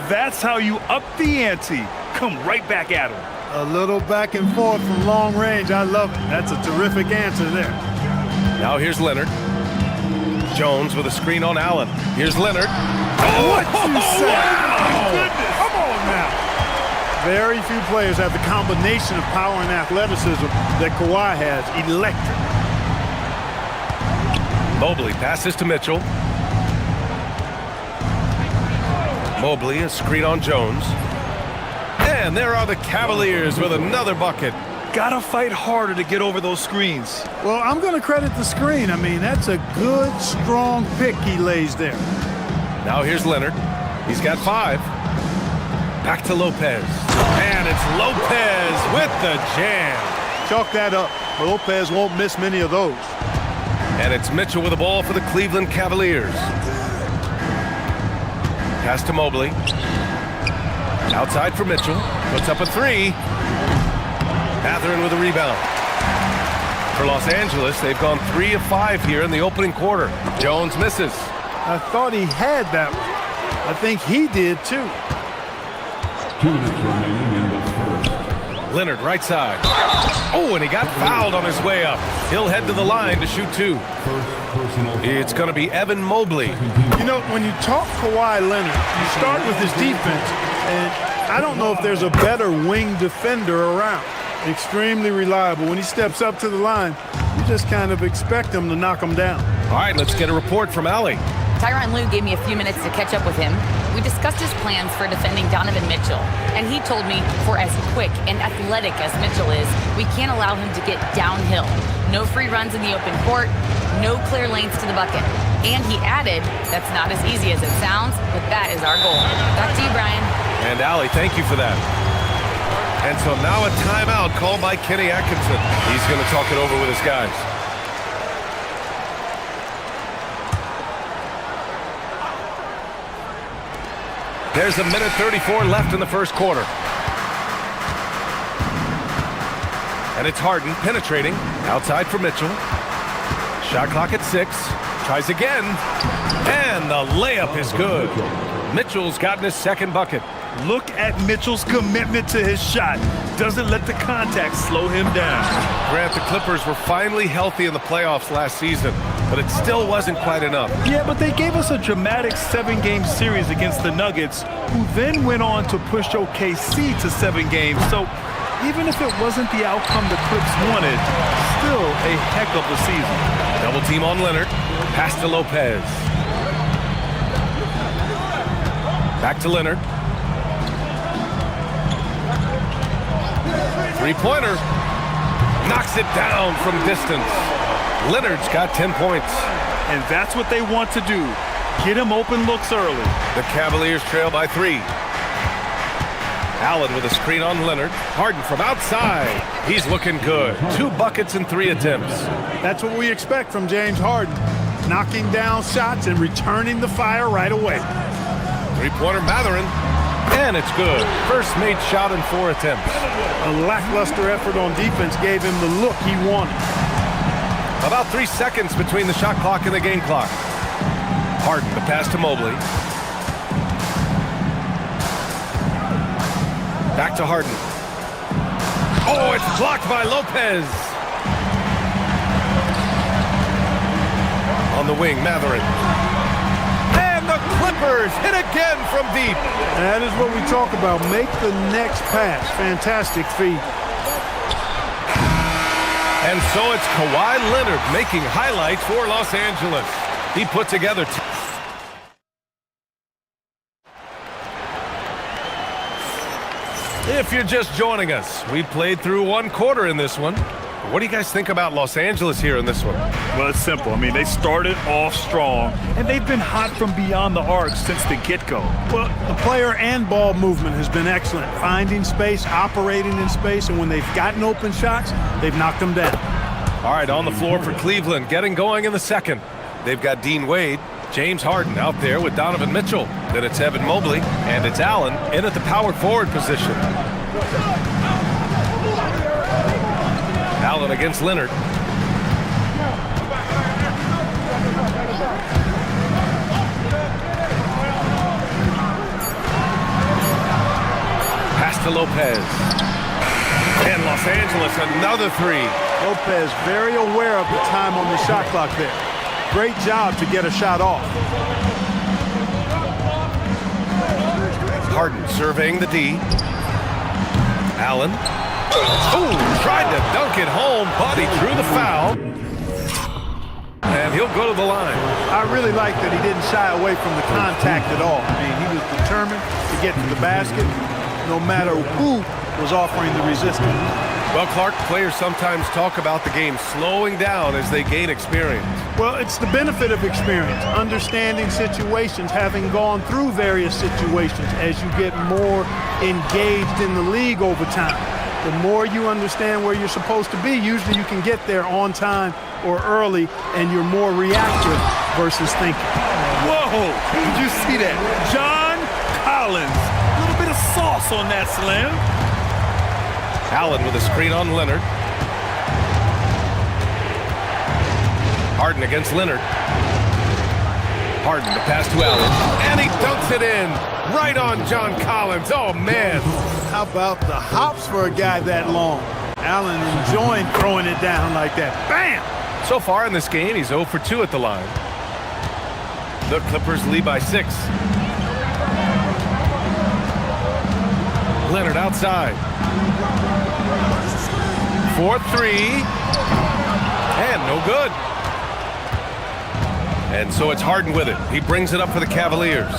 That's how you up the ante. Come right back at him. A little back and forth from long range. I love it. That's a terrific answer there. Now here's Leonard. Jones with a screen on Allen. Here's Leonard. Oh, what you say? Wow. Come on now. Very few players have the combination of power and athleticism that Kawhi has. Electric. Mobley passes to Mitchell. Mobley, a screen on Jones. And there are the Cavaliers with another bucket. Gotta fight harder to get over those screens. Well, I'm going to credit the screen. I mean, that's a good, strong pick he lays there. Now here's Leonard. He's got 5. Back to Lopez. And it's Lopez with the jam. Chalk that up. Lopez won't miss many of those. And it's Mitchell with the ball for the Cleveland Cavaliers. Pass to Mobley. Outside for Mitchell. Puts up a 3. Matherin with a rebound. For Los Angeles, they've gone 3 of 5 here in the opening quarter. Jones misses. I thought he had that one. I think he did too. 2 minutes remaining in the first. Leonard, right side. Oh, and he got fouled on his way up. He'll head to the line to shoot 2. It's going to be Evan Mobley. You know, when you talk Kawhi Leonard, you start with his defense, and I don't know if there's a better wing defender around. Extremely reliable. When he steps up to the line, you just kind of expect him to knock him down. All right, let's get a report from Allie. Tyronn Lue gave me a few minutes to catch up with him. We discussed his plans for defending Donovan Mitchell, and he told me for as quick and athletic as Mitchell is, we can't allow him to get downhill. No free runs in the open court, no clear lanes to the bucket. And he added, that's not as easy as it sounds, but that is our goal. Back to you, Brian. And Allie, thank you for that. And so now a timeout called by Kenny Atkinson. He's going to talk it over with his guys. There's a minute 34 left in the first quarter. And it's Harden penetrating. Outside for Mitchell. Shot clock at 6. Tries again. And the layup is good. Mitchell's gotten his second bucket. Look at Mitchell's commitment to his shot. Doesn't let the contact slow him down. Grant, the Clippers were finally healthy in the playoffs last season, but it still wasn't quite enough. Yeah, but they gave us a dramatic 7-game series against the Nuggets, who then went on to push OKC to 7 games. So Even if it wasn't the outcome the Clips wanted, still a heck of a season. Double team on Leonard. Pass to Lopez. Back to Leonard. Three-pointer. Knocks it down from distance. Leonard's got 10 points. And that's what they want to do. Get him open looks early. The Cavaliers trail by 3. Allen with a screen on Leonard. Harden from outside. He's looking good. 2 buckets in 3 attempts. That's what we expect from James Harden. Knocking down shots and returning the fire right away. Three-pointer Matherin. And it's good. First made shot in 4 attempts. A lackluster effort on defense gave him the look he wanted. About 3 seconds between the shot clock and the game clock. Harden, the pass to Mobley. Back to Harden. Oh, it's blocked by Lopez. On the wing, Matherin. And the Clippers hit again from deep. That is what we talk about. Make the next pass. Fantastic feed. And so it's Kawhi Leonard making highlights for Los Angeles. He put together If you're just joining us, we played through 1 quarter in this one. What do you guys think about Los Angeles here in this one? Well, it's simple. I mean, they started off strong, and they've been hot from beyond the arc since the get-go. Well, the player and ball movement has been excellent. Finding space, operating in space, and when they've gotten open shots, they've knocked them down. All right, on the floor for Cleveland, getting going in the second. They've got Dean Wade, James Harden out there with Donovan Mitchell. Then it's Evan Mobley, and it's Allen in at the power forward position. Allen against Leonard. Pass to Lopez. And Los Angeles, another 3. Lopez very aware of the time on the shot clock there. Great job to get a shot off. Harden surveying the D. Allen. Oh, tried to dunk it home, but he drew the foul. And he'll go to the line. I really like that he didn't shy away from the contact at all. I mean, he was determined to get to the basket no matter who was offering the resistance. Well, Clark, players sometimes talk about the game slowing down as they gain experience. Well, it's the benefit of experience, understanding situations, having gone through various situations as you get more engaged in the league over time. The more you understand where you're supposed to be, usually you can get there on time or early, and you're more reactive versus thinking. Whoa! Did you see that? John Collins. A little bit of sauce on that slam. Allen with a screen on Leonard. Harden against Leonard. Harden, the pass to Allen. And he dunks it in. Right on John Collins. Oh, man. How about the hops for a guy that long? Allen enjoying throwing it down like that. Bam! So far in this game, he's 0 for 2 at the line. The Clippers lead by 6. Leonard outside. 4-3. And no good. And so it's Harden with it. He brings it up for the Cavaliers.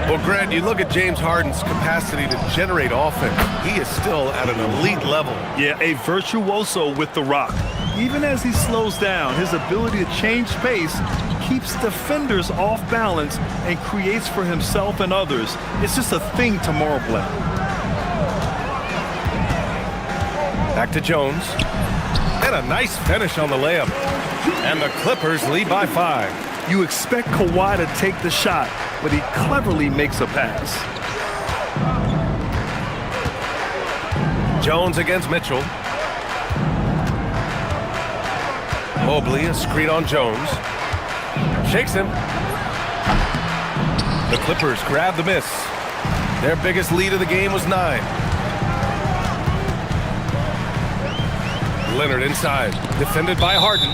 Well, Grant, you look at James Harden's capacity to generate offense. He is still at an elite level. Yeah, a virtuoso with the rock. Even as he slows down, his ability to change pace keeps defenders off balance and creates for himself and others. It's just a thing tomorrow play. Back to Jones. And a nice finish on the layup. And the Clippers lead by 5. You expect Kawhi to take the shot, but he cleverly makes a pass. Jones against Mitchell. Mobley, a screen on Jones. Shakes him. The Clippers grab the miss. Their biggest lead of the game was 9. Leonard inside, defended by Harden.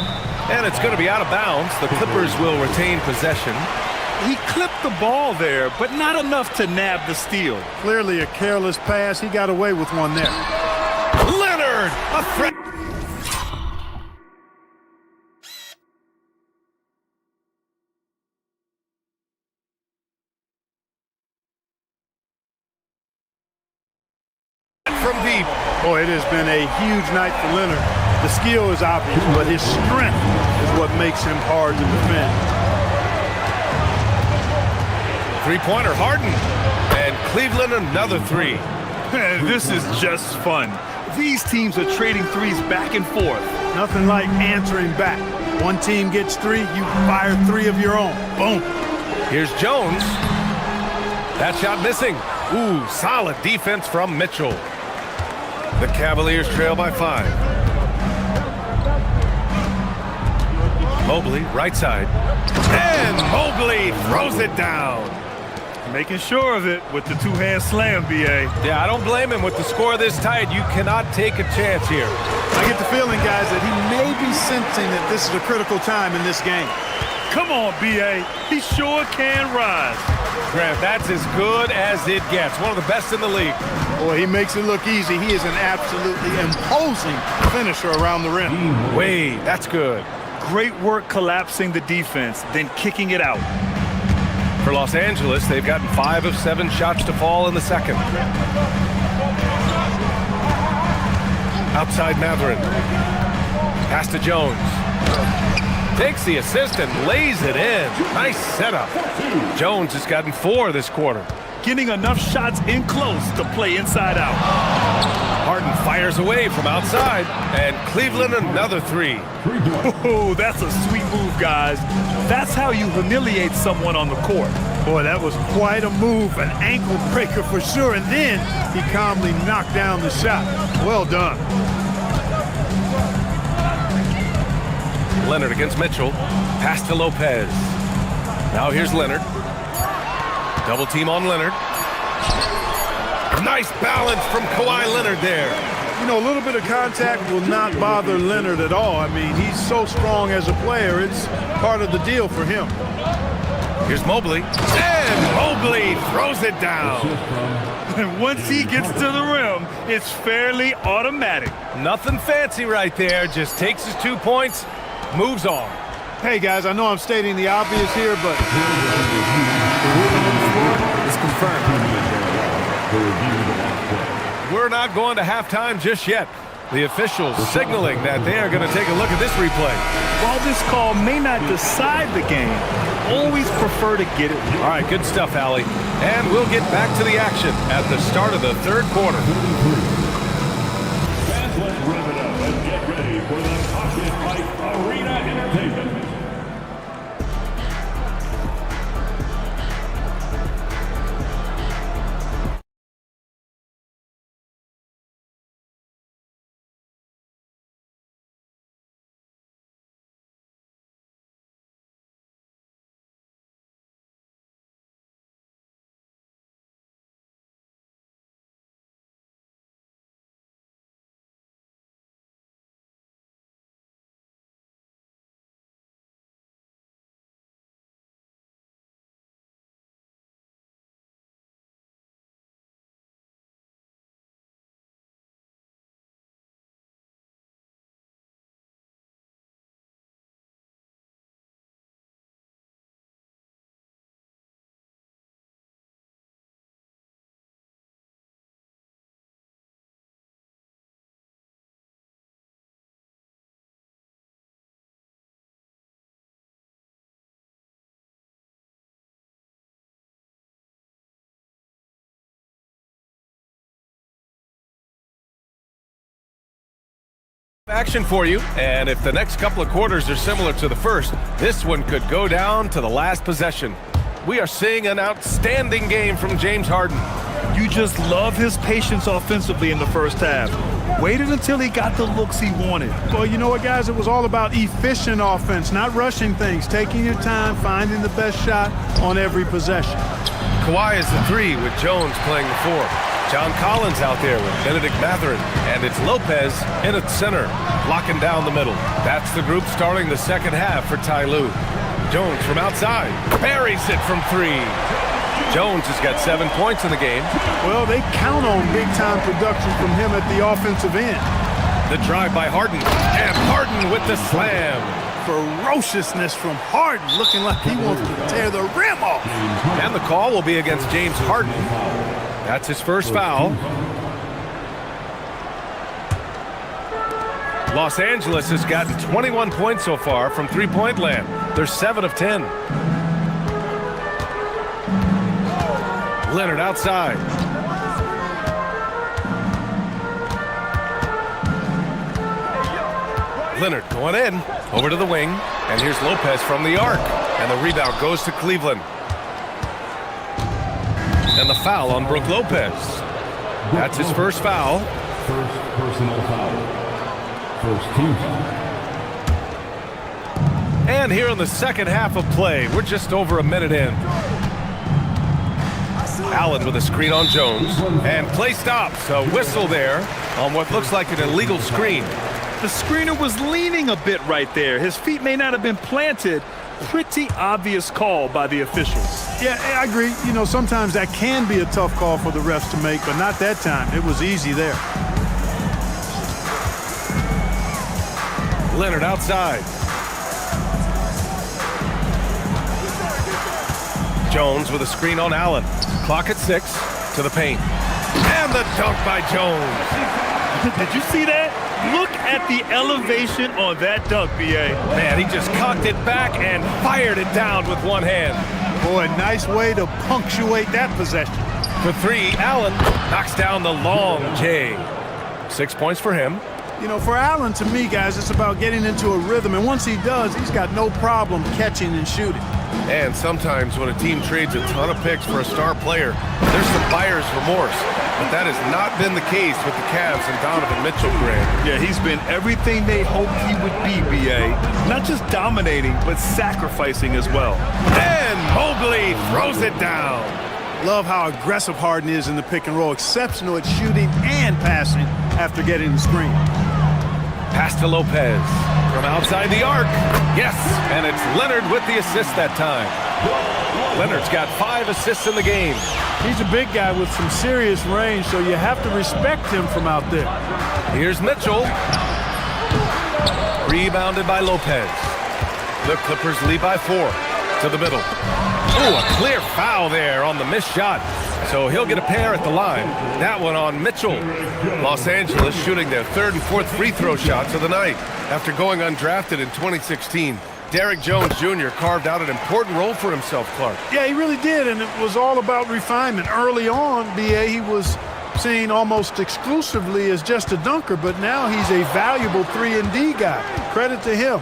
And it's going to be out of bounds. The Clippers will retain possession. He clipped the ball there, but not enough to nab the steal. Clearly a careless pass. He got away with one there. Leonard, a threat. From deep. Boy, it has been a huge night for Leonard. The skill is obvious, but his strength is what makes him hard to defend. Three-pointer, Harden. And Cleveland another three. Man, this is just fun. These teams are trading threes back and forth. Nothing like answering back. One team gets three, you fire three of your own. Boom. Here's Jones. That shot missing. Ooh, solid defense from Mitchell. The Cavaliers trail by 5. Mobley, right side. And Mobley throws it down. Making sure of it with the two-hand slam, B.A. Yeah, I don't blame him. With the score this tight, you cannot take a chance here. I get the feeling, guys, that he may be sensing that this is a critical time in this game. Come on, B.A. He sure can rise. Grant, that's as good as it gets. One of the best in the league. Boy, he makes it look easy. He is an absolutely imposing finisher around the rim. Wade, that's good. Great work collapsing the defense, then kicking it out. For Los Angeles, they've gotten 5 of 7 shots to fall in the second. Outside Matherin. Pass to Jones. Takes the assist and lays it in. Nice setup. Jones has gotten 4 this quarter. Getting enough shots in close to play inside out. Harden fires away from outside, and Cleveland another 3. Oh, that's a sweet move, guys. That's how you humiliate someone on the court. Boy, that was quite a move, an ankle breaker for sure, and then he calmly knocked down the shot. Well done. Leonard against Mitchell. Pass to Lopez. Now here's Leonard. Double team on Leonard. Nice balance from Kawhi Leonard there. You know, a little bit of contact will not bother Leonard at all. I mean, he's so strong as a player. It's part of the deal for him. Here's Mobley. And Mobley throws it down. And once he gets to the rim, it's fairly automatic. Nothing fancy right there. Just takes his 2 points, moves on. Hey, guys, I know I'm stating the obvious here, but It's confirmed. We're not going to halftime just yet. The officials signaling that they are going to take a look at this replay. While this call may not decide the game, always prefer to get it. All right, good stuff, Allie. And we'll get back to the action at the start of the third quarter. Fans, let's wrap it up and get ready for the Pocket Fight Arena Entertainment. Action for you, and if the next couple of quarters are similar to the first, this one could go down to the last possession. We are seeing an outstanding game from James Harden. You just love his patience offensively in the first half. Waited until he got the looks he wanted. well, you know what, guys? It was all about efficient offense, not rushing things, taking your time, finding the best shot on every possession. Kawhi is the 3 with Jones playing the 4. John Collins out there with Benedict Matherin, and it's Lopez in at center, locking down the middle. That's the group starting the second half for Ty Lue. Jones from outside, buries it from 3. Jones has got 7 points in the game. Well, they count on big-time production from him at the offensive end. The drive by Harden, and Harden with the slam. Ferociousness from Harden, looking like he wants to tear the rim off. And the call will be against James Harden. That's his first foul. Los Angeles has gotten 21 points so far from three-point land. They're 7 of 10. Leonard outside. Leonard going in, over to the wing, and here's Lopez from the arc, and the rebound goes to Cleveland. And the foul on Brook Lopez. That's his first foul. First personal foul. First team foul. And here in the second half of play, we're just over a minute in. Allen with a screen on Jones, and play stops. A whistle there on what looks like an illegal screen. The screener was leaning a bit right there. His feet may not have been planted. Pretty obvious call by the officials. Yeah, I agree. You know, sometimes that can be a tough call for the refs to make, but not that time. It was easy there. Leonard outside. Jones with a screen on Allen. Clock at 6 to the paint. And the dunk by Jones. Did you see that? Look at the elevation on that dunk, B.A. Man, he just cocked it back and fired it down with one hand. Boy, nice way to punctuate that possession. For 3, Allen knocks down the long J. 6 points for him. You know, for Allen, to me, guys, it's about getting into a rhythm. And once he does, he's got no problem catching and shooting. And sometimes when a team trades a ton of picks for a star player, there's some buyer's remorse. But that has not been the case with the Cavs and Donovan Mitchell, Grant. Yeah, he's been everything they hoped he would be, B.A. Not just dominating, but sacrificing as well. And Mobley throws it down. Love how aggressive Harden is in the pick and roll. Exceptional at shooting and passing after getting the screen. Pass to Lopez from outside the arc. Yes, and it's Leonard with the assist that time. Leonard's got 5 assists in the game. He's a big guy with some serious range, so you have to respect him from out there. Here's Mitchell. Rebounded by Lopez. The Clippers lead by 4 to the middle. Ooh, a clear foul there on the missed shot. So he'll get a pair at the line. That one on Mitchell. Los Angeles shooting their 3rd and 4th free throw shots of the night after going undrafted in 2016. Derrick Jones Jr. carved out an important role for himself, Clark. Yeah, he really did, and it was all about refinement. Early on, B.A., he was seen almost exclusively as just a dunker, but now he's a valuable 3-and-D guy. Credit to him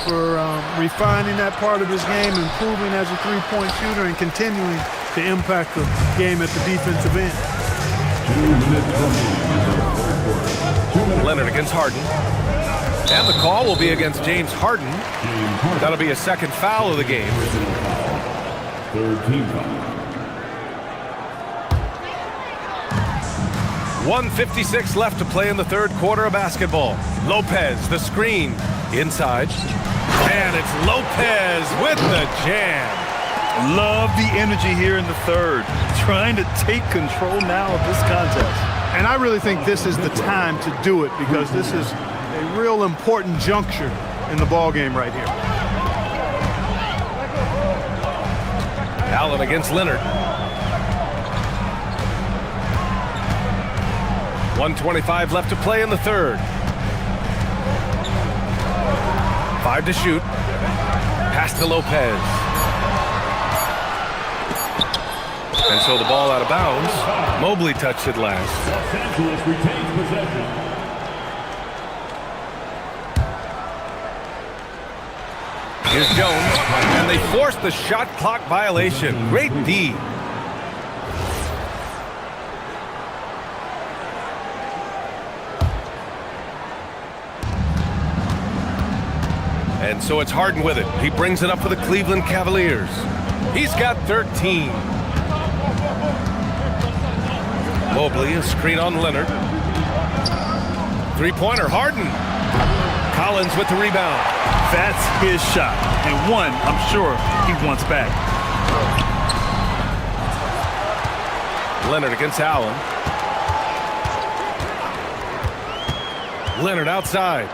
for refining that part of his game, improving as a three-point shooter, and continuing to impact the game at the defensive end. 2 minutes. Leonard against Harden. And the call will be against James Harden. That'll be a second foul of the game. 3rd team foul. 1:56 left to play in the 3rd quarter of basketball. Lopez, the screen, inside. And it's Lopez with the jam. Love the energy here in the 3rd. Trying to take control now of this contest. And I really think this is the time to do it, because this is a real important juncture in the ball game right here. Allen against Leonard. 1:25 left to play in the 3rd. 5 to shoot. Pass to Lopez. And so the ball out of bounds. Mobley touched it last. Los Angeles retains possession. Here's Jones, and they forced the shot clock violation. Great D. And so it's Harden with it. He brings it up for the Cleveland Cavaliers. He's got 13. Mobley, a screen on Leonard. Three-pointer, Harden. Collins with the rebound. That's his shot, and one I'm sure he wants back. Leonard against Allen. Leonard outside.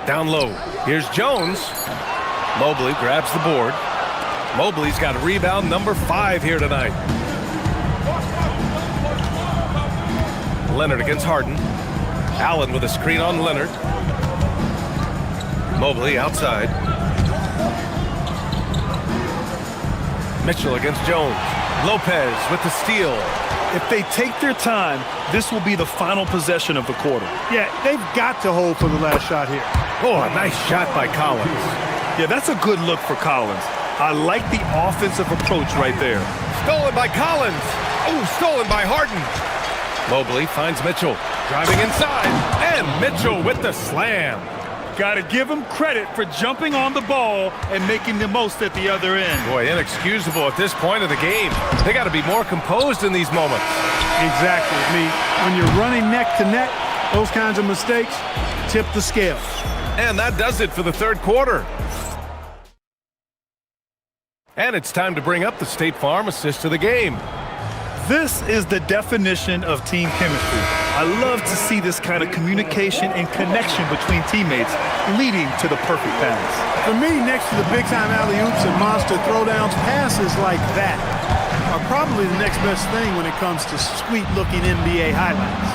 Down low. Here's Jones. Mobley grabs the board. Mobley's got rebound number 5 here tonight. Leonard against Harden. Allen with a screen on Leonard. Mobley outside. Mitchell against Jones. Lopez with the steal. If they take their time, this will be the final possession of the quarter. Yeah, they've got to hold for the last shot here. Oh, a nice shot by Collins. Yeah, that's a good look for Collins. I like the offensive approach right there. Stolen by Collins. Oh, stolen by Harden. Mobley finds Mitchell. Driving inside. And Mitchell with the slam. Got to give him credit for jumping on the ball and making the most at the other end. Boy, inexcusable at this point of the game. They got to be more composed in these moments. Exactly. I mean, when you're running neck to neck, those kinds of mistakes tip the scales. And that does it for the third quarter. And it's time to bring up the State Farm assist of the game. This is the definition of team chemistry. I love to see this kind of communication and connection between teammates leading to the perfect pass. For me, next to the big-time alley-oops and monster throwdowns, passes like that are probably the next best thing when it comes to sweet-looking NBA highlights.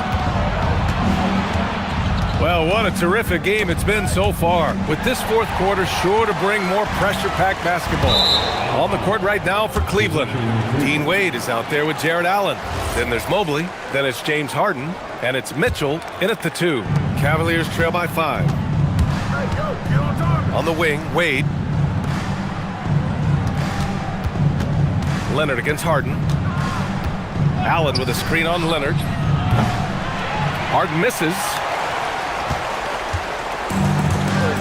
Well, what a terrific game it's been so far, with this fourth quarter sure to bring more pressure-packed basketball. On the court right now for Cleveland, Dean Wade is out there with Jared Allen. Then there's Mobley, then it's James Harden, and it's Mitchell in at the 2. Cavaliers trail by 5. On the wing, Wade. Leonard against Harden. Allen with a screen on Leonard. Harden misses.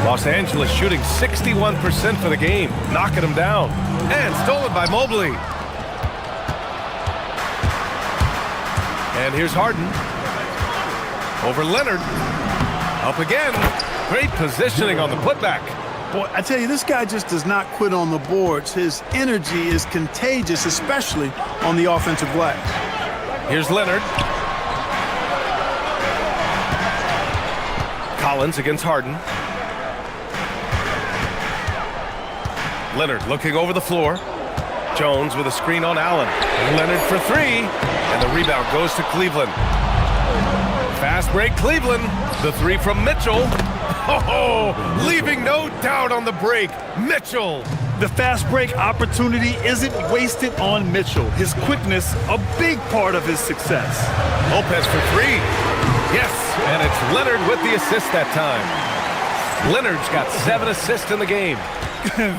Los Angeles shooting 61% for the game, knocking them down. And stolen by Mobley. And here's Harden. Over Leonard. Up again. Great positioning on the putback. Boy, I tell you, this guy just does not quit on the boards. His energy is contagious, especially on the offensive glass. Here's Leonard. Collins against Harden. Leonard looking over the floor. Jones with a screen on Allen. Leonard for 3. And the rebound goes to Cleveland. Fast break Cleveland. The 3 from Mitchell. Oh, leaving no doubt on the break. Mitchell. The fast break opportunity isn't wasted on Mitchell. His quickness, a big part of his success. Lopez for 3. Yes, and it's Leonard with the assist that time. Leonard's got 7 assists in the game.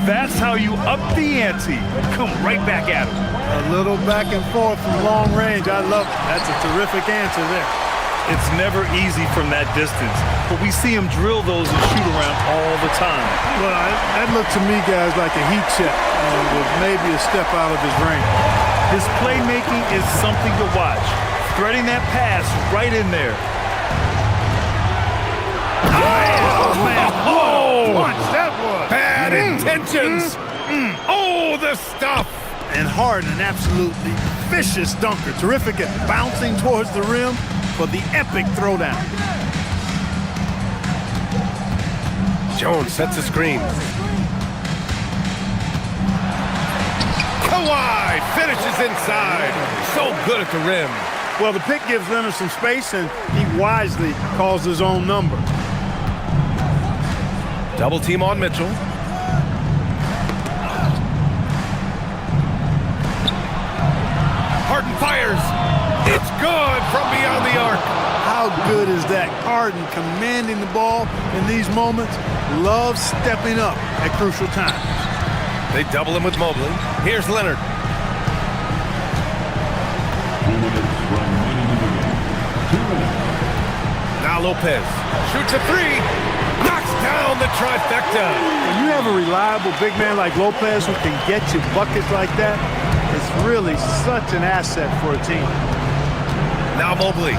That's how you up the ante. Come right back at him. A little back and forth from long range. I love it. That's a terrific answer there. It's never easy from that distance, but we see him drill those and shoot around all the time. Well, that looked to me, guys, like a heat check with maybe a step out of his range. His playmaking is something to watch. Threading that pass right in there. Oh, man. Oh, punch that was. Bad intentions. Oh, the stuff. And Harden, an absolutely vicious dunker. Terrific at bouncing towards the rim for the epic throwdown. Jones sets a screen. Kawhi finishes inside. So good at the rim. Well, the pick gives Leonard some space, and he wisely calls his own number. Double team on Mitchell. Harden fires. It's good from beyond the arc. How good is that? Harden commanding the ball in these moments. Loves stepping up at crucial times. They double him with Mobley. Here's Leonard. Now Lopez shoots a 3. Knocks down the trifecta. When you have a reliable big man like Lopez who can get you buckets like that, it's really such an asset for a team. Now Mobley.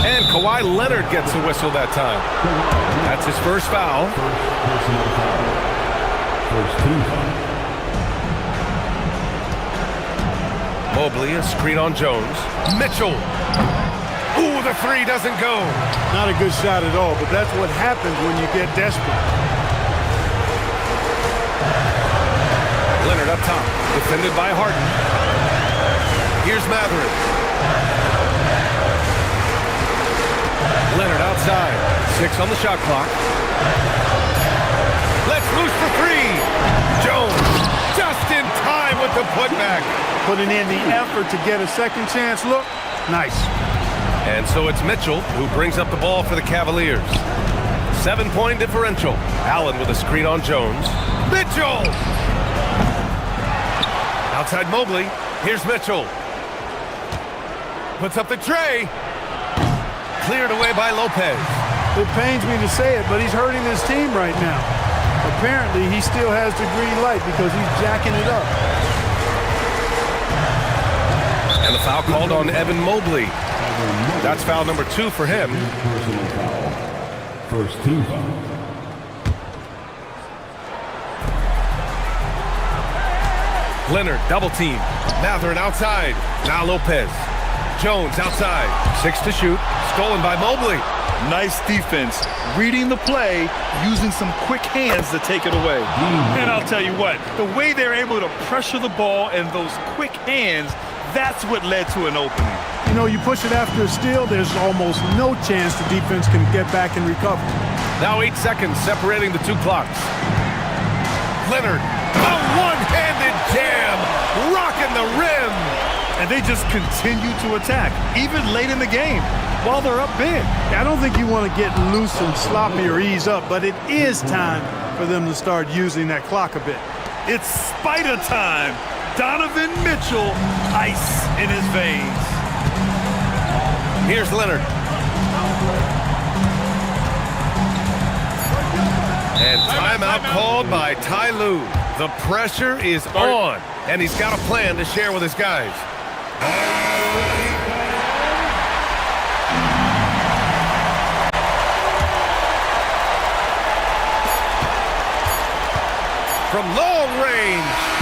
And Kawhi Leonard gets the whistle that time. That's his first foul. Mobley, a screen on Jones. Mitchell. Ooh, the three doesn't go. Not a good shot at all, but that's what happens when you get desperate. Leonard up top, defended by Harden. Here's Matherin. Leonard outside, 6 on the shot clock. Let's loose for three. Jones just in time with the putback. Putting in the effort to get a second chance look. Nice. And so it's Mitchell who brings up the ball for the Cavaliers. 7-point differential. Allen with a screen on Jones. Mitchell! Outside Mobley. Here's Mitchell. Puts up the tray. Cleared away by Lopez. It pains me to say it, but he's hurting his team right now. Apparently, he still has the green light because he's jacking it up. And the foul called on Evan Mobley. That's foul number 2 for him. First team foul. Leonard, double team. Matherin outside. Now Lopez. Jones outside. 6 to shoot. Stolen by Mobley. Nice defense. Reading the play, using some quick hands to take it away. And I'll tell you what, the way they're able to pressure the ball and those quick hands, that's what led to an opening. You know, you push it after a steal, there's almost no chance the defense can get back and recover. Now 8 seconds separating the two clocks. Leonard, a one-handed jam, rocking the rim. And they just continue to attack, even late in the game, while they're up big. I don't think you want to get loose and sloppy or ease up, but it is time for them to start using that clock a bit. It's spider time. Donovan Mitchell, ice in his veins. Here's Leonard. And timeout called by Ty Lue. The pressure is on, and he's got a plan to share with his guys. From long range.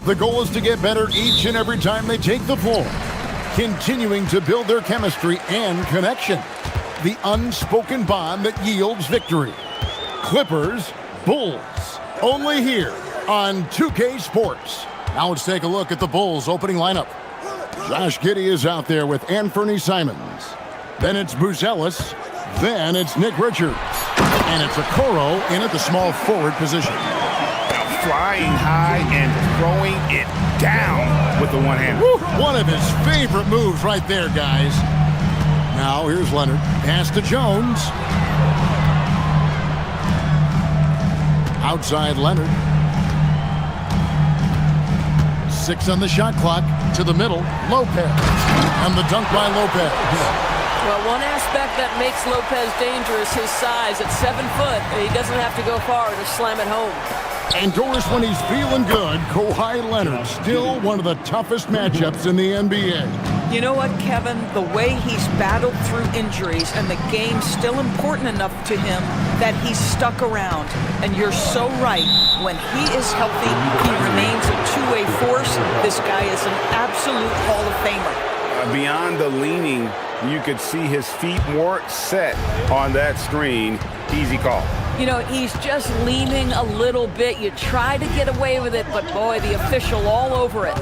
The goal is to get better each and every time they take the floor, continuing to build their chemistry and connection. The unspoken bond that yields victory. Clippers, Bulls, only here on 2K Sports. Now let's take a look at the Bulls' opening lineup. Josh Giddey is out there with Anthony Simons. Then it's Buzelis. Then it's Nick Richards. And it's Okoro in at the small forward position. Flying high and throwing it down with the one hand. One of his favorite moves right there, guys. Now here's Leonard. Pass to Jones. Outside Leonard. 6 on the shot clock. To the middle, Lopez. And the dunk by Lopez. Well, one aspect that makes Lopez dangerous, his size. At 7 foot, he doesn't have to go far to slam it home. And Doris, when he's feeling good, Kawhi Leonard, still one of the toughest matchups in the NBA. You know what, Kevin? The way he's battled through injuries and the game's still important enough to him that he's stuck around. And you're so right. When he is healthy, he remains a two-way force. This guy is an absolute Hall of Famer. Beyond the leaning, you could see his feet more set on that screen. Easy call. You know, he's just leaning a little bit. You try to get away with it, but boy, the official all over it.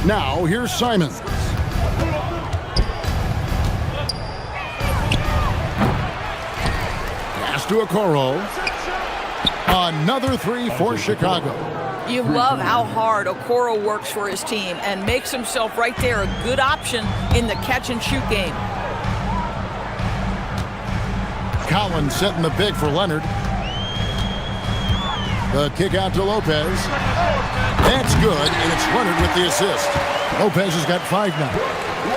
Now, here's Simons. Pass to Okoro. Another 3 for Chicago. You love how hard Okoro works for his team and makes himself right there a good option in the catch-and-shoot game. Collins setting the pick for Leonard. The kick out to Lopez. That's good, and it's Leonard with the assist. Lopez has got 5 now.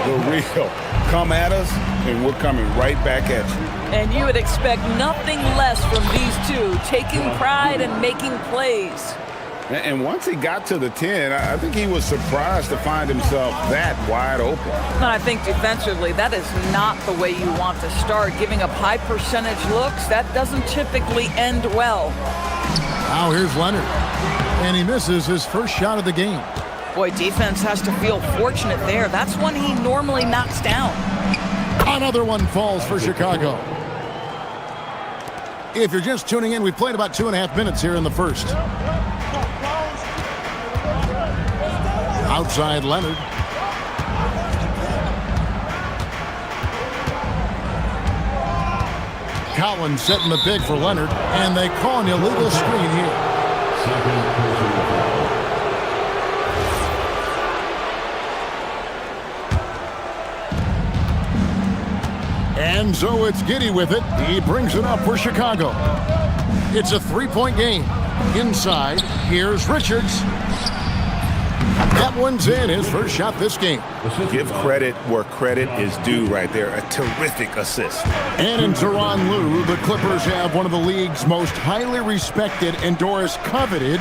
The real. Come at us, and we're coming right back at you. And you would expect nothing less from these two, taking pride and making plays. And once he got to the 10, I think he was surprised to find himself that wide open. And I think defensively, that is not the way you want to start. Giving up high percentage looks, that doesn't typically end well. Now here's Leonard. And he misses his first shot of the game. Boy, defense has to feel fortunate there. That's one he normally knocks down. Another one falls for Chicago. If you're just tuning in, we played about 2.5 minutes here in the first. Outside Leonard. Collins setting the pick for Leonard, and they call an illegal screen here. And so it's Giddey with it. He brings it up for Chicago. It's a 3-point game. Inside, here's Richards. That one's in, his first shot this game. Give credit where credit is due right there. A terrific assist. And in Tyronn Lue, the Clippers have one of the league's most highly respected and Doris coveted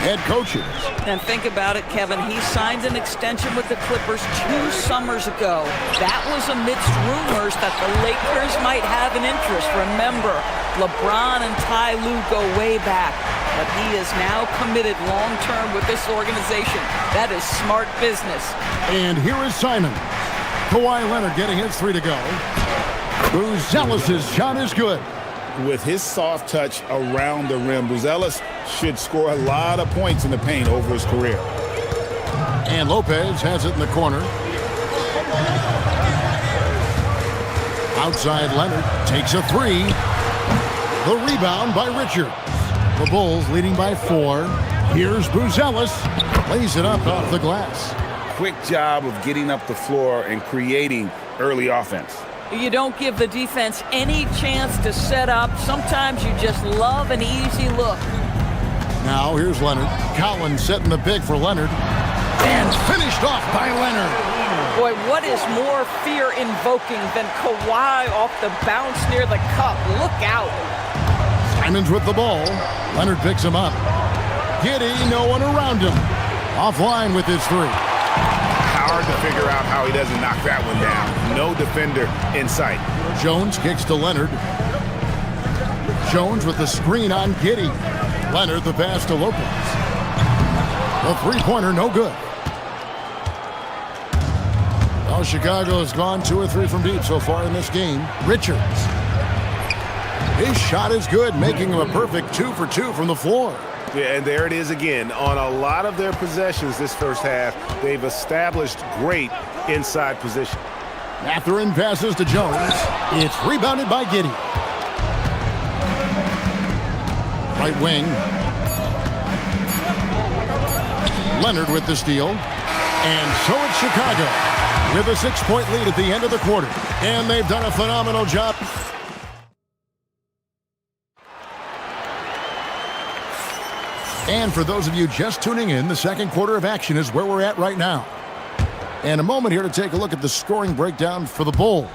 head coaches. And think about it, Kevin. He signed an extension with the Clippers 2 summers ago. That was amidst rumors that the Lakers might have an interest. Remember, LeBron and Ty Lue go way back. But he is now committed long-term with this organization. That is smart business. And here is Simon. Kawhi Leonard getting his 3 to go. Buzelis' shot is good. With his soft touch around the rim, Buzelis should score a lot of points in the paint over his career. And Lopez has it in the corner. Outside Leonard takes a 3. The rebound by Richards. The Bulls leading by 4. Here's Buzelis. Lays it up off the glass. Quick job of getting up the floor and creating early offense. You don't give the defense any chance to set up. Sometimes you just love an easy look. Now here's Leonard. Collins setting the pick for Leonard. And finished off by Leonard. Boy, what is more fear-invoking than Kawhi off the bounce near the cup? Look out. Simons with the ball. Leonard picks him up. Giddey, no one around him. Offline with his 3. Hard to figure out how he doesn't knock that one down. No defender in sight. Jones kicks to Leonard. Jones with the screen on Giddey. Leonard the pass to Lopez. The three-pointer, no good. Well, Chicago has gone 2 or 3 from deep so far in this game. Richards. His shot is good, making him a perfect 2 for 2 from the floor. Yeah, and there it is again. On a lot of their possessions this first half, they've established great inside position. Mathurin passes to Jones. It's rebounded by Giddey. Right wing. Leonard with the steal. And so it's Chicago with a 6-point lead at the end of the quarter. And they've done a phenomenal job. And for those of you just tuning in, the second quarter of action is where we're at right now. And a moment here to take a look at the scoring breakdown for the Bulls.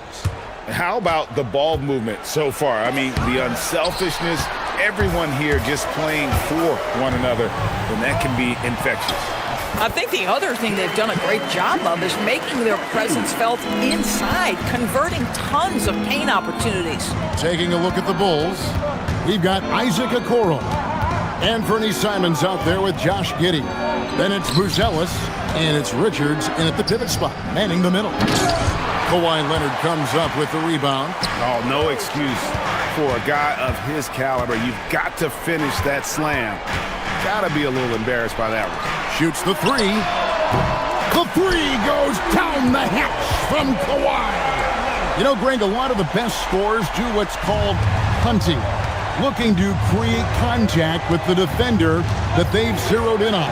How about the ball movement so far? I mean, the unselfishness, everyone here just playing for one another, and that can be infectious. I think the other thing they've done a great job of is making their presence felt inside, converting tons of paint opportunities. Taking a look at the Bulls, we've got Isaac Okoro and Fernie Simons out there with Josh Giddey. Then it's Buzelis, and it's Richards in at the pivot spot, manning the middle. Kawhi Leonard comes up with the rebound. Oh, no excuse for a guy of his caliber. You've got to finish that slam. Got to be a little embarrassed by that one. Shoots the three. The three goes down the hatch from Kawhi. You know, Greg, a lot of the best scorers do what's called hunting, looking to create contact with the defender that they've zeroed in on.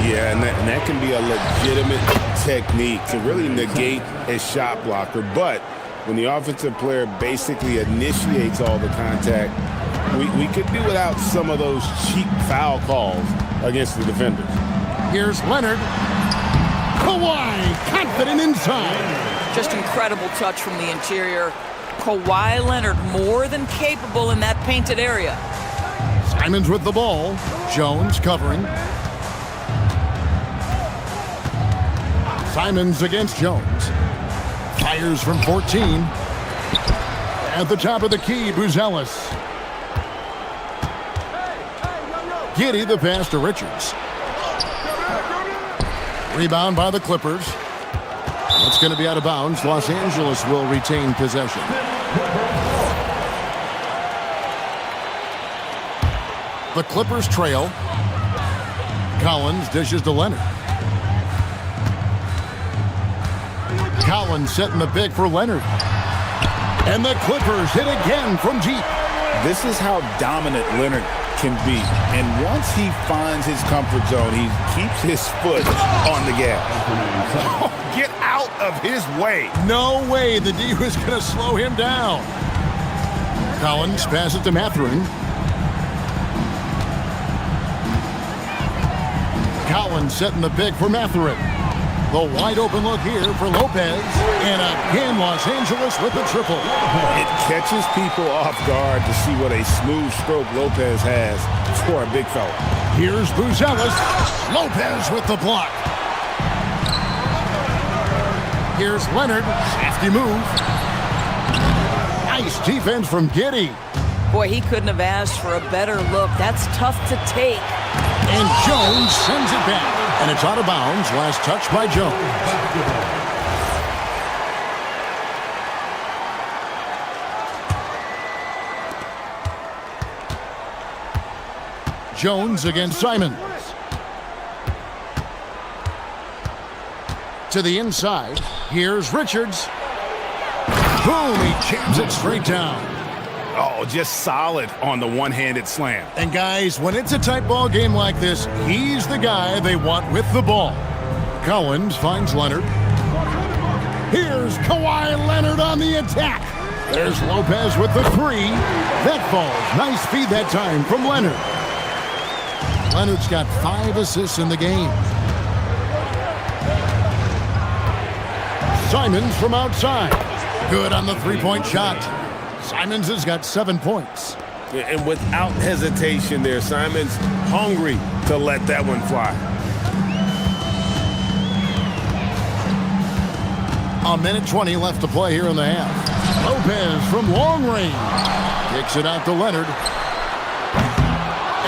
Yeah, and that can be a legitimate technique to really negate a shot blocker. But when the offensive player basically initiates all the contact, we could do without some of those cheap foul calls against the defenders. Here's Leonard. Kawhi, confident inside. Just incredible touch from the interior. Kawhi Leonard more than capable in that painted area. Simons with the ball. Jones covering. Simons against Jones. Fires from 14. At the top of the key, Buzelis. Giddey the pass to Richards. Rebound by the Clippers. That's going to be out of bounds. Los Angeles will retain possession. The Clippers trail. Collins dishes to Leonard. Collins setting the pick for Leonard. And the Clippers hit again from deep. This is how dominant Leonard can be. And once he finds his comfort zone, he keeps his foot on the gas. Get out of his way. No way the D was going to slow him down. Collins passes to Mathurin. Collins setting the pick for Mathurin. The wide open look here for Lopez. And again, Los Angeles with a triple. It catches people off guard to see what a smooth stroke Lopez has for a big fella. Here's Buzelis. Lopez with the block. Here's Leonard. Safety move. Nice defense from Giddey. Boy, he couldn't have asked for a better look. That's tough to take. And Jones sends it back. And it's out of bounds. Last touch by Jones. Jones against Simons. To the inside. Here's Richards. Boom, he jams it straight down. Oh, just solid on the one-handed slam. And guys, when it's a tight ball game like this, he's the guy they want with the ball. Collins finds Leonard. Here's Kawhi Leonard on the attack. There's Lopez with the three. That falls. Nice feed that time from Leonard. Leonard's got 5 assists in the game. Simons from outside. Good on the three-point shot. Simons has got 7 points. And without hesitation there, Simons hungry to let that one fly. A minute 20 left to play here in the half. Lopez from long range. Kicks it out to Leonard.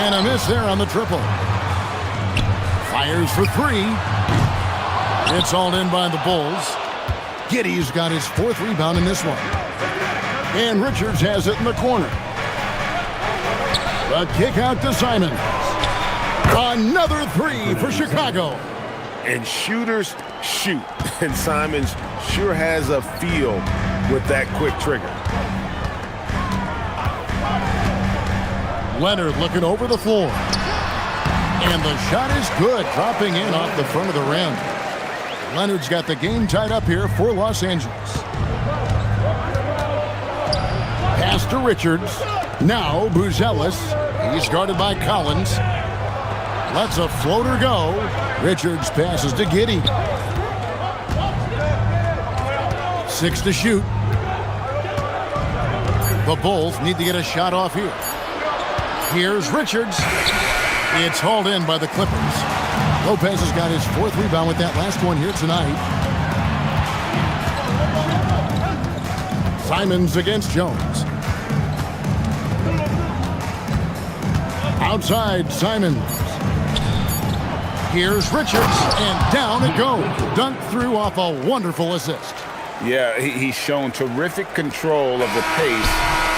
And a miss there on the triple. Fires for three. It's hauled in by the Bulls. Giddy's got his 4th rebound in this one. And Richards has it in the corner. The kick out to Simons. Another three for Chicago. And shooters shoot. And Simons sure has a feel with that quick trigger. Leonard looking over the floor. And the shot is good, dropping in off the front of the rim. Leonard's got the game tied up here for Los Angeles. Pass to Richards. Now Buzelis. He's guarded by Collins. Lets a floater go. Richards passes to Giddey. 6 to shoot. The Bulls need to get a shot off here. Here's Richards. It's hauled in by the Clippers. Lopez has got his 4th rebound with that last one here tonight. Simons against Jones. Outside, Simons. Here's Richards, and down it goes. Dunked through off a wonderful assist. Yeah, he's shown terrific control of the pace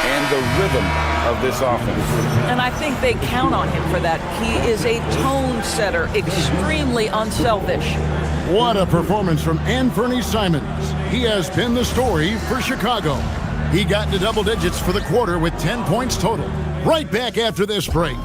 and the rhythm of this offense. And I think they count on him for that. He is a tone setter, extremely unselfish. What a performance from Anthony Simons. He has been the story for Chicago. He got into double digits for the quarter with 10 points total. Right back after this break.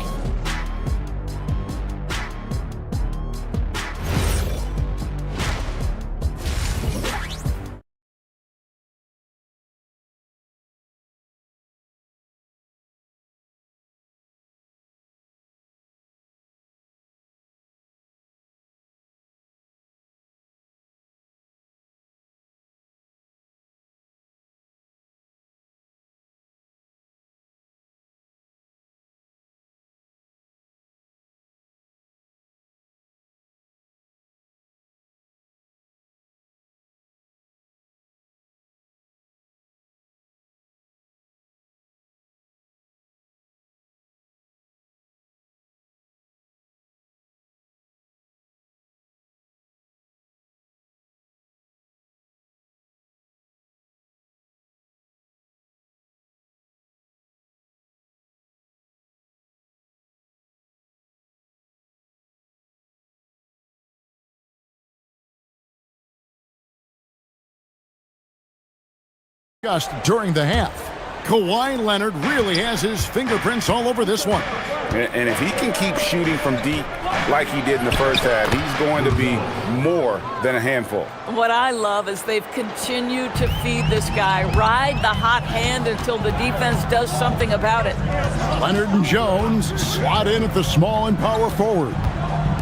During the half, Kawhi Leonard really has his fingerprints all over this one. And if he can keep shooting from deep like he did in the first half, he's going to be more than a handful. What I love is they've continued to feed this guy, ride the hot hand until the defense does something about it. Leonard and Jones slot in at the small and power forward.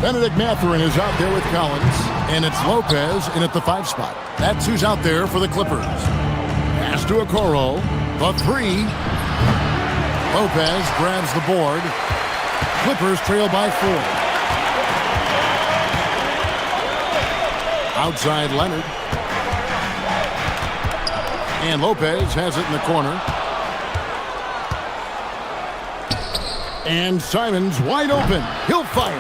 Benedict Mathurin is out there with Collins, and it's Lopez in at the 5 spot. That's who's out there for the Clippers. Pass to Okoro, the 3. Lopez grabs the board. Clippers trail by 4. Outside Leonard. And Lopez has it in the corner. And Simons wide open. He'll fire.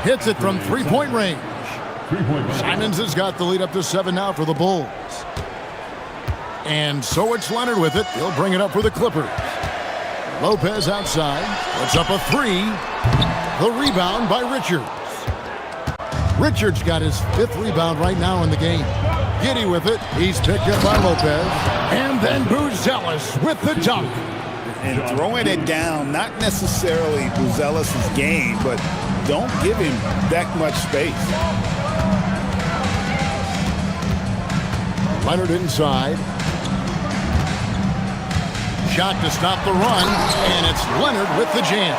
Hits it from 3-point range. Simons has got the lead up to 7 now for the Bulls. And so it's Leonard with it. He'll bring it up for the Clippers. Lopez outside. Puts up a 3. The rebound by Richards. Richards got his 5th rebound right now in the game. Giddey with it. He's picked up by Lopez. And then Buzelis with the dunk. And throwing it down, not necessarily Buzelis' game, but don't give him that much space. Leonard inside. Shot to stop the run, and it's Leonard with the jam.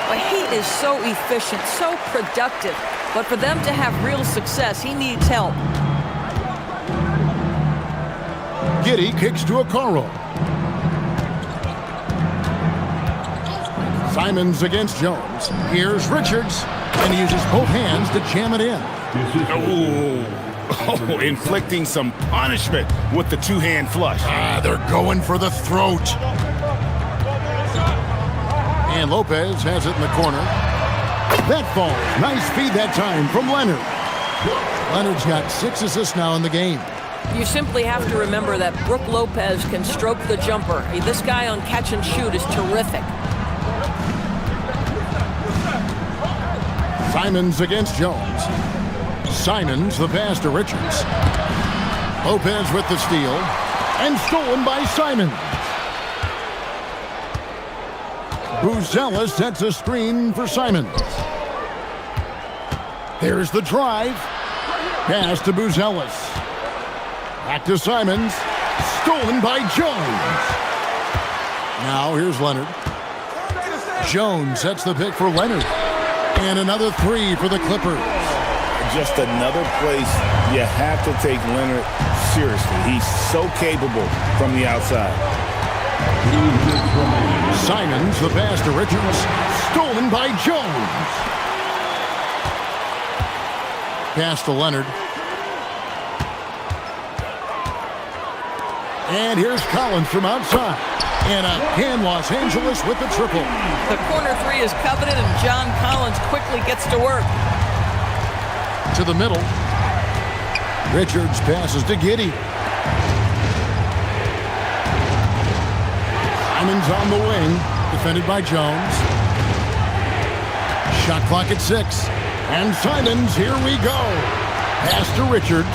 Well, he is so efficient, so productive. But for them to have real success, he needs help. Giddey kicks to Okoro. Simons against Jones. Here's Richards, and he uses both hands to jam it in. Oh, inflicting some punishment with the 2-hand flush. They're going for the throat. And Lopez has it in the corner. That falls. Nice feed that time from Leonard. Leonard's got 6 assists now in the game. You simply have to remember that Brook Lopez can stroke the jumper. This guy on catch and shoot is terrific. Simons against Jones. Simons, the pass to Richards. Lopez with the steal. And stolen by Simons. Buzella sets a screen for Simons. There's the drive. Pass to Buzelis. Back to Simons. Stolen by Jones. Now here's Leonard. Jones sets the pick for Leonard. And another 3 for the Clippers. Just another place you have to take Leonard seriously. He's so capable from the outside. Simons, the pass to Richards. Stolen by Jones. Pass to Leonard. And here's Collins from outside. And again, Los Angeles with the triple. The corner 3 is coveted, and John Collins quickly gets to work. To the middle. Richards passes to Giddey. Simons on the wing, defended by Jones. Shot clock at 6. And Simons, here we go. Pass to Richards.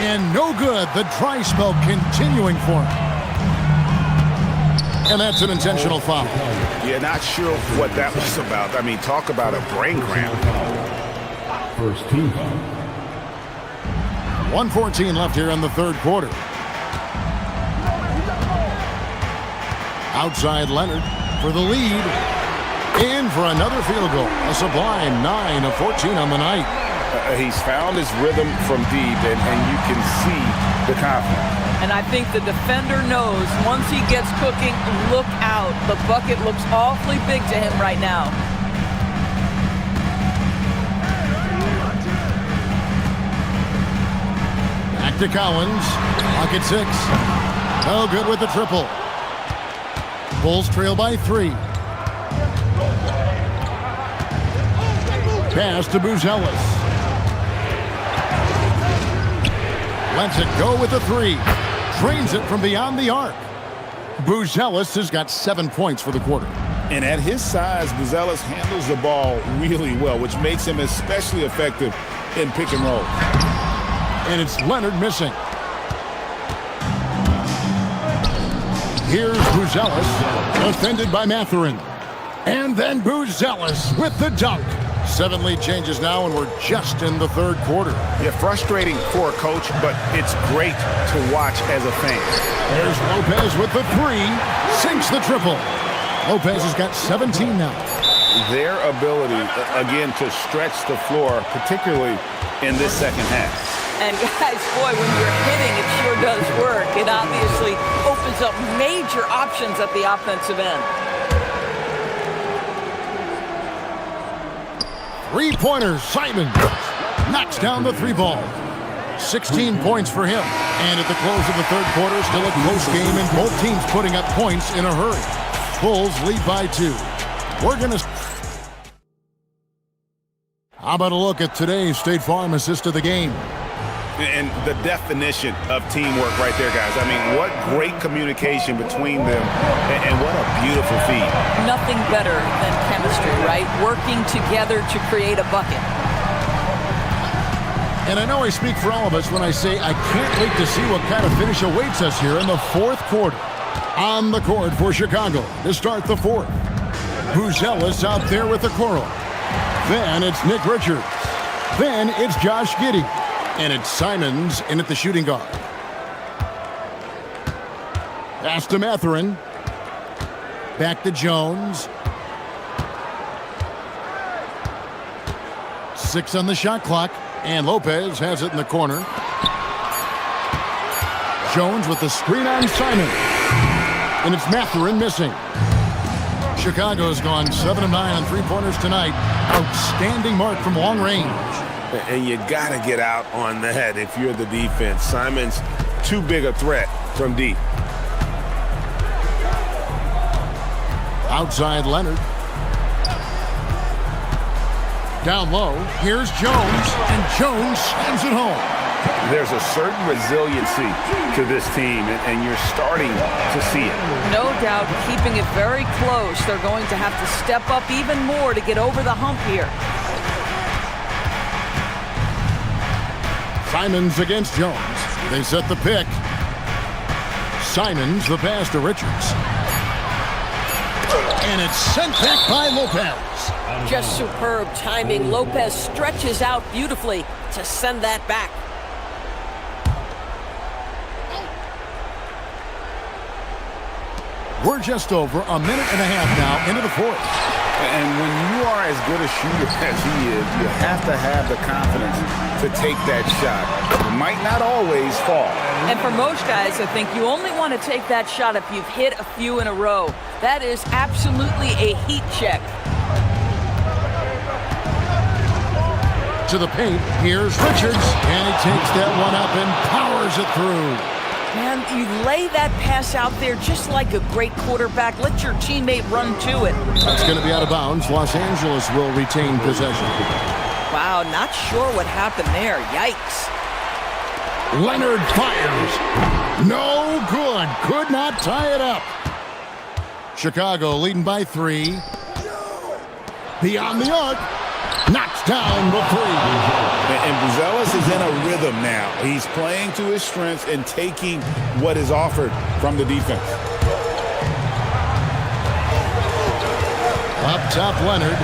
And no good. The dry spell continuing for him. And that's an intentional foul. Yeah, not sure what that was about. I mean, talk about a brain cramp. First team. 1:14 left here in the third quarter. Outside Leonard for the lead. In for another field goal. A sublime 9 of 14 on the night. He's found his rhythm from deep, and you can see the confidence. And I think the defender knows once he gets cooking, look out. The bucket looks awfully big to him right now. Back to Collins. Pocket 6. No good with the triple. Bulls trail by 3. Pass to Buzelis. Lets it go with the 3. Drains it from beyond the arc. Buzelis has got 7 points for the quarter. And at his size, Buzelis handles the ball really well, which makes him especially effective in pick and roll. And it's Leonard missing. Here's Buzelis, defended by Mathurin. And then Buzelis with the dunk. 7 lead changes now, and we're just in the third quarter. Yeah, frustrating for a coach, but it's great to watch as a fan. There's Lopez with the 3. Sinks the triple. Lopez has got 17 now. Their ability, again, to stretch the floor, particularly in this second half. And guys, boy, when you're hitting, it sure does work. It obviously opens up major options at the offensive end. 3-pointer, Simons knocks down the 3 ball. 16 points for him. And at the close of the third quarter, still a close game, and both teams putting up points in a hurry. Bulls lead by 2. We're going to... How about a look at today's State Farm assist of the game? And the definition of teamwork right there, guys. I mean, what great communication between them, and what a beautiful feed. Nothing better than chemistry, right? Working together to create a bucket. And I know I speak for all of us when I say I can't wait to see what kind of finish awaits us here in the fourth quarter. On the court for Chicago to start the fourth. Buzelis out there with the coral. Then it's Nick Richards. Then it's Josh Giddey. And it's Simons in at the shooting guard. Pass to Mathurin. Back to Jones. 6 on the shot clock. And Lopez has it in the corner. Jones with the screen on Simon. And it's Mathurin missing. Chicago's gone 7 of 9 on 3-pointers tonight. Outstanding mark from long range. And you got to get out on that if you're the defense. Simon's too big a threat from deep. Outside Leonard. Down low, here's Jones, and Jones sends it home. There's a certain resiliency to this team, and you're starting to see it. No doubt, keeping it very close. They're going to have to step up even more to get over the hump here. Simons against Jones. They set the pick. Simons the pass to Richards. And it's sent back by Lopez. Just superb timing. Lopez stretches out beautifully to send that back. We're just over a minute and a half now into the fourth. And when you are as good a shooter as he is, you have to have the confidence to take that shot. It might not always fall. And for most guys, I think you only want to take that shot if you've hit a few in a row. That is absolutely a heat check. To the paint, here's Richards, and he takes that one up and powers it through. Man, you lay that pass out there just like a great quarterback. Let your teammate run to it. That's going to be out of bounds. Los Angeles will retain possession. Wow, not sure what happened there. Yikes. Leonard fires. No good. Could not tie it up. Chicago leading by 3. Beyond the arc. Knocks down the 3. And Buzelis is in a rhythm now. He's playing to his strengths and taking what is offered from the defense. Up top, Leonard.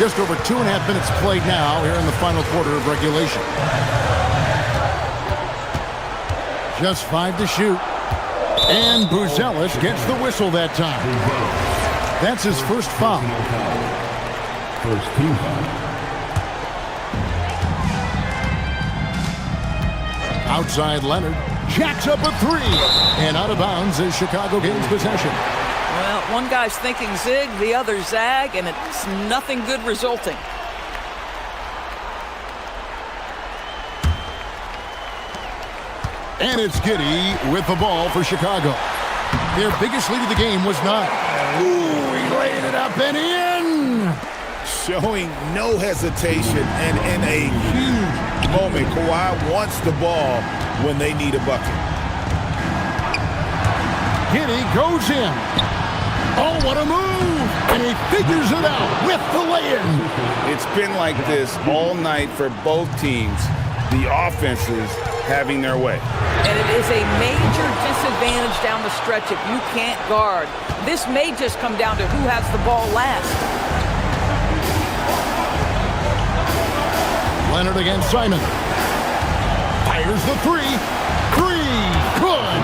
Just over 2.5 minutes played now here in the final quarter of regulation. Just 5 to shoot. And Buzelis gets the whistle that time. That's his first foul. First team foul. Outside Leonard. Jacks up a 3. And out of bounds as Chicago gains possession. Well, one guy's thinking zig, the other zag, and it's nothing good resulting. And it's Giddey with the ball for Chicago. Their biggest lead of the game was 9. Ooh, he laid it up and in! Showing no hesitation, and in a huge moment, Kawhi wants the ball when they need a bucket. Giddey goes in. Oh, what a move! And he figures it out with the lay-in. It's been like this all night for both teams. The offenses having their way. And it is a major disadvantage down the stretch if you can't guard. This may just come down to who has the ball last. Leonard against Simon. Fires the 3. 3. Good.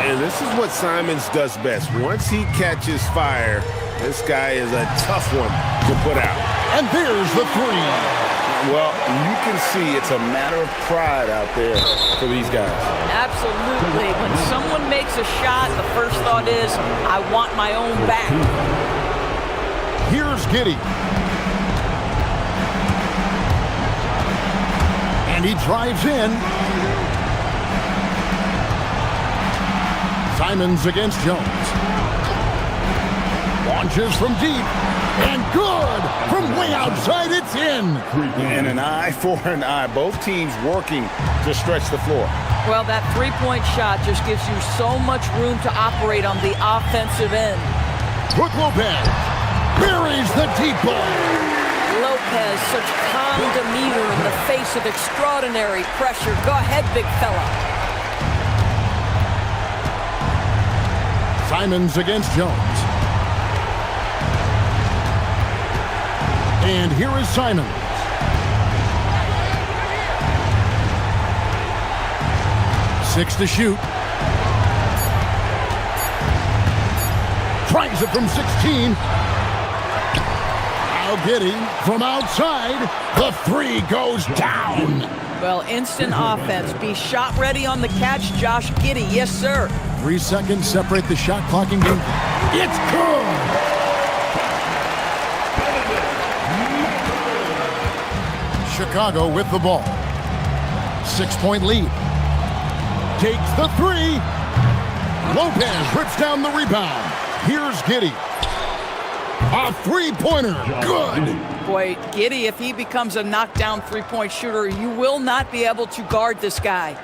And this is what Simons does best. Once he catches fire, this guy is a tough one to put out. And there's the 3. Well, you can see it's a matter of pride out there for these guys. Absolutely. When someone makes a shot, the first thought is, I want my own back. Here's Giddey. And he drives in. Simons against Jones. Launches from deep. And good! From way outside, it's in! And an eye for an eye. Both teams working to stretch the floor. Well, that three-point shot just gives you so much room to operate on the offensive end. Brooke Lopez buries the deep ball. Lopez, such calm demeanor in the face of extraordinary pressure. Go ahead, big fella. Simons against Jones. And here is Simons. Six to shoot. Tries it from 16. Now Giddey from outside. The 3 goes down. Well, instant offense. Be shot ready on the catch, Josh Giddey. Yes, sir. 3 seconds separate the shot clock and game. It's good. Chicago with the ball. 6-point lead. Takes the 3. Lopez rips down the rebound. Here's Giddey. A three-pointer. Good. Boy, Giddey, if he becomes a knockdown three-point shooter, you will not be able to guard this guy.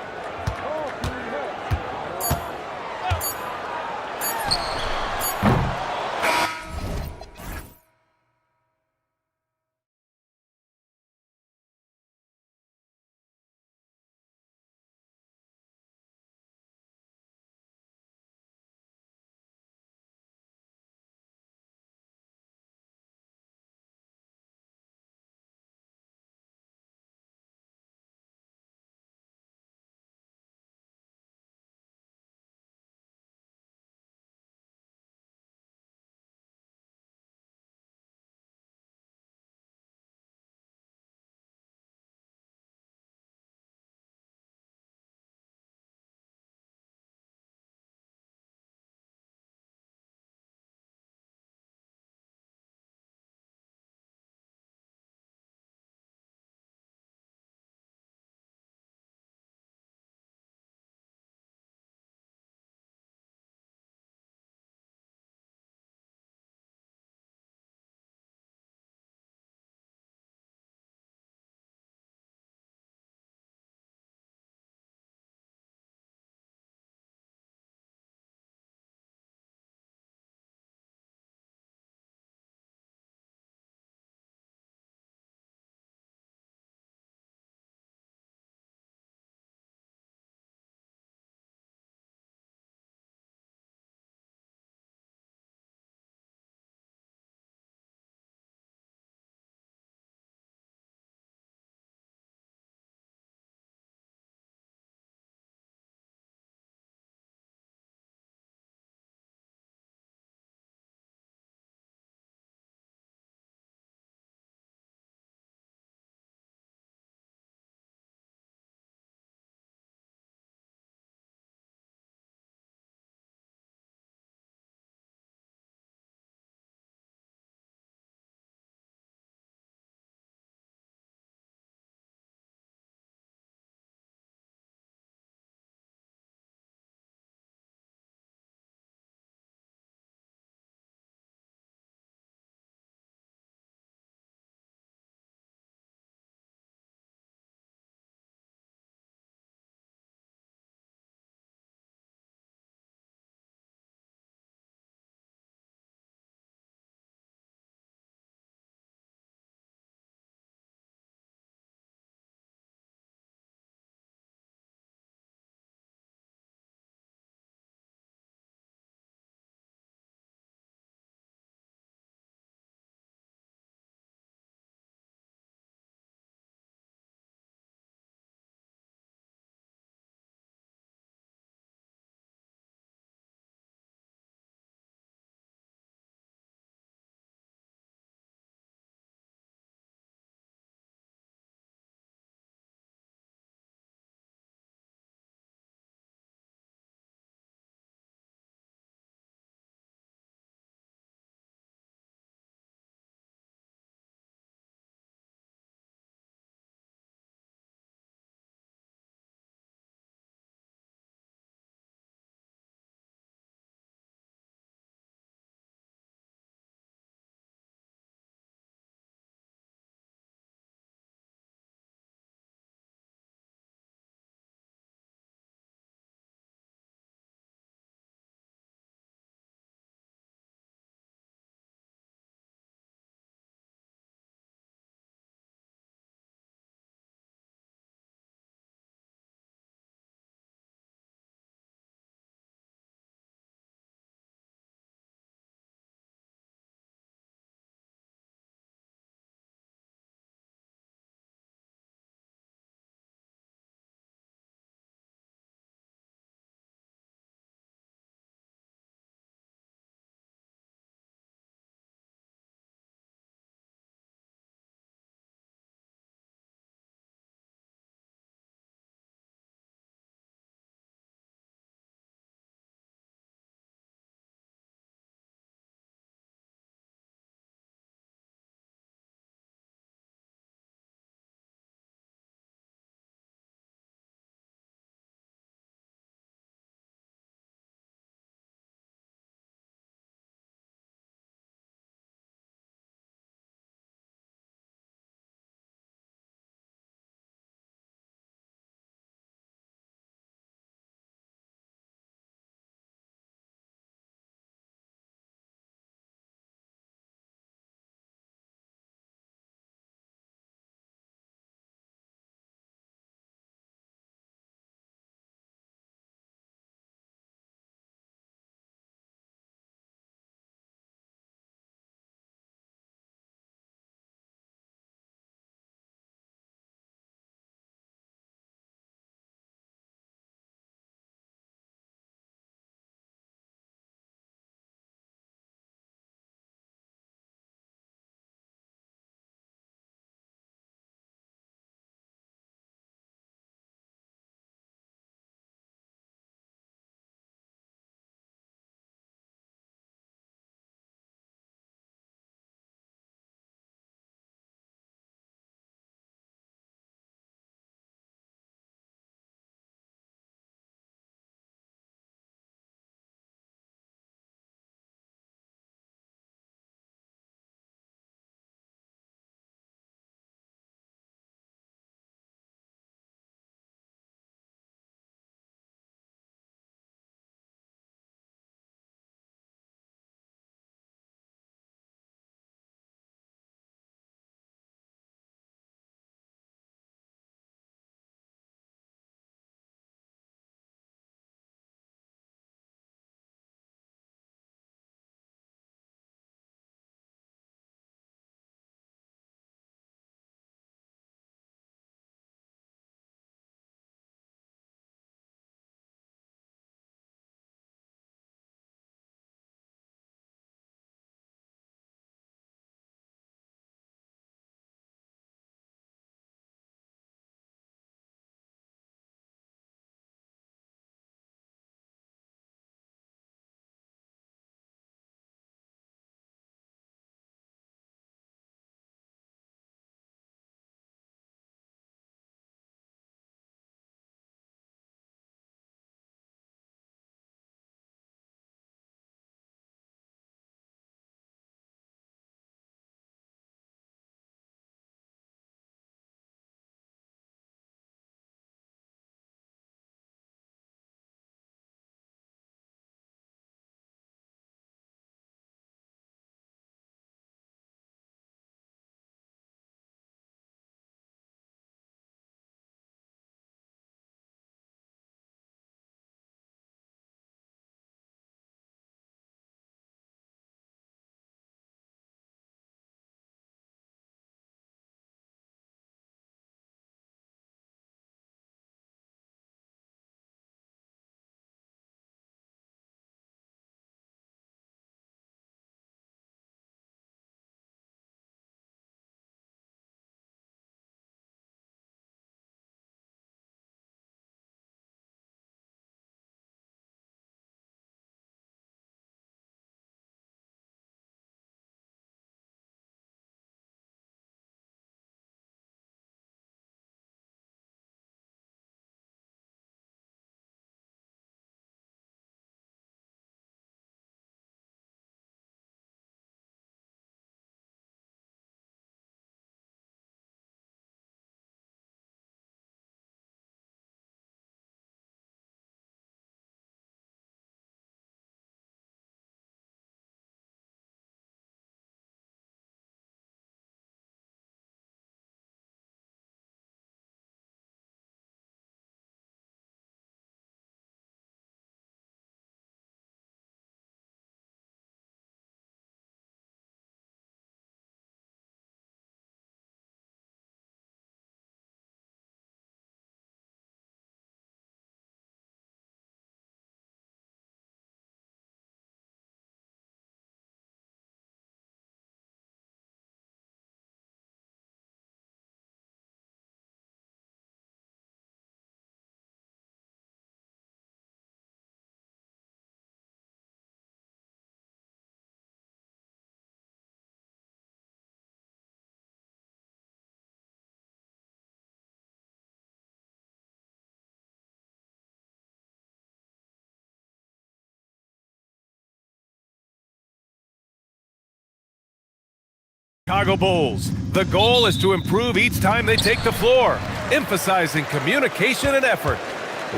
Chicago Bulls. The goal is to improve each time they take the floor, emphasizing communication and effort.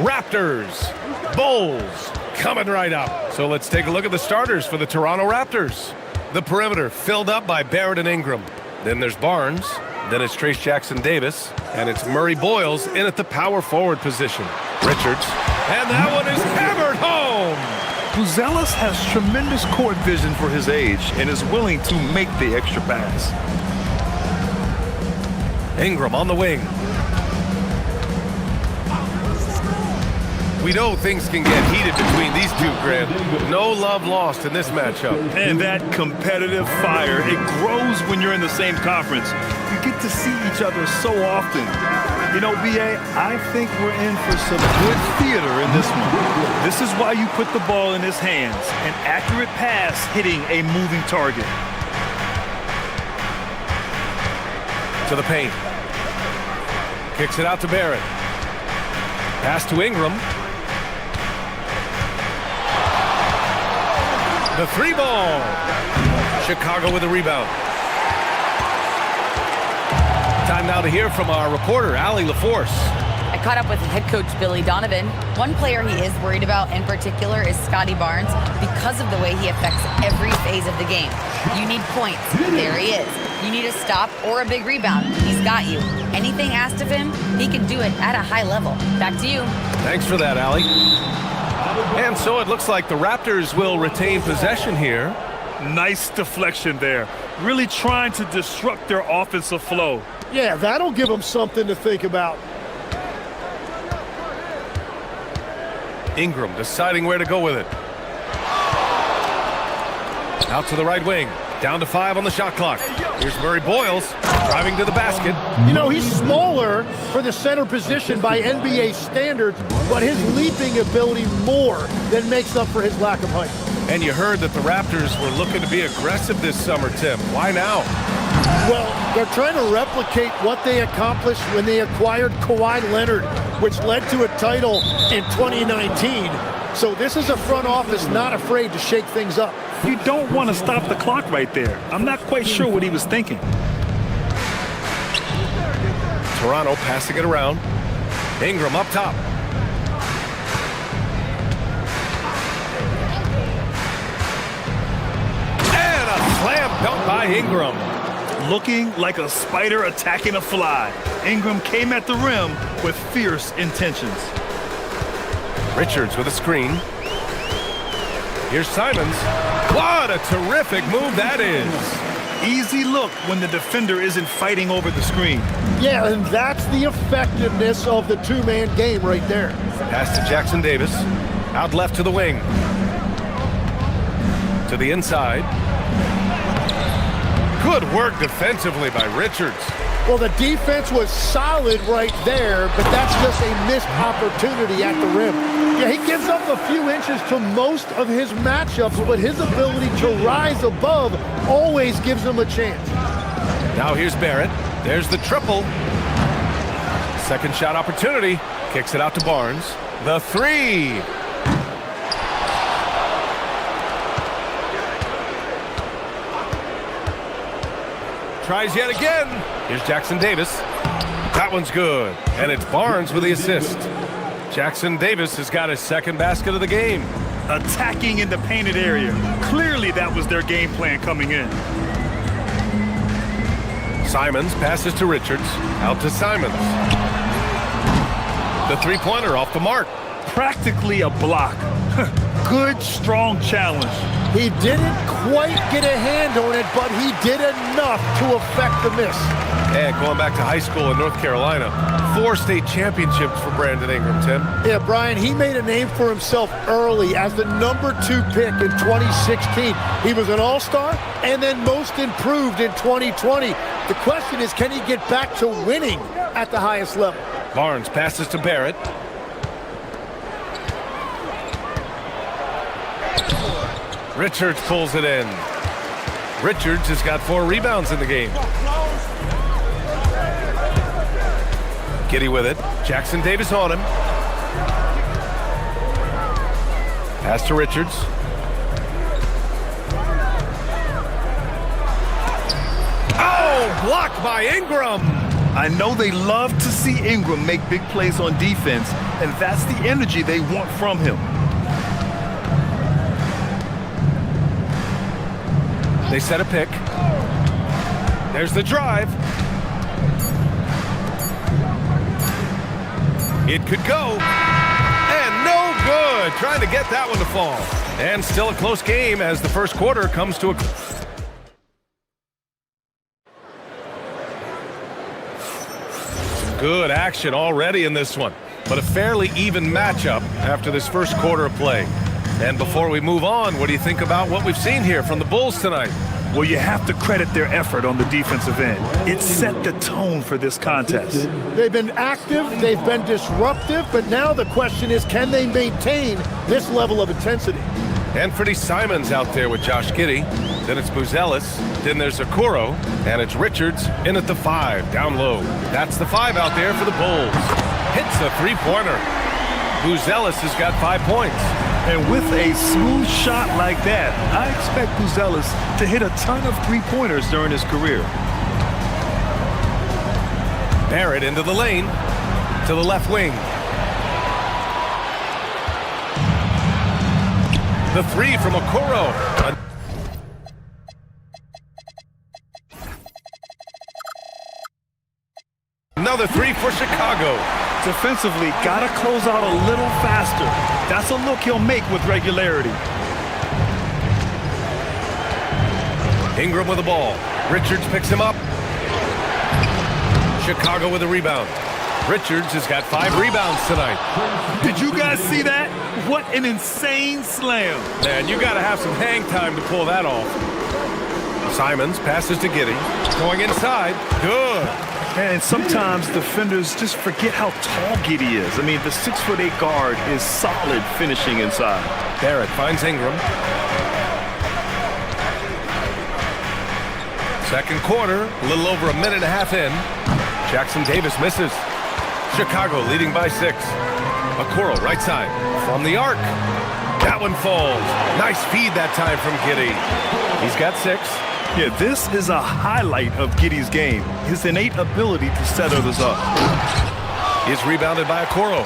Raptors, Bulls, coming right up. So let's take a look at the starters for the Toronto Raptors. The perimeter filled up by Barrett and Ingram. Then there's Barnes. Then it's Trace Jackson-Davis. And it's Murray Boyles in at the power forward position. Richards. And that one is hammered home. Buzelis has tremendous court vision for his age and is willing to make the extra pass. Ingram on the wing. We know things can get heated between these two, Grant. No love lost in this matchup. And that competitive fire, it grows when you're in the same conference. You get to see each other so often. You know, B.A., I think we're in for some good theater in this one. This is why you put the ball in his hands. An accurate pass hitting a moving target. To the paint. Kicks it out to Barrett. Pass to Ingram. The three ball. Chicago with a rebound. Time now to hear from our reporter, Allie LaForce. I caught up with head coach Billy Donovan. One player he is worried about in particular is Scotty Barnes because of the way he affects every phase of the game. You need points. There he is. You need a stop or a big rebound. He's got you. Anything asked of him, he can do it at a high level. Back to you. Thanks for that, Allie. And so it looks like the Raptors will retain possession here. Nice deflection there. Really trying to disrupt their offensive flow. Yeah, that'll give them something to think about. Ingram deciding where to go with it. Out to the right wing. Down to 5 on the shot clock. Here's Murray Boyles driving to the basket. You know, he's smaller for the center position by NBA standards, but his leaping ability more than makes up for his lack of height. And you heard that the Raptors were looking to be aggressive this summer, Tim. Why now? Well, they're trying to replicate what they accomplished when they acquired Kawhi Leonard, which led to a title in 2019. So this is a front office not afraid to shake things up. You don't want to stop the clock right there. I'm not quite sure what he was thinking. Toronto passing it around. Ingram up top. And a slam dunk by Ingram. Looking like a spider attacking a fly. Ingram came at the rim with fierce intentions. Richards with a screen. Here's Simons. What a terrific move that is. Easy look when the defender isn't fighting over the screen. Yeah, and that's the effectiveness of the two-man game right there. Pass to Jackson-Davis. Out left to the wing. To the inside. Good work defensively by Richards. Well, the defense was solid right there, but that's just a missed opportunity at the rim. Yeah, he gives up a few inches to most of his matchups, but his ability to rise above always gives him a chance. Now here's Barrett. There's the triple. Second shot opportunity. Kicks it out to Barnes. The three. Tries yet again. Here's Jackson-Davis. That one's good. And it's Barnes with the assist. Jackson-Davis has got his second basket of the game. Attacking in the painted area. Clearly that was their game plan coming in. Simons passes to Richards. Out to Simons. The three-pointer off the mark. Practically a block. Good, strong challenge. He didn't quite get a hand on it, but he did enough to affect the miss. And going back to high school in North Carolina, 4 state championships for Brandon Ingram, Tim. Yeah, Brian, he made a name for himself early as the #2 pick in 2016. He was an all-star and then most improved in 2020. The question is, can he get back to winning at the highest level? Barnes passes to Barrett. Richards pulls it in. Richards has got 4 rebounds in the game. Giddy with it. Jackson-Davis on him. Pass to Oh, blocked by Ingram. I know they love to see Ingram make big plays on defense, and that's the energy they want from him. They set a pick. There's the drive. It could go. And no good. Trying to get that one to fall. And still a close game as the first quarter comes to a... Good action already in this one, but a fairly even matchup after this first quarter of play. And before we move on, what do you think about what we've seen here from the Bulls tonight? Well, you have to credit their effort on the defensive end. It set the tone for this contest. They've been active, they've been disruptive, but now the question is, can they maintain this level of intensity? Anthony Simons out there with Josh Giddey. Then it's Buzelis. Then there's Okoro. And it's Richards in at the 5, down low. That's the 5 out there for the Bulls. Hits a three-pointer. Buzelis has got 5 points. And with a smooth shot like that, I expect Buzelis to hit a ton of three-pointers during his career. Barrett into the lane, to the left wing. The 3 from Okoro. Another 3 for Chicago. Defensively, gotta close out a little faster. That's a look he'll make with regularity. Ingram with the ball. Richards picks him up. Chicago with a rebound. Richards has got 5 rebounds tonight. Did you guys see that? What an insane slam. Man, you got to have some hang time to pull that off. Simons passes to Giddey. Going inside. Good. And sometimes defenders just forget how tall Giddey is. I mean, the 6'8" guard is solid finishing inside. Barrett finds Ingram. Second quarter, a little over a minute and a half in. Jackson Davis misses. Chicago leading by 6. Okoro right side from the arc. That one falls. Nice feed that time from Giddey. He's got 6. Yeah, this is a highlight of Giddey's game. His innate ability to set others up. He's rebounded by Okoro.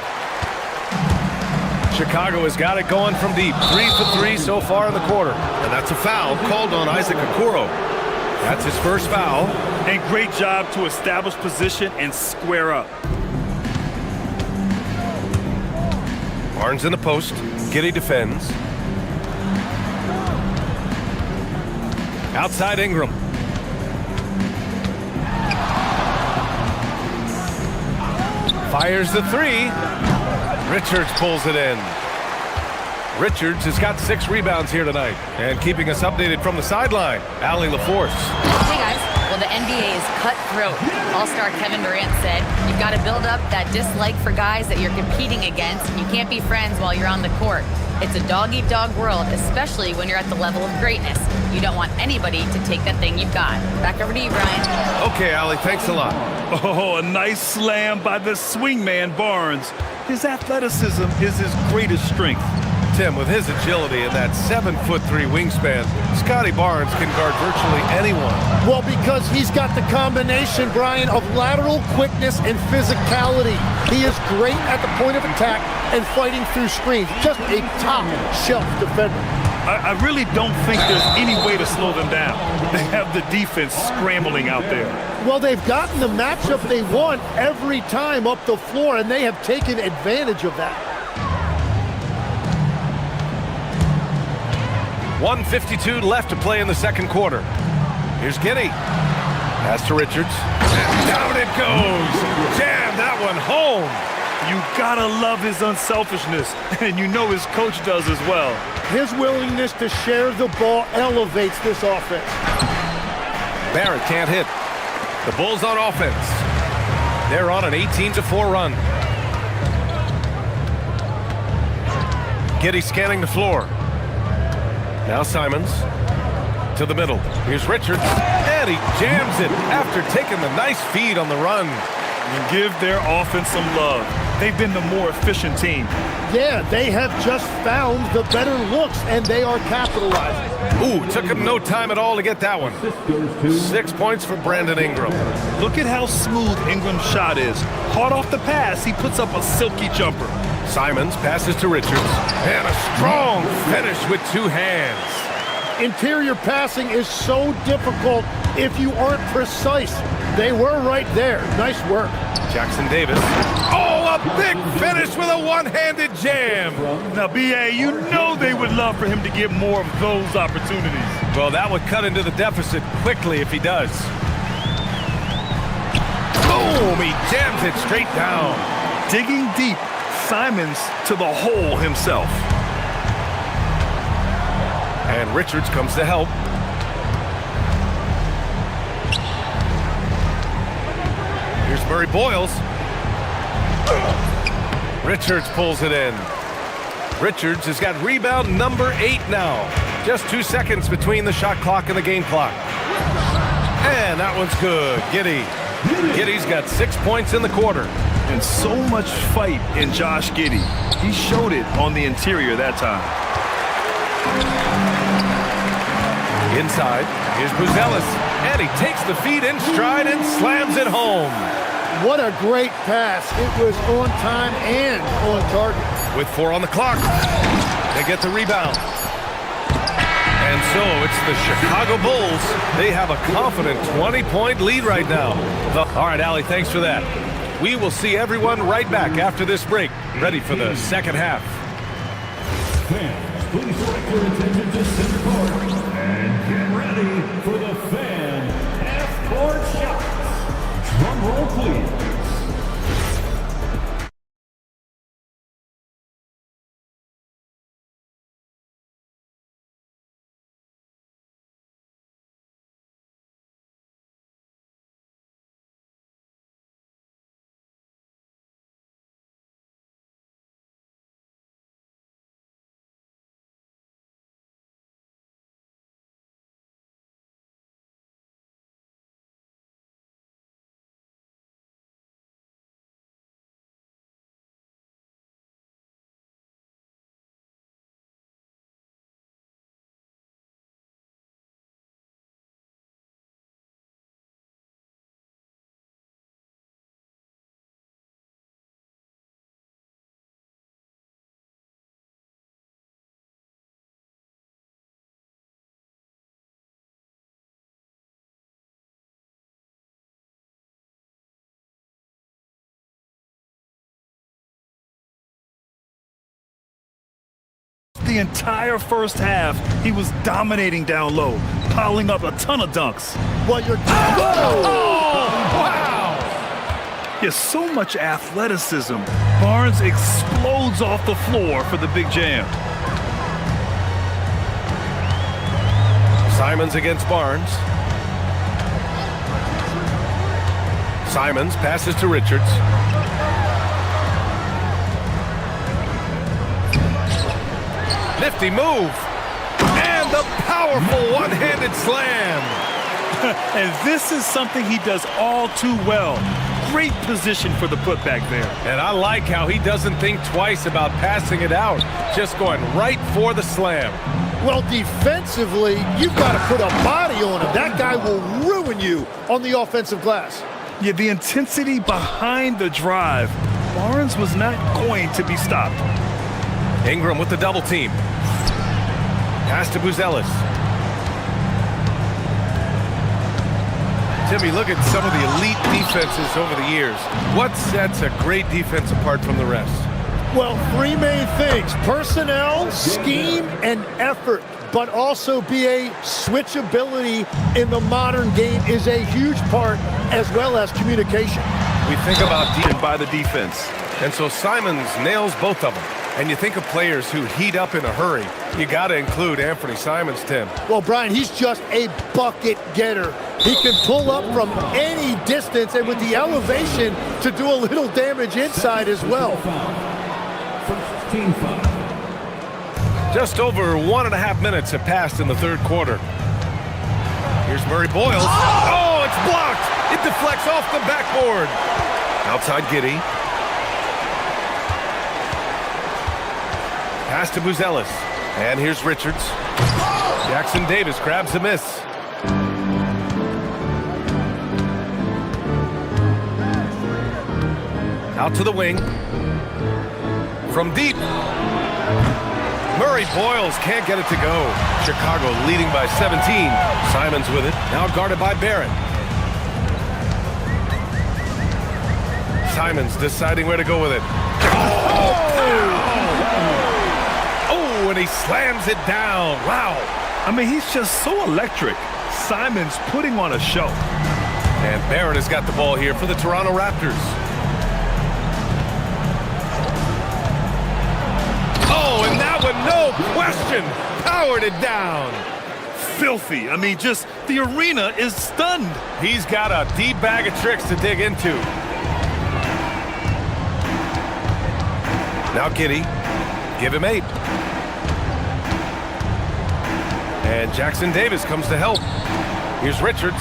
Chicago has got it going from deep. 3 for 3 so far in the quarter. And that's a foul called on Isaac Okoro. That's his first foul. And great job to establish position and square up. Barnes in the post. Giddey defends. Outside Ingram. Fires the 3. Richards pulls it in. Richards has got 6 rebounds here tonight. And keeping us updated from the sideline, Allie LaForce. Hey guys, well the NBA is cutthroat. All-star Kevin Durant said, you've got to build up that dislike for guys that you're competing against, and you can't be friends while you're on the court. It's a dog-eat-dog world, especially when you're at the level of greatness. You don't want anybody to take that thing you've got. Back over to you, Brian. Okay, Allie, thanks a lot. Oh, a nice slam by the swingman Barnes. His athleticism is his greatest strength. Tim, with his agility and that 7'3" wingspan, Scotty Barnes can guard virtually anyone. Well, because he's got the combination, Brian, of lateral quickness and physicality. He is great at the point of attack and fighting through screens. Just a top-shelf defender. I really don't think there's any way to slow them down. They have the defense scrambling out there. Well, they've gotten the matchup they want every time up the floor, and they have taken advantage of that. 1:52 left to play in the second quarter. Here's Giddey. Pass to Richards. And down it goes. Jam that one home. You gotta love his unselfishness, and you know his coach does as well. His willingness to share the ball elevates this offense. Barrett can't hit. The Bulls on offense. They're on an 18-4 run. Giddey scanning the floor. Now Simons to the middle. Here's Richards, and he jams it after taking the nice feed on the run. And give their offense some love. they've been the more efficient team. Yeah, they have just found the better looks, and they are capitalizing. Ooh, took him no time at all to get that one. 6 points for Brandon Ingram. Look at how smooth Ingram's shot is. Hard off the pass, he puts up a silky jumper. Simons passes to Richards. And a strong finish with 2 hands. Interior passing is so difficult if you aren't precise. They were right there. Nice work. Jackson Davis. Oh, a big finish with a one-handed jam. Now, B.A., you know they would love for him to get more of those opportunities. Well, that would cut into the deficit quickly if he does. Boom, he jams it straight down. Digging deep, Simons to the hole himself. And Richards comes to help. Here's Murray Boyles. Richards pulls it in. Richards has got rebound number 8 now. Just 2 seconds between the shot clock and the game clock. And that one's good. Giddy's got 6 points in the quarter. And so much fight in Josh Giddey. He showed it on the interior that time. Inside, here's Buzelis, and he takes the feed in stride and slams it home. What a great pass. It was on time and on target. With 4 on the clock, they get the rebound. And so it's the Chicago Bulls. They have a confident 20-point lead right now. All right, Allie, thanks for that. We will see everyone right back after this break, ready for the second half. Fans, please direct your attention to center court and get ready for the fan half-court shots. Drum roll, please. The entire first half, he was dominating down low, piling up a ton of dunks. Well, you're... Wow! There's so much athleticism. Barnes explodes off the floor for the big jam. Simons against Barnes. Simons passes to Richards. Nifty move. And the powerful one-handed slam. And this is something he does all too well. Great position for the putback there. And I like how he doesn't think twice about passing it out. Just going right for the slam. Well, defensively, you've got to put a body on him. That guy will ruin you on the offensive glass. Yeah, the intensity behind the drive. Barnes was not going to be stopped. Ingram with the double team. Pass to Buzelis. Timmy, look at some of the elite defenses over the years. What sets a great defense apart from the rest? Well, 3 main things: personnel, scheme, and effort. But also BA switchability in the modern game is a huge part, as well as communication. We think about by the defense. And so Simons nails both of them. And you think of players who heat up in a hurry. You got to include Anthony Simons, Tim. Well, Brian, he's just a bucket getter. He can pull up from any distance, and with the elevation to do a little damage inside as well. Just over 1.5 minutes have passed in the third quarter. Here's Murray Boyles. Oh, it's blocked. It deflects off the backboard. Outside Giddey. Pass to Buzelis. And here's Richards. Jackson Davis grabs the miss. Out to the wing. From deep. Murray Boyles can't get it to go. Chicago leading by 17. Simons with it. Now guarded by Barrett. Simons deciding where to go with it. Oh, and he slams it down. Wow. I mean, he's just so electric. Simons putting on a show. And Barrett has got the ball here for the Toronto Raptors. Oh, and that one, no question, powered it down. Filthy. I mean, just the arena is stunned. He's got a deep bag of tricks to dig into. Now Giddy, give him 8. And Jackson Davis comes to help. Here's Richards.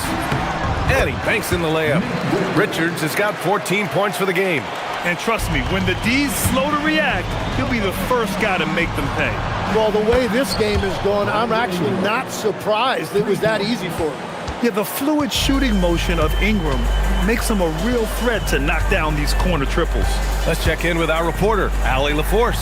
And he banks in the layup. Richards has got 14 points for the game. And trust me, when the D's slow to react, he'll be the first guy to make them pay. Well, the way this game is going, I'm actually not surprised it was that easy for him. Yeah, the fluid shooting motion of Ingram makes him a real threat to knock down these corner triples. Let's check in with our reporter, Allie LaForce.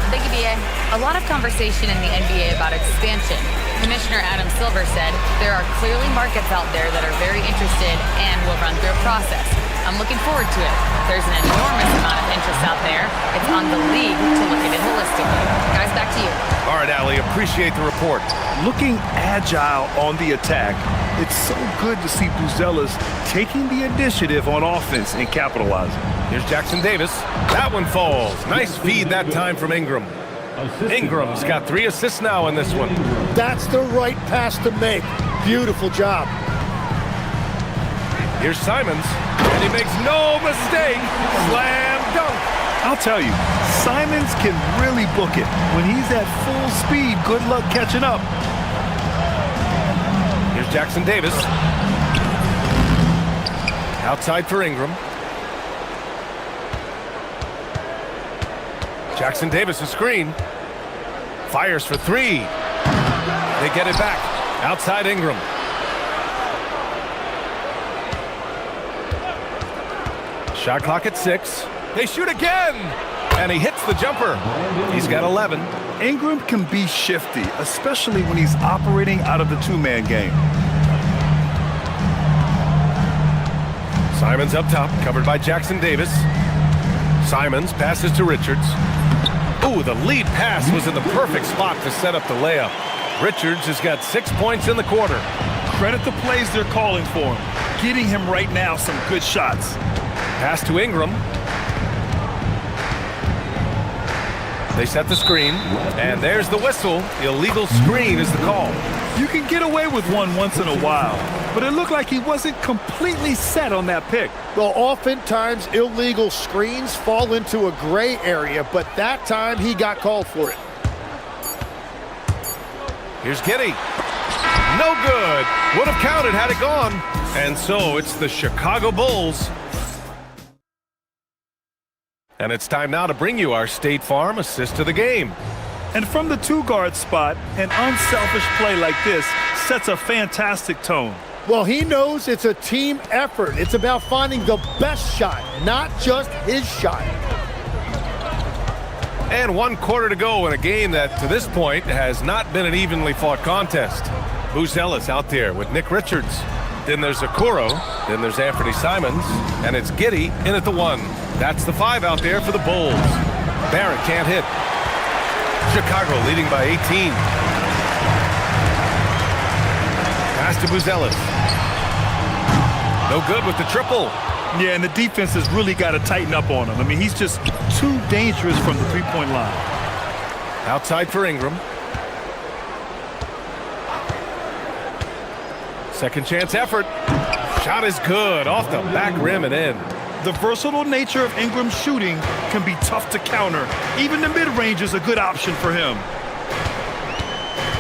Thank you, BA. A lot of conversation in the NBA about expansion. Commissioner Adam Silver said there are clearly markets out there that are very interested and will run through a process. I'm looking forward to it. There's an enormous amount of interest out there. It's on the league to look at it holistically. Guys, back to you. All right, Allie, appreciate the report. Looking agile on the attack, it's so good to see Buzelis taking the initiative on offense and capitalizing. Here's Jackson Davis. That one falls. Nice feed that time from Ingram. Ingram's got 3 assists now in this one. That's the right pass to make. Beautiful job. Here's Simons, and he makes no mistake. Slam dunk. I'll tell you, Simons can really book it. When he's at full speed, good luck catching up. Here's Jackson Davis. Outside for Ingram. Jackson Davis, a screen. Fires for 3. They get it back. Outside Ingram. Shot clock at 6. They shoot again. And he hits the jumper. He's got 11. Ingram can be shifty, especially when he's operating out of the two-man game. Simons up top, covered by Jackson Davis. Simons passes to Richards. Ooh, the lead pass was in the perfect spot to set up the layup. Richards has got 6 points in the quarter. Credit the plays they're calling for him. Getting him right now some good shots. Pass to Ingram. They set the screen, and there's the whistle. Illegal screen is the call. You can get away with one once in a while, but it looked like he wasn't completely set on that pick. Well, oftentimes illegal screens fall into a gray area, but that time he got called for it. Here's Giddy. No good. Would have counted had it gone. And so it's the Chicago Bulls. And it's time now to bring you our State Farm assist to the game. And from the two-guard spot, an unselfish play like this sets a fantastic tone. Well, he knows it's a team effort. It's about finding the best shot, not just his shot. And 1 quarter to go in a game that, to this point, has not been an evenly fought contest. Buzelis out there with Nick Richards. Then there's Okoro. Then there's Anthony Simons. And it's Giddy in at the 1. That's the 5 out there for the Bulls. Barrett can't hit. Chicago leading by 18. Pass to Buzelis. No good with the triple. Yeah, and the defense has really got to tighten up on him. I mean, he's just too dangerous from the three-point line. Outside for Ingram. Second chance effort. Shot is good. Off the back rim and in. The versatile nature of Ingram's shooting can be tough to counter. Even the mid-range is a good option for him.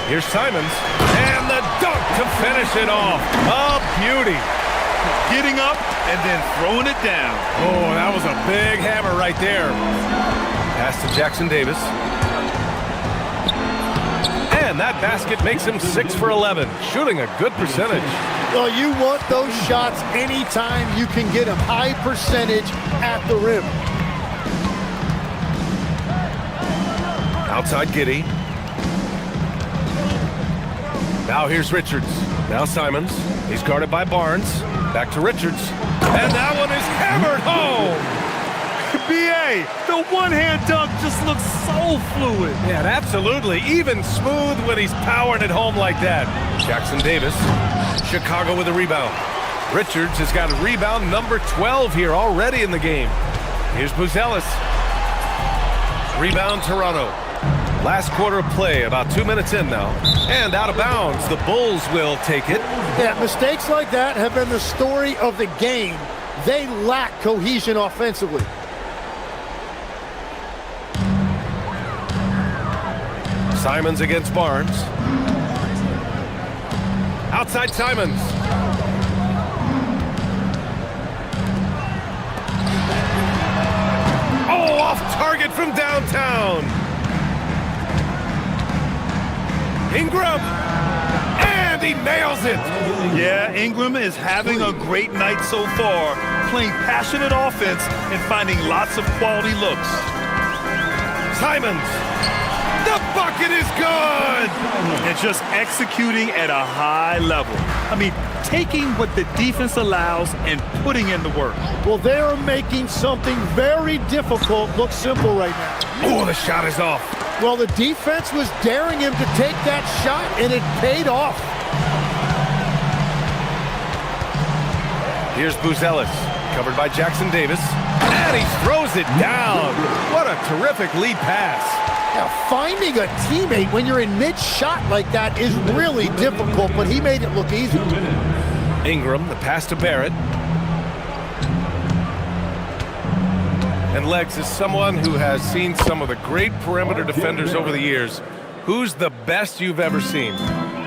Here's Simons. And the dunk to finish it off. A beauty. Getting up and then throwing it down. Oh, that was a big hammer right there. Pass to Jackson Davis. And that basket makes him 6 for 11, shooting a good percentage. Well, you want those shots anytime you can get them. High percentage at the rim. Outside Giddey. Now here's Richards. Now Simons. He's guarded by Barnes. Back to Richards. And that one is hammered home. BA, the one-hand dunk just looks so fluid. Yeah, absolutely. Even smooth when he's powering it home like that. Jackson Davis. Chicago with a rebound. Richards has got a rebound number 12 here already in the game. Here's Buzelis. Rebound Toronto. Last quarter of play, about 2 minutes in now. And out of bounds, the Bulls will take it. Yeah, mistakes like that have been the story of the game. They lack cohesion offensively. Simons against Barnes. Outside Simons. Oh, off target from downtown. Ingram. And he nails it. Yeah, Ingram is having a great night so far, playing passionate offense and finding lots of quality looks. Simons. The bucket is good! And just executing at a high level. I mean, taking what the defense allows and putting in the work. Well, they're making something very difficult look simple right now. Oh, the shot is off. Well, the defense was daring him to take that shot, and it paid off. Here's Buzelis, covered by Jackson Davis. And he throws it down. What a terrific lead pass. Now, finding a teammate when you're in mid-shot like that is really difficult, but he made it look easy. Ingram, the pass to Barrett. And Legs is someone who has seen some of the great perimeter defenders over the years. Who's the best you've ever seen?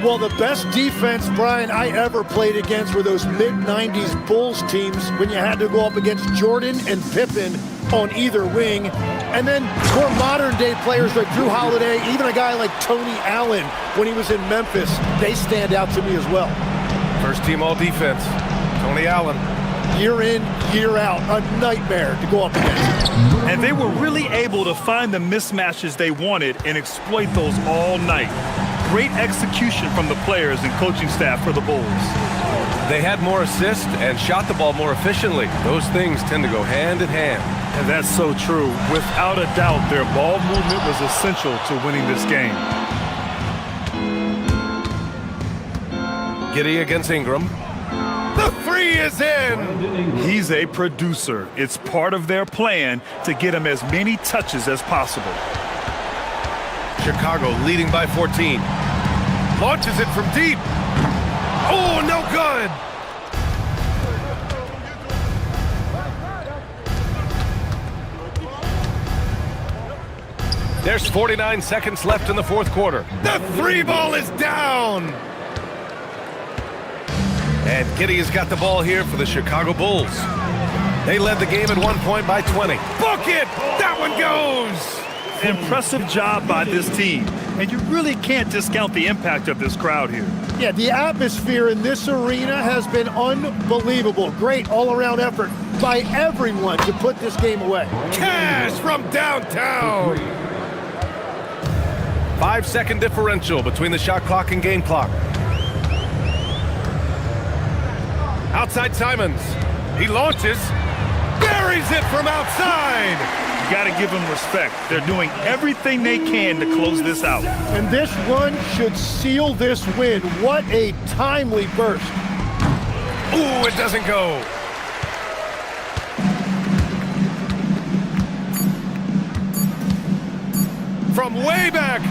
Well, the best defense, Brian, I ever played against were those mid-90s Bulls teams when you had to go up against Jordan and Pippen on either wing. And then more modern-day players like Drew Holiday, even a guy like Tony Allen when he was in Memphis, they stand out to me as well. First team all-defense, Tony Allen. Year in, year out, a nightmare to go up against. And they were really able to find the mismatches they wanted and exploit those all night. Great execution from the players and coaching staff for the Bulls. They had more assists and shot the ball more efficiently. Those things tend to go hand in hand. And that's so true. Without a doubt, their ball movement was essential to winning this game. Giddey against Ingram. The three is in! He's a producer. It's part of their plan to get him as many touches as possible. Chicago leading by 14. Launches it from deep. Oh, no good! There's 49 seconds left in the fourth quarter. The three ball is down! And Giddey has got the ball here for the Chicago Bulls. They led the game at 1 point by 20. Book it! That one goes! Impressive job by this team. And you really can't discount the impact of this crowd here. Yeah, the atmosphere in this arena has been unbelievable. Great all-around effort by everyone to put this game away. Cash from downtown! 5-second differential between the shot clock and game clock. Outside Simons. He launches. Buries it from outside. You got to give them respect. They're doing everything they can to close this out. And this run should seal this win. What a timely burst. Ooh, it doesn't go. From way back.